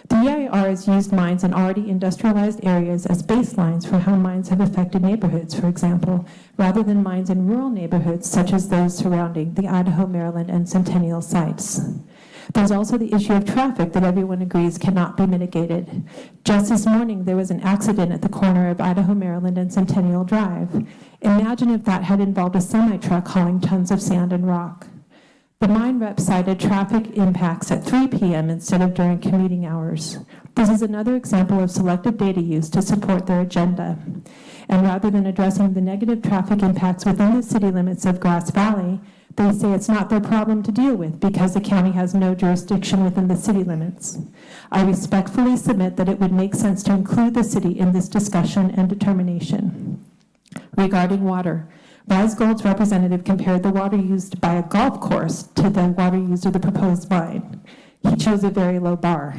The EIRs used mines in already industrialized areas as baselines for how mines have affected neighborhoods, for example, rather than mines in rural neighborhoods such as those surrounding the Idaho, Maryland, and Centennial sites. There's also the issue of traffic that everyone agrees cannot be mitigated. Just this morning, there was an accident at the corner of Idaho, Maryland, and Centennial Drive. Imagine if that had involved a semi-truck hauling tons of sand and rock. The mine rep cited traffic impacts at 3 p.m. instead of during commuting hours. This is another example of selective data use to support their agenda. And rather than addressing the negative traffic impacts within the city limits of Grass Valley, they say it's not their problem to deal with because the county has no jurisdiction within the city limits. I respectfully submit that it would make sense to include the city in this discussion and determination. Regarding water, Rise Gold's representative compared the water used by a golf course to the water used at the proposed mine. He chose a very low bar.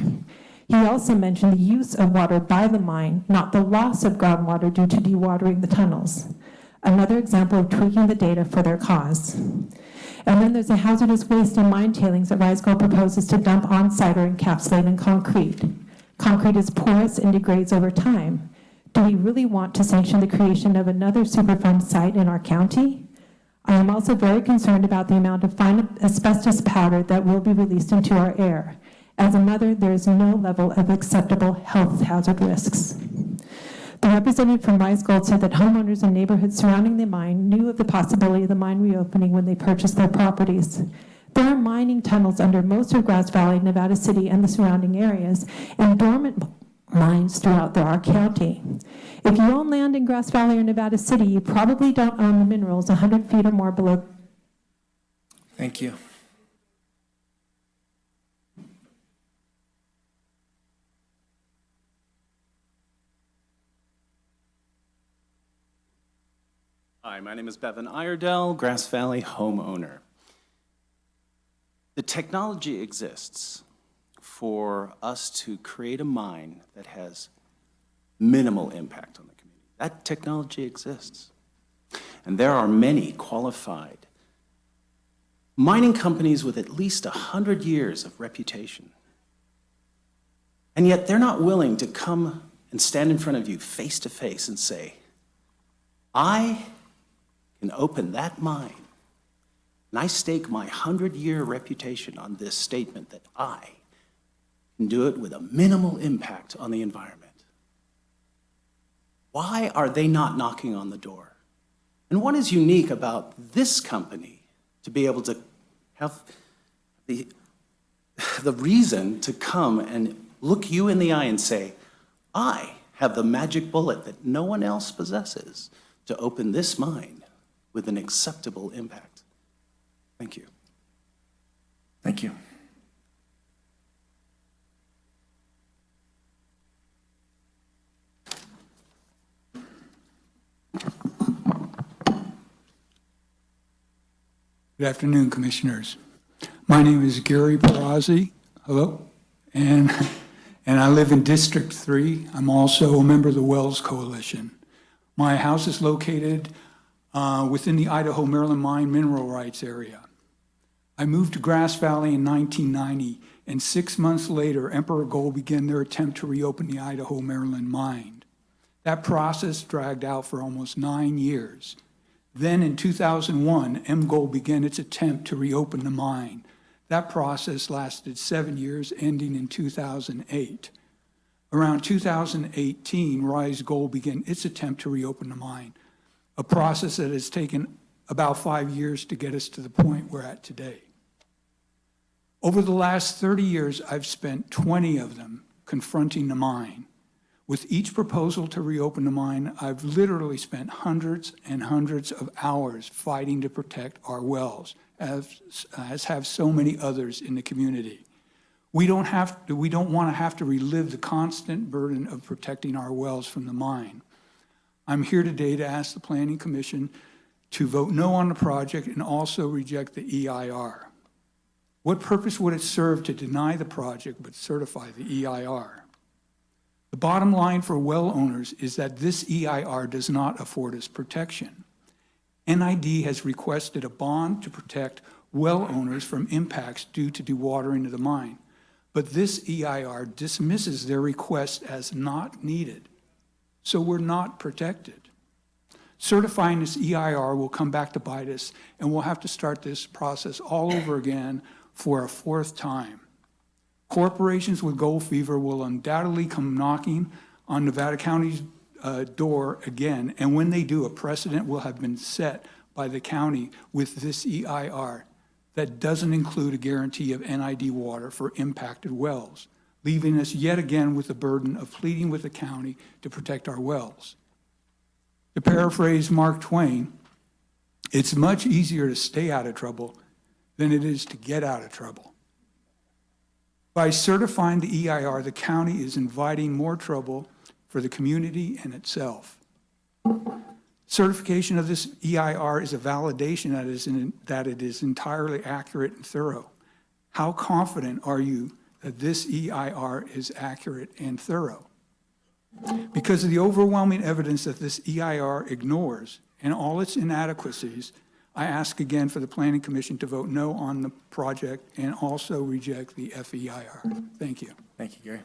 He also mentioned the use of water by the mine, not the loss of groundwater due to dewatering the tunnels. Another example of tweaking the data for their cause. And then there's the hazardous waste and mine tailings that Rise Gold proposes to dump on-site or encapsulate in concrete. Concrete is porous and degrades over time. Do we really want to sanction the creation of another Superfund site in our county? I am also very concerned about the amount of fine asbestos powder that will be released into our air. As a mother, there is no level of acceptable health hazard risks. The representative from Rise Gold said that homeowners in neighborhoods surrounding the mine knew of the possibility of the mine reopening when they purchased their properties. There are mining tunnels under most of Grass Valley, Nevada City, and the surrounding areas, and dormant mines throughout our county. If you own land in Grass Valley or Nevada City, you probably don't own the minerals 100 feet or more below. Thank you. Hi, my name is Bevan Iredell, Grass Valley homeowner. The technology exists for us to create a mine that has minimal impact on the community. That technology exists. And there are many qualified mining companies with at least 100 years of reputation. And yet they're not willing to come and stand in front of you face to face and say, I can open that mine, and I stake my 100-year reputation on this statement that I can do it with a minimal impact on the environment. Why are they not knocking on the door? And what is unique about this company to be able to have the reason to come and look you in the eye and say, I have the magic bullet that no one else possesses to open this mine with an acceptable impact? Thank you. Thank you. Good afternoon, Commissioners. My name is Gary Perazzi. Hello. And I live in District 3. I'm also a member of the Wells Coalition. My house is located within the Idaho-Maryland Mine mineral rights area. I moved to Grass Valley in 1990, and 6 months later, Emperor Gold began their attempt to reopen the Idaho-Maryland mine. That process dragged out for almost 9 years. Then in 2001, M Gold began its attempt to reopen the mine. That process lasted 7 years, ending in 2008. Around 2018, Rise Gold began its attempt to reopen the mine, a process that has taken about 5 years to get us to the point we're at today. Over the last 30 years, I've spent 20 of them confronting the mine. With each proposal to reopen the mine, I've literally spent hundreds and hundreds of hours fighting to protect our wells, as have so many others in the community. We don't want to have to relive the constant burden of protecting our wells from the mine. I'm here today to ask the Planning Commission to vote no on the project and also reject the EIR. What purpose would it serve to deny the project but certify the EIR? The bottom line for well owners is that this EIR does not afford us protection. NID has requested a bond to protect well owners from impacts due to dewatering of the mine, but this EIR dismisses their request as not needed, so we're not protected. Certifying this EIR will come back to bite us, and we'll have to start this process all over again for a fourth time. Corporations with gold fever will undoubtedly come knocking on Nevada County's door again, and when they do, a precedent will have been set by the county with this EIR that doesn't include a guarantee of NID water for impacted wells, leaving us yet again with the burden of pleading with the county to protect our wells. To paraphrase Mark Twain, it's much easier to stay out of trouble than it is to get out of trouble. By certifying the EIR, the county is inviting more trouble for the community and itself. Certification of this EIR is a validation that it is entirely accurate and thorough. How confident are you that this EIR is accurate and thorough? Because of the overwhelming evidence that this EIR ignores and all its inadequacies, I ask again for the Planning Commission to vote no on the project and also reject the FEIR. Thank you. Thank you, Gary.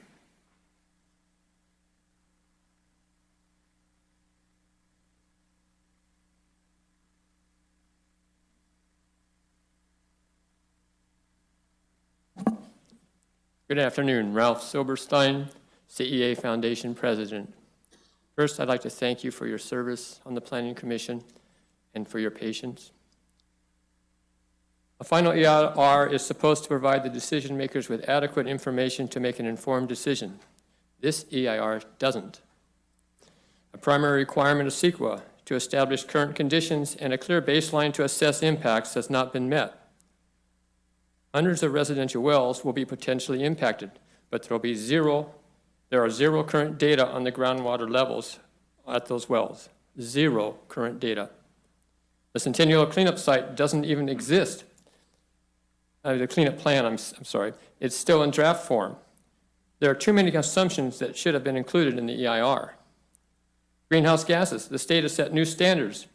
Good afternoon, Ralph Silberstein, CEA Foundation President. First, I'd like to thank you for your service on the Planning Commission and for your patience. A final EIR is supposed to provide the decision makers with adequate information to make an informed decision. This EIR doesn't. A primary requirement of CEQA to establish current conditions and a clear baseline to assess impacts has not been met. Hundreds of residential wells will be potentially impacted, but there are zero current data on the groundwater levels at those wells. Zero current data. The Centennial cleanup site doesn't even exist. The cleanup plan, I'm sorry, it's still in draft form. There are too many assumptions that should have been included in the EIR. Greenhouse gases, the state has set new standards.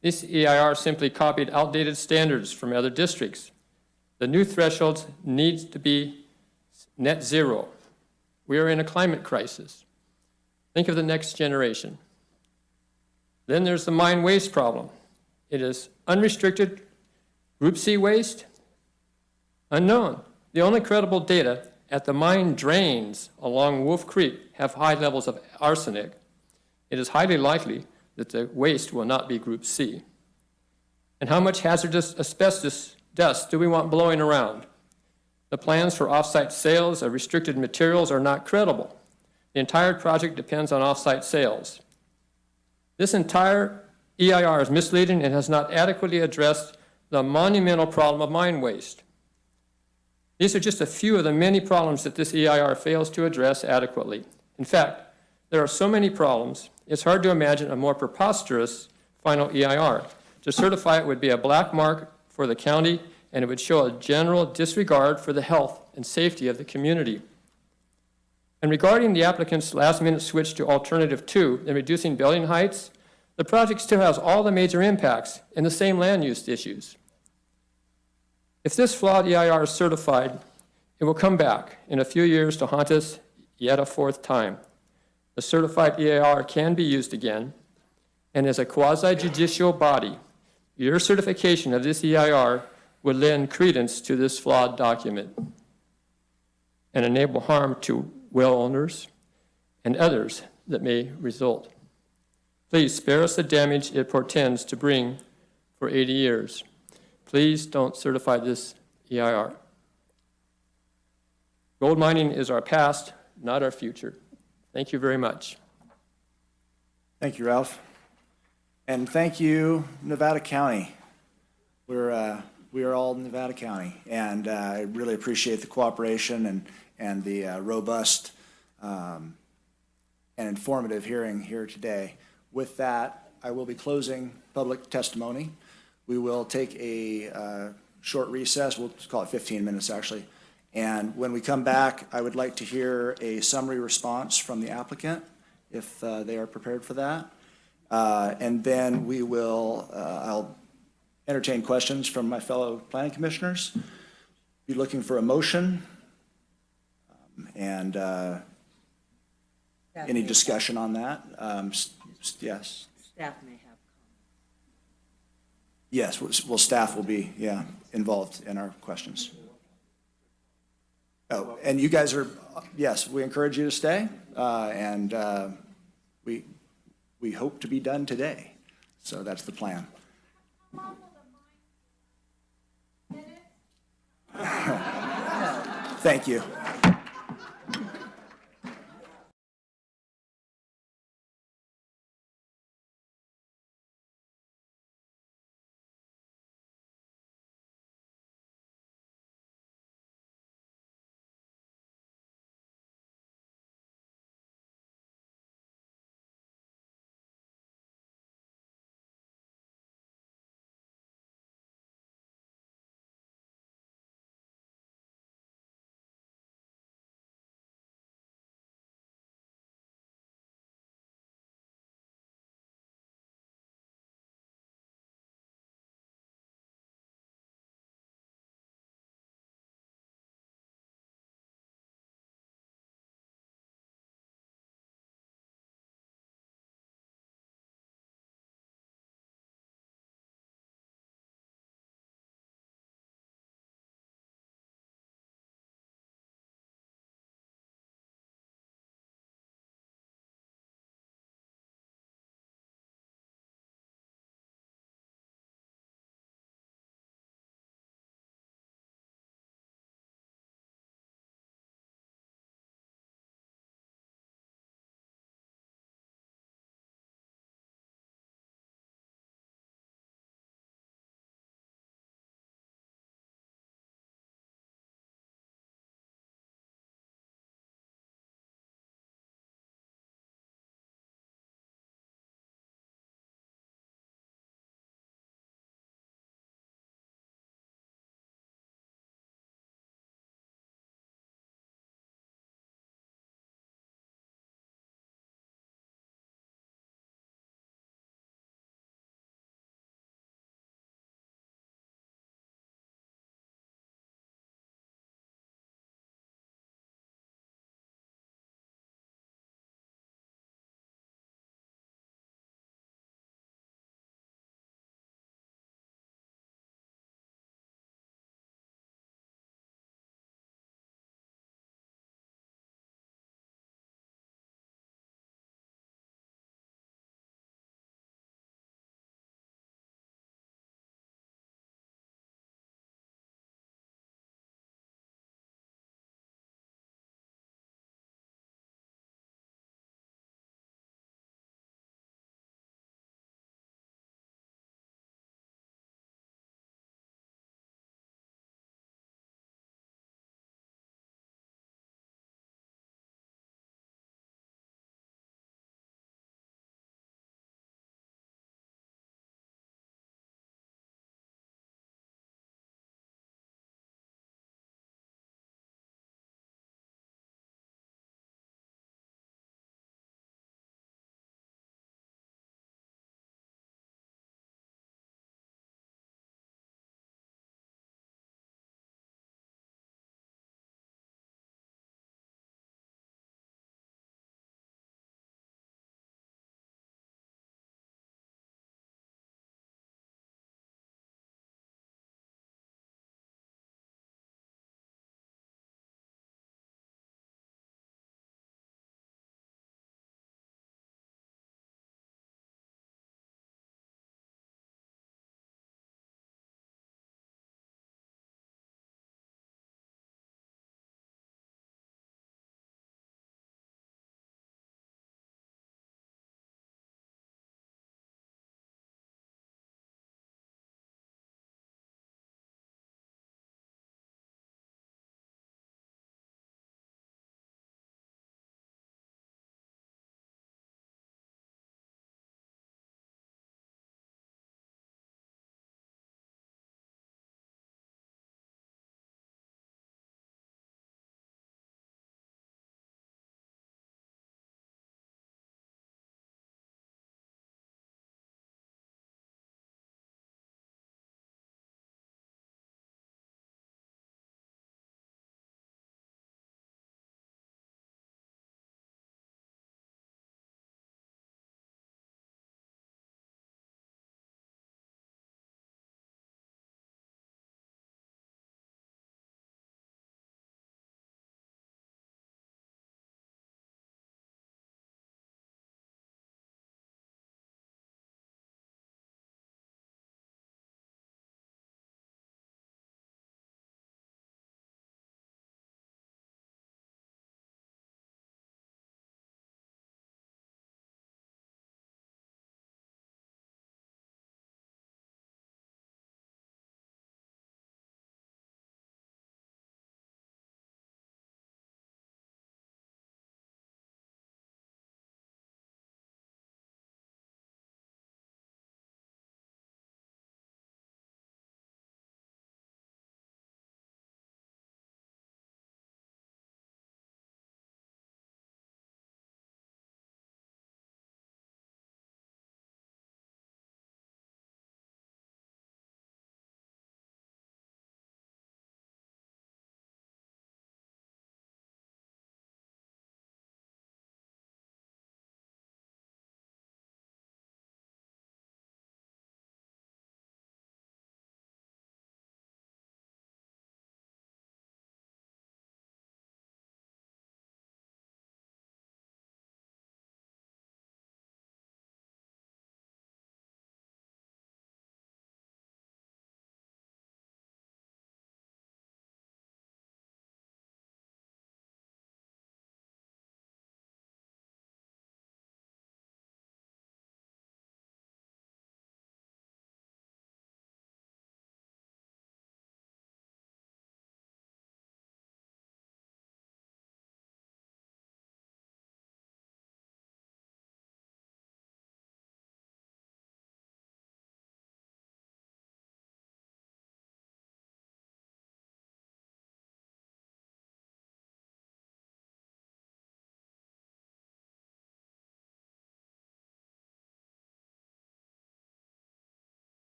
This EIR simply copied outdated standards from other districts. The new thresholds need to be net zero. We are in a climate crisis. Think of the next generation. Then there's the mine waste problem. It is unrestricted Group C waste, unknown. The only credible data at the mine drains along Wolf Creek have high levels of arsenic. It is highly likely that the waste will not be Group C. And how much hazardous asbestos dust do we want blowing around? The plans for off-site sales of restricted materials are not credible. The entire project depends on off-site sales. This entire EIR is misleading and has not adequately addressed the monumental problem of mine waste. These are just a few of the many problems that this EIR fails to address adequately. In fact, there are so many problems, it's hard to imagine a more preposterous final EIR. To certify it would be a black mark for the county, and it would show a general disregard for the health and safety of the community. And regarding the applicant's last-minute switch to alternative 2 and reducing building heights, The project still has all the major impacts and the same land use issues. If this flawed EIR is certified, it will come back in a few years to haunt us yet a fourth time. The certified EIR can be used again, and as a quasi-judicial body, your certification of this EIR would lend credence to this flawed document and enable harm to well owners and others that may result. Please spare us the damage it portends to bring for 80 years. Please don't certify this EIR. Gold mining is our past, not our future. Thank you very much. Thank you, Ralph. And thank you, Nevada County. We are all Nevada County, and I really appreciate the cooperation and the robust and informative hearing here today. With that, I will be closing public testimony. We will take a short recess. We'll call it 15 minutes, actually. And when we come back, I would like to hear a summary response from the applicant, if they are prepared for that. And then we will, I'll entertain questions from my fellow planning commissioners. Be looking for a motion and any discussion on that. Yes. Staff may have. Yes, well, staff will be, involved in our questions. Oh, and you guys are, yes, we encourage you to stay, and we hope to be done today. So that's the plan. Thank you.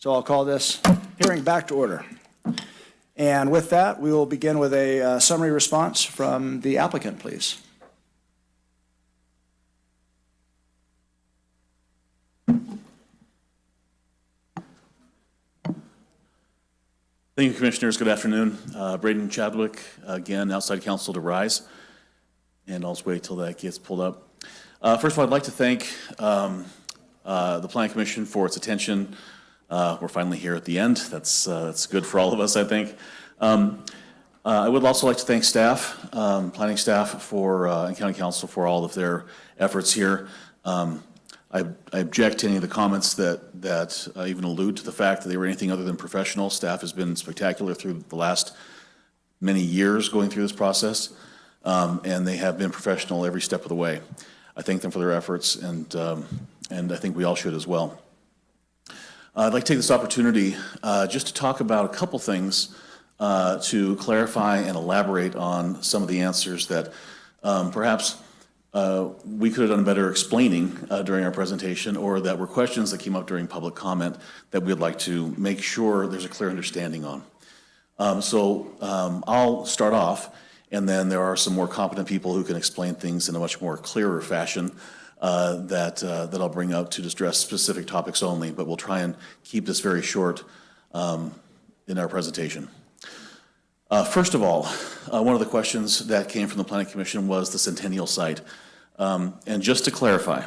So I'll call this hearing back to order. And with that, we will begin with a summary response from the applicant, please. Thank you, Commissioners. Good afternoon. Braden Chadwick, again, outside counsel to RISE. And I'll just wait till that gets pulled up. First of all, I'd like to thank the Planning Commission for its attention. We're finally here at the end. That's good for all of us, I think. I would also like to thank staff, planning staff and county council for all of their efforts here. I object to any of the comments that even allude to the fact that they were anything other than professional. Staff has been spectacular through the last many years going through this process, and they have been professional every step of the way. I thank them for their efforts, and I think we all should as well. I'd like to take this opportunity just to talk about a couple things to clarify and elaborate on some of the answers that perhaps we could have done better explaining during our presentation, or that were questions that came up during public comment that we'd like to make sure there's a clear understanding on. I'll start off, and then there are some more competent people who can explain things in a much more clearer fashion that I'll bring up to address specific topics only, but we'll try and keep this very short in our presentation. First of all, one of the questions that came from the Planning Commission was the Centennial site. And just to clarify,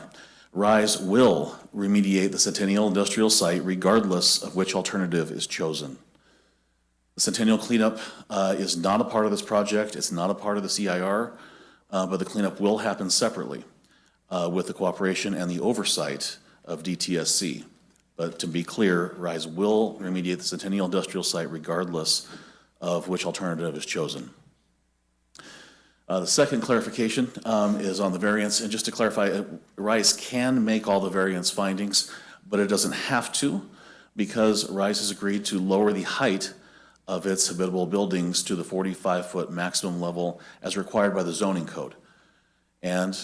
RISE will remediate the Centennial industrial site regardless of which alternative is chosen. The Centennial cleanup is not a part of this project. It's not a part of this EIR, but the cleanup will happen separately with the cooperation and the oversight of DTSC. But to be clear, RISE will remediate the Centennial industrial site regardless of which alternative is chosen. The second clarification is on the variance, and just to clarify, RISE can make all the variance findings, but it doesn't have to, because RISE has agreed to lower the height of its habitable buildings to the 45-foot maximum level as required by the zoning code. And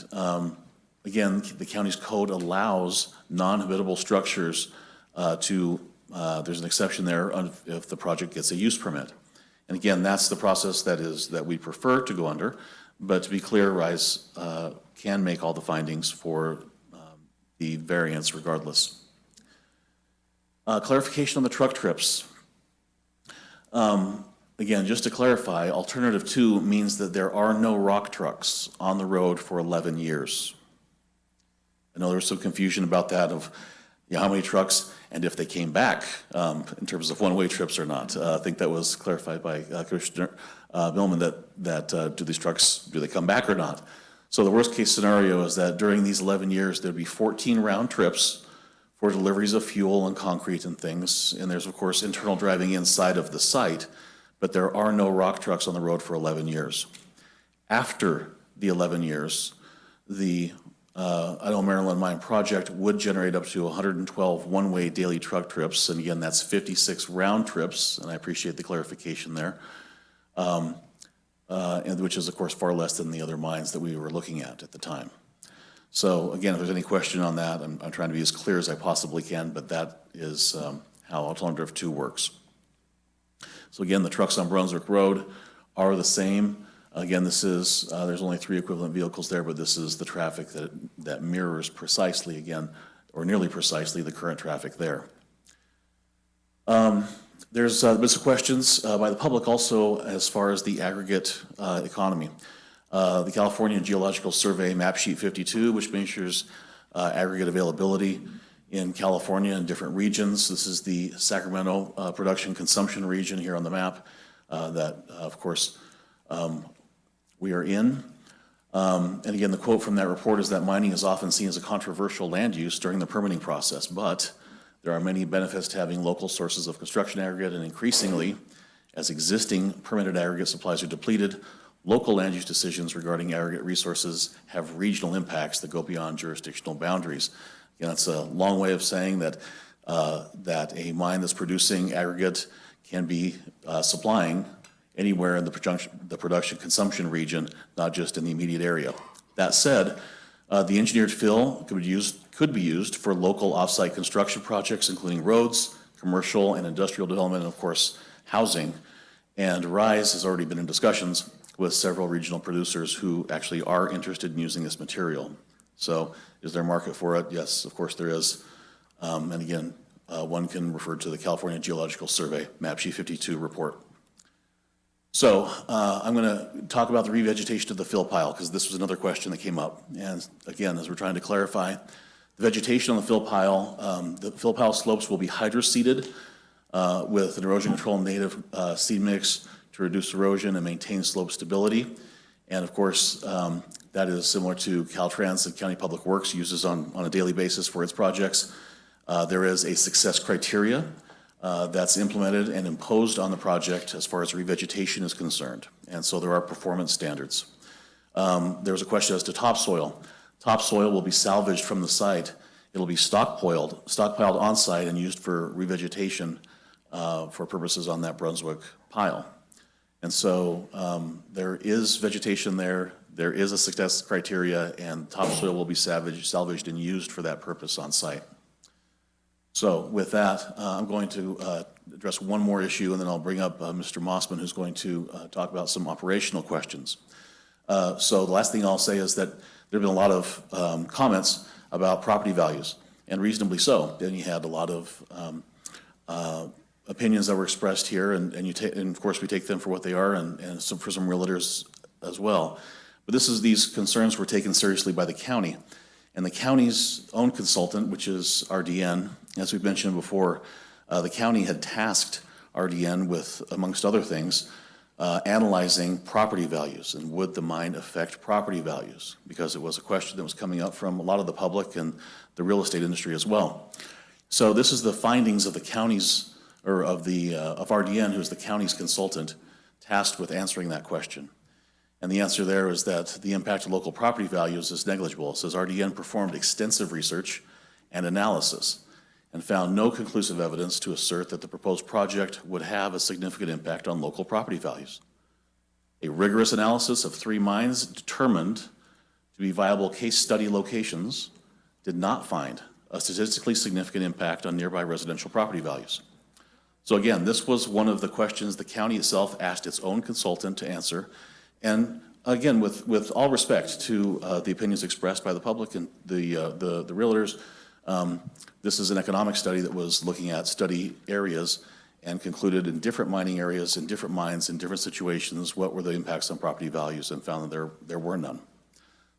again, the county's code allows non-habitable structures there's an exception there if the project gets a use permit. And again, that's the process that we prefer to go under. But to be clear, RISE can make all the findings for the variance regardless. Clarification on the truck trips. Again, just to clarify, alternative 2 means that there are no rock trucks on the road for 11 years. I know there was some confusion about that of how many trucks and if they came back in terms of one-way trips or not. I think that was clarified by Commissioner Millman that do these trucks, do they come back or not? So the worst case scenario is that during these 11 years, there'd be 14 round trips for deliveries of fuel and concrete and things. And there's of course internal driving inside of the site, but there are no rock trucks on the road for 11 years. After the 11 years, the Idaho Maryland Mine project would generate up to 112 one-way daily truck trips, and again, that's 56 round trips, and I appreciate the clarification there, and which is, of course, far less than the other mines that we were looking at the time. So again, if there's any question on that, I'm trying to be as clear as I possibly can, but that is how alternative 2 works. So again, the trucks on Brunswick Road are the same. Again, this is, there's only 3 equivalent vehicles there, but this is the traffic that mirrors precisely, again, or nearly precisely, the current traffic there. There's been some questions by the public also as far as the aggregate economy. The California Geological Survey Map Sheet 52, which measures aggregate availability in California in different regions. This is the Sacramento production consumption region here on the map that, of course, we are in. And again, the quote from that report is that mining is often seen as a controversial land use during the permitting process, but there are many benefits to having local sources of construction aggregate, and increasingly, as existing permitted aggregate supplies are depleted, local land use decisions regarding aggregate resources have regional impacts that go beyond jurisdictional boundaries. Again, that's a long way of saying that a mine that's producing aggregate can be supplying anywhere in the production consumption region, not just in the immediate area. That said, the engineered fill could be used for local offsite construction projects, including roads, commercial and industrial development, and of course, housing. And RISE has already been in discussions with several regional producers who actually are interested in using this material. So is there a market for it? Yes, of course there is. And again, one can refer to the California Geological Survey, Map Sheet 52 report. So I'm going to talk about the revegetation of the fill pile, because this was another question that came up. And again, as we're trying to clarify, the vegetation on the fill pile slopes will be hydroseeded with an erosion control native seed mix to reduce erosion and maintain slope stability. And of course, that is similar to Caltrans that County Public Works uses on a daily basis for its projects. There is a success criteria that's implemented and imposed on the project as far as revegetation is concerned. And so there are performance standards. There was a question as to topsoil. Topsoil will be salvaged from the site. It'll be stockpiled on site and used for revegetation for purposes on that Brunswick pile. And so there is vegetation there. There is a success criteria, and topsoil will be salvaged and used for that purpose on site. So with that, I'm going to address one more issue, and then I'll bring up Mr. Mossman, who's going to talk about some operational questions. So the last thing I'll say is that there have been a lot of comments about property values, and reasonably so. Then you had a lot of opinions that were expressed here, and of course we take them for what they are, and for some realtors as well. But these concerns were taken seriously by the county, and the county's own consultant, which is RDN, as we've mentioned before, the county had tasked RDN with, amongst other things, analyzing property values, and would the mine affect property values? Because it was a question that was coming up from a lot of the public and the real estate industry as well. So this is the findings of the county's, or of RDN, who's the county's consultant, tasked with answering that question. And the answer there is that the impact of local property values is negligible. It says RDN performed extensive research and analysis and found no conclusive evidence to assert that the proposed project would have a significant impact on local property values. A rigorous analysis of 3 mines determined to be viable case study locations did not find a statistically significant impact on nearby residential property values. So again, this was one of the questions the county itself asked its own consultant to answer. And again, with all respect to the opinions expressed by the public and the realtors, this is an economic study that was looking at study areas and concluded in different mining areas, in different mines, in different situations, what were the impacts on property values, and found that there were none.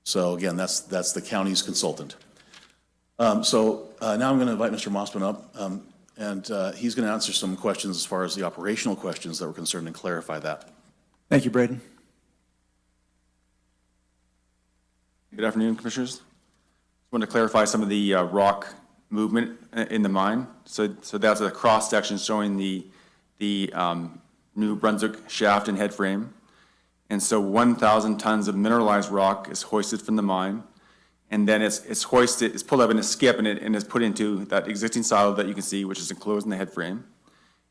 So again, that's the county's consultant. Now I'm going to invite Mr. Mossman up, and he's going to answer some questions as far as the operational questions that were concerned and clarify that. Thank you, Braden. Good afternoon, Commissioners. I want to clarify some of the rock movement in the mine. So that's a cross section showing the New Brunswick shaft and head frame. And so 1,000 tons of mineralized rock is hoisted from the mine, and then it's hoisted, it's pulled up in a skip, and it's put into that existing silo that you can see, which is enclosed in the head frame,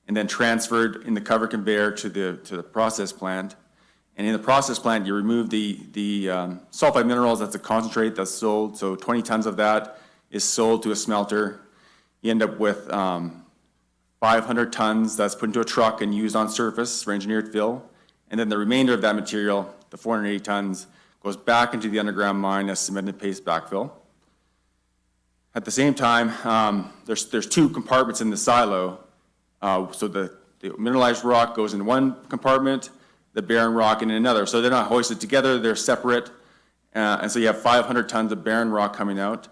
and then transferred in the cover conveyor to the process plant. And in the process plant, you remove the sulfide minerals. That's a concentrate that's sold. So 20 tons of that is sold to a smelter. You end up with 500 tons that's put into a truck and used on surface for engineered fill. And then the remainder of that material, the 480 tons, goes back into the underground mine as cement and paste backfill. At the same time, there's 2 compartments in the silo. So the mineralized rock goes in one compartment, the barren rock in another. So they're not hoisted together, they're separate. And so you have 500 tons of barren rock coming out.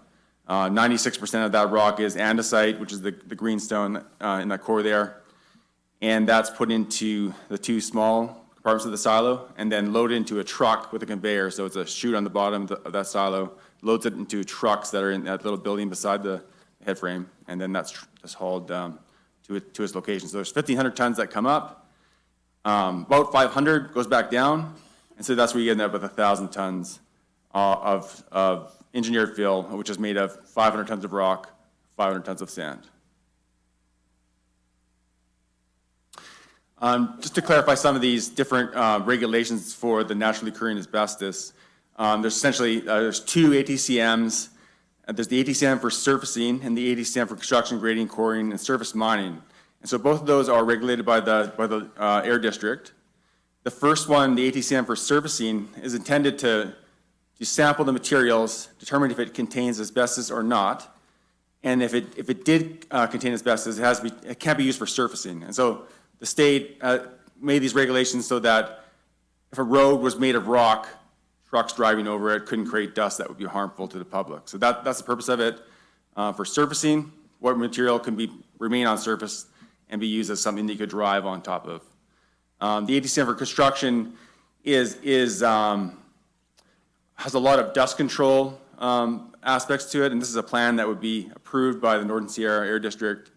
96% of that rock is andesite, which is the greenstone in that core there. And that's put into the 2 small compartments of the silo and then loaded into a truck with a conveyor. So it's a chute on the bottom of that silo, loads it into trucks that are in that little building beside the head frame, and then that's hauled to its location. So there's 1,500 tons that come up. About 500 goes back down, and so that's where you end up with 1,000 tons of engineered fill, which is made of 500 tons of rock, 500 tons of sand. Just to clarify some of these different regulations for the naturally occurring asbestos, there's essentially there's 2 ATCMs There's the ATCM for surfacing and the ATCM for construction, grading, quarrying, and surface mining. And so both of those are regulated by the air district. The first one, the ATCM for surfacing, is intended to sample the materials, determine if it contains asbestos or not. And if it did contain asbestos, it can't be used for surfacing. And so the state made these regulations so that if a road was made of rock, trucks driving over it couldn't create dust that would be harmful to the public. So that's the purpose of it. For surfacing, what material can remain on surface and be used as something that you could drive on top of. The ATCM for construction has a lot of dust control aspects to it, and this is a plan that would be approved by the Northern Sierra Air District.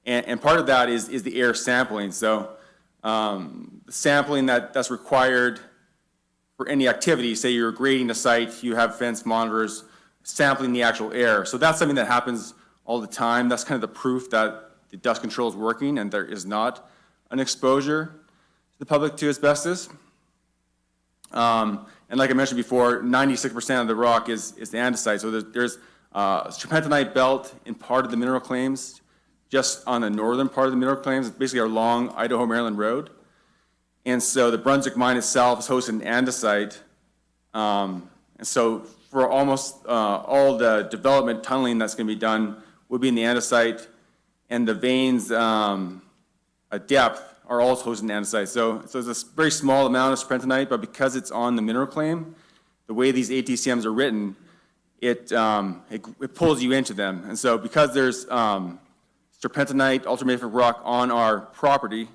And part of that is the air sampling. So the sampling that's required for any activity, say you're grading a site, you have fence monitors sampling the actual air. So that's something that happens all the time. That's kind of the proof that the dust control is working and there is not an exposure to the public to asbestos. And like I mentioned before, 96% of the rock is the andesite. So there's a serpentinite belt in part of the mineral claims, just on the northern part of the mineral claims. It's basically our long Idaho-Maryland road. And so the Brunswick mine itself is hosted in andesite. And so for almost all the development tunneling that's going to be done will be in the andesite, and the veins at depth are also hosted in andesite. So it's a very small amount of serpentinite, but because it's on the mineral claim, the way these ATCMs are written, it pulls you into them. And so because there's serpentinite, ultramafic rock on our property,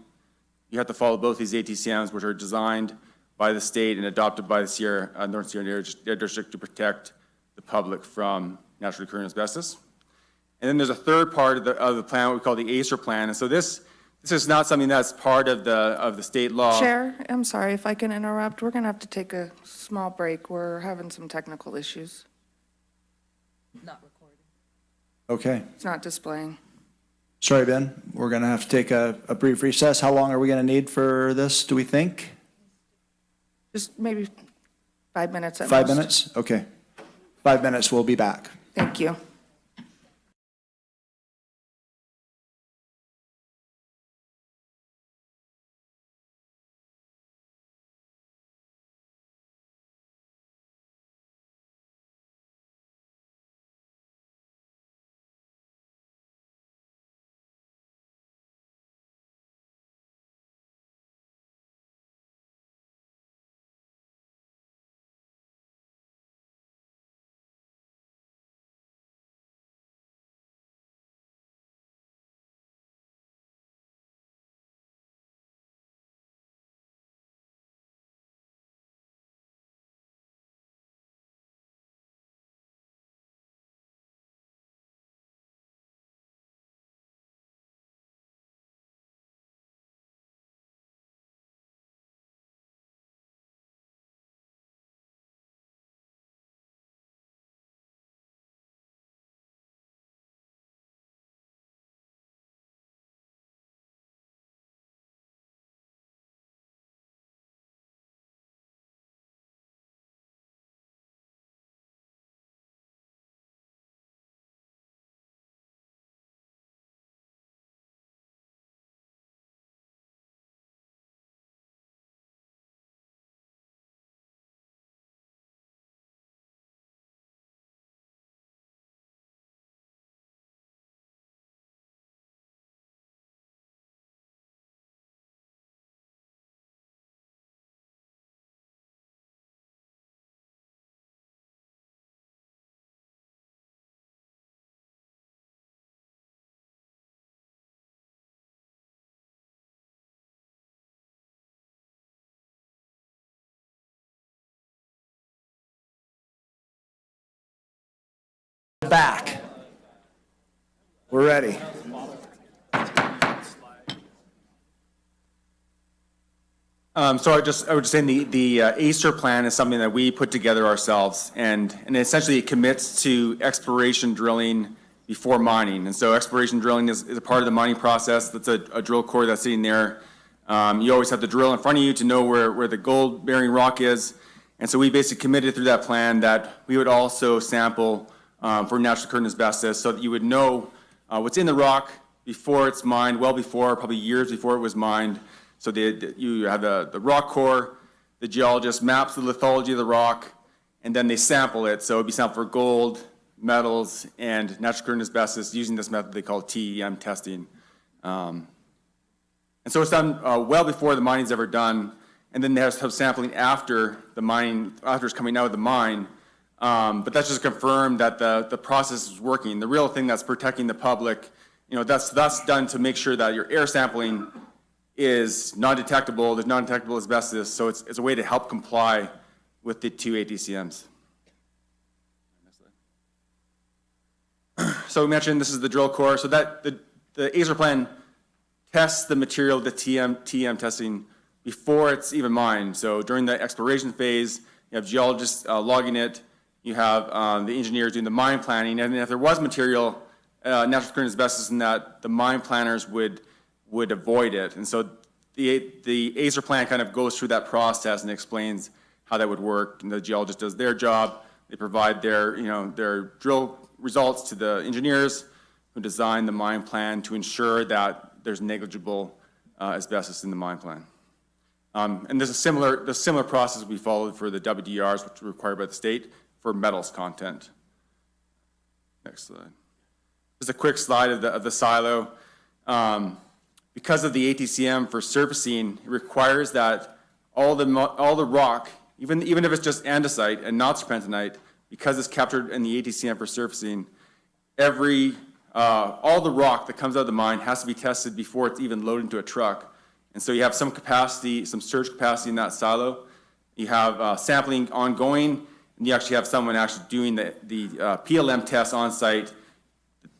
you have to follow both these ATCMs, which are designed by the state and adopted by the North Sierra Air District to protect the public from naturally occurring asbestos. And then there's a third part of the plan, what we call the ACER plan. And so this is not something that's part of the state law. Chair, I'm sorry if I can interrupt. We're going to have to take a small break. We're having some technical issues. Not recording. Okay. It's not displaying. Sorry, Ben. We're going to have to take a brief recess. How long are we going to need for this, do we think? Just maybe 5 minutes at most. 5 minutes? Okay. 5 minutes, we'll be back. Thank you. Back. We're ready. So I would just say the ACER plan is something that we put together ourselves, and essentially it commits to exploration drilling before mining. And so exploration drilling is a part of the mining process. That's a drill core that's sitting there. You always have to drill in front of you to know where the gold-bearing rock is. And so we basically committed through that plan that we would also sample for natural occurring asbestos, so that you would know what's in the rock before it's mined, well before, probably years before it was mined. So you have the rock core, the geologist maps the lithology of the rock, and then they sample it. So it'd be sampled for gold, metals, and natural occurring asbestos using this method they call TEM testing. And so it's done well before the mining's ever done, and then they have sampling after the mining, after it's coming out of the mine. But that's just confirmed that the process is working. The real thing that's protecting the public, that's done to make sure that your air sampling is non-detectable, there's non-detectable asbestos, so it's a way to help comply with the 2 ATCMs. So we mentioned this is the drill core, so that the ASER plan tests the material, the TEM testing, before it's even mined. So during the exploration phase, you have geologists logging it, you have the engineers doing the mine planning, and if there was material, natural occurring asbestos in that, the mine planners would avoid it. And so the ASER plan kind of goes through that process and explains how that would work. And the geologist does their job. They provide their drill results to the engineers who design the mine plan to ensure that there's negligible asbestos in the mine plan. And there's the similar process we followed for the WDRs, which are required by the state for metals content. Next slide. Just a quick slide of the silo. Because of the ATCM for surfacing, it requires that all the rock, even if it's just andesite and not serpentinite, because it's captured in the ATCM for surfacing, all the rock that comes out of the mine has to be tested before it's even loaded into a truck. And so you have some capacity, some surge capacity in that silo. You have sampling ongoing, and you actually have someone actually doing the PLM test on site,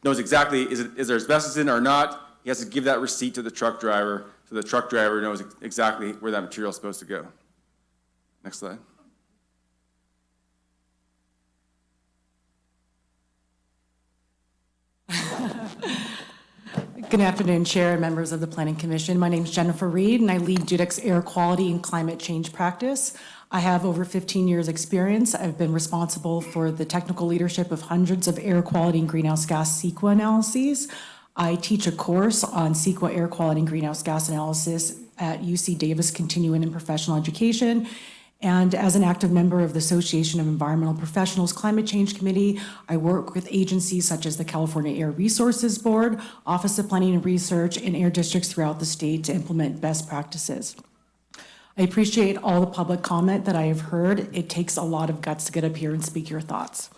knows exactly is there asbestos in it or not. He has to give that receipt to the truck driver, so the truck driver knows exactly where that material is supposed to go. Next slide. Good afternoon, Chair and members of the Planning Commission. My name is Jennifer Reed, and I lead JUDIC's Air Quality and Climate Change practice. I have over 15 years' experience. I've been responsible for the technical leadership of hundreds of air quality and greenhouse gas CEQA analyses. I teach a course on CEQA air quality and greenhouse gas analysis at UC Davis Continuing in Professional Education. And as an active member of the Association of Environmental Professionals Climate Change Committee, I work with agencies such as the California Air Resources Board, Office of Planning and Research, and air districts throughout the state to implement best practices. I appreciate all the public comment that I have heard. It takes a lot of guts to get up here and speak your thoughts.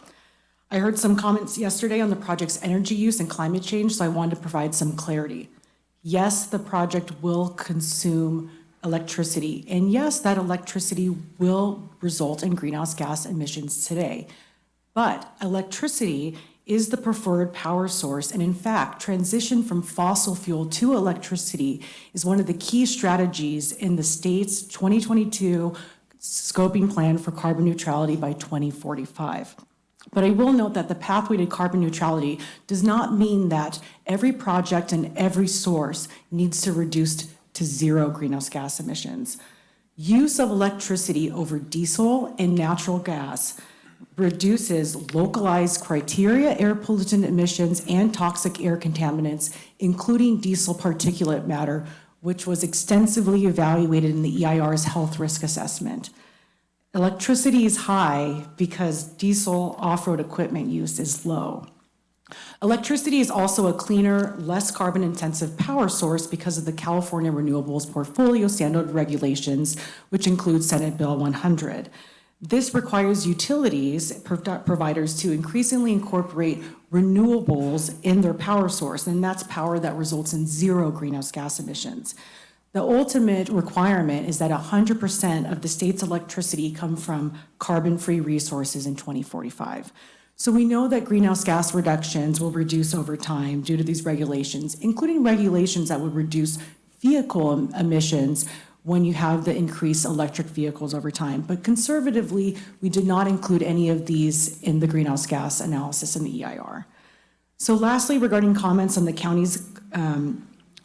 I heard some comments yesterday on the project's energy use and climate change, so I wanted to provide some clarity. Yes, the project will consume electricity, and yes, that electricity will result in greenhouse gas emissions today. But electricity is the preferred power source, and in fact, transition from fossil fuel to electricity is one of the key strategies in the state's 2022 scoping plan for carbon neutrality by 2045. But I will note that the pathway to carbon neutrality does not mean that every project and every source needs to reduce to zero greenhouse gas emissions. Use of electricity over diesel and natural gas reduces localized criteria air pollutant emissions and toxic air contaminants, including diesel particulate matter, which was extensively evaluated in the EIR's health risk assessment. Electricity is high because diesel off-road equipment use is low. Electricity is also a cleaner, less carbon-intensive power source because of the California Renewables Portfolio Standard Regulations, which includes Senate Bill 100. This requires utilities providers to increasingly incorporate renewables in their power source, and that's power that results in zero greenhouse gas emissions. The ultimate requirement is that 100% of the state's electricity come from carbon-free resources in 2045. So we know that greenhouse gas reductions will reduce over time due to these regulations, including regulations that would reduce vehicle emissions when you have the increased electric vehicles over time. But conservatively, we did not include any of these in the greenhouse gas analysis in the EIR. So lastly, regarding comments on the county's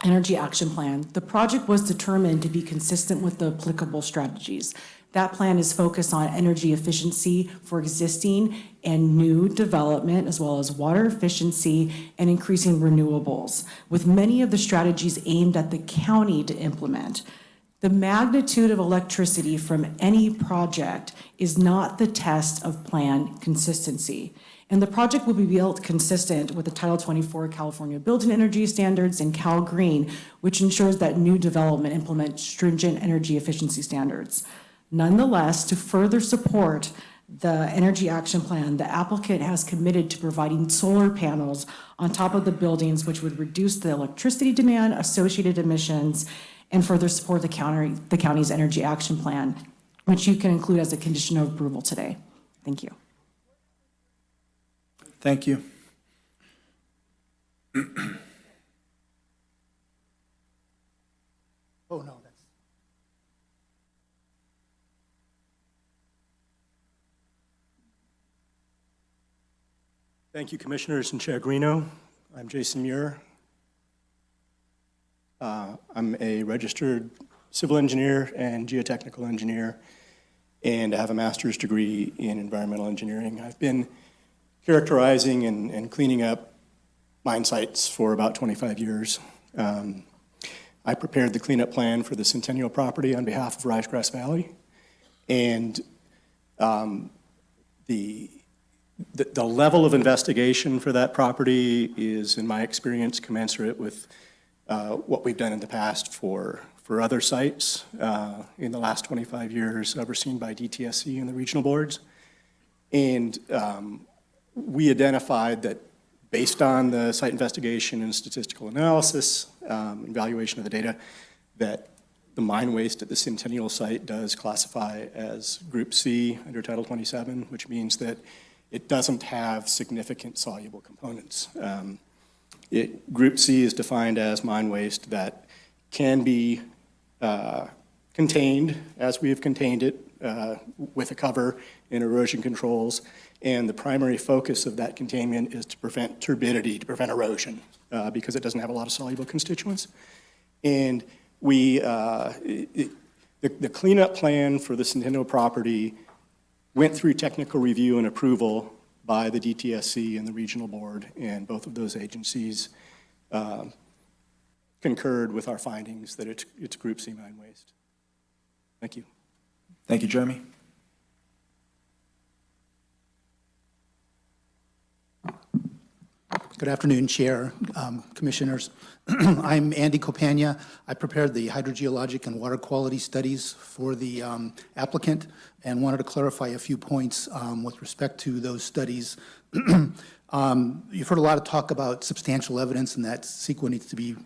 Energy Action Plan, the project was determined to be consistent with the applicable strategies. That plan is focused on energy efficiency for existing and new development, as well as water efficiency and increasing renewables, with many of the strategies aimed at the county to implement. The magnitude of electricity from any project is not the test of plan consistency. And the project will be built consistent with the Title 24 California Built-in Energy Standards and Cal Green, which ensures that new development implements stringent energy efficiency standards. Nonetheless, to further support the Energy Action Plan, the applicant has committed to providing solar panels on top of the buildings, which would reduce the electricity demand, associated emissions, and further support the county's Energy Action Plan, which you can include as a condition of approval today. Thank you. Thank you. Oh, no, that's. Thank you, Commissioners and Chair Greeno. I'm Jason Muir. I'm a registered civil engineer and geotechnical engineer, and I have a master's degree in environmental engineering. I've been characterizing and cleaning up mine sites for about 25 years. I prepared the cleanup plan for the Centennial property on behalf of Ricegrass Valley, and the level of investigation for that property is, in my experience, commensurate with what we've done in the past for other sites in the last 25 years overseen by DTSC and the regional boards. And we identified that based on the site investigation and statistical analysis, evaluation of the data, that the mine waste at the Centennial site does classify as Group C under Title 27, which means that it doesn't have significant soluble components. Group C is defined as mine waste that can be contained as we have contained it with a cover and erosion controls. And the primary focus of that containment is to prevent turbidity, to prevent erosion, because it doesn't have a lot of soluble constituents. And the cleanup plan for the Centennial property went through technical review and approval by the DTSC and the regional board, and both of those agencies concurred with our findings that it's Group C mine waste. Thank you. Thank you, Jeremy. Good afternoon, Chair, Commissioners. I'm Andy Copania. I prepared the hydrogeologic and water quality studies for the applicant and wanted to clarify a few points with respect to those studies. You've heard a lot of talk about substantial evidence, and that CEQA needs to be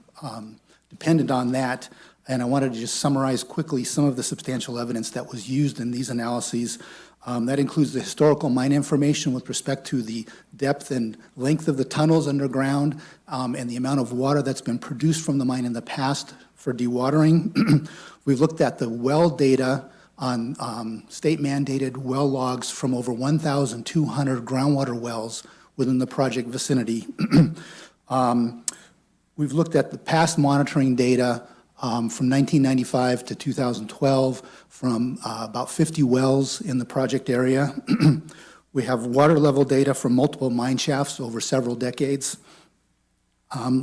dependent on that. And I wanted to just summarize quickly some of the substantial evidence that was used in these analyses. That includes the historical mine information with respect to the depth and length of the tunnels underground and the amount of water that's been produced from the mine in the past for dewatering. We've looked at the well data on state-mandated well logs from over 1,200 groundwater wells within the project vicinity. We've looked at the past monitoring data from 1995 to 2012 from about 50 wells in the project area. We have water level data from multiple mine shafts over several decades.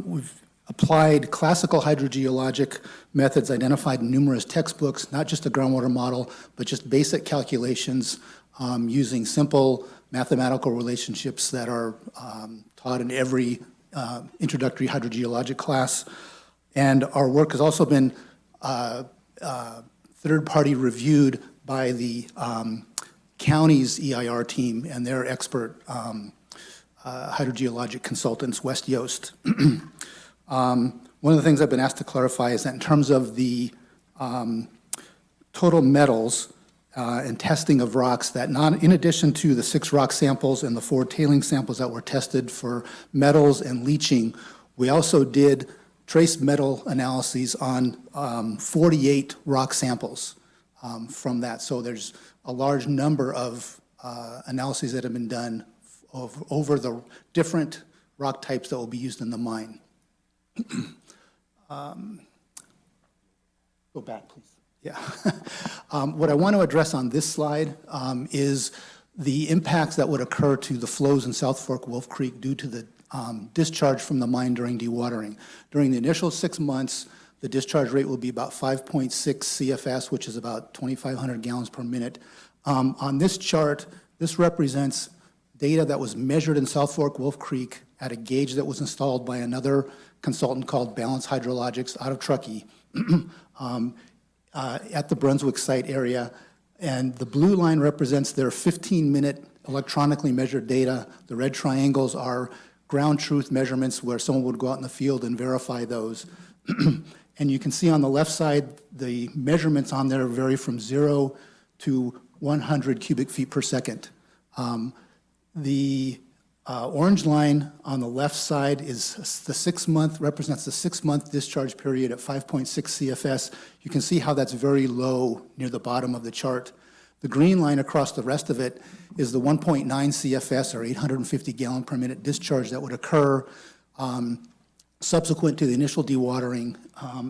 We've applied classical hydrogeologic methods identified in numerous textbooks, not just a groundwater model, but just basic calculations using simple mathematical relationships that are taught in every introductory hydrogeologic class. And our work has also been third-party reviewed by the county's EIR team and their expert hydrogeologic consultants, West Yost. One of the things I've been asked to clarify is that in terms of the total metals and testing of rocks, that in addition to the 6 rock samples and the 4 tailing samples that were tested for metals and leaching, we also did trace metal analyses on 48 rock samples from that. So there's a large number of analyses that have been done over the different rock types that will be used in the mine. Go back, please. Yeah. What I want to address on this slide is the impacts that would occur to the flows in South Fork Wolf Creek due to the discharge from the mine during dewatering. During the initial 6 months, the discharge rate will be about 5.6 CFS, which is about 2,500 gallons per minute. On this chart, this represents data that was measured in South Fork Wolf Creek at a gauge that was installed by another consultant called Balance Hydrologics out of Truckee at the Brunswick site area. And the blue line represents their 15-minute electronically measured data. The red triangles are ground truth measurements where someone would go out in the field and verify those. And you can see on the left side, the measurements on there vary from 0 to 100 cubic feet per second. The orange line on the left side is the 6-month, represents the 6-month discharge period at 5.6 CFS. You can see how that's very low near the bottom of the chart. The green line across the rest of it is the 1.9 CFS or 850 gallon per minute discharge that would occur subsequent to the initial dewatering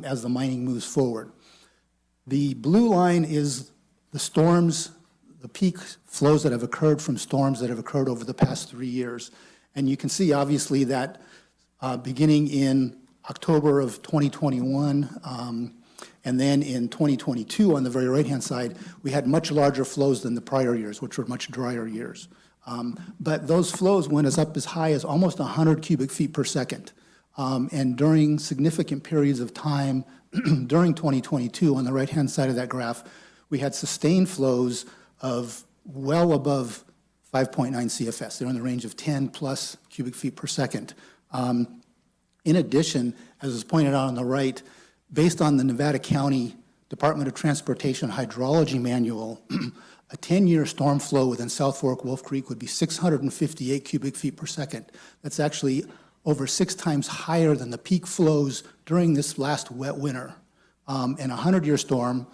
as the mining moves forward. The blue line is the storms, the peak flows that have occurred from storms that have occurred over the past 3 years. And you can see obviously that beginning in October of 2021 and then in 2022 on the very right-hand side, we had much larger flows than the prior years, which were much drier years. But those flows went up as high as almost 100 cubic feet per second. And during significant periods of time during 2022, on the right-hand side of that graph, we had sustained flows of well above 5.9 CFS. They're in the range of 10 plus cubic feet per second. In addition, as was pointed out on the right, based on the Nevada County Department of Transportation Hydrology Manual, a 10-year storm flow within South Fork Wolf Creek would be 658 cubic feet per second. That's actually over 6 times higher than the peak flows during this last wet winter. And a 100-year storm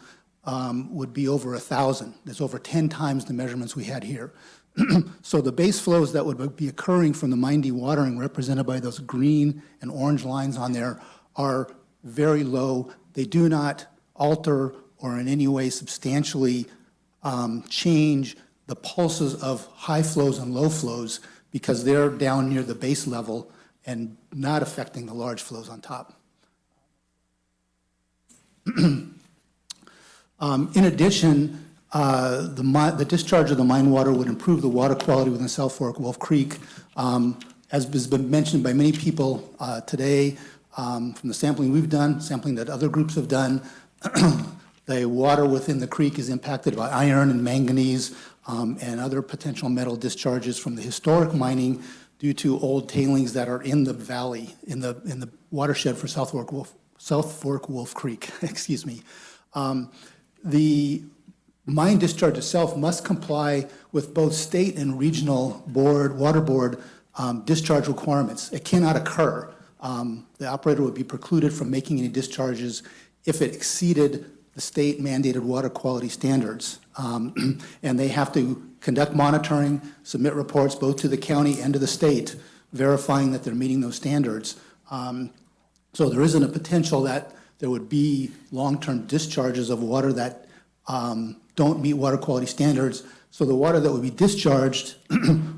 would be over 1,000. That's over 10 times the measurements we had here. So the base flows that would be occurring from the mine dewatering, represented by those green and orange lines on there, are very low. They do not alter or in any way substantially change the pulses of high flows and low flows because they're down near the base level and not affecting the large flows on top. In addition, the discharge of the mine water would improve the water quality within South Fork Wolf Creek. As has been mentioned by many people today, from the sampling we've done, sampling that other groups have done, the water within the creek is impacted by iron and manganese and other potential metal discharges from the historic mining due to old tailings that are in the valley, in the watershed for South Fork Wolf Creek. Excuse me. The mine discharge itself must comply with both state and regional water board discharge requirements. It cannot occur. The operator would be precluded from making any discharges if it exceeded the state mandated water quality standards. And they have to conduct monitoring, submit reports both to the county and to the state, verifying that they're meeting those standards. So there isn't a potential that there would be long-term discharges of water that don't meet water quality standards. So the water that would be discharged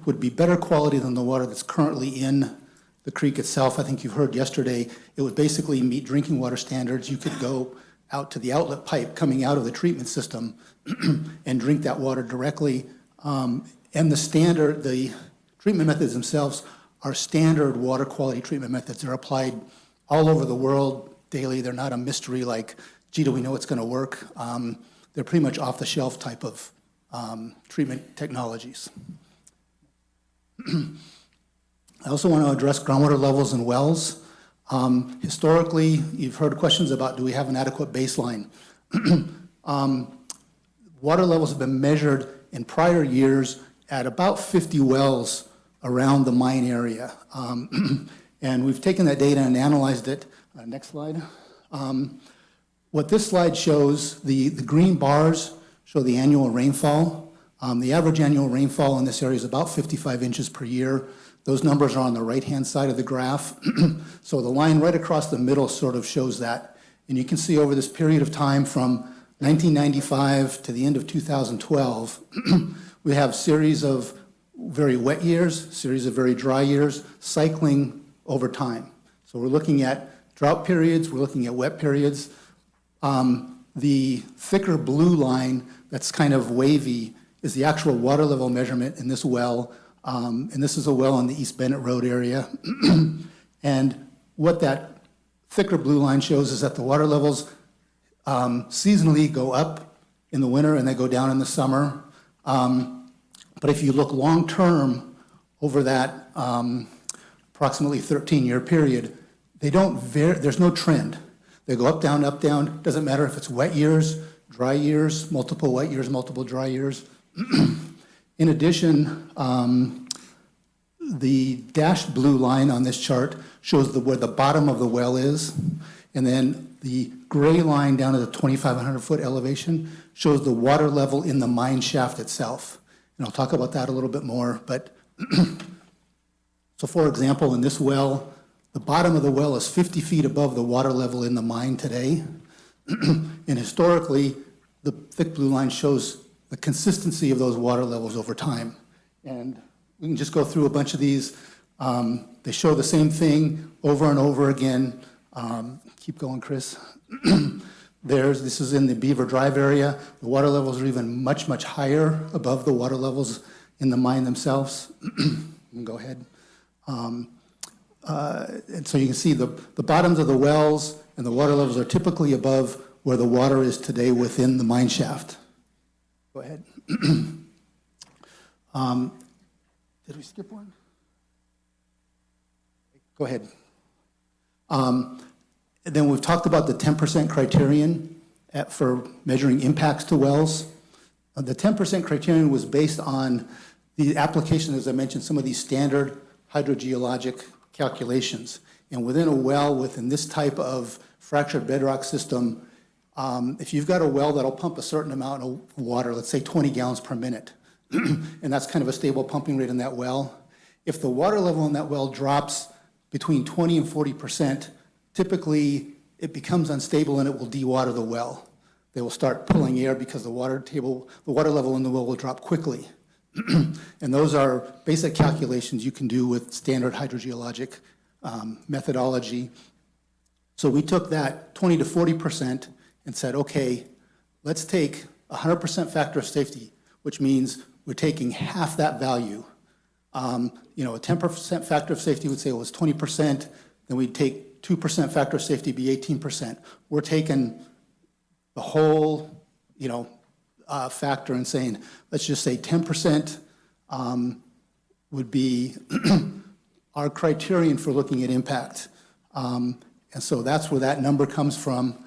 would be better quality than the water that's currently in the creek itself. I think you heard yesterday, it would basically meet drinking water standards. You could go out to the outlet pipe coming out of the treatment system and drink that water directly. And the treatment methods themselves are standard water quality treatment methods. They're applied all over the world daily. They're not a mystery like, gee, do we know it's going to work? They're pretty much off-the-shelf type of treatment technologies. I also want to address groundwater levels in wells. Historically, you've heard questions about, do we have an adequate baseline? Water levels have been measured in prior years at about 50 wells around the mine area. And we've taken that data and analyzed it. Next slide. What this slide shows, the green bars show the annual rainfall. The average annual rainfall in this area is about 55 inches per year. Those numbers are on the right-hand side of the graph. So the line right across the middle sort of shows that. And you can see over this period of time from 1995 to the end of 2012, we have series of very wet years, series of very dry years, cycling over time. So we're looking at drought periods, we're looking at wet periods. The thicker blue line that's kind of wavy is the actual water level measurement in this well. And this is a well on the East Bennett Road area. And what that thicker blue line shows is that the water levels seasonally go up in the winter and they go down in the summer. But if you look long-term over that approximately 13-year period, they don't there's no trend. They go up, down, doesn't matter if it's wet years, dry years, multiple wet years, multiple dry years. In addition, the dashed blue line on this chart shows where the bottom of the well is, and then the gray line down at the 2,500-foot elevation shows the water level in the mine shaft itself. And I'll talk about that a little bit more, but so for example, in this well, the bottom of the well is 50 feet above the water level in the mine today. And historically, the thick blue line shows the consistency of those water levels over time. And we can just go through a bunch of these. They show the same thing over and over again. Keep going, Chris. This is in the Beaver Drive area. The water levels are even much, much higher above the water levels in the mine themselves. Go ahead. And so you can see the bottoms of the wells and the water levels are typically above where the water is today within the mine shaft. Go ahead. Did we skip one? Go ahead. Then we've talked about the 10% criterion for measuring impacts to wells. The 10% criterion was based on the application, as I mentioned, some of these standard hydrogeologic calculations. And within a well, within this type of fractured bedrock system, if you've got a well that'll pump a certain amount of water, let's say 20 gallons per minute, and that's kind of a stable pumping rate in that well, if the water level in that well drops between 20 and 40%, typically it becomes unstable and it will dewater the well. They will start pulling air because the water level in the well will drop quickly. And those are basic calculations you can do with standard hydrogeologic methodology. So we took that 20 to 40% and said, okay, let's take 100% factor of safety, which means we're taking half that value. A 10% factor of safety would say it was 20%, then we'd take 2% factor of safety be 18%. We're taking the whole, factor and saying, let's just say 10% would be our criterion for looking at impact. And so that's where that number comes from.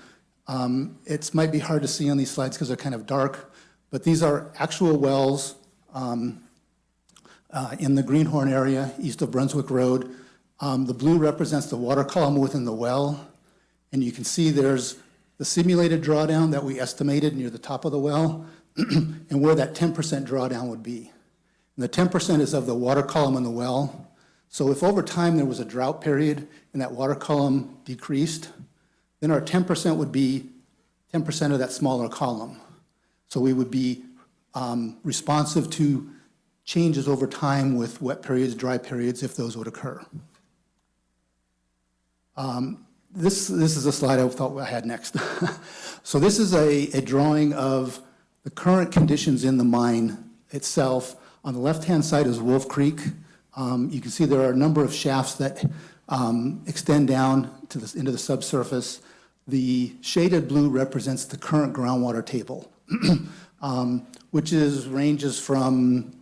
It might be hard to see on these slides because they're kind of dark, but these are actual wells in the Greenhorn area, east of Brunswick Road. The blue represents the water column within the well, and you can see there's the simulated drawdown that we estimated near the top of the well, and where that 10% drawdown would be. And the 10% is of the water column in the well. So if over time there was a drought period and that water column decreased, then our 10% would be 10% of that smaller column. So we would be responsive to changes over time with wet periods, dry periods, if those would occur. This is a slide I thought I had next. So this is a drawing of the current conditions in the mine itself. On the left-hand side is Wolf Creek. You can see there are a number of shafts that extend down to into the subsurface. The shaded blue represents the current groundwater table, which ranges from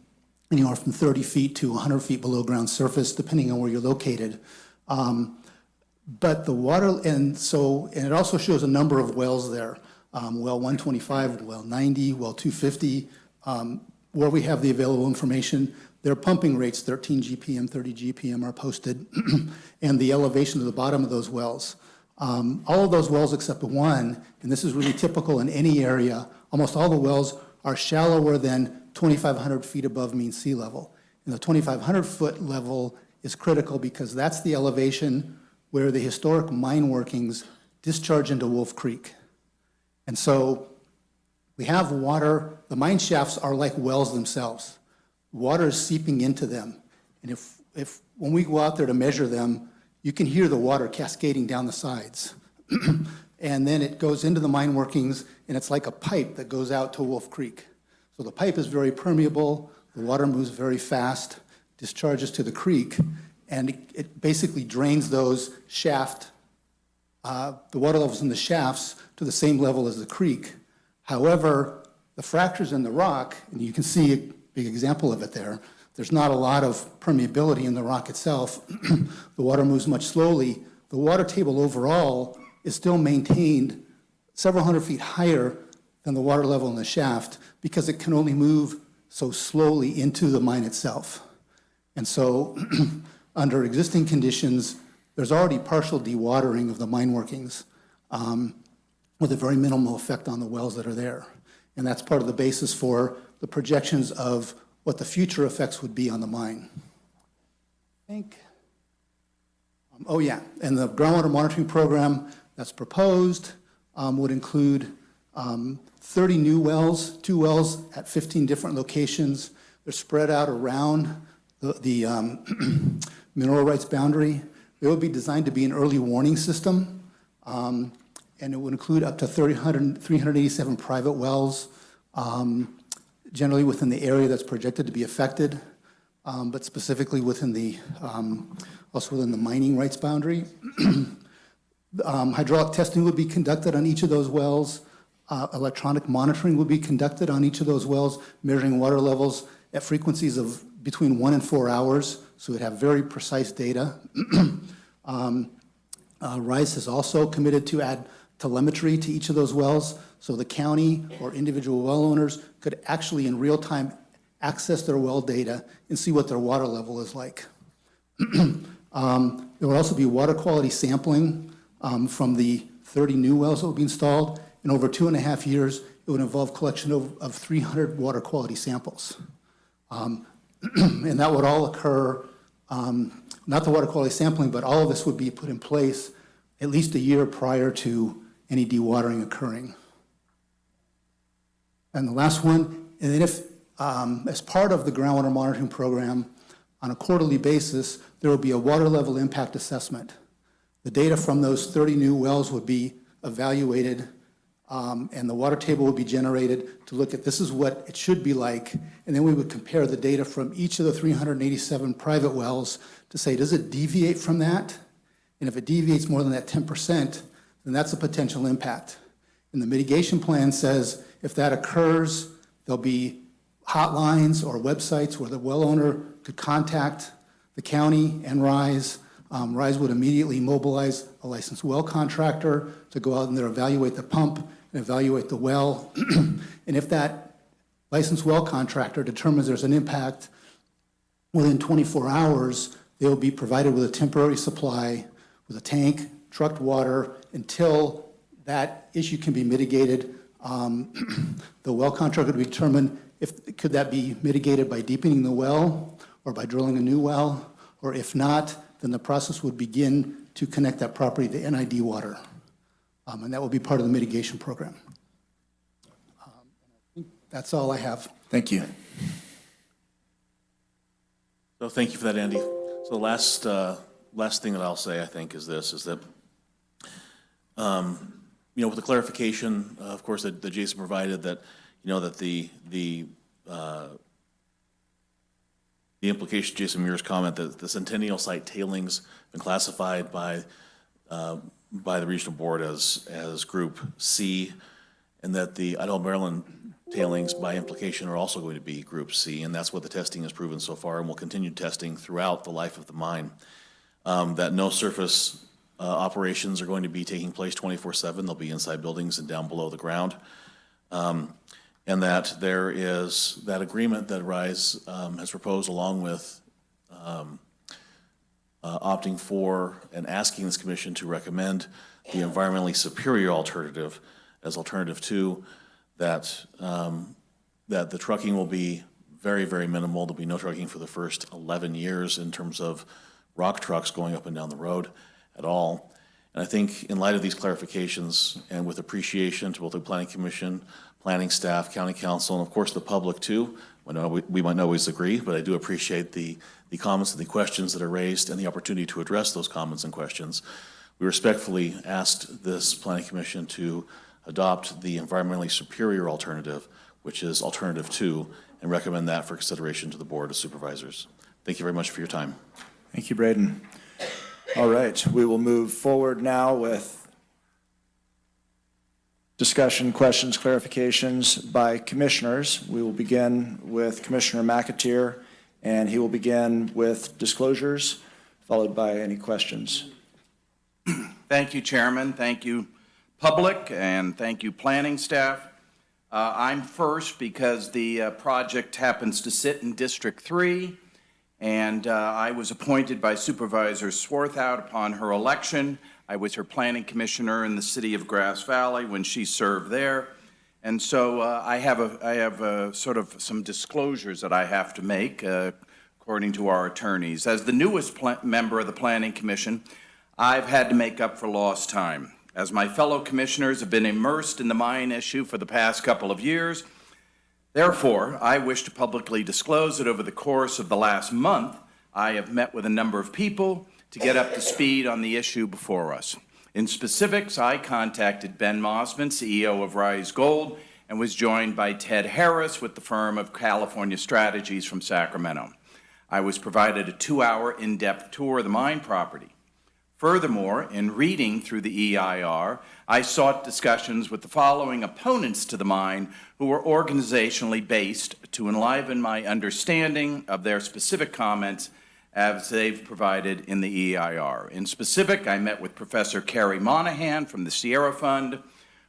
anywhere from 30 feet to 100 feet below ground surface, depending on where you're located. But the water, and it also shows a number of wells there. Well 125, well 90, well 250, where we have the available information. Their pumping rates, 13 GPM, 30 GPM, are posted, and the elevation of the bottom of those wells. All of those wells except one, and this is really typical in any area, almost all the wells are shallower than 2,500 feet above mean sea level. And the 2,500 foot level is critical because that's the elevation where the historic mine workings discharge into Wolf Creek. And so We have water, the mine shafts are like wells themselves. Water is seeping into them. And if when we go out there to measure them, you can hear the water cascading down the sides. And then it goes into the mine workings, and it's like a pipe that goes out to Wolf Creek. So the pipe is very permeable, the water moves very fast, discharges to the creek, and it basically drains those the water levels in the shafts to the same level as the creek. However, the fractures in the rock, and you can see a big example of it there, there's not a lot of permeability in the rock itself. The water moves much slowly. The water table overall is still maintained several hundred feet higher than the water level in the shaft because it can only move so slowly into the mine itself. And so under existing conditions, there's already partial dewatering of the mine workings with a very minimal effect on the wells that are there. And that's part of the basis for the projections of what the future effects would be on the mine. I think, oh yeah, and the groundwater monitoring program that's proposed would include 30 new wells, 2 wells at 15 different locations. They're spread out around the mineral rights boundary. They would be designed to be an early warning system, and it would include up to 387 private wells, generally within the area that's projected to be affected, but specifically within the, also within the mining rights boundary. Hydraulic testing would be conducted on each of those wells. Electronic monitoring would be conducted on each of those wells, measuring water levels at frequencies of between 1 and 4 hours, so we'd have very precise data. RISE has also committed to add telemetry to each of those wells, so the county or individual well owners could actually in real time access their well data and see what their water level is like. There will also be water quality sampling from the 30 new wells that will be installed. In over 2.5 years, it would involve collection of 300 water quality samples. And that would all occur, not the water quality sampling, but all of this would be put in place at least a year prior to any dewatering occurring. And the last one, and then if, as part of the groundwater monitoring program, on a quarterly basis, there will be a water level impact assessment. The data from those 30 new wells would be evaluated, and the water table would be generated to look at this is what it should be like, and then we would compare the data from each of the 387 private wells to say, does it deviate from that? And if it deviates more than that 10%, then that's a potential impact. And the mitigation plan says if that occurs, there'll be hotlines or websites where the well owner could contact the county and RISE. RISE would immediately mobilize a licensed well contractor to go out and there evaluate the pump and evaluate the well. And if that licensed well contractor determines there's an impact, within 24 hours, they will be provided with a temporary supply with a tank, trucked water, until that issue can be mitigated. The well contractor would determine could that be mitigated by deepening the well or by drilling a new well, or if not, then the process would begin to connect that property to NID water. And that will be part of the mitigation program. I think that's all I have. Thank you. So thank you for that, Andy. So the last thing that I'll say, I think, is this, is that, you know, with the clarification, of course, that Jason provided, that, you know, that the implication, Jason Muir's comment, that the Centennial Site tailings been classified by the regional board as Group C, and that the Idaho, Maryland tailings, by implication, are also going to be Group C, and that's what the testing has proven so far, and will continue testing throughout the life of the mine. That no surface operations are going to be taking place 24/7. They'll be inside buildings and down below the ground. And that there is that agreement that RISE has proposed, along with opting for and asking this commission to recommend the environmentally superior alternative as alternative 2, that the trucking will be very, very minimal. There'll be no trucking for the first 11 years in terms of rock trucks going up and down the road at all. And I think in light of these clarifications, and with appreciation to both the Planning Commission, planning staff, county council, and of course the public too. We might not always agree, but I do appreciate the comments and the questions that are raised and the opportunity to address those comments and questions. We respectfully asked this Planning Commission to adopt the environmentally superior alternative, which is alternative 2, and recommend that for consideration to the Board of Supervisors. Thank you very much for your time. Thank you, Braden. All right, we will move forward now with discussion, questions, clarifications by commissioners. We will begin with Commissioner McAteer, and he will begin with disclosures, followed by any questions. Thank you, Chairman. Thank you, public, and thank you, planning staff. I'm first because the project happens to sit in District 3, and I was appointed by Supervisor Swarthout upon her election. I was her planning commissioner in the city of Grass Valley when she served there. And so I have sort of some disclosures that I have to make according to our attorneys. As the newest member of the Planning Commission, I've had to make up for lost time. As my fellow commissioners have been immersed in the mine issue for the past couple of years, therefore, I wish to publicly disclose that over the course of the last month, I have met with a number of people to get up to speed on the issue before us. In specifics, I contacted Ben Mossman, CEO of Rise Gold, and was joined by Ted Harris with the firm of California Strategies from Sacramento. I was provided a 2-hour in-depth tour of the mine property. Furthermore, in reading through the EIR, I sought discussions with the following opponents to the mine who were organizationally based to enliven my understanding of their specific comments as they've provided in the EIR. In specific, I met with Professor Carrie Monahan from the Sierra Fund,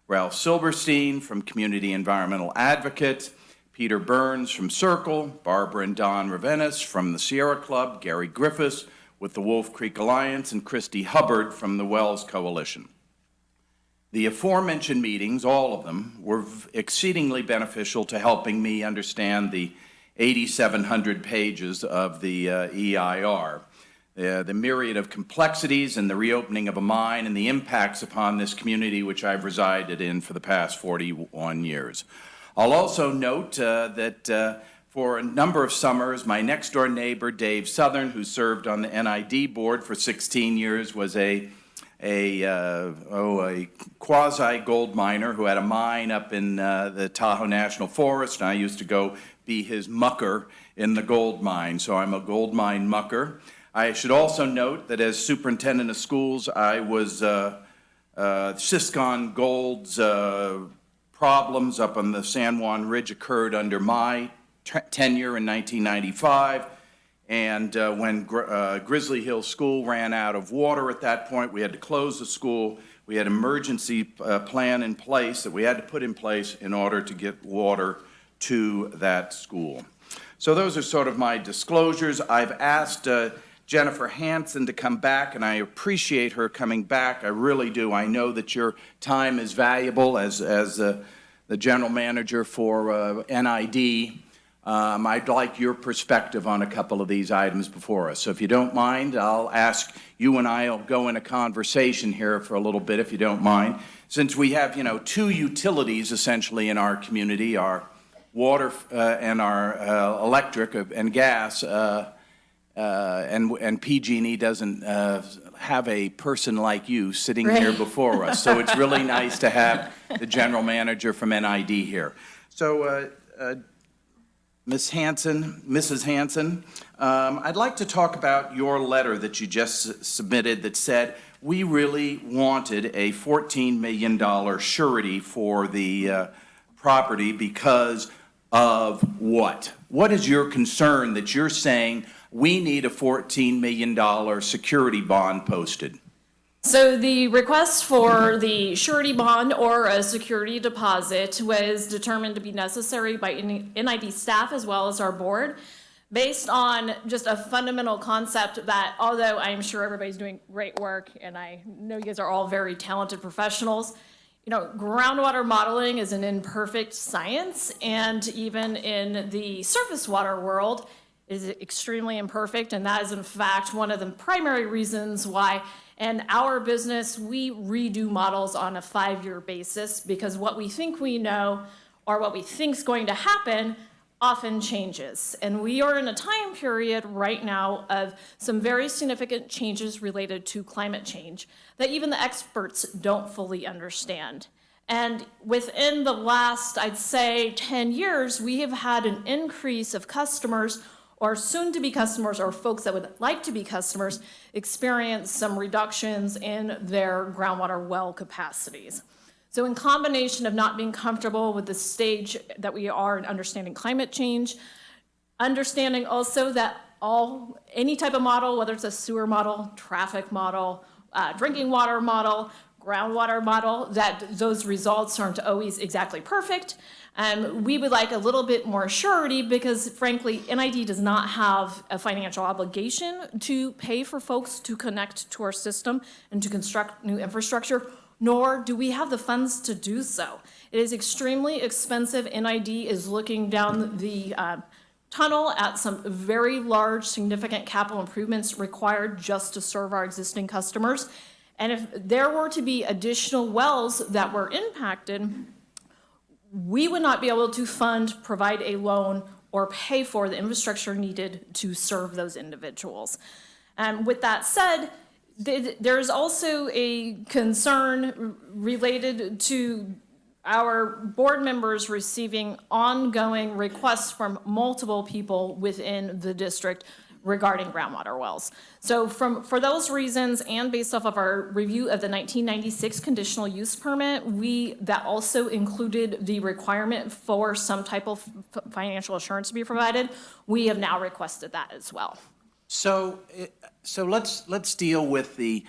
Ralph Silberstein from Community Environmental Advocate, Peter Burns from Circle, Barbara and Don Ravenis from the Sierra Club, Gary Griffiths with the Wolf Creek Alliance, and Christy Hubbard from the Wells Coalition. The aforementioned meetings, all of them, were exceedingly beneficial to helping me understand the 8,700 pages of the EIR, the myriad of complexities in the reopening of a mine and the impacts upon this community which I've resided in for the past 41 years. I'll also note that for a number of summers, my next-door neighbor, Dave Southern, who served on the NID board for 16 years, was a quasi-gold miner who had a mine up in the Tahoe National Forest, and I used to go be his mucker in the gold mine, so I'm a gold mine mucker. I should also note that as superintendent of schools, I was Siscon Gold's problems up on the San Juan Ridge occurred under my tenure in 1995, and when Grizzly Hill School ran out of water at that point, we had to close the school. We had an emergency plan in place that we had to put in place in order to get water to that school. So those are sort of my disclosures. I've asked Jennifer Hansen to come back, and I appreciate her coming back. I really do. I know that your time is valuable as the general manager for NID. I'd like your perspective on a couple of these items before us. So if you don't mind, I'll ask you and I'll go in a conversation here for a little bit, if you don't mind. Since we have, two utilities essentially in our community, our water and our electric and gas, and PG&E doesn't have a person like you sitting here before us. So it's really nice to have the general manager from NID here. So Mrs. Hansen, I'd like to talk about your letter that you just submitted that said we really wanted a $14 million surety for the property because of what? What is your concern that you're saying we need a $14 million security bond posted? So the request for the surety bond or a security deposit was determined to be necessary by NID staff as well as our board, based on just a fundamental concept that although I'm sure everybody's doing great work and I know you guys are all very talented professionals, groundwater modeling is an imperfect science, and even in the surface water world is extremely imperfect, and that is in fact one of the primary reasons why in our business we redo models on a 5-year basis, because what we think we know or what we think is going to happen often changes. And we are in a time period right now of some very significant changes related to climate change that even the experts don't fully understand. And within the last, I'd say, 10 years, we have had an increase of customers or soon-to-be customers or folks that would like to be customers experience some reductions in their groundwater well capacities. So in combination of not being comfortable with the stage that we are in understanding climate change, understanding also that any type of model, whether it's a sewer model, traffic model, drinking water model, groundwater model, that those results aren't always exactly perfect. We would like a little bit more surety because frankly, NID does not have a financial obligation to pay for folks to connect to our system and to construct new infrastructure, nor do we have the funds to do so. It is extremely expensive. NID is looking down the tunnel at some very large, significant capital improvements required just to serve our existing customers. And if there were to be additional wells that were impacted, we would not be able to fund, provide a loan, or pay for the infrastructure needed to serve those individuals. With that said, there's also a concern related to our board members receiving ongoing requests from multiple people within the district regarding groundwater wells. So for those reasons, and based off of our review of the 1996 conditional use permit, that also included the requirement for some type of financial assurance to be provided. We have now requested that as well. So let's deal with the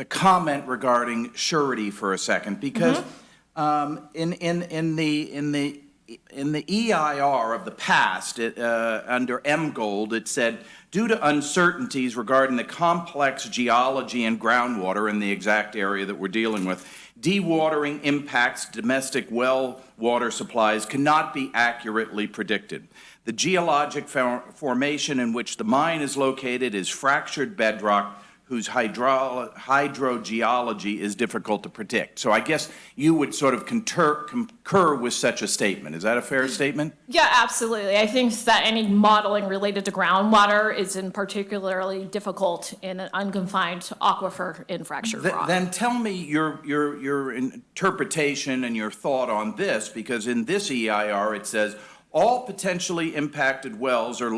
comment regarding surety for a second, because in the EIR of the past, under M-Gold, it said, due to uncertainties regarding the complex geology and groundwater in the exact area that we're dealing with, dewatering impacts domestic well water supplies cannot be accurately predicted. The geologic formation in which the mine is located is fractured bedrock whose hydrogeology is difficult to predict. So I guess you would sort of concur with such a statement. Is that a fair statement? Yeah, absolutely. I think that any modeling related to groundwater is in particularly difficult in an unconfined aquifer in fractured rock. Then tell me your interpretation and your thought on this, because in this EIR it says, all potentially impacted wells are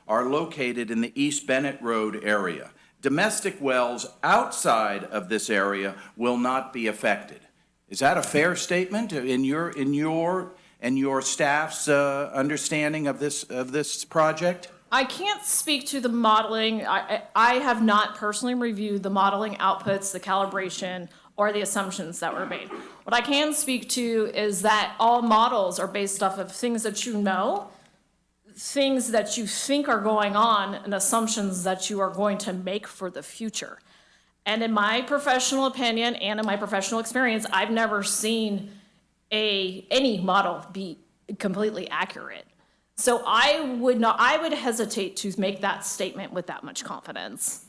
located in the East Bennett Road area. Domestic wells outside of this area will not be affected. Is that a fair statement in your staff's understanding of this project? I can't speak to the modeling. I have not personally reviewed the modeling outputs, the calibration, or the assumptions that were made. What I can speak to is that all models are based off of things that you know, things that you think are going on, and assumptions that you are going to make for the future. And in my professional opinion and in my professional experience, I've never seen any model be completely accurate. So I would hesitate to make that statement with that much confidence.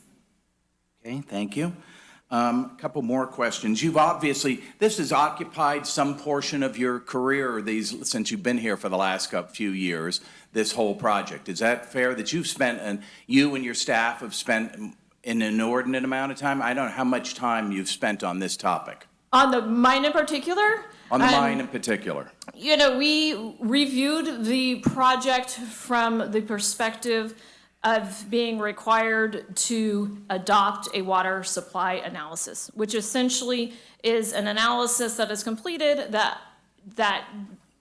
Okay, thank you. A couple more questions. This has occupied some portion of your career since you've been here for the last few years, this whole project. Is that fair that you and your staff have spent an inordinate amount of time? I don't know how much time you've spent on this topic. On the mine in particular? On the mine in particular. You know, we reviewed the project from the perspective of being required to adopt a water supply analysis, which essentially is an analysis that is completed that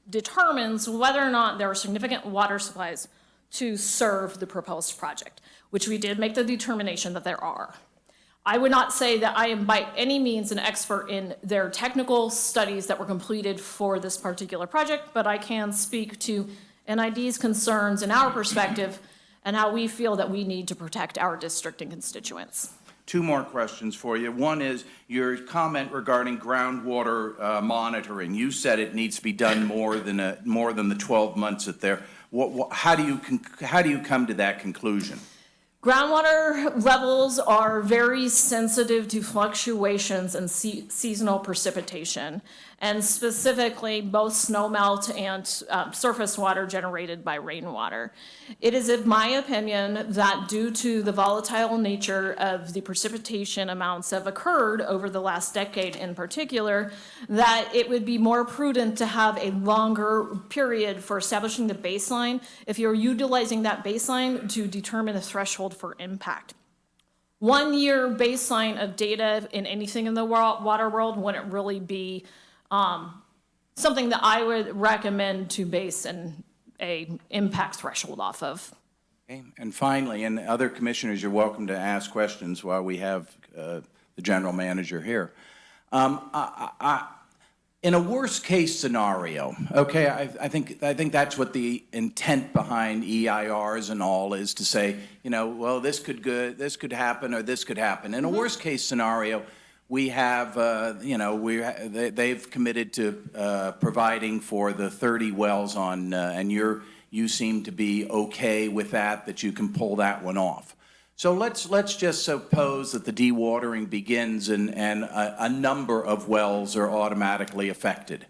determines whether or not there are significant water supplies to serve the proposed project, which we did make the determination that there are. I would not say that I am by any means an expert in their technical studies that were completed for this particular project, but I can speak to NID's concerns and our perspective and how we feel that we need to protect our district and constituents. Two more questions for you. One is your comment regarding groundwater monitoring. You said it needs to be done more than the 12 months that there. How do you come to that conclusion? Groundwater levels are very sensitive to fluctuations in seasonal precipitation. and specifically both snowmelt and surface water generated by rainwater. It is in my opinion that due to the volatile nature of the precipitation amounts that have occurred over the last decade in particular, that it would be more prudent to have a longer period for establishing the baseline if you're utilizing that baseline to determine a threshold for impact. 1 year baseline of data in anything in the water world wouldn't really be something that I would recommend to base a impact threshold off of. Okay. And finally, and other commissioners, you're welcome to ask questions while we have the general manager here. In a worst-case scenario, okay, I think that's what the intent behind EIRs and all is, to say, you know, well, this could happen, or this could happen. In a worst-case scenario, we have, you know, they've committed to providing for the 30 wells on, and you seem to be okay with that you can pull that one off. So let's just suppose that the dewatering begins and a number of wells are automatically affected.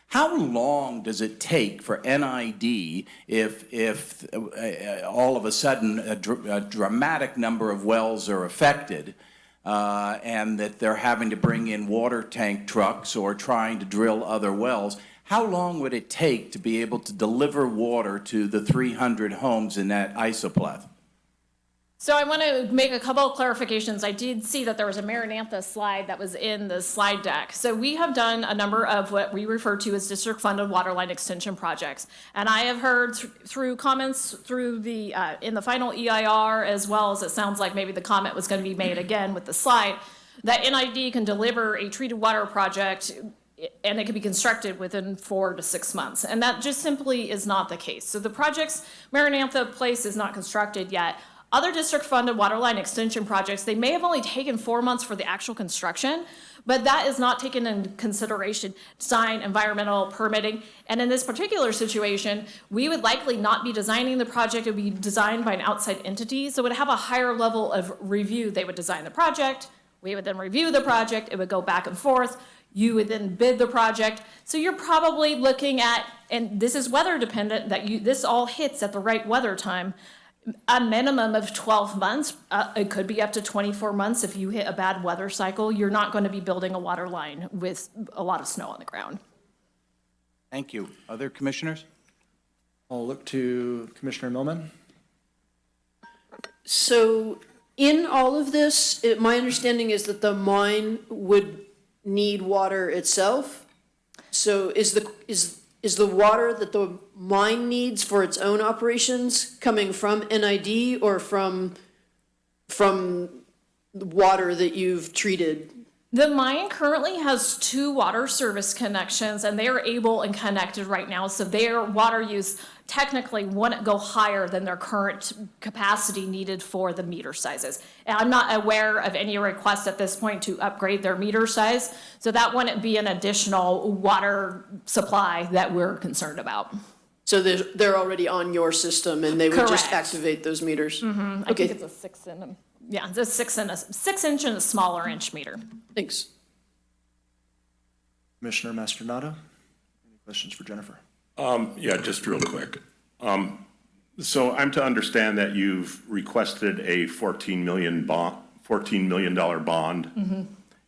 How long does it take for NID if all of a sudden a dramatic number of wells are affected and that they're having to bring in water tank trucks or trying to drill other wells? How long would it take to be able to deliver water to the 300 homes in that isopleth? So I want to make a couple of clarifications. I did see that there was a Maranatha slide that was in the slide deck. So we have done a number of what we refer to as district-funded waterline extension projects. And I have heard through comments through the in the final EIR, as well as it sounds like maybe the comment was going to be made again with the slide, that NID can deliver a treated water project and it can be constructed within 4 to 6 months. And that just simply is not the case. So the projects, Maranatha Place is not constructed yet. Other district-funded waterline extension projects, they may have only taken 4 months for the actual construction, but that is not taken into consideration, design, environmental, permitting. And in this particular situation, we would likely not be designing the project. It would be designed by an outside entity, so it would have a higher level of review. They would design the project, we would then review the project, it would go back and forth, you would then bid the project. So you're probably looking at, and this is weather dependent, that this all hits at the right weather time, a minimum of 12 months. It could be up to 24 months if you hit a bad weather cycle. You're not going to be building a water line with a lot of snow on the ground. Thank you. Other commissioners? I'll look to Commissioner Millman. So in all of this, my understanding is that the mine would need water itself. So is the water that the mine needs for its own operations coming from NID or from water that you've treated? The mine currently has 2 water service connections, and they are able and connected right now, so their water use technically wouldn't go higher than their current capacity needed for the meter sizes. And I'm not aware of any request at this point to upgrade their meter size, so that wouldn't be an additional water supply that we're concerned about. So they're already on your system and they would just Correct. activate those meters? Mm-hmm. I think it's a 6 in a, yeah, it's a 6 inch and a smaller inch meter. Thanks. Commissioner Mastronato, any questions for Jennifer? Yeah, just real quick. So I'm to understand that you've requested a $14 million bond. Mm-hmm.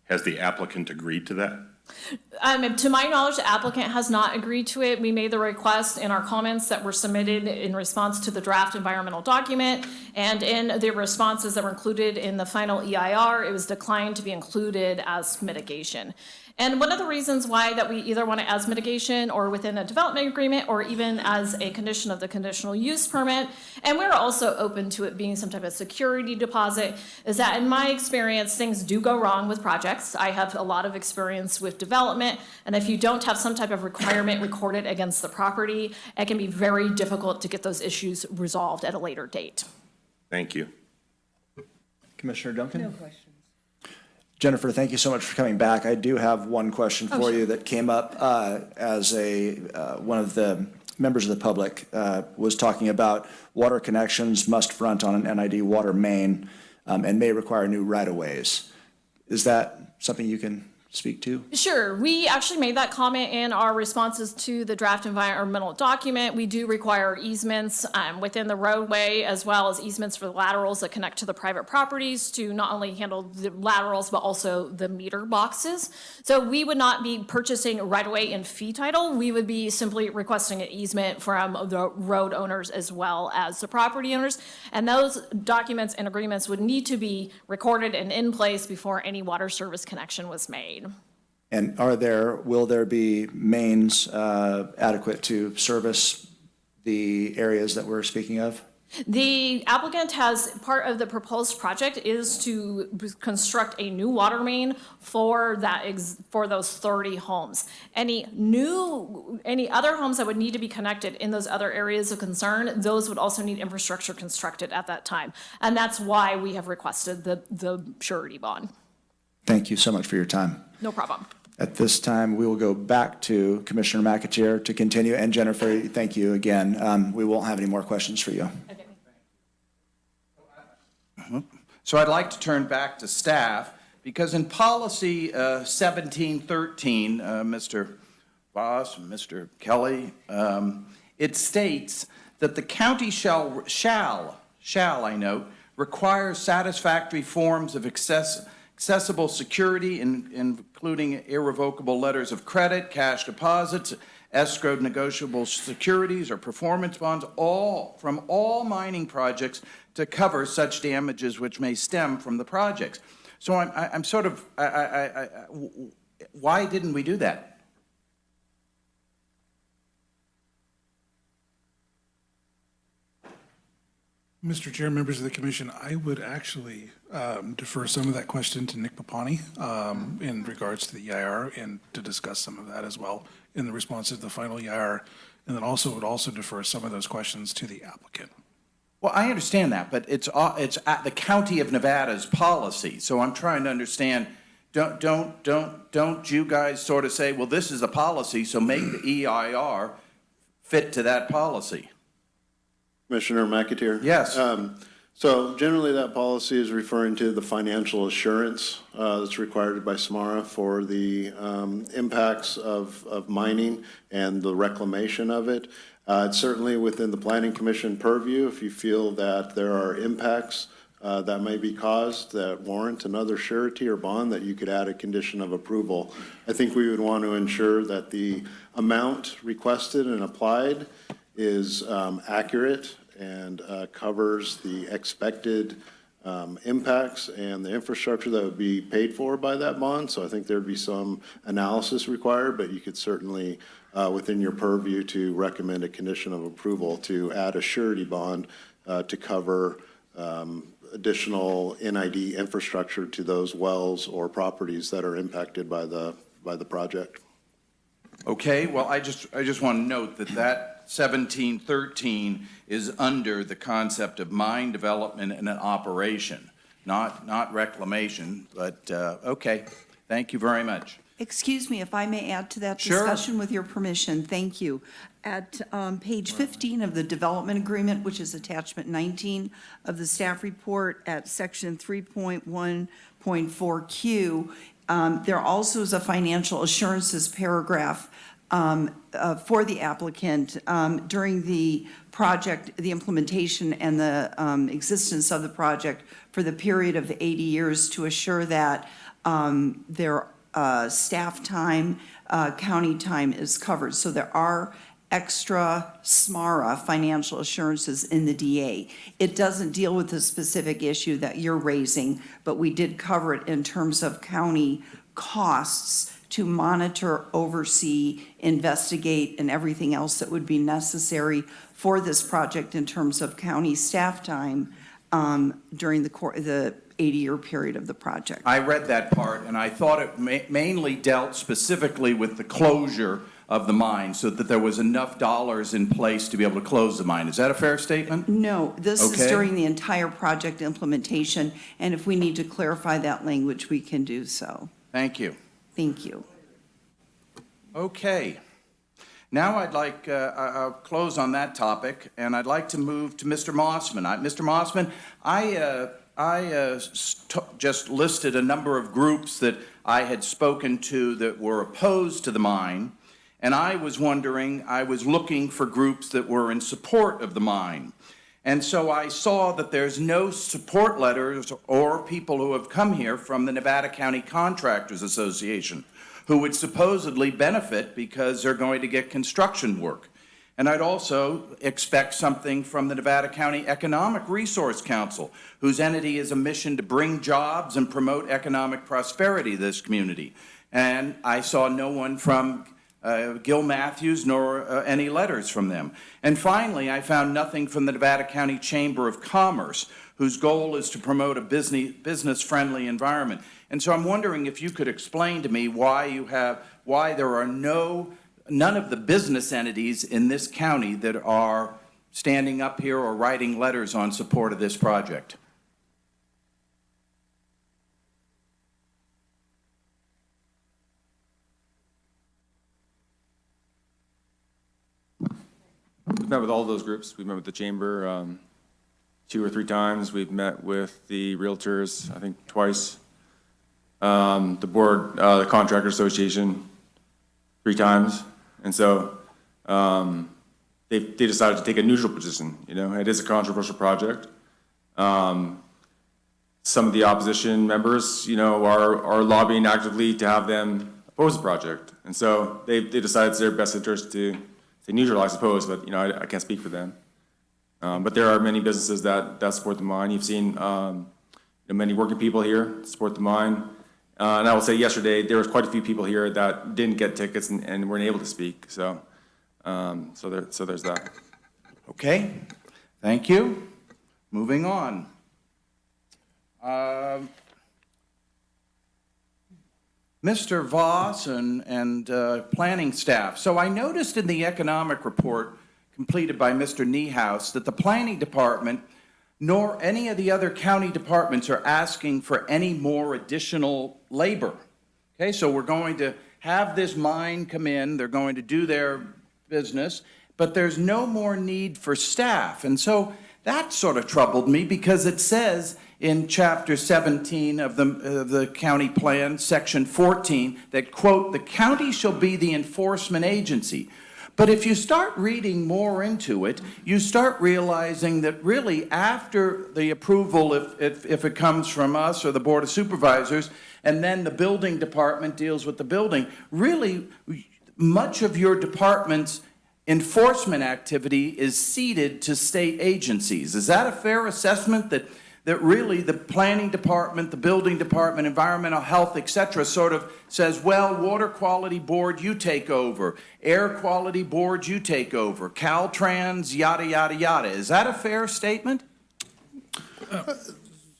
Has the applicant agreed to that? To my knowledge, the applicant has not agreed to it. We made the request in our comments that were submitted in response to the draft environmental document, and in the responses that were included in the final EIR, it was declined to be included as mitigation. And one of the reasons why that we either want it as mitigation or within a development agreement or even as a condition of the conditional use permit, and we're also open to it being some type of security deposit, is that in my experience, things do go wrong with projects. I have a lot of experience with development, and if you don't have some type of requirement recorded against the property, it can be very difficult to get those issues resolved at a later date. Thank you. Commissioner Duncan? No questions. Jennifer, thank you so much for coming back. I do have one question for you that came up as one of the members of the public was talking about water connections must front on an NID water main and may require new right-of-ways. Is that something you can speak to? Sure. We actually made that comment in our responses to the draft environmental document. We do require easements within the roadway, as well as easements for the laterals that connect to the private properties to not only handle the laterals, but also the meter boxes. So we would not be purchasing right-of-way in fee title. We would be simply requesting an easement from the road owners as well as the property owners. And those documents and agreements would need to be recorded and in place before any water service connection was made. And will there be mains adequate to service the areas that we're speaking of? The applicant has, part of the proposed project is to construct a new water main for for those 30 homes. Any other homes that would need to be connected in those other areas of concern, those would also need infrastructure constructed at that time. And that's why we have requested the surety bond. Thank you so much for your time. No problem. At this time, we will go back to Commissioner McAteer to continue. And Jennifer, thank you again. We won't have any more questions for you. So I'd like to turn back to staff, because in policy 1713, Mr. Voss, Mr. Kelly, it states that the county shall I note, require satisfactory forms of accessible security, including irrevocable letters of credit, cash deposits, escrowed negotiable securities, or performance bonds, from all mining projects to cover such damages which may stem from the projects. So I'm sort of, why didn't we do that? Mr. Chair, members of the commission, I would actually defer some of that question to Nick Papani in regards to the EIR, and to discuss some of that as well in the response to the final EIR, and then would also defer some of those questions to the applicant. Well, I understand that, but it's at the County of Nevada's policy. So I'm trying to understand, don't you guys sort of say, well, this is a policy, so make the EIR fit to that policy? Commissioner McAteer? Yes. So generally that policy is referring to the financial assurance that's required by SMARA for the impacts of mining and the reclamation of it. It's certainly within the Planning Commission purview if you feel that there are impacts that may be caused that warrant another surety or bond, that you could add a condition of approval. I think we would want to ensure that the amount requested and applied is accurate and covers the expected impacts and the infrastructure that would be paid for by that bond. So I think there'd be some analysis required, but you could certainly, within your purview, to recommend a condition of approval to add a surety bond to cover additional NID infrastructure to those wells or properties that are impacted by the project. Okay, well, I just want to note that 1713 is under the concept of mine development and an operation, not reclamation, but okay. Thank you very much. Excuse me, if I may add to that Sure. discussion with your permission, thank you. At page 15 of the development agreement, which is attachment 19 of the staff report at section 3.1.4Q, there also is a financial assurances paragraph for the applicant during the project, the implementation and the existence of the project for the period of 80 years to assure that their staff time, county time is covered. So there are extra SMARA financial assurances in the DA. It doesn't deal with the specific issue that you're raising, but we did cover it in terms of county costs to monitor, oversee, investigate, and everything else that would be necessary for this project in terms of county staff time during the 80-year period of the project. I read that part, and I thought it mainly dealt specifically with the closure of the mine, so that there was enough dollars in place to be able to close the mine. Is that a fair statement? No, this is Okay. during the entire project implementation, and if we need to clarify that language, we can do so. Thank you. Thank you. Okay. Now I'd like, I'll close on that topic, and I'd like to move to Mr. Mossman. Mr. Mossman, just listed a number of groups that I had spoken to that were opposed to the mine, and I was wondering, I was looking for groups that were in support of the mine. And so I saw that there's no support letters or people who have come here from the Nevada County Contractors Association, who would supposedly benefit because they're going to get construction work. And I'd also expect something from the Nevada County Economic Resource Council, whose entity is a mission to bring jobs and promote economic prosperity to this community. And I saw no one from Gil Matthews nor any letters from them. And finally, I found nothing from the Nevada County Chamber of Commerce, whose goal is to promote a business-friendly environment. And so I'm wondering if you could explain to me why there are none of the business entities in this county that are standing up here or writing letters on support of this project. We've met with all those groups. We've met with the chamber 2 or 3 times. We've met with the realtors, I think twice. The board, the Contractor Association, 3 times. And so they decided to take a neutral position. You know, it is a controversial project. Some of the opposition members, you know, are lobbying actively to have them oppose the project. And so they decided it's their best interest to neutral, I suppose, but, you know, I can't speak for them. But there are many businesses that support the mine. You've seen many working people here support the mine. And I will say yesterday, there was quite a few people here that didn't get tickets and weren't able to speak. So, so there's that. Okay, thank you. Moving on. Mr. Voss and planning staff. So I noticed in the economic report completed by Mr. Niehaus that the planning department nor any of the other county departments are asking for any more additional labor. Okay, so we're going to have this mine come in, they're going to do their business, but there's no more need for staff. And so that sort of troubled me because it says in Chapter 17 of the county plan, Section 14, that, quote, "The county shall be the enforcement agency." But if you start reading more into it, you start realizing that really after the approval, if it comes from us or the Board of Supervisors, and then the building department deals with the building, really much of your department's enforcement activity is ceded to state agencies. Is that a fair assessment that really the planning department, the building department, environmental health, et cetera, sort of says, well, water quality board, you take over. Air quality board, you take over. Caltrans, yada, yada, yada. Is that a fair statement?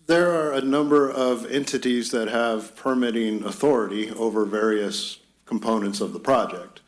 There are a number of entities that have permitting authority over various components of the project.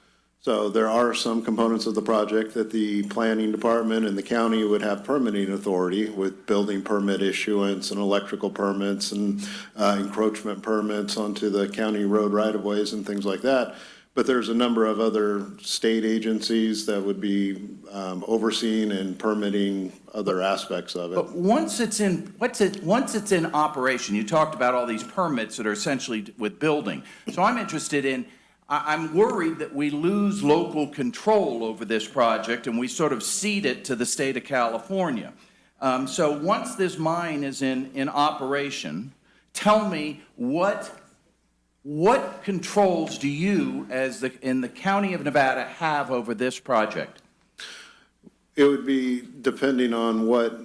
So there are some components of the project that the planning department and the county would have permitting authority with building permit issuance and electrical permits and encroachment permits onto the county road right-of-ways and things like that. But there's a number of other state agencies that would be overseeing and permitting other aspects of it. But once it's in operation, you talked about all these permits that are essentially with building. So I'm interested in, I'm worried that we lose local control over this project and we sort of cede it to the state of California. So once this mine is in operation, tell me what controls do you, in the county of Nevada, have over this project? It would be depending on what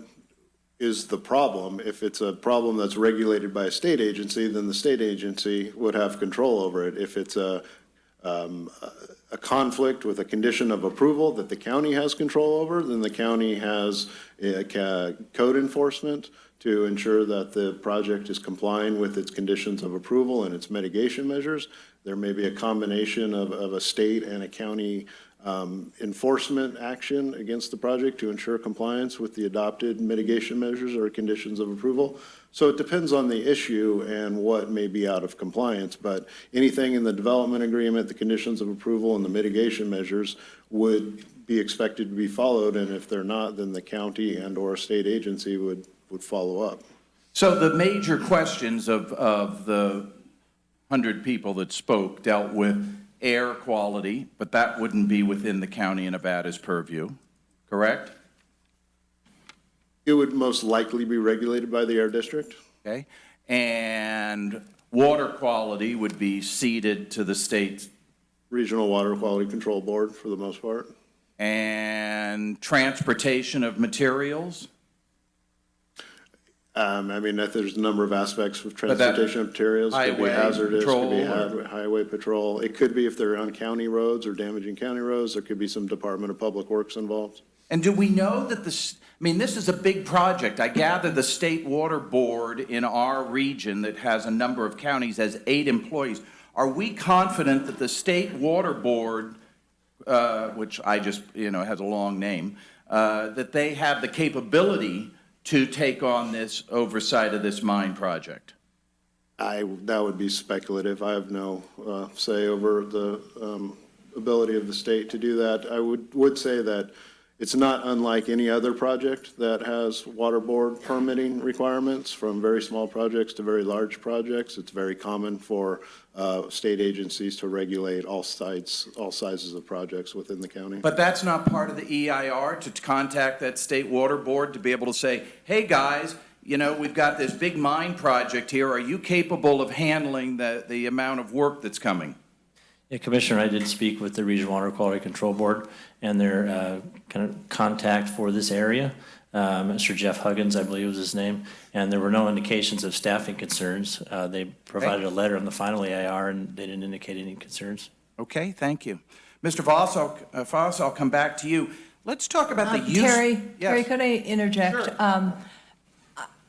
is the problem. If it's a problem that's regulated by a state agency, then the state agency would have control over it. If it's a conflict with a condition of approval that the county has control over, then the county has code enforcement to ensure that the project is complying with its conditions of approval and its mitigation measures. There may be a combination of a state and a county enforcement action against the project to ensure compliance with the adopted mitigation measures or conditions of approval. So it depends on the issue and what may be out of compliance, but anything in the development agreement, the conditions of approval, and the mitigation measures would be expected to be followed, and if they're not, then the county and or state agency would follow up. So the major questions of the 100 people that spoke dealt with air quality, but that wouldn't be within the county of Nevada's purview, correct? It would most likely be regulated by the air district. Okay. And water quality would be ceded to the state. Regional Water Quality Control Board for the most part. And transportation of materials? I mean, there's a number of aspects of But that- transportation of materials. Could be highway hazardous, could be patrol highway patrol. It could be if they're on county roads or damaging county roads. There could be some Department of Public Works involved. And do we know that this, I mean, this is a big project. I gather the State Water Board in our region that has a number of counties has 8 employees. Are we confident that the State Water Board, which I just, has a long name, that they have the capability to take on this oversight of this mine project? That would be speculative. I have no say over the ability of the state to do that. I would say that it's not unlike any other project that has water board permitting requirements, from very small projects to very large projects. It's very common for state agencies to regulate all sizes of projects within the county. But that's not part of the EIR, to contact that State Water Board to be able to say, hey, guys, we've got this big mine project here. Are you capable of handling the amount of work that's coming? Yeah, Commissioner, I did speak with the Regional Water Quality Control Board and their kind of contact for this area. Mr. Jeff Huggins, I believe was his name, and there were no indications of staffing concerns. They provided a letter on the final EIR, and they didn't indicate any concerns. Okay, thank you. Mr. Voss, I'll come back to you. Let's talk about the use. Terry, Yes. could I interject? Sure.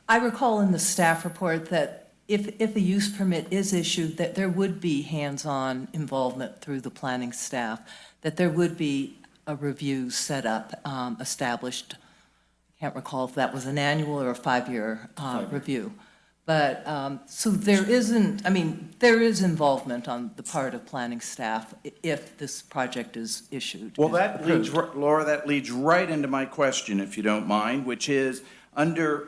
I recall in the staff report that if a use permit is issued, that there would be hands-on involvement through the planning staff, that there would be a review set up, established. I can't recall if that was an annual or a 5-year review. But, so there isn't, there is involvement on the part of planning staff if this project is issued. Well, that leads, approved. Laura, that leads right into my question, if you don't mind, which is under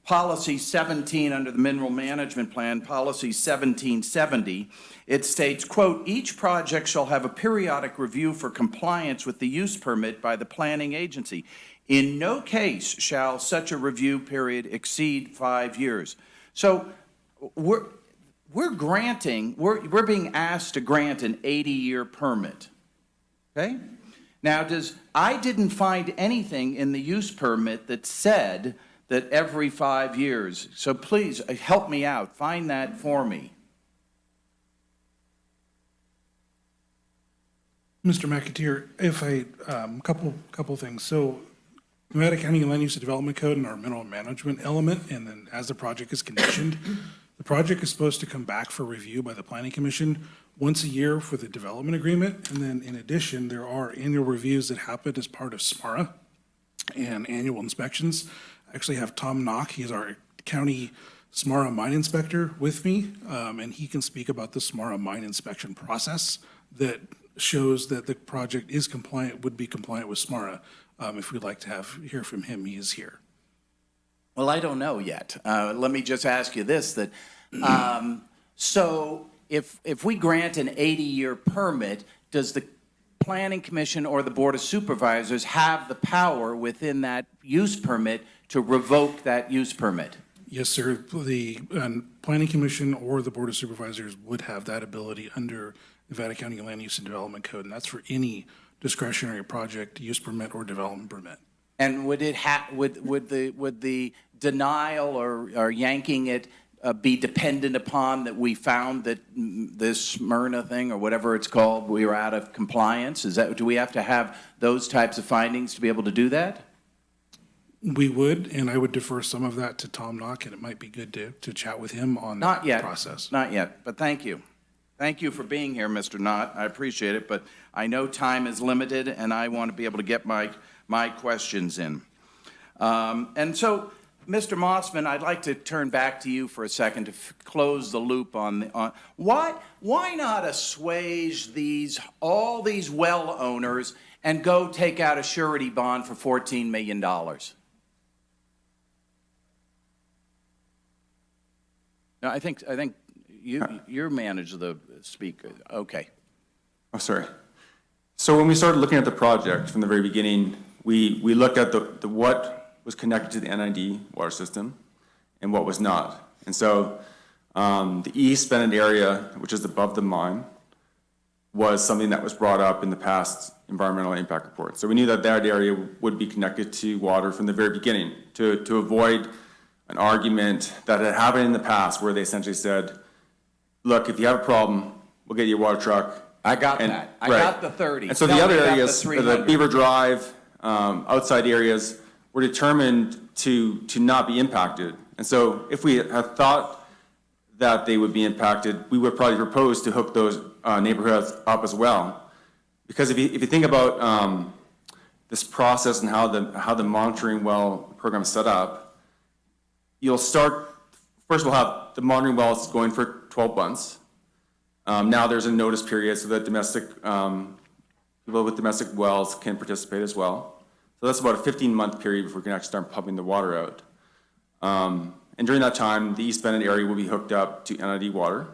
Policy 17, under the Mineral Management Plan, Policy 1770, it states, quote, each project shall have a periodic review for compliance with the use permit by the planning agency. In no case shall such a review period exceed 5 years. So we're being asked to grant an 80-year permit, okay? Now, I didn't find anything in the use permit that said that every 5 years. So please help me out. Find that for me. Mr. McAteer, if couple things. So Nevada County Land Use and Development Code and our mineral management element, and then as the project is conditioned, the project is supposed to come back for review by the Planning Commission once a year for the development agreement. And then in addition, there are annual reviews that happen as part of SMARA and annual inspections. I actually have Tom Knock, he's our county SMARA mine inspector with me, and he can speak about the SMARA mine inspection process that shows that the project is compliant, would be compliant with SMARA. If we'd like to hear from him, he is here. Well, I don't know yet. Let me just ask you this, so if we grant an 80-year permit, does the Planning Commission or the Board of Supervisors have the power within that use permit to revoke that use permit? Yes, sir. The Planning Commission or the Board of Supervisors would have that ability under Nevada County Land Use and Development Code, and that's for any discretionary project, use permit, or development permit. And would the denial or yanking it be dependent upon that we found that this Smyrna thing or whatever it's called, we were out of compliance? Do we have to have those types of findings to be able to do that? We would, and I would defer some of that to Tom Knock, and it might be good to chat with him on Not yet. the process. Not yet, but thank you. Thank you for being here, Mr. Knott. I appreciate it, but I know time is limited, and I want to be able to get my questions in. And so, Mr. Mossman, I'd like to turn back to you for a second to close the loop on why not assuage all these well owners and go take out a surety bond for $14 million? No, I think you're managed the speaker. Okay. Oh, sorry. So when we started looking at the project from the very beginning, we looked at the what was connected to the NID water system and what was not. And so the East Bennett area, which is above the mine, was something that was brought up in the past environmental impact report. So we knew that that area would be connected to water from the very beginning to avoid an argument that had happened in the past where they essentially said, look, if you have a problem, we'll get you a water truck. I got that. I got the 30. And so Tell the me other about areas, the the 300. Beaver Drive, outside areas, were determined to not be impacted. And so if we had thought that they would be impacted, we would probably propose to hook those neighborhoods up as well. Because if you think about this process and how the monitoring well program is set up, you'll start, first we'll have the monitoring wells going for 12 months. Now there's a notice period so that domestic, people with domestic wells can participate as well. So that's about a 15-month period before we can actually start pumping the water out. And during that time, the East Bennett area will be hooked up to NID water.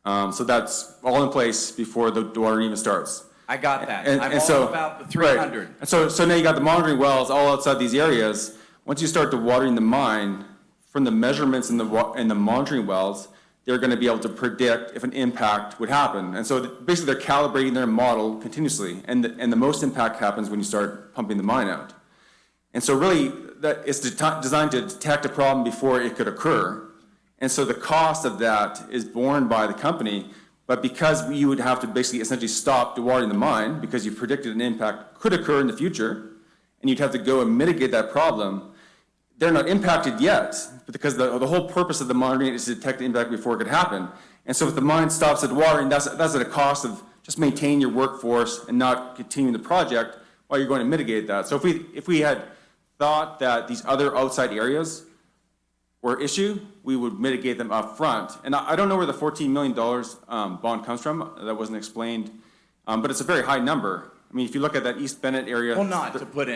So that's all in place before the water even starts. I got that. And I'm so, all about the 300. Right. And so now you got the monitoring wells all outside these areas. Once you start dewatering the mine, from the measurements in the monitoring wells, they're going to be able to predict if an impact would happen. And so basically they're calibrating their model continuously. And the most impact happens when you start pumping the mine out. And so really, that it's designed to detect a problem before it could occur. And so the cost of that is borne by the company. But because you would have to basically essentially stop dewatering the mine because you predicted an impact could occur in the future, and you'd have to go and mitigate that problem, they're not impacted yet, because the whole purpose of the monitoring is to detect the impact before it could happen. And so if the mine stops at watering, that's at a cost of just maintaining your workforce and not continuing the project while you're going to mitigate that. So if we had thought that these other outside areas were an issue, we would mitigate them up front. And I don't know where the $14 million bond comes from. That wasn't explained, but it's a very high number. I mean, if you look at that East Bennett area. Well, not to put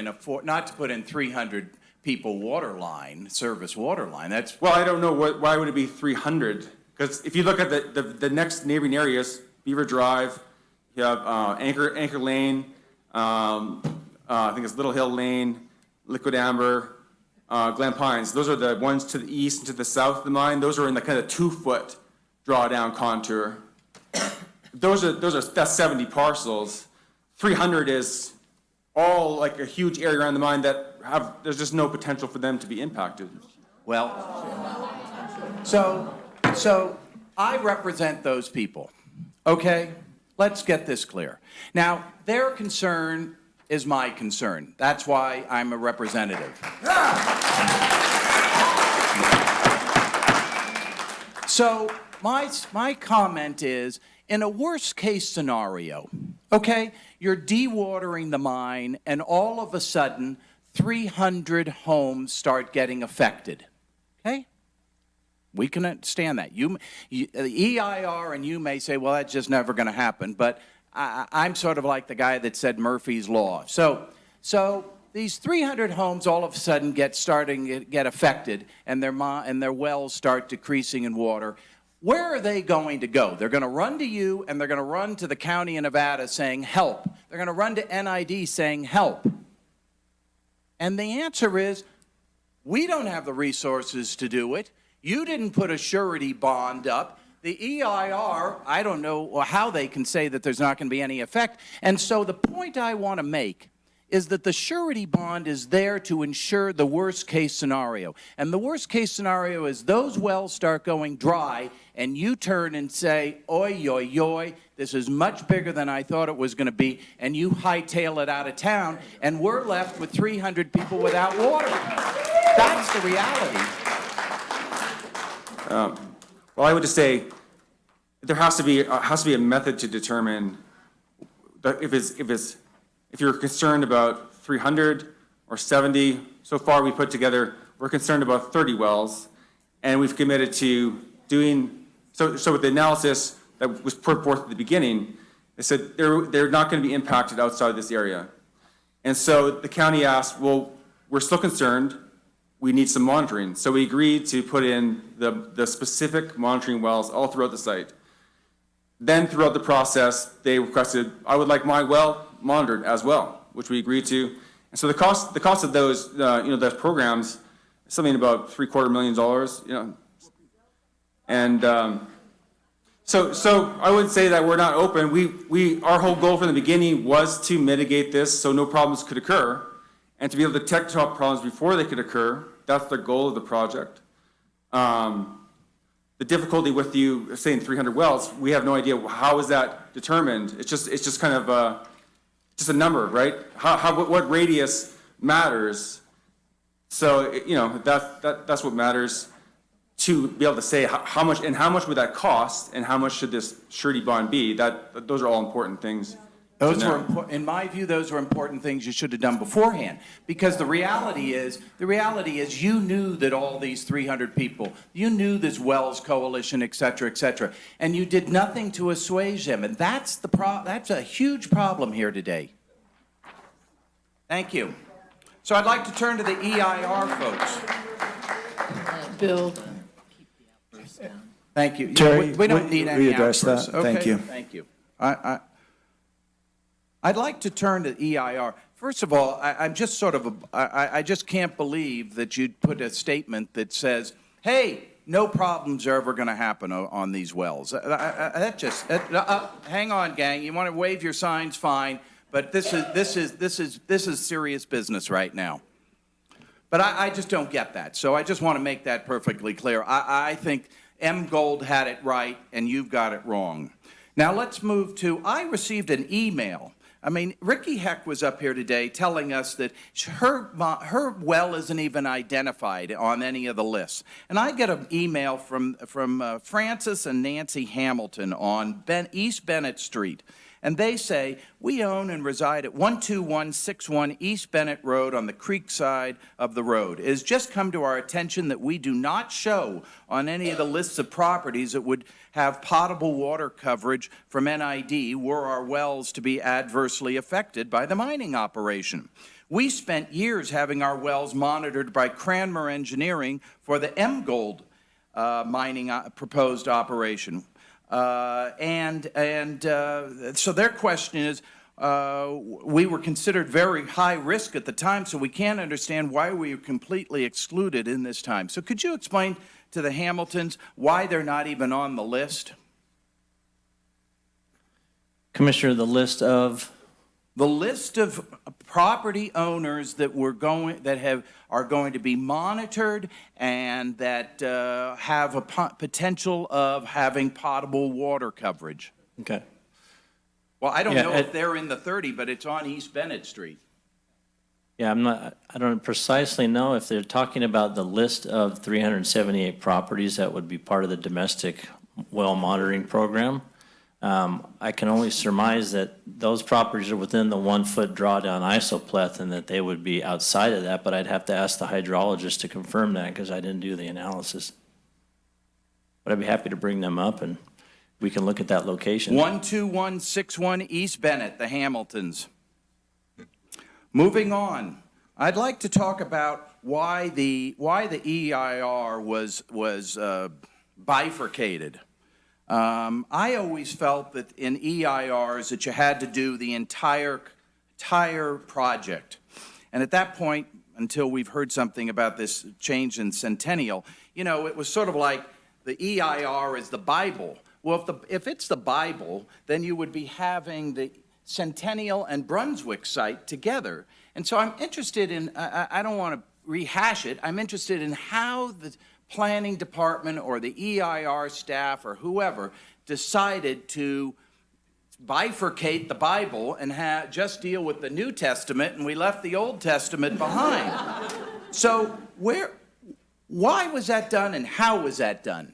in 300 people water line, service water line. That's well, I don't know why would it be 300? Because if you look at the next neighboring areas, Beaver Drive, you have Anchor Lane, I think it's Little Hill Lane, Liquid Amber, Glen Pines. Those are the ones to the east and to the south of the mine. Those are in the kind of 2-foot drawdown contour. That's 70 parcels. 300 is all like a huge area around the mine that there's just no potential for them to be impacted. Well, so I represent those people, okay? Let's get this clear. Now, their concern is my concern. That's why I'm a representative. So my comment is, in a worst case scenario, okay, you're dewatering the mine and all of a sudden 300 homes start getting affected, okay? We can understand that. The EIR and you may say, well, that's just never going to happen, but I'm sort of like the guy that said Murphy's Law. So these 300 homes all of a sudden get affected, and their wells start decreasing in water. Where are they going to go? They're going to run to you, and they're going to run to the county of Nevada saying, help. They're going to run to NID saying, help. And the answer is, we don't have the resources to do it. You didn't put a surety bond up. The EIR, I don't know how they can say that there's not going to be any effect. And so the point I want to make is that the surety bond is there to ensure the worst case scenario. And the worst case scenario is those wells start going dry and you turn and say, oi, oi, oi, this is much bigger than I thought it was going to be, and you hightail it out of town, and we're left with 300 people without water. That's the reality. Well, I would just say there has to be a method to determine that if you're concerned about 300 or 70. So far, we put together, we're concerned about 30 wells, and we've committed to doing so with the analysis that was put forth at the beginning. They said they're not going to be impacted outside of this area, and so the county asked, well, we're still concerned. we need some monitoring. So we agreed to put in the specific monitoring wells all throughout the site. Then throughout the process, they requested, I would like my well monitored as well, which we agreed to. And so the cost of those, those programs is something about $750,000, And so I would say that we're not open. Our whole goal from the beginning was to mitigate this so no problems could occur and to be able to detect problems before they could occur. That's the goal of the project. The difficulty with you saying 300 wells, we have no idea how is that determined. It's just kind of just a number, right? What radius matters. So that's what matters to be able to say how much would that cost and how much should this surety bond be. Those are all important things. Those were important, in my view, those were important things you should have done beforehand. Because the reality is you knew that all these 300 people, you knew this Wells Coalition, et cetera, and you did nothing to assuage them. And that's a huge problem here today. Thank you. So I'd like to turn to the EIR folks. Bill. Thank you. Terry, we don't need any address outbursts. that. Thank Okay, you. Thank you. I'd like to turn to EIR. First of all, I'm just I just can't believe that you'd put a statement that says, hey, no problems are ever going to happen on these wells. Hang on, gang. You want to wave your signs, fine, but this is serious business right now. But I just don't get that. So I just want to make that perfectly clear. I think M. Gold had it right and you've got it wrong. Now let's move to, I received an email. I mean, Ricky Heck was up here today telling us that her well isn't even identified on any of the lists. And I get an email from Francis and Nancy Hamilton on East Bennett Street. And they say, we own and reside at 12161 East Bennett Road on the creek side of the road. It has just come to our attention that we do not show on any of the lists of properties that would have potable water coverage from NID were our wells to be adversely affected by the mining operation. We spent years having our wells monitored by Cranmer Engineering for the M Gold mining proposed operation. So their question is, we were considered very high risk at the time, so we can't understand why we were completely excluded in this time. So could you explain to the Hamiltons why they're not even on the list? Commissioner, the list of? The list of property owners that are going to be monitored and that have a potential of having potable water coverage. Okay. Well, I don't know if they're in the 30, but it's on East Bennett Street. Yeah, I don't precisely know if they're talking about the list of 378 properties that would be part of the domestic well monitoring program. I can only surmise that those properties are within the 1 foot drawdown isopleth and that they would be outside of that, but I'd have to ask the hydrologist to confirm that because I didn't do the analysis. But I'd be happy to bring them up and we can look at that location. 12161 East Bennett, the Hamiltons. Moving on, I'd like to talk about why the EIR was bifurcated. I always felt that in EIRs that you had to do the entire project. And at that point, until we've heard something about this change in Centennial, it was sort of like the EIR is the Bible. Well, if it's the Bible, then you would be having the Centennial and Brunswick site together. And so I'm interested in, I don't want to rehash it, I'm interested in how the planning department or the EIR staff or whoever decided to bifurcate the Bible and just deal with the New Testament, and we left the Old Testament behind. So why was that done and how was that done?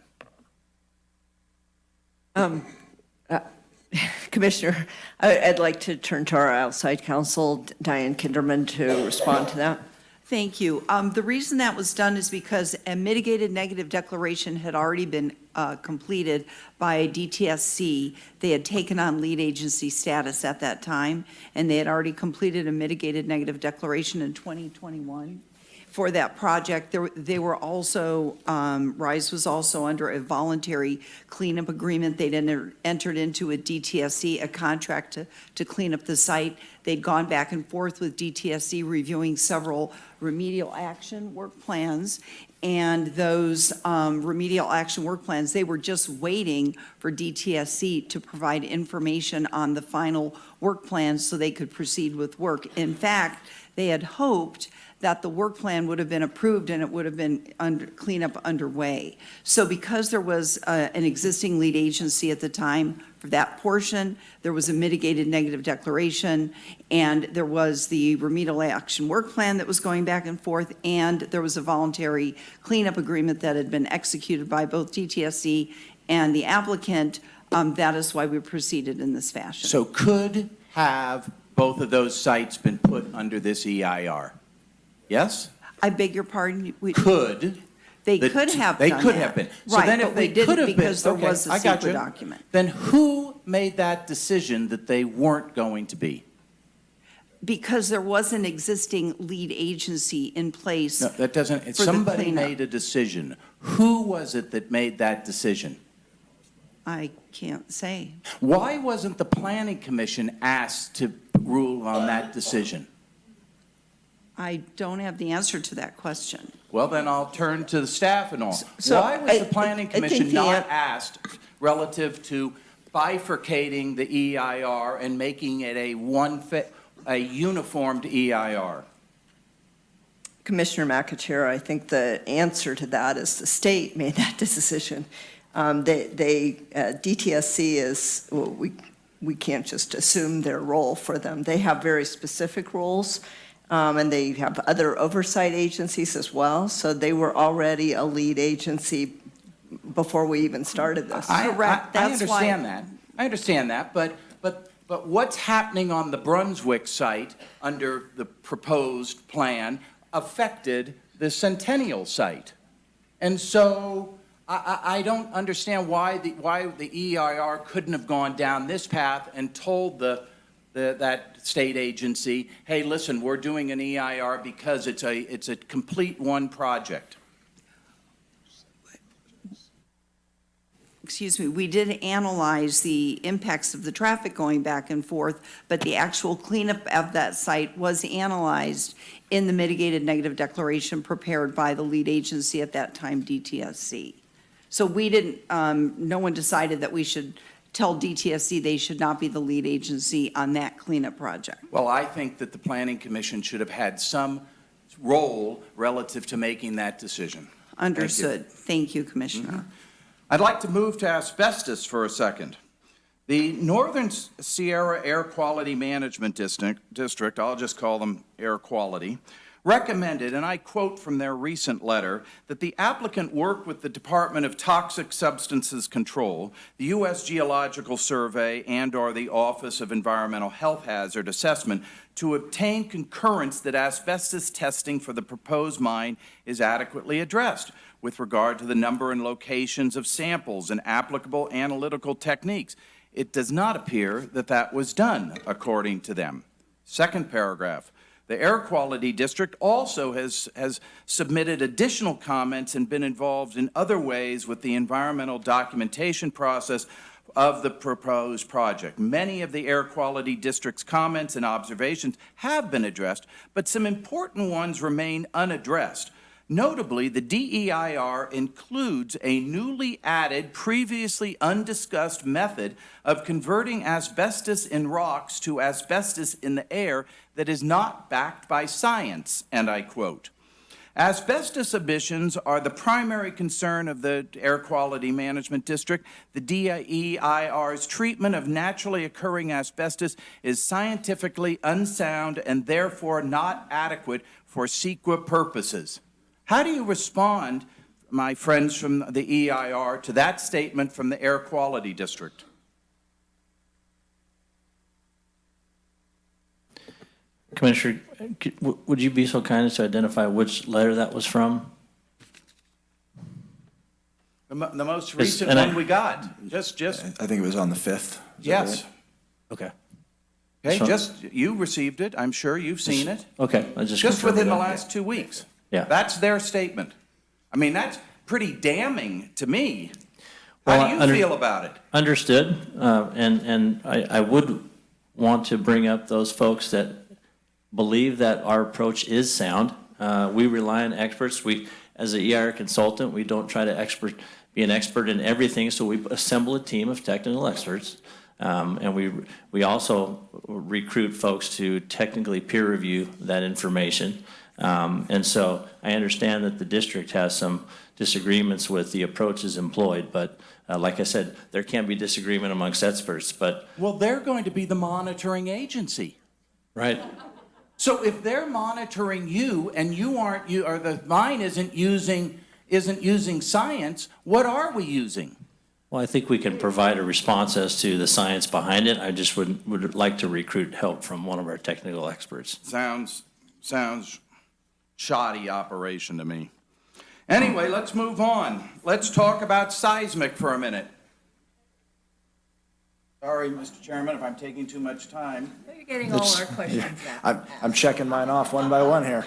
Commissioner, I'd like to turn to our outside counsel, Diane Kinderman, to respond to that. Thank you. The reason that was done is because a mitigated negative declaration had already been completed by DTSC. They had taken on lead agency status at that time, and they had already completed a mitigated negative declaration in 2021. for that project. They were also, RISE was also under a voluntary cleanup agreement. They'd entered into a DTSC, a contract to clean up the site. They'd gone back and forth with DTSC, reviewing several remedial action work plans. And those remedial action work plans, they were just waiting for DTSC to provide information on the final work plans so they could proceed with work. In fact, they had hoped that the work plan would have been approved and it would have been cleanup underway. So because there was an existing lead agency at the time for that portion, there was a mitigated negative declaration, and there was the remedial action work plan that was going back and forth, and there was a voluntary cleanup agreement that had been executed by both DTSC and the applicant. That is why we proceeded in this fashion. So could have both of those sites been put under this EIR? Yes? I beg your pardon? Could. They could have They done could that. have been. So Right, then if but they we didn't could have been, because there okay, was a I got secret you. document. Then who made that decision that they weren't going to be? Because there was an existing lead agency in place. No, that doesn't, for the somebody cleanup. made a decision. Who was it that made that decision? I can't say. Why wasn't the Planning Commission asked to rule on that decision? I don't have the answer to that question. Well, then I'll turn to the staff and all. So Why was the Planning I think Commission the not asked relative to bifurcating the EIR and making it a uniformed EIR? Commissioner McAteer, I think the answer to that is the state made that decision. DTSC is, well, we can't just assume their role for them. They have very specific roles, and they have other oversight agencies as well. So they were already a lead agency before we even started this. Correct. I That's why. understand that. I understand that, but what's happening on the Brunswick site under the proposed plan affected the Centennial site. And so I don't understand why the EIR couldn't have gone down this path and told that state agency, hey, listen, we're doing an EIR because it's a complete one project. Excuse me, we did analyze the impacts of the traffic going back and forth, but the actual cleanup of that site was analyzed in the mitigated negative declaration prepared by the lead agency at that time, DTSC. So we didn't, no one decided that we should tell DTSC they should not be the lead agency on that cleanup project. Well, I think that the Planning Commission should have had some role relative to making that decision. Understood. Thank you, Commissioner. I'd like to move to asbestos for a second. The Northern Sierra Air Quality Management District, I'll just call them Air Quality, recommended, and I quote from their recent letter, that the applicant work with the Department of Toxic Substances Control, the U.S. Geological Survey, and/or the Office of Environmental Health Hazard Assessment to obtain concurrence that asbestos testing for the proposed mine is adequately addressed with regard to the number and locations of samples and applicable analytical techniques. It does not appear that that was done, according to them. Second paragraph. The Air Quality District also has submitted additional comments and been involved in other ways with the environmental documentation process of the proposed project. Many of the Air Quality District's comments and observations have been addressed, but some important ones remain unaddressed. Notably, the DEIR includes a newly added, previously undiscussed method of converting asbestos in rocks to asbestos in the air that is not backed by science, and I quote, "Asbestos emissions are the primary concern of the Air Quality Management District. The DEIR's treatment of naturally occurring asbestos is scientifically unsound and therefore not adequate for CEQA purposes." How do you respond, my friends from the EIR, to that statement from the Air Quality District? Commissioner, would you be so kind as to identify which letter that was from? The most recent one we got, just. I think it was on the 5th. Yes. Okay. Okay, you received it, I'm sure you've seen it. Okay. Just within the last 2 weeks. Yeah. That's their statement. I mean, that's pretty damning to me. Well, How do you feel about it? Understood, and I would want to bring up those folks that believe that our approach is sound. We rely on experts. As an EIR consultant, we don't try to be an expert in everything, so we assemble a team of technical experts. And we also recruit folks to technically peer review that information. And so I understand that the district has some disagreements with the approaches employed, but like I said, there can be disagreement amongst experts, but. Well, they're going to be the monitoring agency. Right. So if they're monitoring you and you aren't, or the mine isn't using science, what are we using? Well, I think we can provide a response as to the science behind it. I just would like to recruit help from one of our technical experts. Sounds shoddy operation to me. Anyway, let's move on. Let's talk about seismic for a minute. Sorry, Mr. Chairman, if I'm taking too much time. You're getting all our questions back. I'm checking mine off one by one here.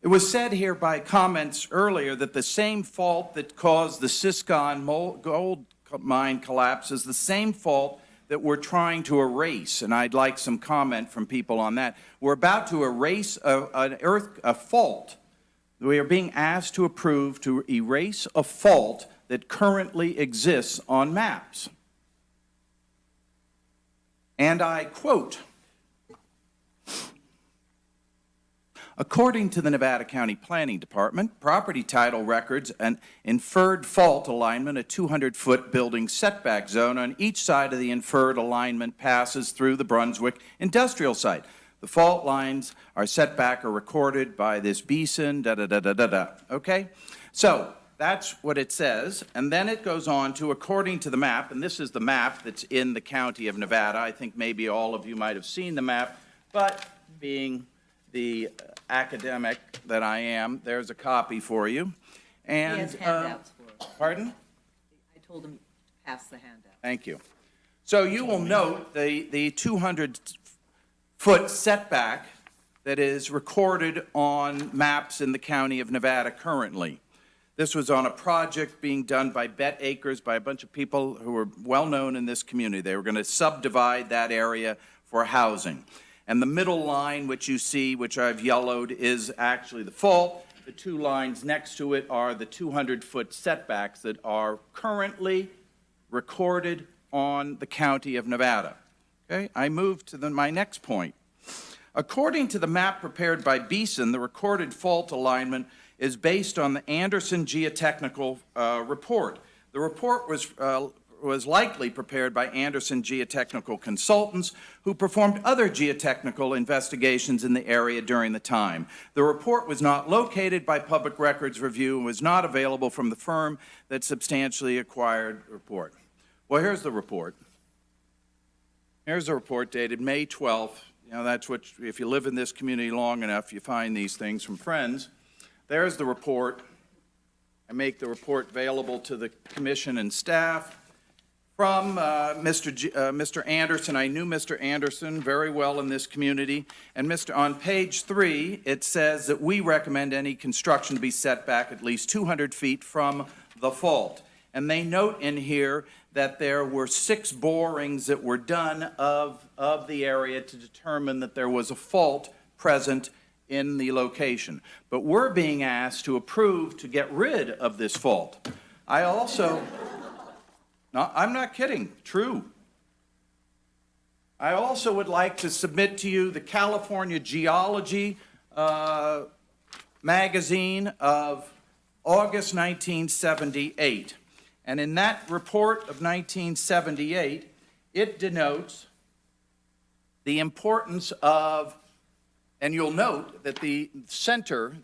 It was said here by comments earlier that the same fault that caused the Siscon gold mine collapse is the same fault that we're trying to erase, and I'd like some comment from people on that. We're about to erase a fault. We are being asked to approve to erase a fault that currently exists on maps. And I quote, according to the Nevada County Planning Department, property title records an inferred fault alignment, a 200-foot building setback zone on each side of the inferred alignment passes through the Brunswick industrial site. The fault lines are setback are recorded by this basin, da-da-da-da-da-da, okay? So that's what it says, and then it goes on to, according to the map, and this is the map that's in the county of Nevada. I think maybe all of you might have seen the map, but being the academic that I am, there's a copy for you. And, He has handouts for us. Pardon? I told him to pass the handout. Thank you. So you will note the 200-foot setback that is recorded on maps in the county of Nevada currently. This was on a project being done by Bet Acres, by a bunch of people who are well-known in this community. They were going to subdivide that area for housing. And the middle line, which you see, which I've yellowed, is actually the fault. The two lines next to it are the 200-foot setbacks that are currently recorded on the county of Nevada. Okay, I move to my next point. According to the map prepared by Beeson, the recorded fault alignment is based on the Anderson geotechnical report. The report was likely prepared by Anderson Geotechnical Consultants, who performed other geotechnical investigations in the area during the time. The report was not located by Public Records Review and was not available from the firm that substantially acquired the report. Well, here's the report. Here's the report dated May 12th. You know, that's what, if you live in this community long enough, you find these things from friends. There's the report. I make the report available to the commission and staff. From Mr. Anderson. I knew Mr. Anderson very well in this community. And on page 3, it says that we recommend any construction to be set back at least 200 feet from the fault. And they note in here that there were 6 borings that were done of the area to determine that there was a fault present in the location. But we're being asked to approve to get rid of this fault. I also... No, I'm not kidding. True. I also would like to submit to you the California Geology magazine of August 1978. And in that report of 1978, it denotes the importance of, and you'll note that the center,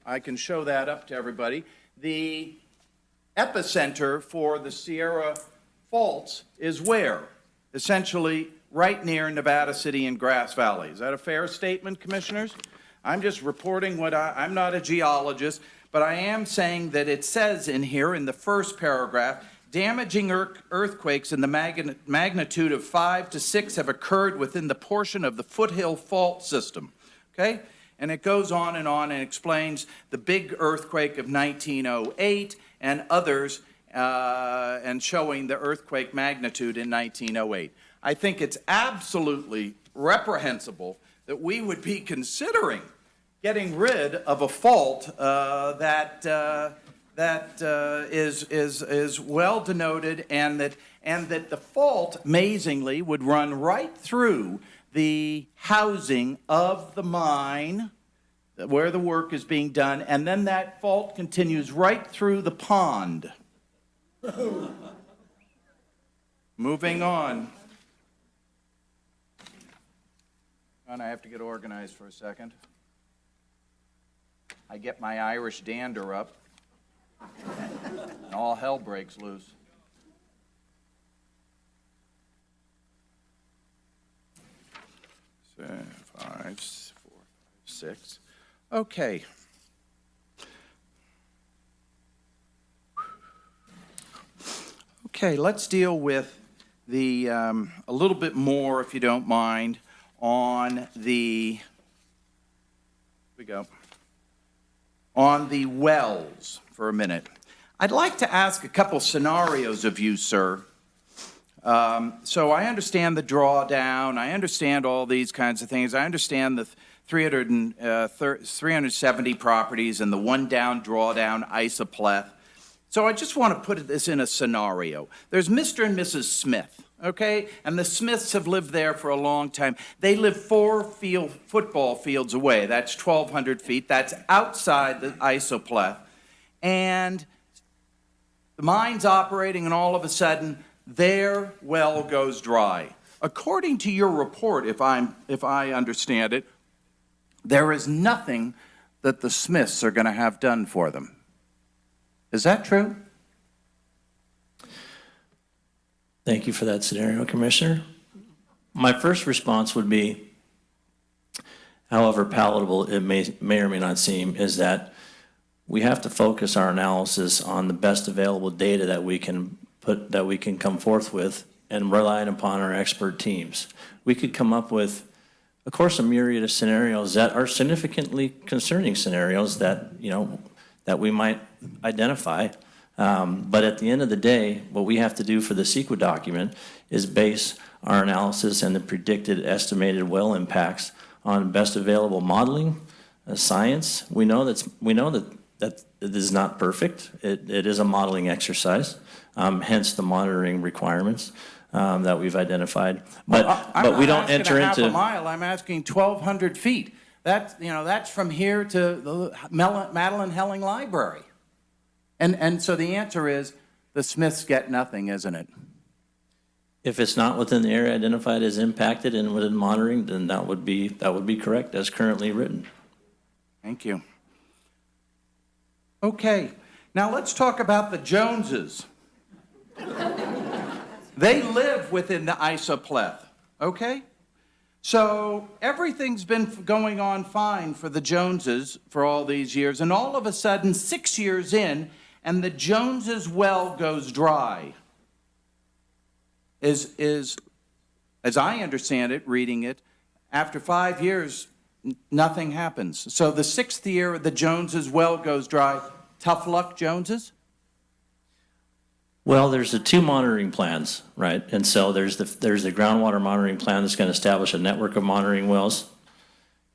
I can show that up to everybody, the epicenter for the Sierra faults is where? Essentially right near Nevada City and Grass Valley. Is that a fair statement, commissioners? I'm just reporting what I'm not a geologist, but I am saying that it says in here in the first paragraph, damaging earthquakes in the magnitude of 5 to 6 have occurred within the portion of the foothill fault system. Okay? And it goes on and explains the big earthquake of 1908 and others, and showing the earthquake magnitude in 1908. I think it's absolutely reprehensible that we would be considering getting rid of a fault that is well denoted, and that the fault, amazingly, would run right through the housing of the mine where the work is being done, and then that fault continues right through the pond. Moving on. And I have to get organized for a second. I get my Irish dander up, and all hell breaks loose. So, 5, 4, 6. Okay. Okay, let's deal with the a little bit more, if you don't mind, on the on the wells for a minute. I'd like to ask a couple scenarios of you, sir. So I understand the drawdown. I understand all these kinds of things. I understand the 370 properties and the one down drawdown isopleth. So I just want to put this in a scenario. There's Mr. and Mrs. Smith, okay? And the Smiths have lived there for a long time. They live 4 football fields away. That's 1,200 feet. That's outside the isopleth. And the mine's operating, and all of a sudden, their well goes dry. According to your report, if I understand it, there is nothing that the Smiths are going to have done for them. Is that true? Thank you for that scenario, Commissioner. My first response would be, however palatable it may or may not seem, is that we have to focus our analysis on the best available data that we can come forth with, and relying upon our expert teams. We could come up with, of course, a myriad of scenarios that are significantly concerning scenarios that, that we might identify. But at the end of the day, what we have to do for the CEQA document is base our analysis and the predicted estimated well impacts on best available modeling, science. We know that it is not perfect. It is a modeling exercise, hence the monitoring requirements that we've identified. But we don't enter into. I'm not asking a half a mile. I'm asking 1,200 feet. That's from here to the Madeline Helling Library. And so the answer is the Smiths get nothing, isn't it? If it's not within the area identified as impacted and within monitoring, then that would be correct as currently written. Thank you. Okay, now let's talk about the Joneses. They live within the isopleth, okay? So everything's been going on fine for the Joneses for all these years, and all of a sudden, 6 years in, and the Joneses well goes dry. As I understand it, reading it, after 5 years, nothing happens. So the 6th year, the Joneses well goes dry. Tough luck, Joneses? Well, there's the 2 monitoring plans, right? And so there's the groundwater monitoring plan that's going to establish a network of monitoring wells.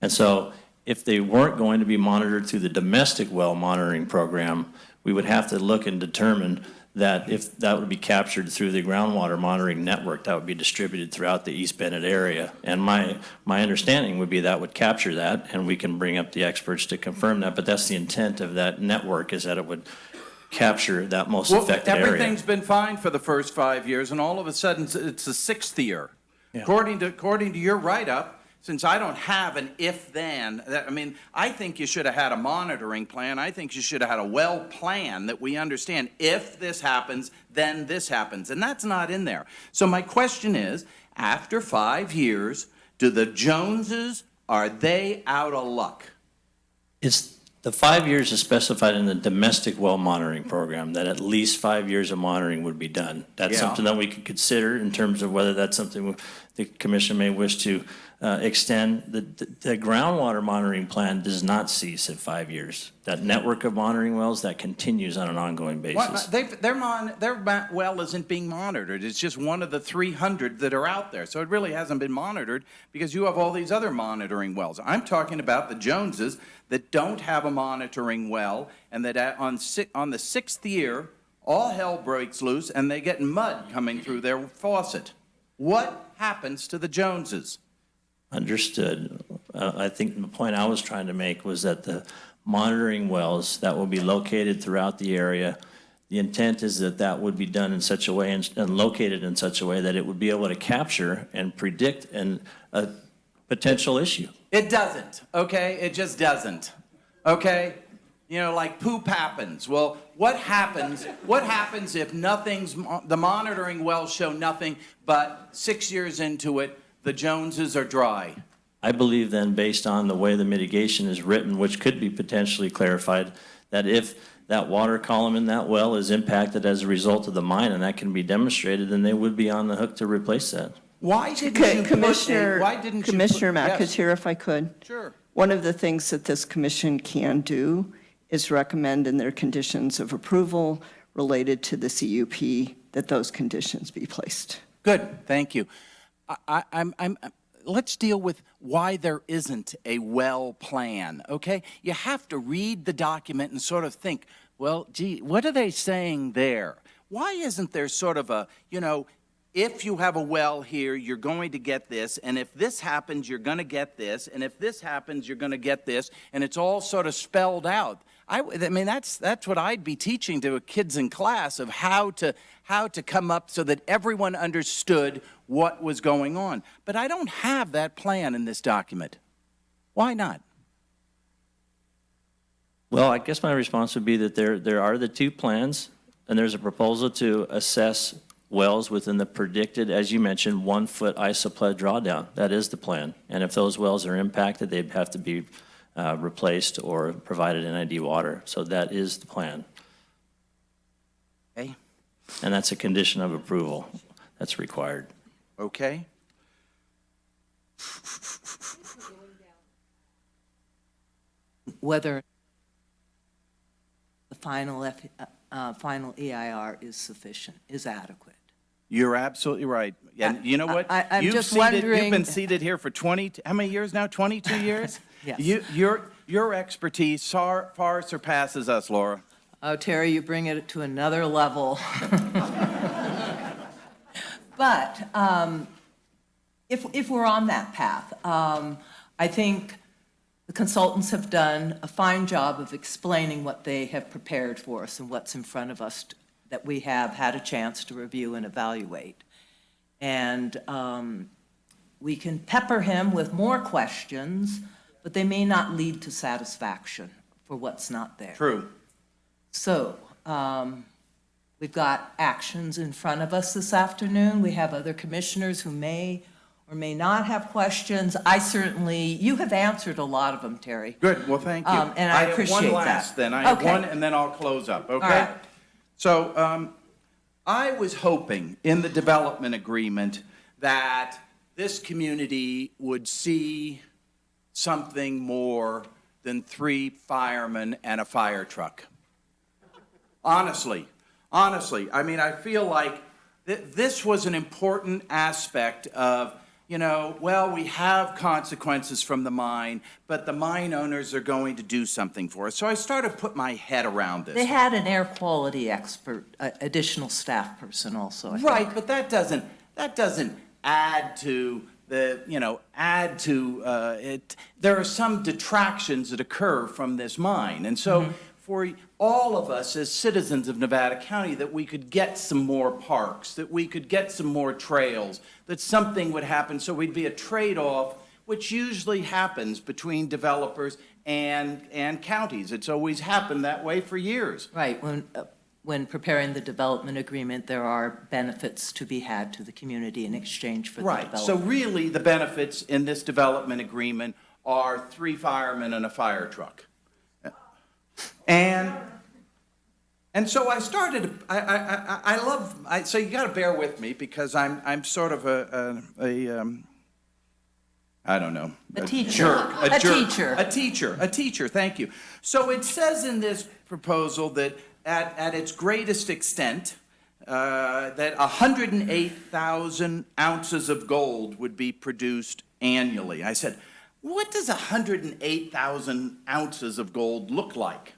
And so if they weren't going to be monitored through the domestic well monitoring program, we would have to look and determine that if that would be captured through the groundwater monitoring network that would be distributed throughout the East Bennett area. And my understanding would be that would capture that, and we can bring up the experts to confirm that, but that's the intent of that network, is that it would capture that most affected area. Everything's been fine for the first 5 years, and all of a sudden, it's the 6th year. Yeah. According to your write-up, since I don't have an if-then, I think you should have had a monitoring plan. I think you should have had a well plan that we understand if this happens, then this happens, and that's not in there. So my question is, after 5 years, do the Joneses, are they out of luck? It's The 5 years is specified in the domestic well monitoring program, that at least 5 years of monitoring would be done. That's Yeah. something that we could consider in terms of whether that's something the commission may wish to extend. The groundwater monitoring plan does not cease at 5 years. That network of monitoring wells, that continues on an ongoing basis. Their well isn't being monitored. It's just one of the 300 that are out there. So it really hasn't been monitored because you have all these other monitoring wells. I'm talking about the Joneses that don't have a monitoring well, and that on the 6th year, all hell breaks loose and they get mud coming through their faucet. What happens to the Joneses? Understood. I think the point I was trying to make was that the monitoring wells that will be located throughout the area, the intent is that that would be done in such a way and located in such a way that it would be able to capture and predict a potential issue. It doesn't, okay? It just doesn't, okay? You know, like poop happens. Well, what happens if the monitoring wells show nothing, but 6 years into it, the Joneses are dry? I believe then, based on the way the mitigation is written, which could be potentially clarified, that if that water column in that well is impacted as a result of the mine, and that can be demonstrated, then they would be on the hook to replace that. Why didn't you Commissioner Yes. McAteer, if I could. Sure. One of the things that this commission can do is recommend in their conditions of approval related to the CUP that those conditions be placed. Good, thank you. Let's deal with why there isn't a well plan, okay? You have to read the document and sort of think, well, gee, what are they saying there? Why isn't there sort of a, if you have a well here, you're going to get this, and if this happens, you're going to get this, and if this happens, you're going to get this, and it's all sort of spelled out. I mean, that's what I'd be teaching to kids in class, of how to come up so that everyone understood what was going on. But I don't have that plan in this document. Why not? Well, I guess my response would be that there are the two plans, and there's a proposal to assess wells within the predicted, as you mentioned, 1 foot isoplex drawdown. That is the plan. And if those wells are impacted, they'd have to be replaced or provided NID water. So that is the plan. Okay. And that's a condition of approval that's required. Okay. Whether the final EIR is sufficient, is adequate. You're absolutely right. And you know what? I'm You've just seated- wondering- You've been seated here for how many years now? 22 years? Yes. Your expertise far surpasses us, Laura. Oh, Terry, you bring it to another level. But if we're on that path, I think the consultants have done a fine job of explaining what they have prepared for us and what's in front of us that we have had a chance to review and evaluate. And we can pepper him with more questions, but they may not lead to satisfaction for what's not there. True. So, we've got actions in front of us this afternoon. We have other commissioners who may or may not have questions. You have answered a lot of them, Terry. Good, well, thank you. And I appreciate have that. one last, then. I have Okay. one, and then I'll close up, okay? All right. So, I was hoping in the development agreement that this community would see something more than 3 firemen and a fire truck. Honestly, I mean, I feel like this was an important aspect of, we have consequences from the mine, but the mine owners are going to do something for us. So I started to put my head around this. They had an air quality expert, additional staff person also, I think. Right, but that doesn't add to it. There are some detractions that occur from this mine. And so for all of us as citizens of Nevada County, that we could get some more parks, that we could get some more trails, that something would happen, so we'd be a trade-off, which usually happens between developers and counties. It's always happened that way for years. Right, when preparing the development agreement, there are benefits to be had to the community in exchange for the development. Right, so really the benefits in this development agreement are 3 firemen and a fire truck. And so I started, so you got to bear with me because I'm sort of I don't know. A teacher. Jerk. A teacher. A teacher, thank you. So it says in this proposal that at its greatest extent, that 108,000 ounces of gold would be produced annually. I said, what does 108,000 ounces of gold look like?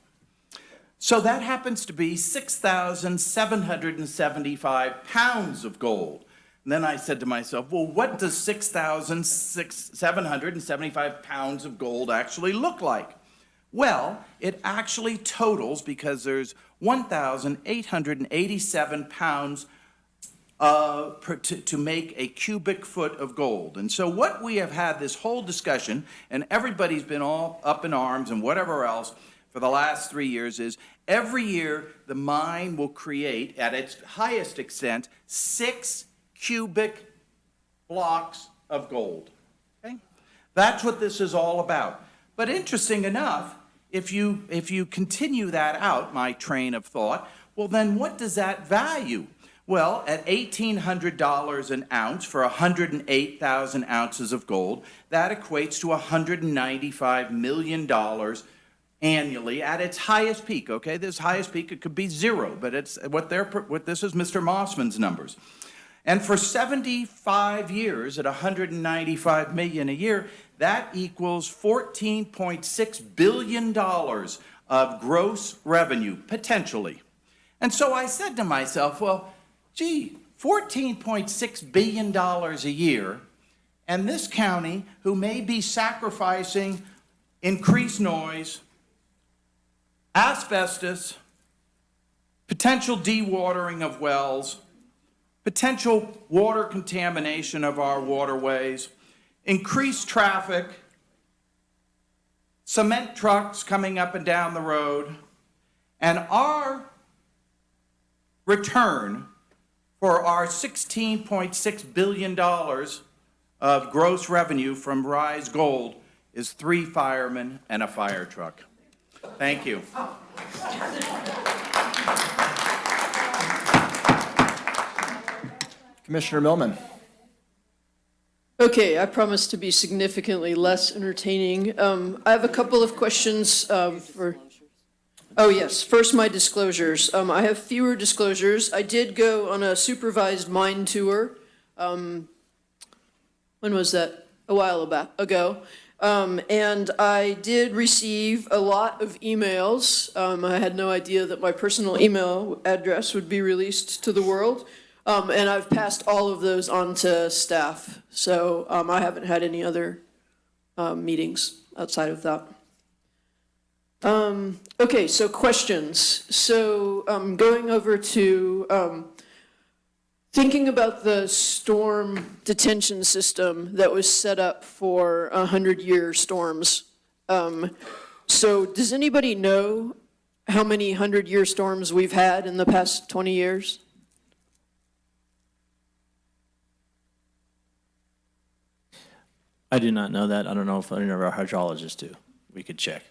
So that happens to be 6,775 pounds of gold. And then I said to myself, well, what does 6,775 pounds of gold actually look like? Well, it actually totals, because there's 1,887 pounds to make a cubic foot of gold. And so what we have had this whole discussion, and everybody's been all up in arms and whatever else for the last 3 years, is every year the mine will create, at its highest extent, 6 cubic blocks of gold. Okay? That's what this is all about. But interesting enough, if you continue that out, my train of thought, well then what does that value? Well, at $1,800 an ounce for 108,000 ounces of gold, that equates to $195 million annually at its highest peak. Okay, this highest peak, it could be zero, but it's this is Mr. Mossman's numbers. And for 75 years at $195 million a year, that equals $14.6 billion of gross revenue, potentially. And so I said to myself, well, gee, $14.6 billion a year, and this county, who may be sacrificing increased noise, asbestos, potential dewatering of wells, potential water contamination of our waterways, increased traffic, cement trucks coming up and down the road, and our return for our $16.6 billion of gross revenue from Rise Gold is 3 firemen and a fire truck. Thank you. Commissioner Millman. Okay, I promise to be significantly less entertaining. I have a couple of questions for... Oh, yes. First, my disclosures. I have fewer disclosures. I did go on a supervised mine tour. When was that? A while ago. And I did receive a lot of emails. I had no idea that my personal email address would be released to the world. And I've passed all of those on to staff. So I haven't had any other meetings outside of that. Okay, so questions. So going over to thinking about the storm detention system that was set up for 100-year storms. So does anybody know how many 100-year storms we've had in the past 20 years? I do not know that. I don't know if any of our hydrologists do. We could check.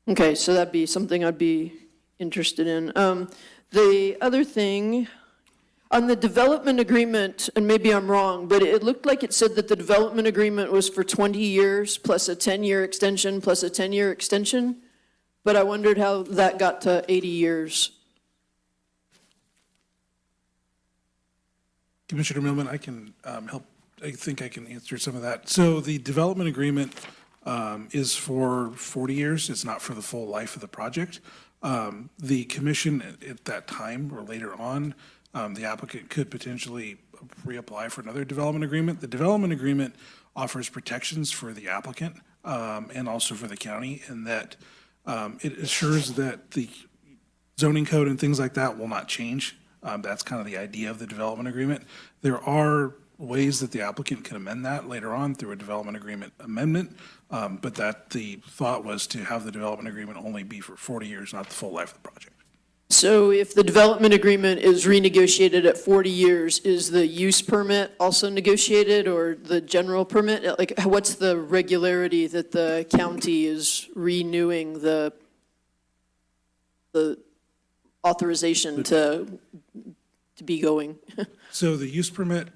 Okay, so that'd be something I'd be interested in. The other thing, on the development agreement, and maybe I'm wrong, but it looked like it said that the development agreement was for 20 years plus a 10-year extension plus a 10-year extension, but I wondered how that got to 80 years. Commissioner Millman, I can help. I think I can answer some of that. So the development agreement is for 40 years. It's not for the full life of the project. The commission at that time or later on, the applicant could potentially reapply for another development agreement. The development agreement offers protections for the applicant and also for the county, in that it assures that the zoning code and things like that will not change. That's kind of the idea of the development agreement. There are ways that the applicant can amend that later on through a development agreement amendment, but that the thought was to have the development agreement only be for 40 years, not the full life of the project. So if the development agreement is renegotiated at 40 years, is the use permit also negotiated or the general permit? Like, what's the regularity that the county is renewing the authorization to be going? So the use permit,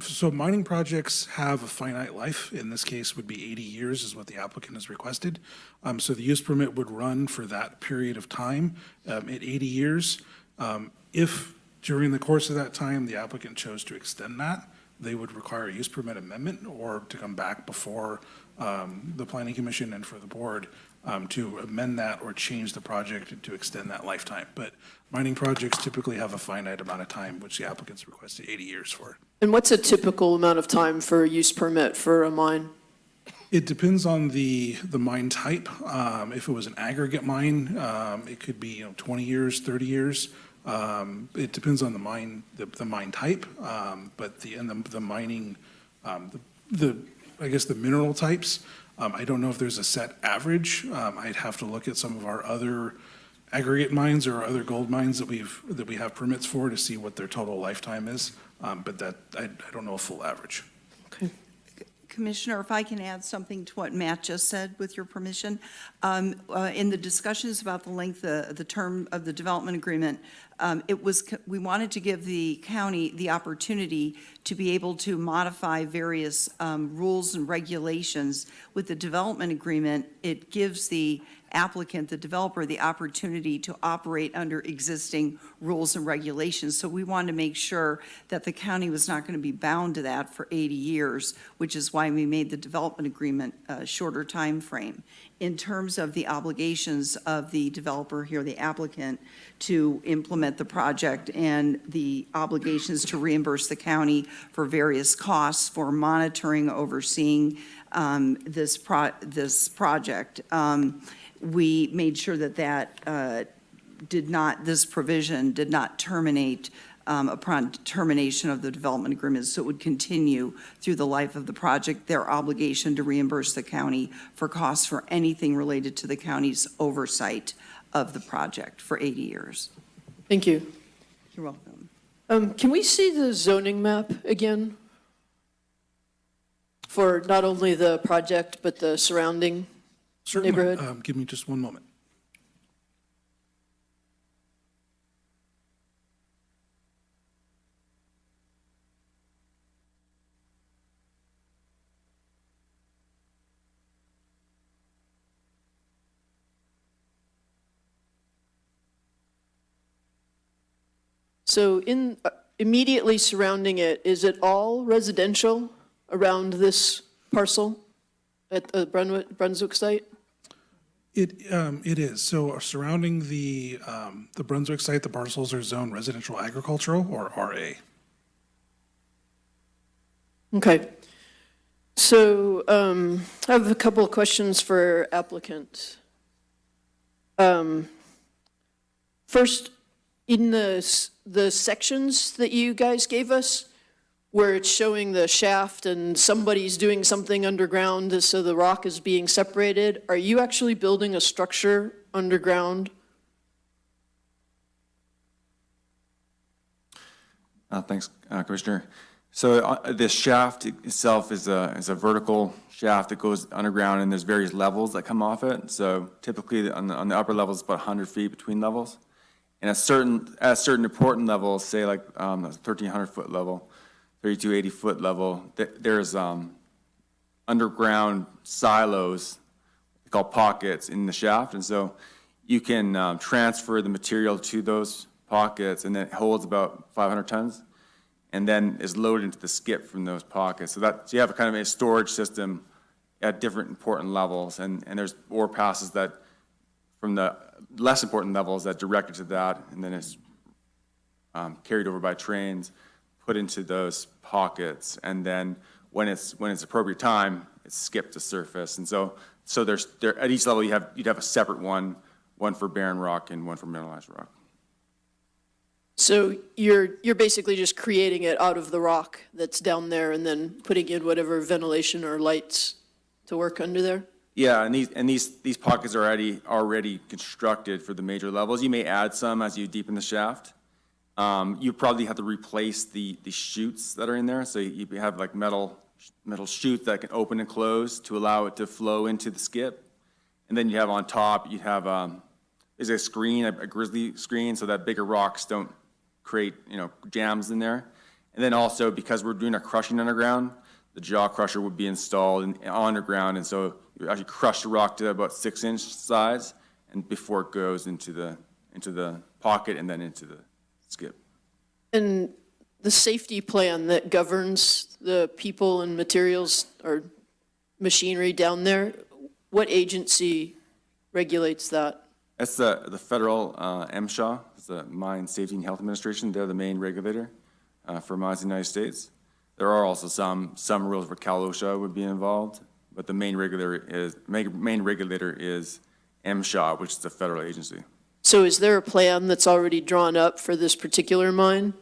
so mining projects have a finite life. In this case would be 80 years is what the applicant has requested. So the use permit would run for that period of time at 80 years. If during the course of that time, the applicant chose to extend that, they would require a use permit amendment or to come back before the Planning Commission and for the board to amend that or change the project to extend that lifetime. But mining projects typically have a finite amount of time, which the applicants requested 80 years for. And what's a typical amount of time for a use permit for a mine? It depends on the mine type. If it was an aggregate mine, it could be 20 years, 30 years. It depends on the mine type, but the mining, I guess the mineral types. I don't know if there's a set average. I'd have to look at some of our other aggregate mines or other gold mines that we have permits for to see what their total lifetime is. But that I don't know a full average. Commissioner, if I can add something to what Matt just said, with your permission. In the discussions about the length, the term of the development agreement, we wanted to give the county the opportunity to be able to modify various rules and regulations. With the development agreement, it gives the applicant, the developer, the opportunity to operate under existing rules and regulations. So we wanted to make sure that the county was not going to be bound to that for 80 years, which is why we made the development agreement a shorter time frame. In terms of the obligations of the developer here, the applicant, to implement the project and the obligations to reimburse the county for various costs for monitoring, overseeing this project. We made sure that this provision did not terminate upon termination of the development agreement, so it would continue through the life of the project, their obligation to reimburse the county for costs for anything related to the county's oversight of the project for 80 years. Thank you. You're welcome. Can we see the zoning map again? For not only the project, but the surrounding neighborhood? Certainly. Give me just one moment. So immediately surrounding it, is it all residential around this parcel at the Brunswick site? It is. So surrounding the Brunswick site, the parcels are zoned residential agricultural or RA. Okay. So I have a couple of questions for applicant. First, in the sections that you guys gave us, where it's showing the shaft and somebody's doing something underground, so the rock is being separated, are you actually building a structure underground? Thanks, Commissioner. So this shaft itself is a vertical shaft that goes underground, and there's various levels that come off it. So typically on the upper levels, about 100 feet between levels. And at certain important levels, say like the 1,300-foot level, 3,280-foot level, there's underground silos called pockets in the shaft. And so you can transfer the material to those pockets, and then it holds about 500 tons, and then is loaded into the skip from those pockets. So you have a kind of a storage system at different important levels, and there's ore passes that from the less important levels that direct it to that, and then it's carried over by trains, put into those pockets, and then when it's appropriate time, it's skipped to surface. And so there at each level you'd have a separate one for barren rock and one for mineralized rock. So you're basically just creating it out of the rock that's down there and then putting in whatever ventilation or lights to work under there? Yeah, and these pockets are already constructed for the major levels. You may add some as you deepen the shaft. You probably have to replace the chutes that are in there. So you have like metal chutes that can open and close to allow it to flow into the skip. And then you have on top, you have there's a screen, a grizzly screen, so that bigger rocks don't create jams in there. And then also, because we're doing our crushing underground, the jaw crusher would be installed underground, and so you actually crush the rock to about 6-inch size, and before it goes into the pocket and then into the skip. And the safety plan that governs the people and materials or machinery down there, what agency regulates that? That's the federal MSHA, it's the Mine Safety and Health Administration. They're the main regulator for mines in the United States. There are also some rules where Cal OSHA would be involved, but the main regulator is MSHA, which is the federal agency. So is there a plan that's already drawn up for this particular mine?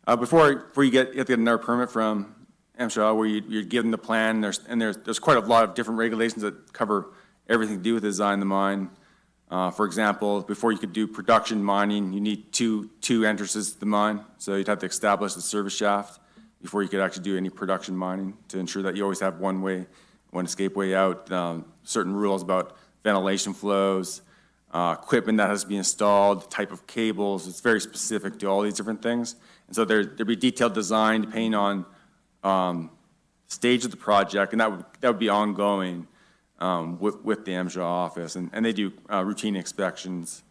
Before you have to get another permit from MSHA, where you're given the plan, there's quite a lot of different regulations that cover everything to do with the design of the mine. For example, before you could do production mining, you need two entrances to the mine. So you'd have to establish the service shaft before you could actually do any production mining to ensure that you always have one way, one escape way out. Certain rules about ventilation flows, equipment that has to be installed, type of cables. It's very specific to all these different things. And so there'd be detailed design depending on stage of the project, and that would be ongoing with the MSHA office. And they do routine inspections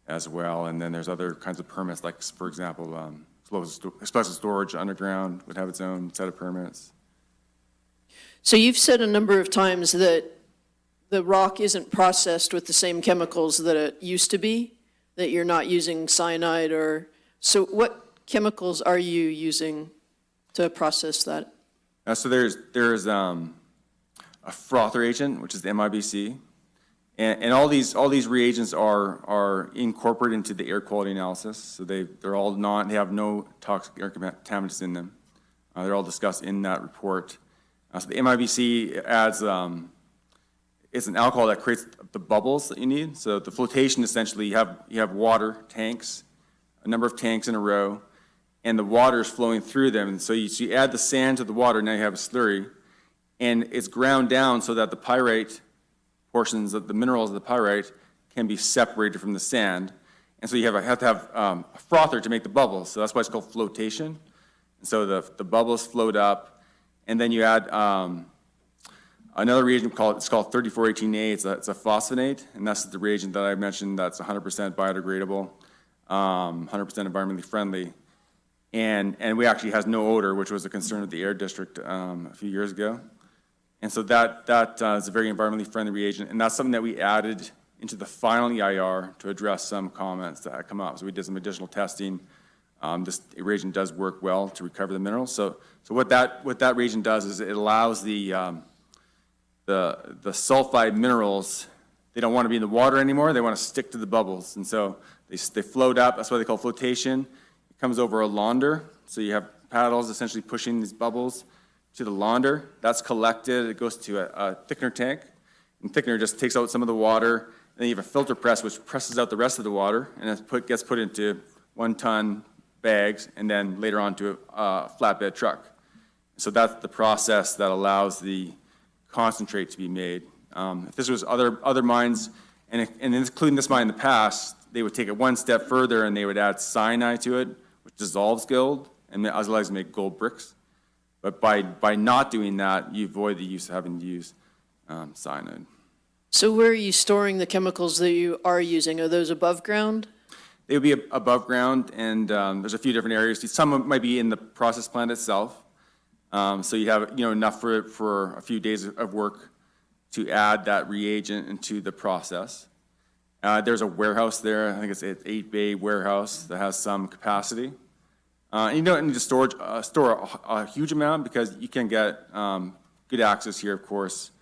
as well. And then there's other kinds of permits, like, for example, explosive storage underground would have its own set of permits. So you've said a number of times that the rock isn't processed with the same chemicals that it used to be, that you're not using cyanide or, so what chemicals are you using to process that? So there's a frother agent, which is the MIBC, and all these reagents are incorporated into the air quality analysis. So they have no toxic air contaminants in them. They're all discussed in that report. So the MIBC adds it's an alcohol that creates the bubbles that you need. So the flotation, essentially, you have water tanks, a number of tanks in a row, and the water is flowing through them. And so you add the sand to the water, now you have a slurry, and it's ground down so that the pyrite portions of the minerals of the pyrite can be separated from the sand. And so you have to have a frother to make the bubbles. So that's why it's called flotation. And so the bubbles float up, and then you add another reagent called 3418A. It's a phosphonate, and that's the reagent that I mentioned that's 100% biodegradable, 100% environmentally friendly. And we actually has no odor, which was a concern of the Air District a few years ago. And so that is a very environmentally friendly reagent, and that's something that we added into the final EIR to address some comments that had come up. So we did some additional testing. This reagent does work well to recover the minerals. So what that reagent does is it allows the sulfide minerals, they don't want to be in the water anymore, they want to stick to the bubbles. And so they float up, that's why they call flotation. It comes over a launder, so you have paddles essentially pushing these bubbles to the launder. That's collected, it goes to a thickener tank, and thickener just takes out some of the water, and then you have a filter press which presses out the rest of the water, and it gets put into 1-ton bags, and then later on to a flatbed truck. So that's the process that allows the concentrate to be made. If this was other mines, and including this mine in the past, they would take it one step further and they would add cyanide to it, which dissolves gold, and allows to make gold bricks. But by not doing that, you avoid the use of having to use cyanide. So where are you storing the chemicals that you are using? Are those above ground? They would be above ground, and there's a few different areas. Some might be in the process plant itself. So you have enough for a few days of work to add that reagent into the process. There's a warehouse there. I think it's an 8-bay warehouse that has some capacity. And you don't need to store a huge amount because you can get good access here, of course,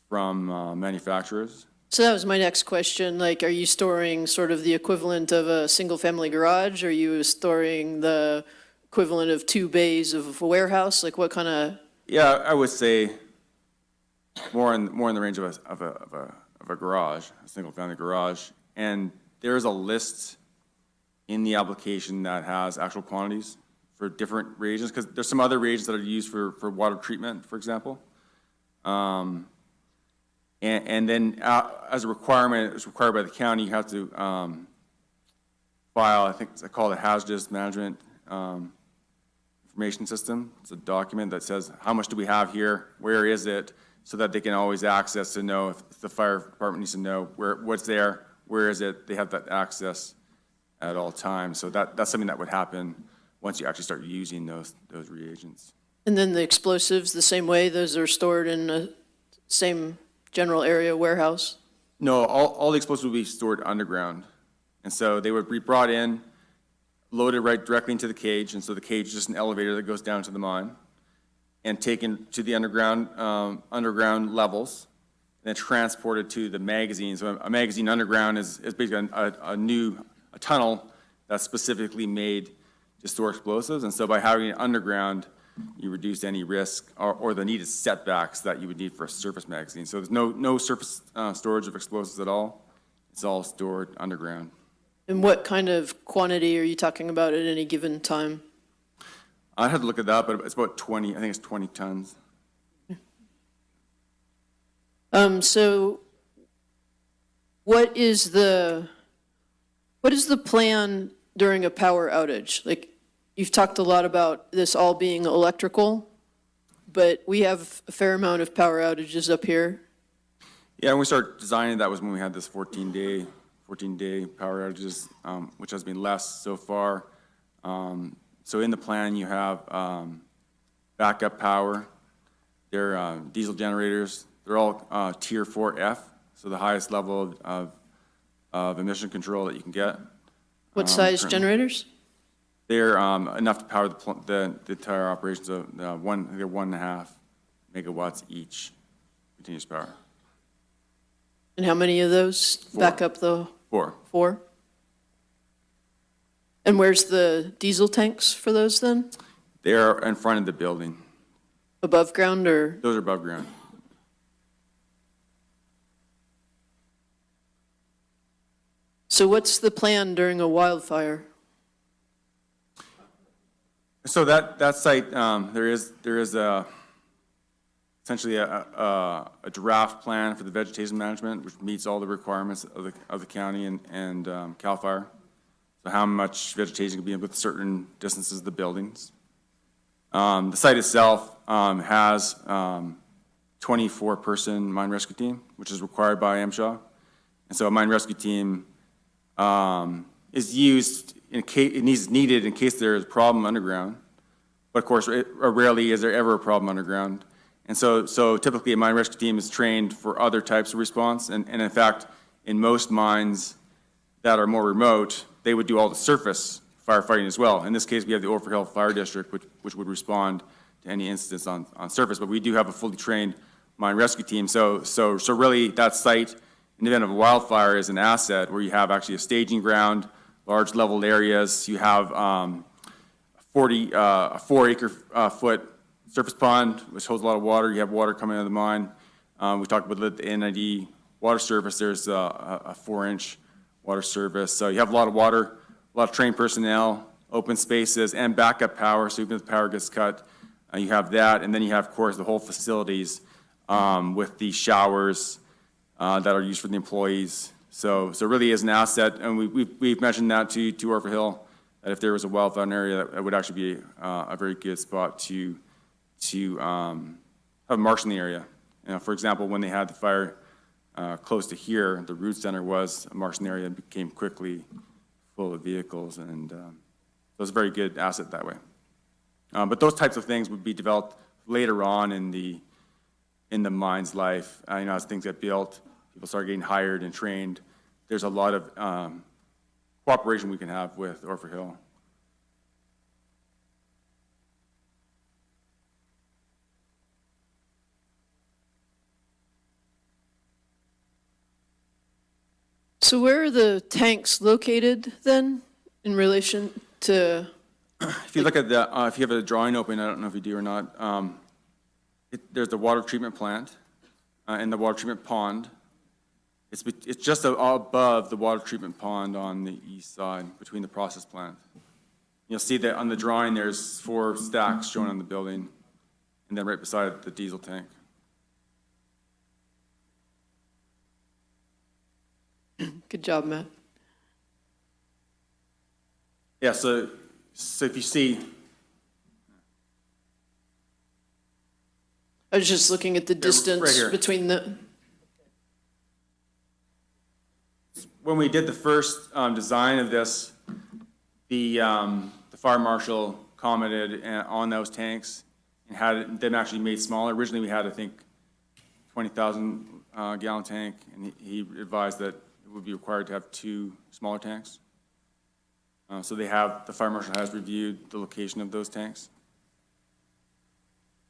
from manufacturers. So that was my next question. Like, are you storing sort of the equivalent of a single-family garage? Are you storing the equivalent of 2 bays of a warehouse? Like, what kind of? Yeah, I would say more in the range of a garage, a single-family garage. And there is a list in the application that has actual quantities for different reagents, because there's some other reagents that are used for water treatment, for example. And then as a requirement, it's required by the county, you have to file, I think it's called a hazardous management information system. It's a document that says how much do we have here, where is it, so that they can always access to know if the fire department needs to know what's there, where is it. They have that access at all times. So that's something that would happen once you actually start using those reagents. And then the explosives, the same way, those are stored in the same general area warehouse? No, all the explosives will be stored underground. And so they would be brought in, loaded right directly into the cage, and so the cage is just an elevator that goes down to the mine, and taken to the underground levels, and then transported to the magazine. So a magazine underground is basically a tunnel that's specifically made to store explosives. And so by having it underground, you reduce any risk or the needed setbacks that you would need for a surface magazine. So there's no surface storage of explosives at all. It's all stored underground. And what kind of quantity are you talking about at any given time? I'd have to look at that, but it's about 20, I think it's 20 tons. So what is the plan during a power outage? Like, you've talked a lot about this all being electrical, but we have a fair amount of power outages up here. Yeah, when we started designing, that was when we had this 14-day power outages, which has been less so far. So in the plan, you have backup power. They're diesel generators. They're all Tier 4F, so the highest level of emission control that you can get. What size generators? They're enough to power the entire operation, so they're 1.5 megawatts each, continuous power. And how many of those back up the? 4. 4? And where's the diesel tanks for those then? They're in front of the building. Above ground or? Those are above ground. So what's the plan during a wildfire? So that site, there is essentially a draft plan for the vegetation management, which meets all the requirements of the county and CAL FIRE. So how much vegetation can be in with certain distances of the buildings. The site itself has 24-person mine rescue team, which is required by MSHA. And so a mine rescue team is used in case it is needed in case there is a problem underground. But of course, rarely is there ever a problem underground. And so typically a mine rescue team is trained for other types of response. And in fact, in most mines that are more remote, they would do all the surface firefighting as well. In this case, we have the Overhill Fire District, which would respond to any incidents on surface. But we do have a fully trained mine rescue team. So really that site, in the event of a wildfire, is an asset where you have actually a staging ground, large leveled areas. You have a 4-acre-foot surface pond, which holds a lot of water. You have water coming out of the mine. We talked about the NID water service. There's a 4-inch water service. So you have a lot of water, a lot of trained personnel, open spaces, and backup power. So even if the power gets cut, you have that. And then you have, of course, the whole facilities with the showers that are used for the employees. So it really is an asset. And we've mentioned that to Overhill, that if there was a wildfire area, that would actually be a very good spot to have a marshal in the area. You know, for example, when they had the fire close to here, the root center was a marshal area and became quickly full of vehicles, and so it's a very good asset that way. But those types of things would be developed later on in the mine's life. As things get built, people start getting hired and trained. There's a lot of cooperation we can have with Overhill. So where are the tanks located then in relation to? If you look at the, if you have a drawing open, I don't know if you do or not, there's the water treatment plant, in the water treatment pond. It's just above the water treatment pond on the east side, between the process plant. You'll see that on the drawing, there's 4 stacks shown on the building, and then right beside the diesel tank. Good job, Matt. Yeah, so if you see, I was just looking at the right distance here. between the, when we did the first design of this, the fire marshal commented on those tanks and had them actually made smaller. Originally, we had, I think, 20,000 gallon tank, and he advised that it would be required to have 2 smaller tanks. So the fire marshal has reviewed the location of those tanks.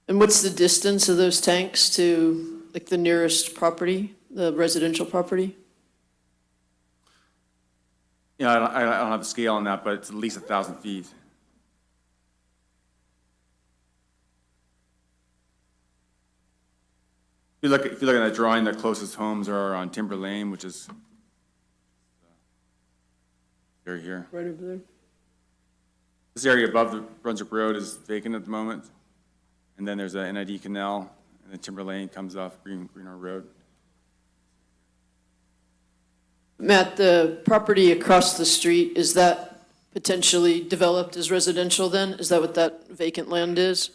and what's the distance of those tanks to like the nearest property, the residential property? Yeah, I don't have the scale on that, but it's at least 1,000 feet. If you look at that drawing, the closest homes are on Timber Lane, which is area here. Right over there. This area above the Brunswick Road is vacant at the moment. And then there's a NID canal, and then Timber Lane comes off Greener Road. Matt, the property across the street, is that potentially developed as residential then? Is that what that vacant land is?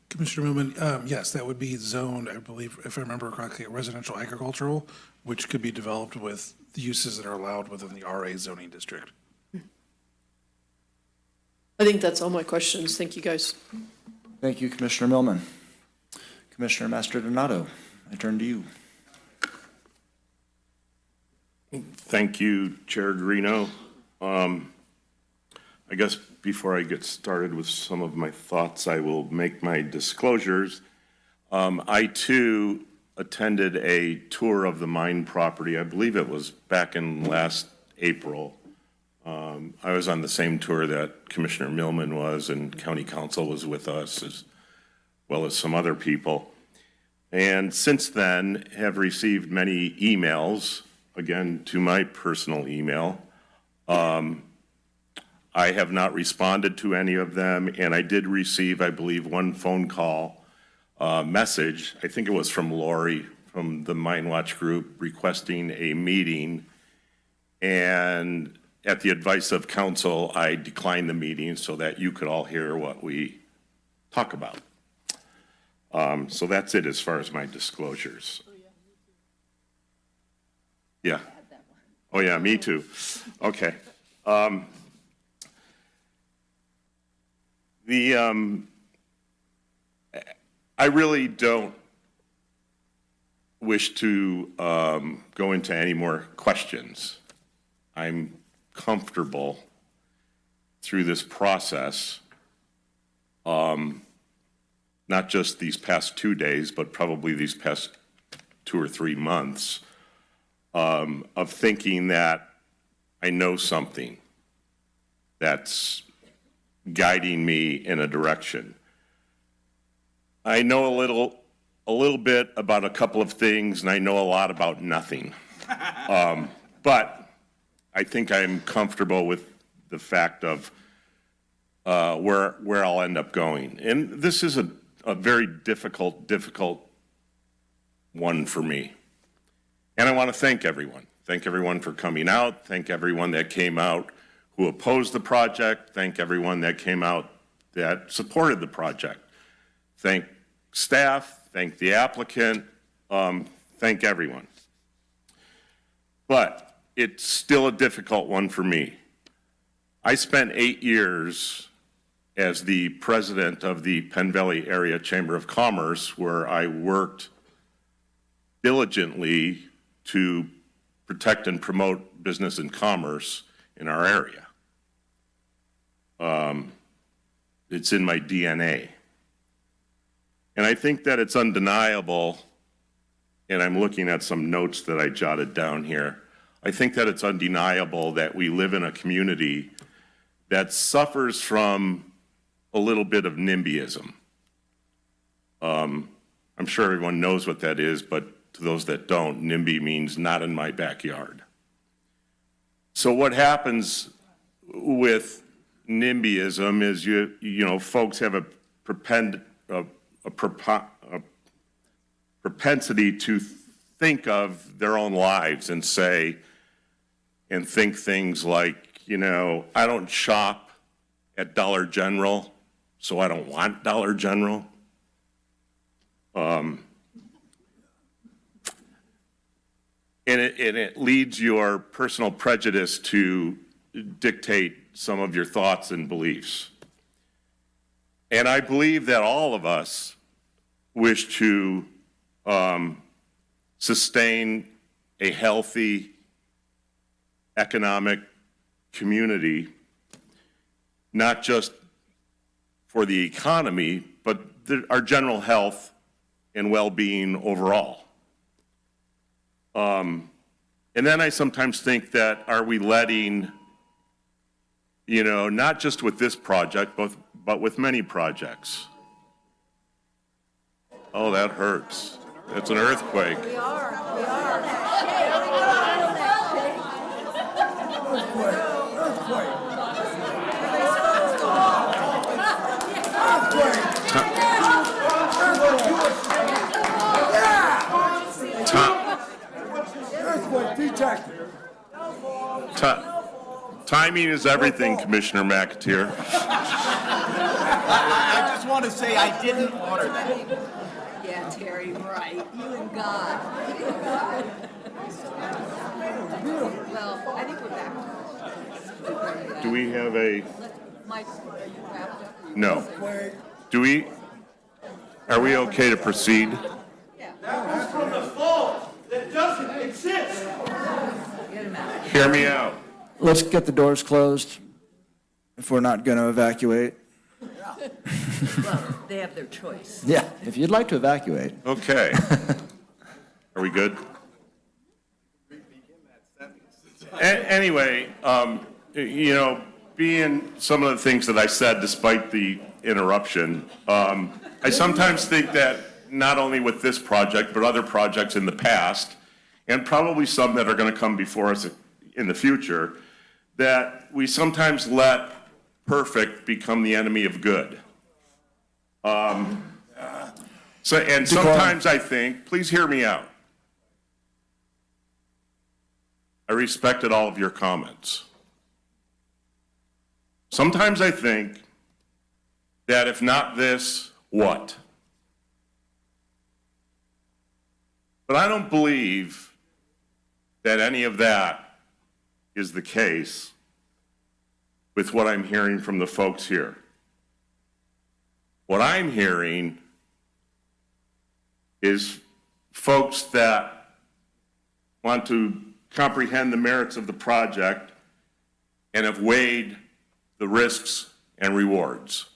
Commissioner Millman, yes, that would be zoned, I believe, if I remember correctly, residential agricultural, which could be developed with the uses that are allowed within the RA zoning district. I think that's all my questions. Thank you, guys. Thank you, Commissioner Millman. Commissioner Mastrodonato, I turn to you. Thank you, Chair Greeno. I guess before I get started with some of my thoughts, I will make my disclosures. I too attended a tour of the mine property. I believe it was back in last April. I was on the same tour that Commissioner Millman was, and County Council was with us, as well as some other people. And since then, have received many emails, again, to my personal email. I have not responded to any of them, and I did receive, I believe, one phone call message. I think it was from Lori from the Mine Watch Group requesting a meeting. And at the advice of council, I declined the meeting so that you could all hear what we talk about. So that's it as far as my disclosures. Yeah. Oh, yeah, me too. Okay. I really don't wish to go into any more questions. I'm comfortable through this process, not just these past 2 days, but probably these past 2 or 3 months, of thinking that I know something that's guiding me in a direction. I know a little bit about a couple of things, and I know a lot about nothing. But I think I'm comfortable with the fact of where I'll end up going. And this is a very difficult one for me. And I want to thank everyone. Thank everyone for coming out. Thank everyone that came out who opposed the project. Thank everyone that came out that supported the project. Thank staff. Thank the applicant. Thank everyone. But it's still a difficult one for me. I spent 8 years as the president of the Penn Valley Area Chamber of Commerce, where I worked diligently to protect and promote business and commerce in our area. It's in my DNA. And I think that it's undeniable, and I'm looking at some notes that I jotted down here. I think that it's undeniable that we live in a community that suffers from a little bit of NIMBYism. I'm I'm sure everyone knows what that is, but to those that don't, NIMBY means not in my backyard. So what happens with NIMBYism is you know, folks have a propensity to think of their own lives and say, and think things like, you know, I don't shop at Dollar General, so I don't want Dollar General. And it leads your personal prejudice to dictate some of your thoughts and beliefs. And I believe that all of us wish to sustain a healthy economic community, not just for the economy, but our general health and well-being overall. And then I sometimes think that, are we letting, you know, not just with this project, but with many projects. Oh, that hurts. It's an earthquake. Timing is everything, Commissioner McAteer. I just want to say I didn't order that. Yeah, Terry, right. You and God. Well, I think we're back. Do we have a, Mike, are you wrapped up? no. Are we okay to proceed? From the fall that doesn't exist. Hear me out. Let's get the doors closed if we're not going to evacuate. Well, they have their choice. Yeah, if you'd like to evacuate. Okay. Are we good? Anyway, you know, being some of the things that I said despite the interruption, I sometimes think that not only with this project, but other projects in the past, and probably some that are going to come before us in the future, that we sometimes let perfect become the enemy of good. Sometimes I think, please hear me out. I respected all of your comments. Sometimes I think that if not this, what? But I don't believe that any of that is the case with what I'm hearing from the folks here. What I'm hearing is folks that want to comprehend the merits of the project and have weighed the risks and rewards.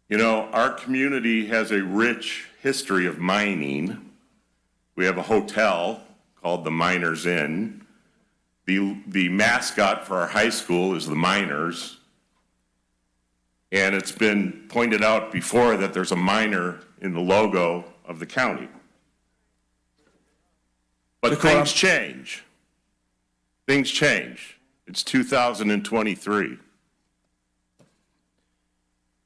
You know, our community has a rich history of mining. We have a hotel called the Miners Inn. The mascot for our high school is the Miners. And it's been pointed out before that there's a miner in the logo of the county. But things change. Things change. It's 2023.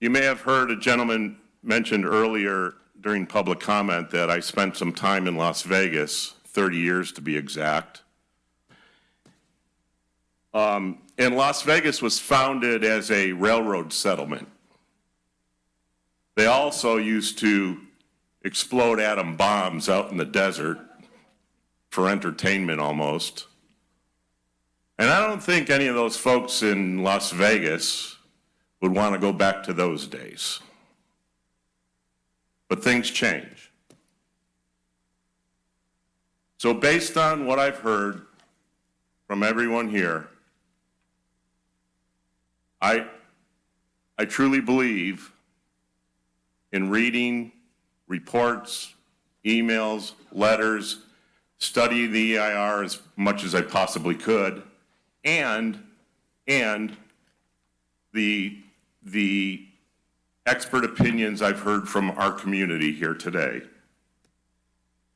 You may have heard a gentleman mentioned earlier during public comment that I spent some time in Las Vegas, 30 years to be exact. And Las Vegas was founded as a railroad settlement. They also used to explode atom bombs out in the desert for entertainment almost. And I don't think any of those folks in Las Vegas would want to go back to those days. But things change. So based on what I've heard from everyone here, I truly believe in reading reports, emails, letters, study the EIR as much as I possibly could, and the expert opinions I've heard from our community here today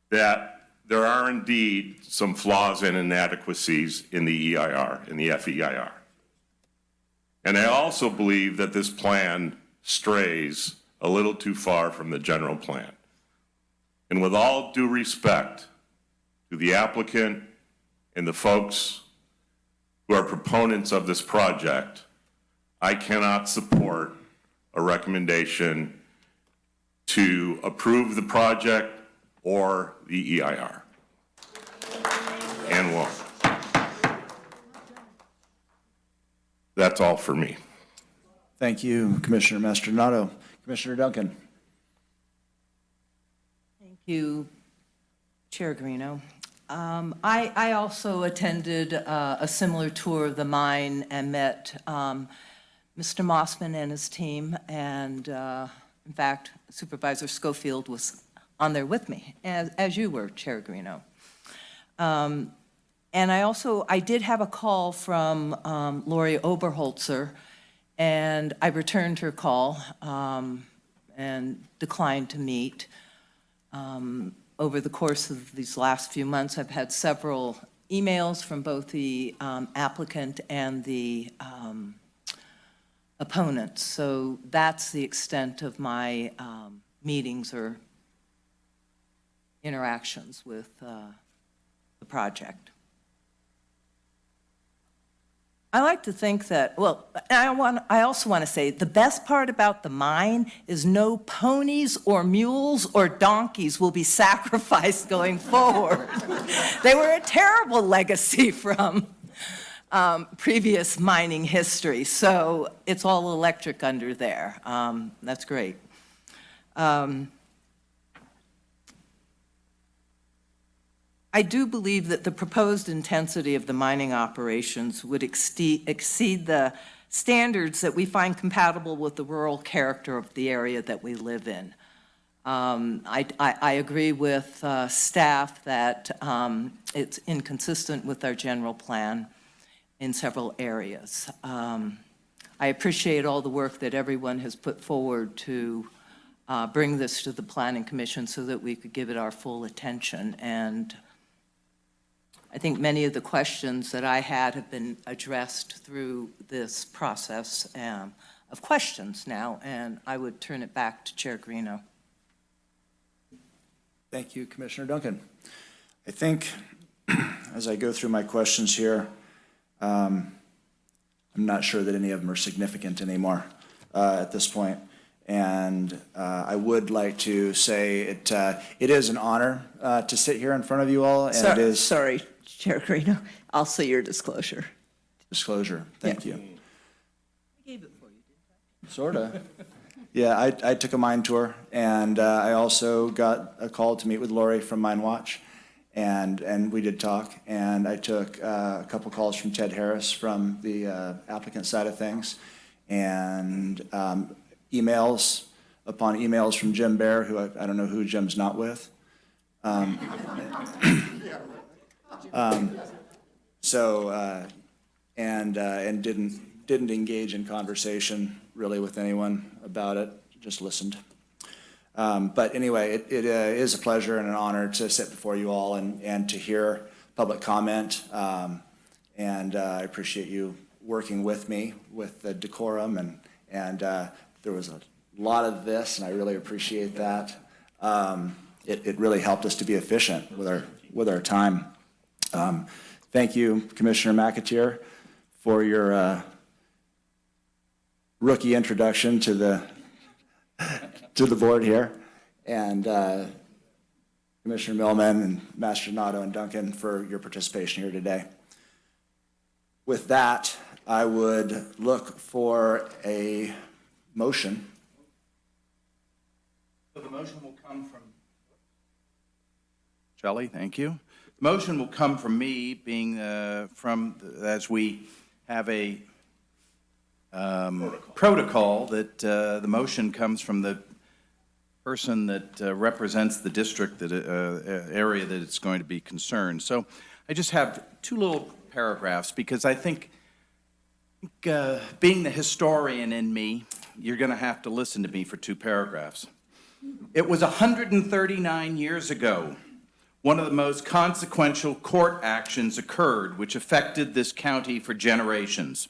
that there are indeed some flaws and inadequacies in the EIR, in the FEIR. And I also believe that this plan strays a little too far from the general plan. And with all due respect to the applicant and the folks who are proponents of this project, I cannot support a recommendation to approve the project or the EIR. And won't. That's all for me. Thank you, Commissioner Mastronado. Commissioner Duncan. Thank you, Chair Greeno. I also attended a similar tour of the mine and met Mr. Mossman and his team, and in fact, Supervisor Schofield was on there with me, as you were, Chair Greeno. And I did have a call from Lori Oberholzer, and I returned her call and declined to meet. Over the course of these last few months, I've had several emails from both the applicant and the opponent. So that's the extent of my meetings or interactions with the project. I like to think that, well, I also want to say the best part about the mine is no ponies or mules or donkeys will be sacrificed going forward. They were a terrible legacy from previous mining history, so it's all electric under there. That's great. I do believe that the proposed intensity of the mining operations would exceed the standards that we find compatible with the rural character of the area that we live in. I agree with staff that it's inconsistent with our general plan in several areas. I appreciate all the work that everyone has put forward to bring this to the Planning Commission so that we could give it our full attention. And I think many of the questions that I had have been addressed through this process of questions now, and I would turn it back to Chair Greeno. Thank you, Commissioner Duncan. I think as I go through my questions here, I'm not sure that any of them are significant anymore at this point. And I would like to say it is an honor to sit here in front of you all. And it is Sorry, Chair Greeno, also your disclosure. Disclosure, thank you. I gave it for you, didn't I? Sort of. Yeah, I took a mine tour, and I also got a call to meet with Lori from Mine Watch, and we did talk, and I took a couple calls from Ted Harris from the applicant side of things, and emails upon emails from Jim Bear, who I don't know who Jim's not with. And didn't engage in conversation really with anyone about it, just listened. But anyway, it is a pleasure and an honor to sit before you all and to hear public comment. And I appreciate you working with me with the decorum, and there was a lot of this, and I really appreciate that. It really helped us to be efficient with our time. Thank you, Commissioner McAteer, for your rookie introduction to the board here, and Commissioner Millman and Mastronado and Duncan for your participation here today. With that, I would look for a motion. So the motion will come from Shelley, thank you. The motion will come from me, being as we have a protocol that the motion comes from the person that represents the district, that area that it's going to be concerned. So I just have two little paragraphs because I think being the historian in me, you're going to have to listen to me for 2 paragraphs. It was 139 years ago. One of the most consequential court actions occurred which affected this county for generations.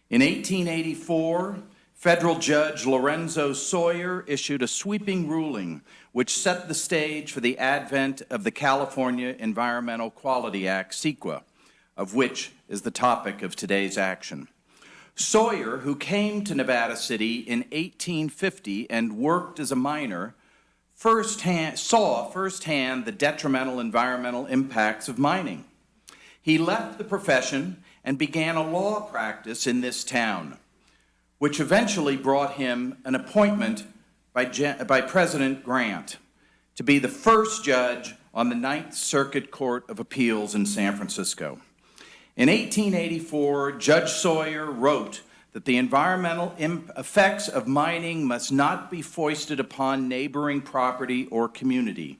In 1884, Federal Judge Lorenzo Sawyer issued a sweeping ruling which set the stage for the advent of the California Environmental Quality Act, CEQA, of which is the topic of today's action. Sawyer, who came to Nevada City in 1850 and worked as a miner, saw firsthand the detrimental environmental impacts of mining. He left the profession and began a law practice in this town, which eventually brought him an appointment by President Grant to be the first judge on the Ninth Circuit Court of Appeals in San Francisco. In 1884, Judge Sawyer wrote that the environmental effects of mining must not be foisted upon neighboring property or community.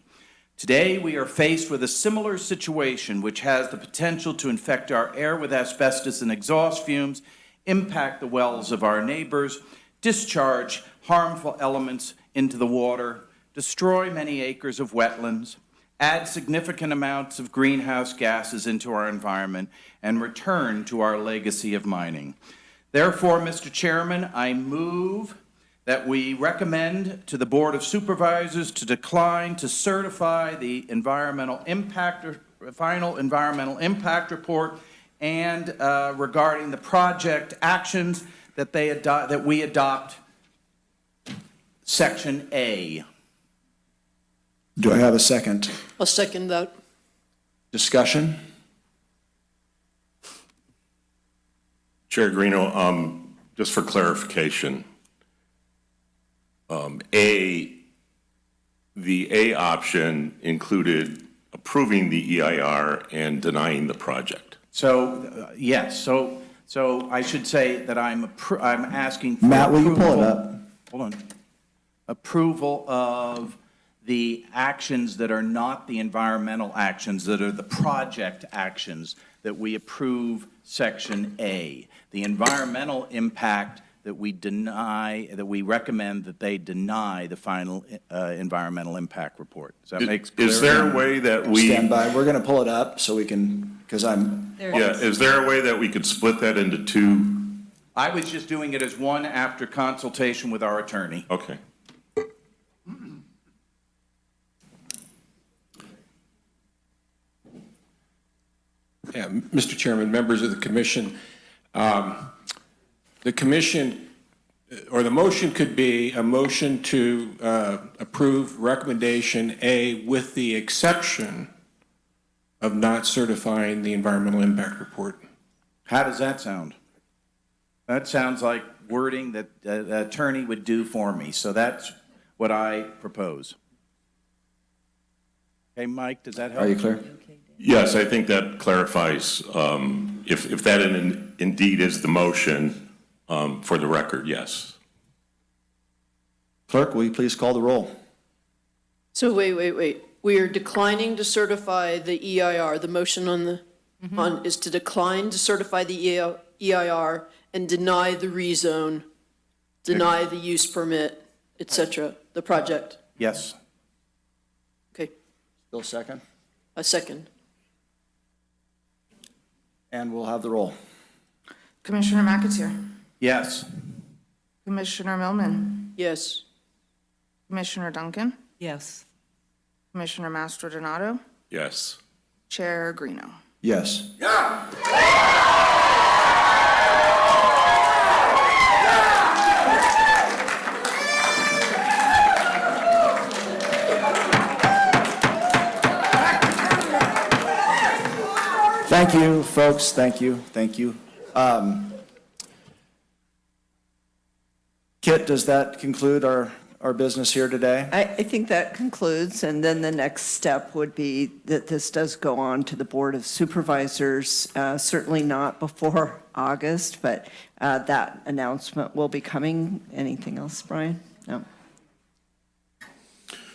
Today, we are faced with a similar situation which has the potential to infect our air with asbestos and exhaust fumes, impact the wells of our neighbors, discharge harmful elements into the water, destroy many acres of wetlands, add significant amounts of greenhouse gases into our environment, and return to our legacy of mining. Therefore, Mr. Chairman, I move that we recommend to the Board of Supervisors to decline to certify the final environmental impact report and regarding the project actions that we adopt Section A. Do I have a second? I'll second that. Discussion? Chair Greeno, just for clarification, the A option included approving the EIR and denying the project. So, yes, so I should say that I'm asking for Matt, will you approval. pull it up? Hold on. Approval of the actions that are not the environmental actions, that are the project actions, that we approve Section A. The environmental impact that we deny, that we recommend that they deny the final environmental impact report. Does that make clear? Is there a way that we... Stand by. We're going to pull it up so we can, because I'm... Yeah, is there a way that we could split that into 2? I was just doing it as one after consultation with our attorney. Okay. Yeah, Mr. Chairman, members of the commission, the commission, or the motion could be a motion to approve recommendation A with the exception of not certifying the environmental impact report. How does that sound? That sounds like wording that the attorney would do for me, so that's what I propose. Okay, Mike, does that help? Are you clear? Yes, I think that clarifies, if that indeed is the motion, for the record, yes. Clerk, will you please call the roll? So wait. We are declining to certify the EIR. The motion on the, is to decline to certify the EIR and deny the rezone, deny the use permit, et cetera, the project. Yes. Okay, Still second? a second. And we'll have the roll. Commissioner McAteer, Yes. Commissioner Millman, Yes. Commissioner Duncan, Yes. Commissioner Mastrodonato, Yes. Chair Greeno. Yes. Thank you, folks. Thank you. Kit, does that conclude our business here today? I think that concludes, and then the next step would be that this does go on to the Board of Supervisors, certainly not before August, but that announcement will be coming. Anything else, Brian? No.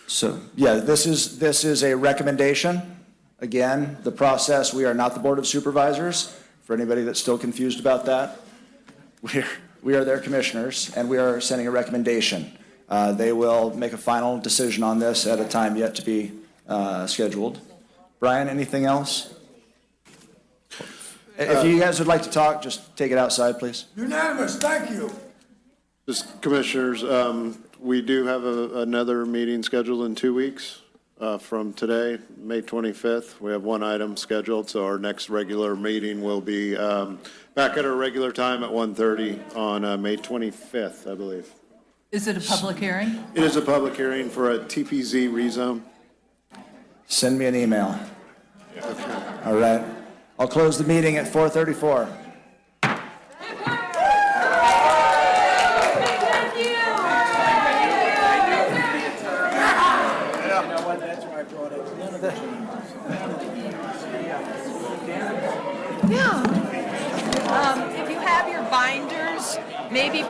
So, yeah, this is a recommendation. Again, the process, we are not the Board of Supervisors, for anybody that's still confused about that. We are their commissioners, and we are sending a recommendation. They will make a final decision on this at a time yet to be scheduled. Brian, anything else? If you guys would like to talk, just take it outside, please. Unanimous, thank you. Just Commissioners, we do have another meeting scheduled in 2 weeks from today, May 25th. We have one item scheduled, so our next regular meeting will be back at our regular time at 1:30 on May 25th, I believe. Is it a public hearing? It is a public hearing for a TPZ rezone. Send me an email. All right. I'll close the meeting at 4:34. Yeah. If you have your binders, maybe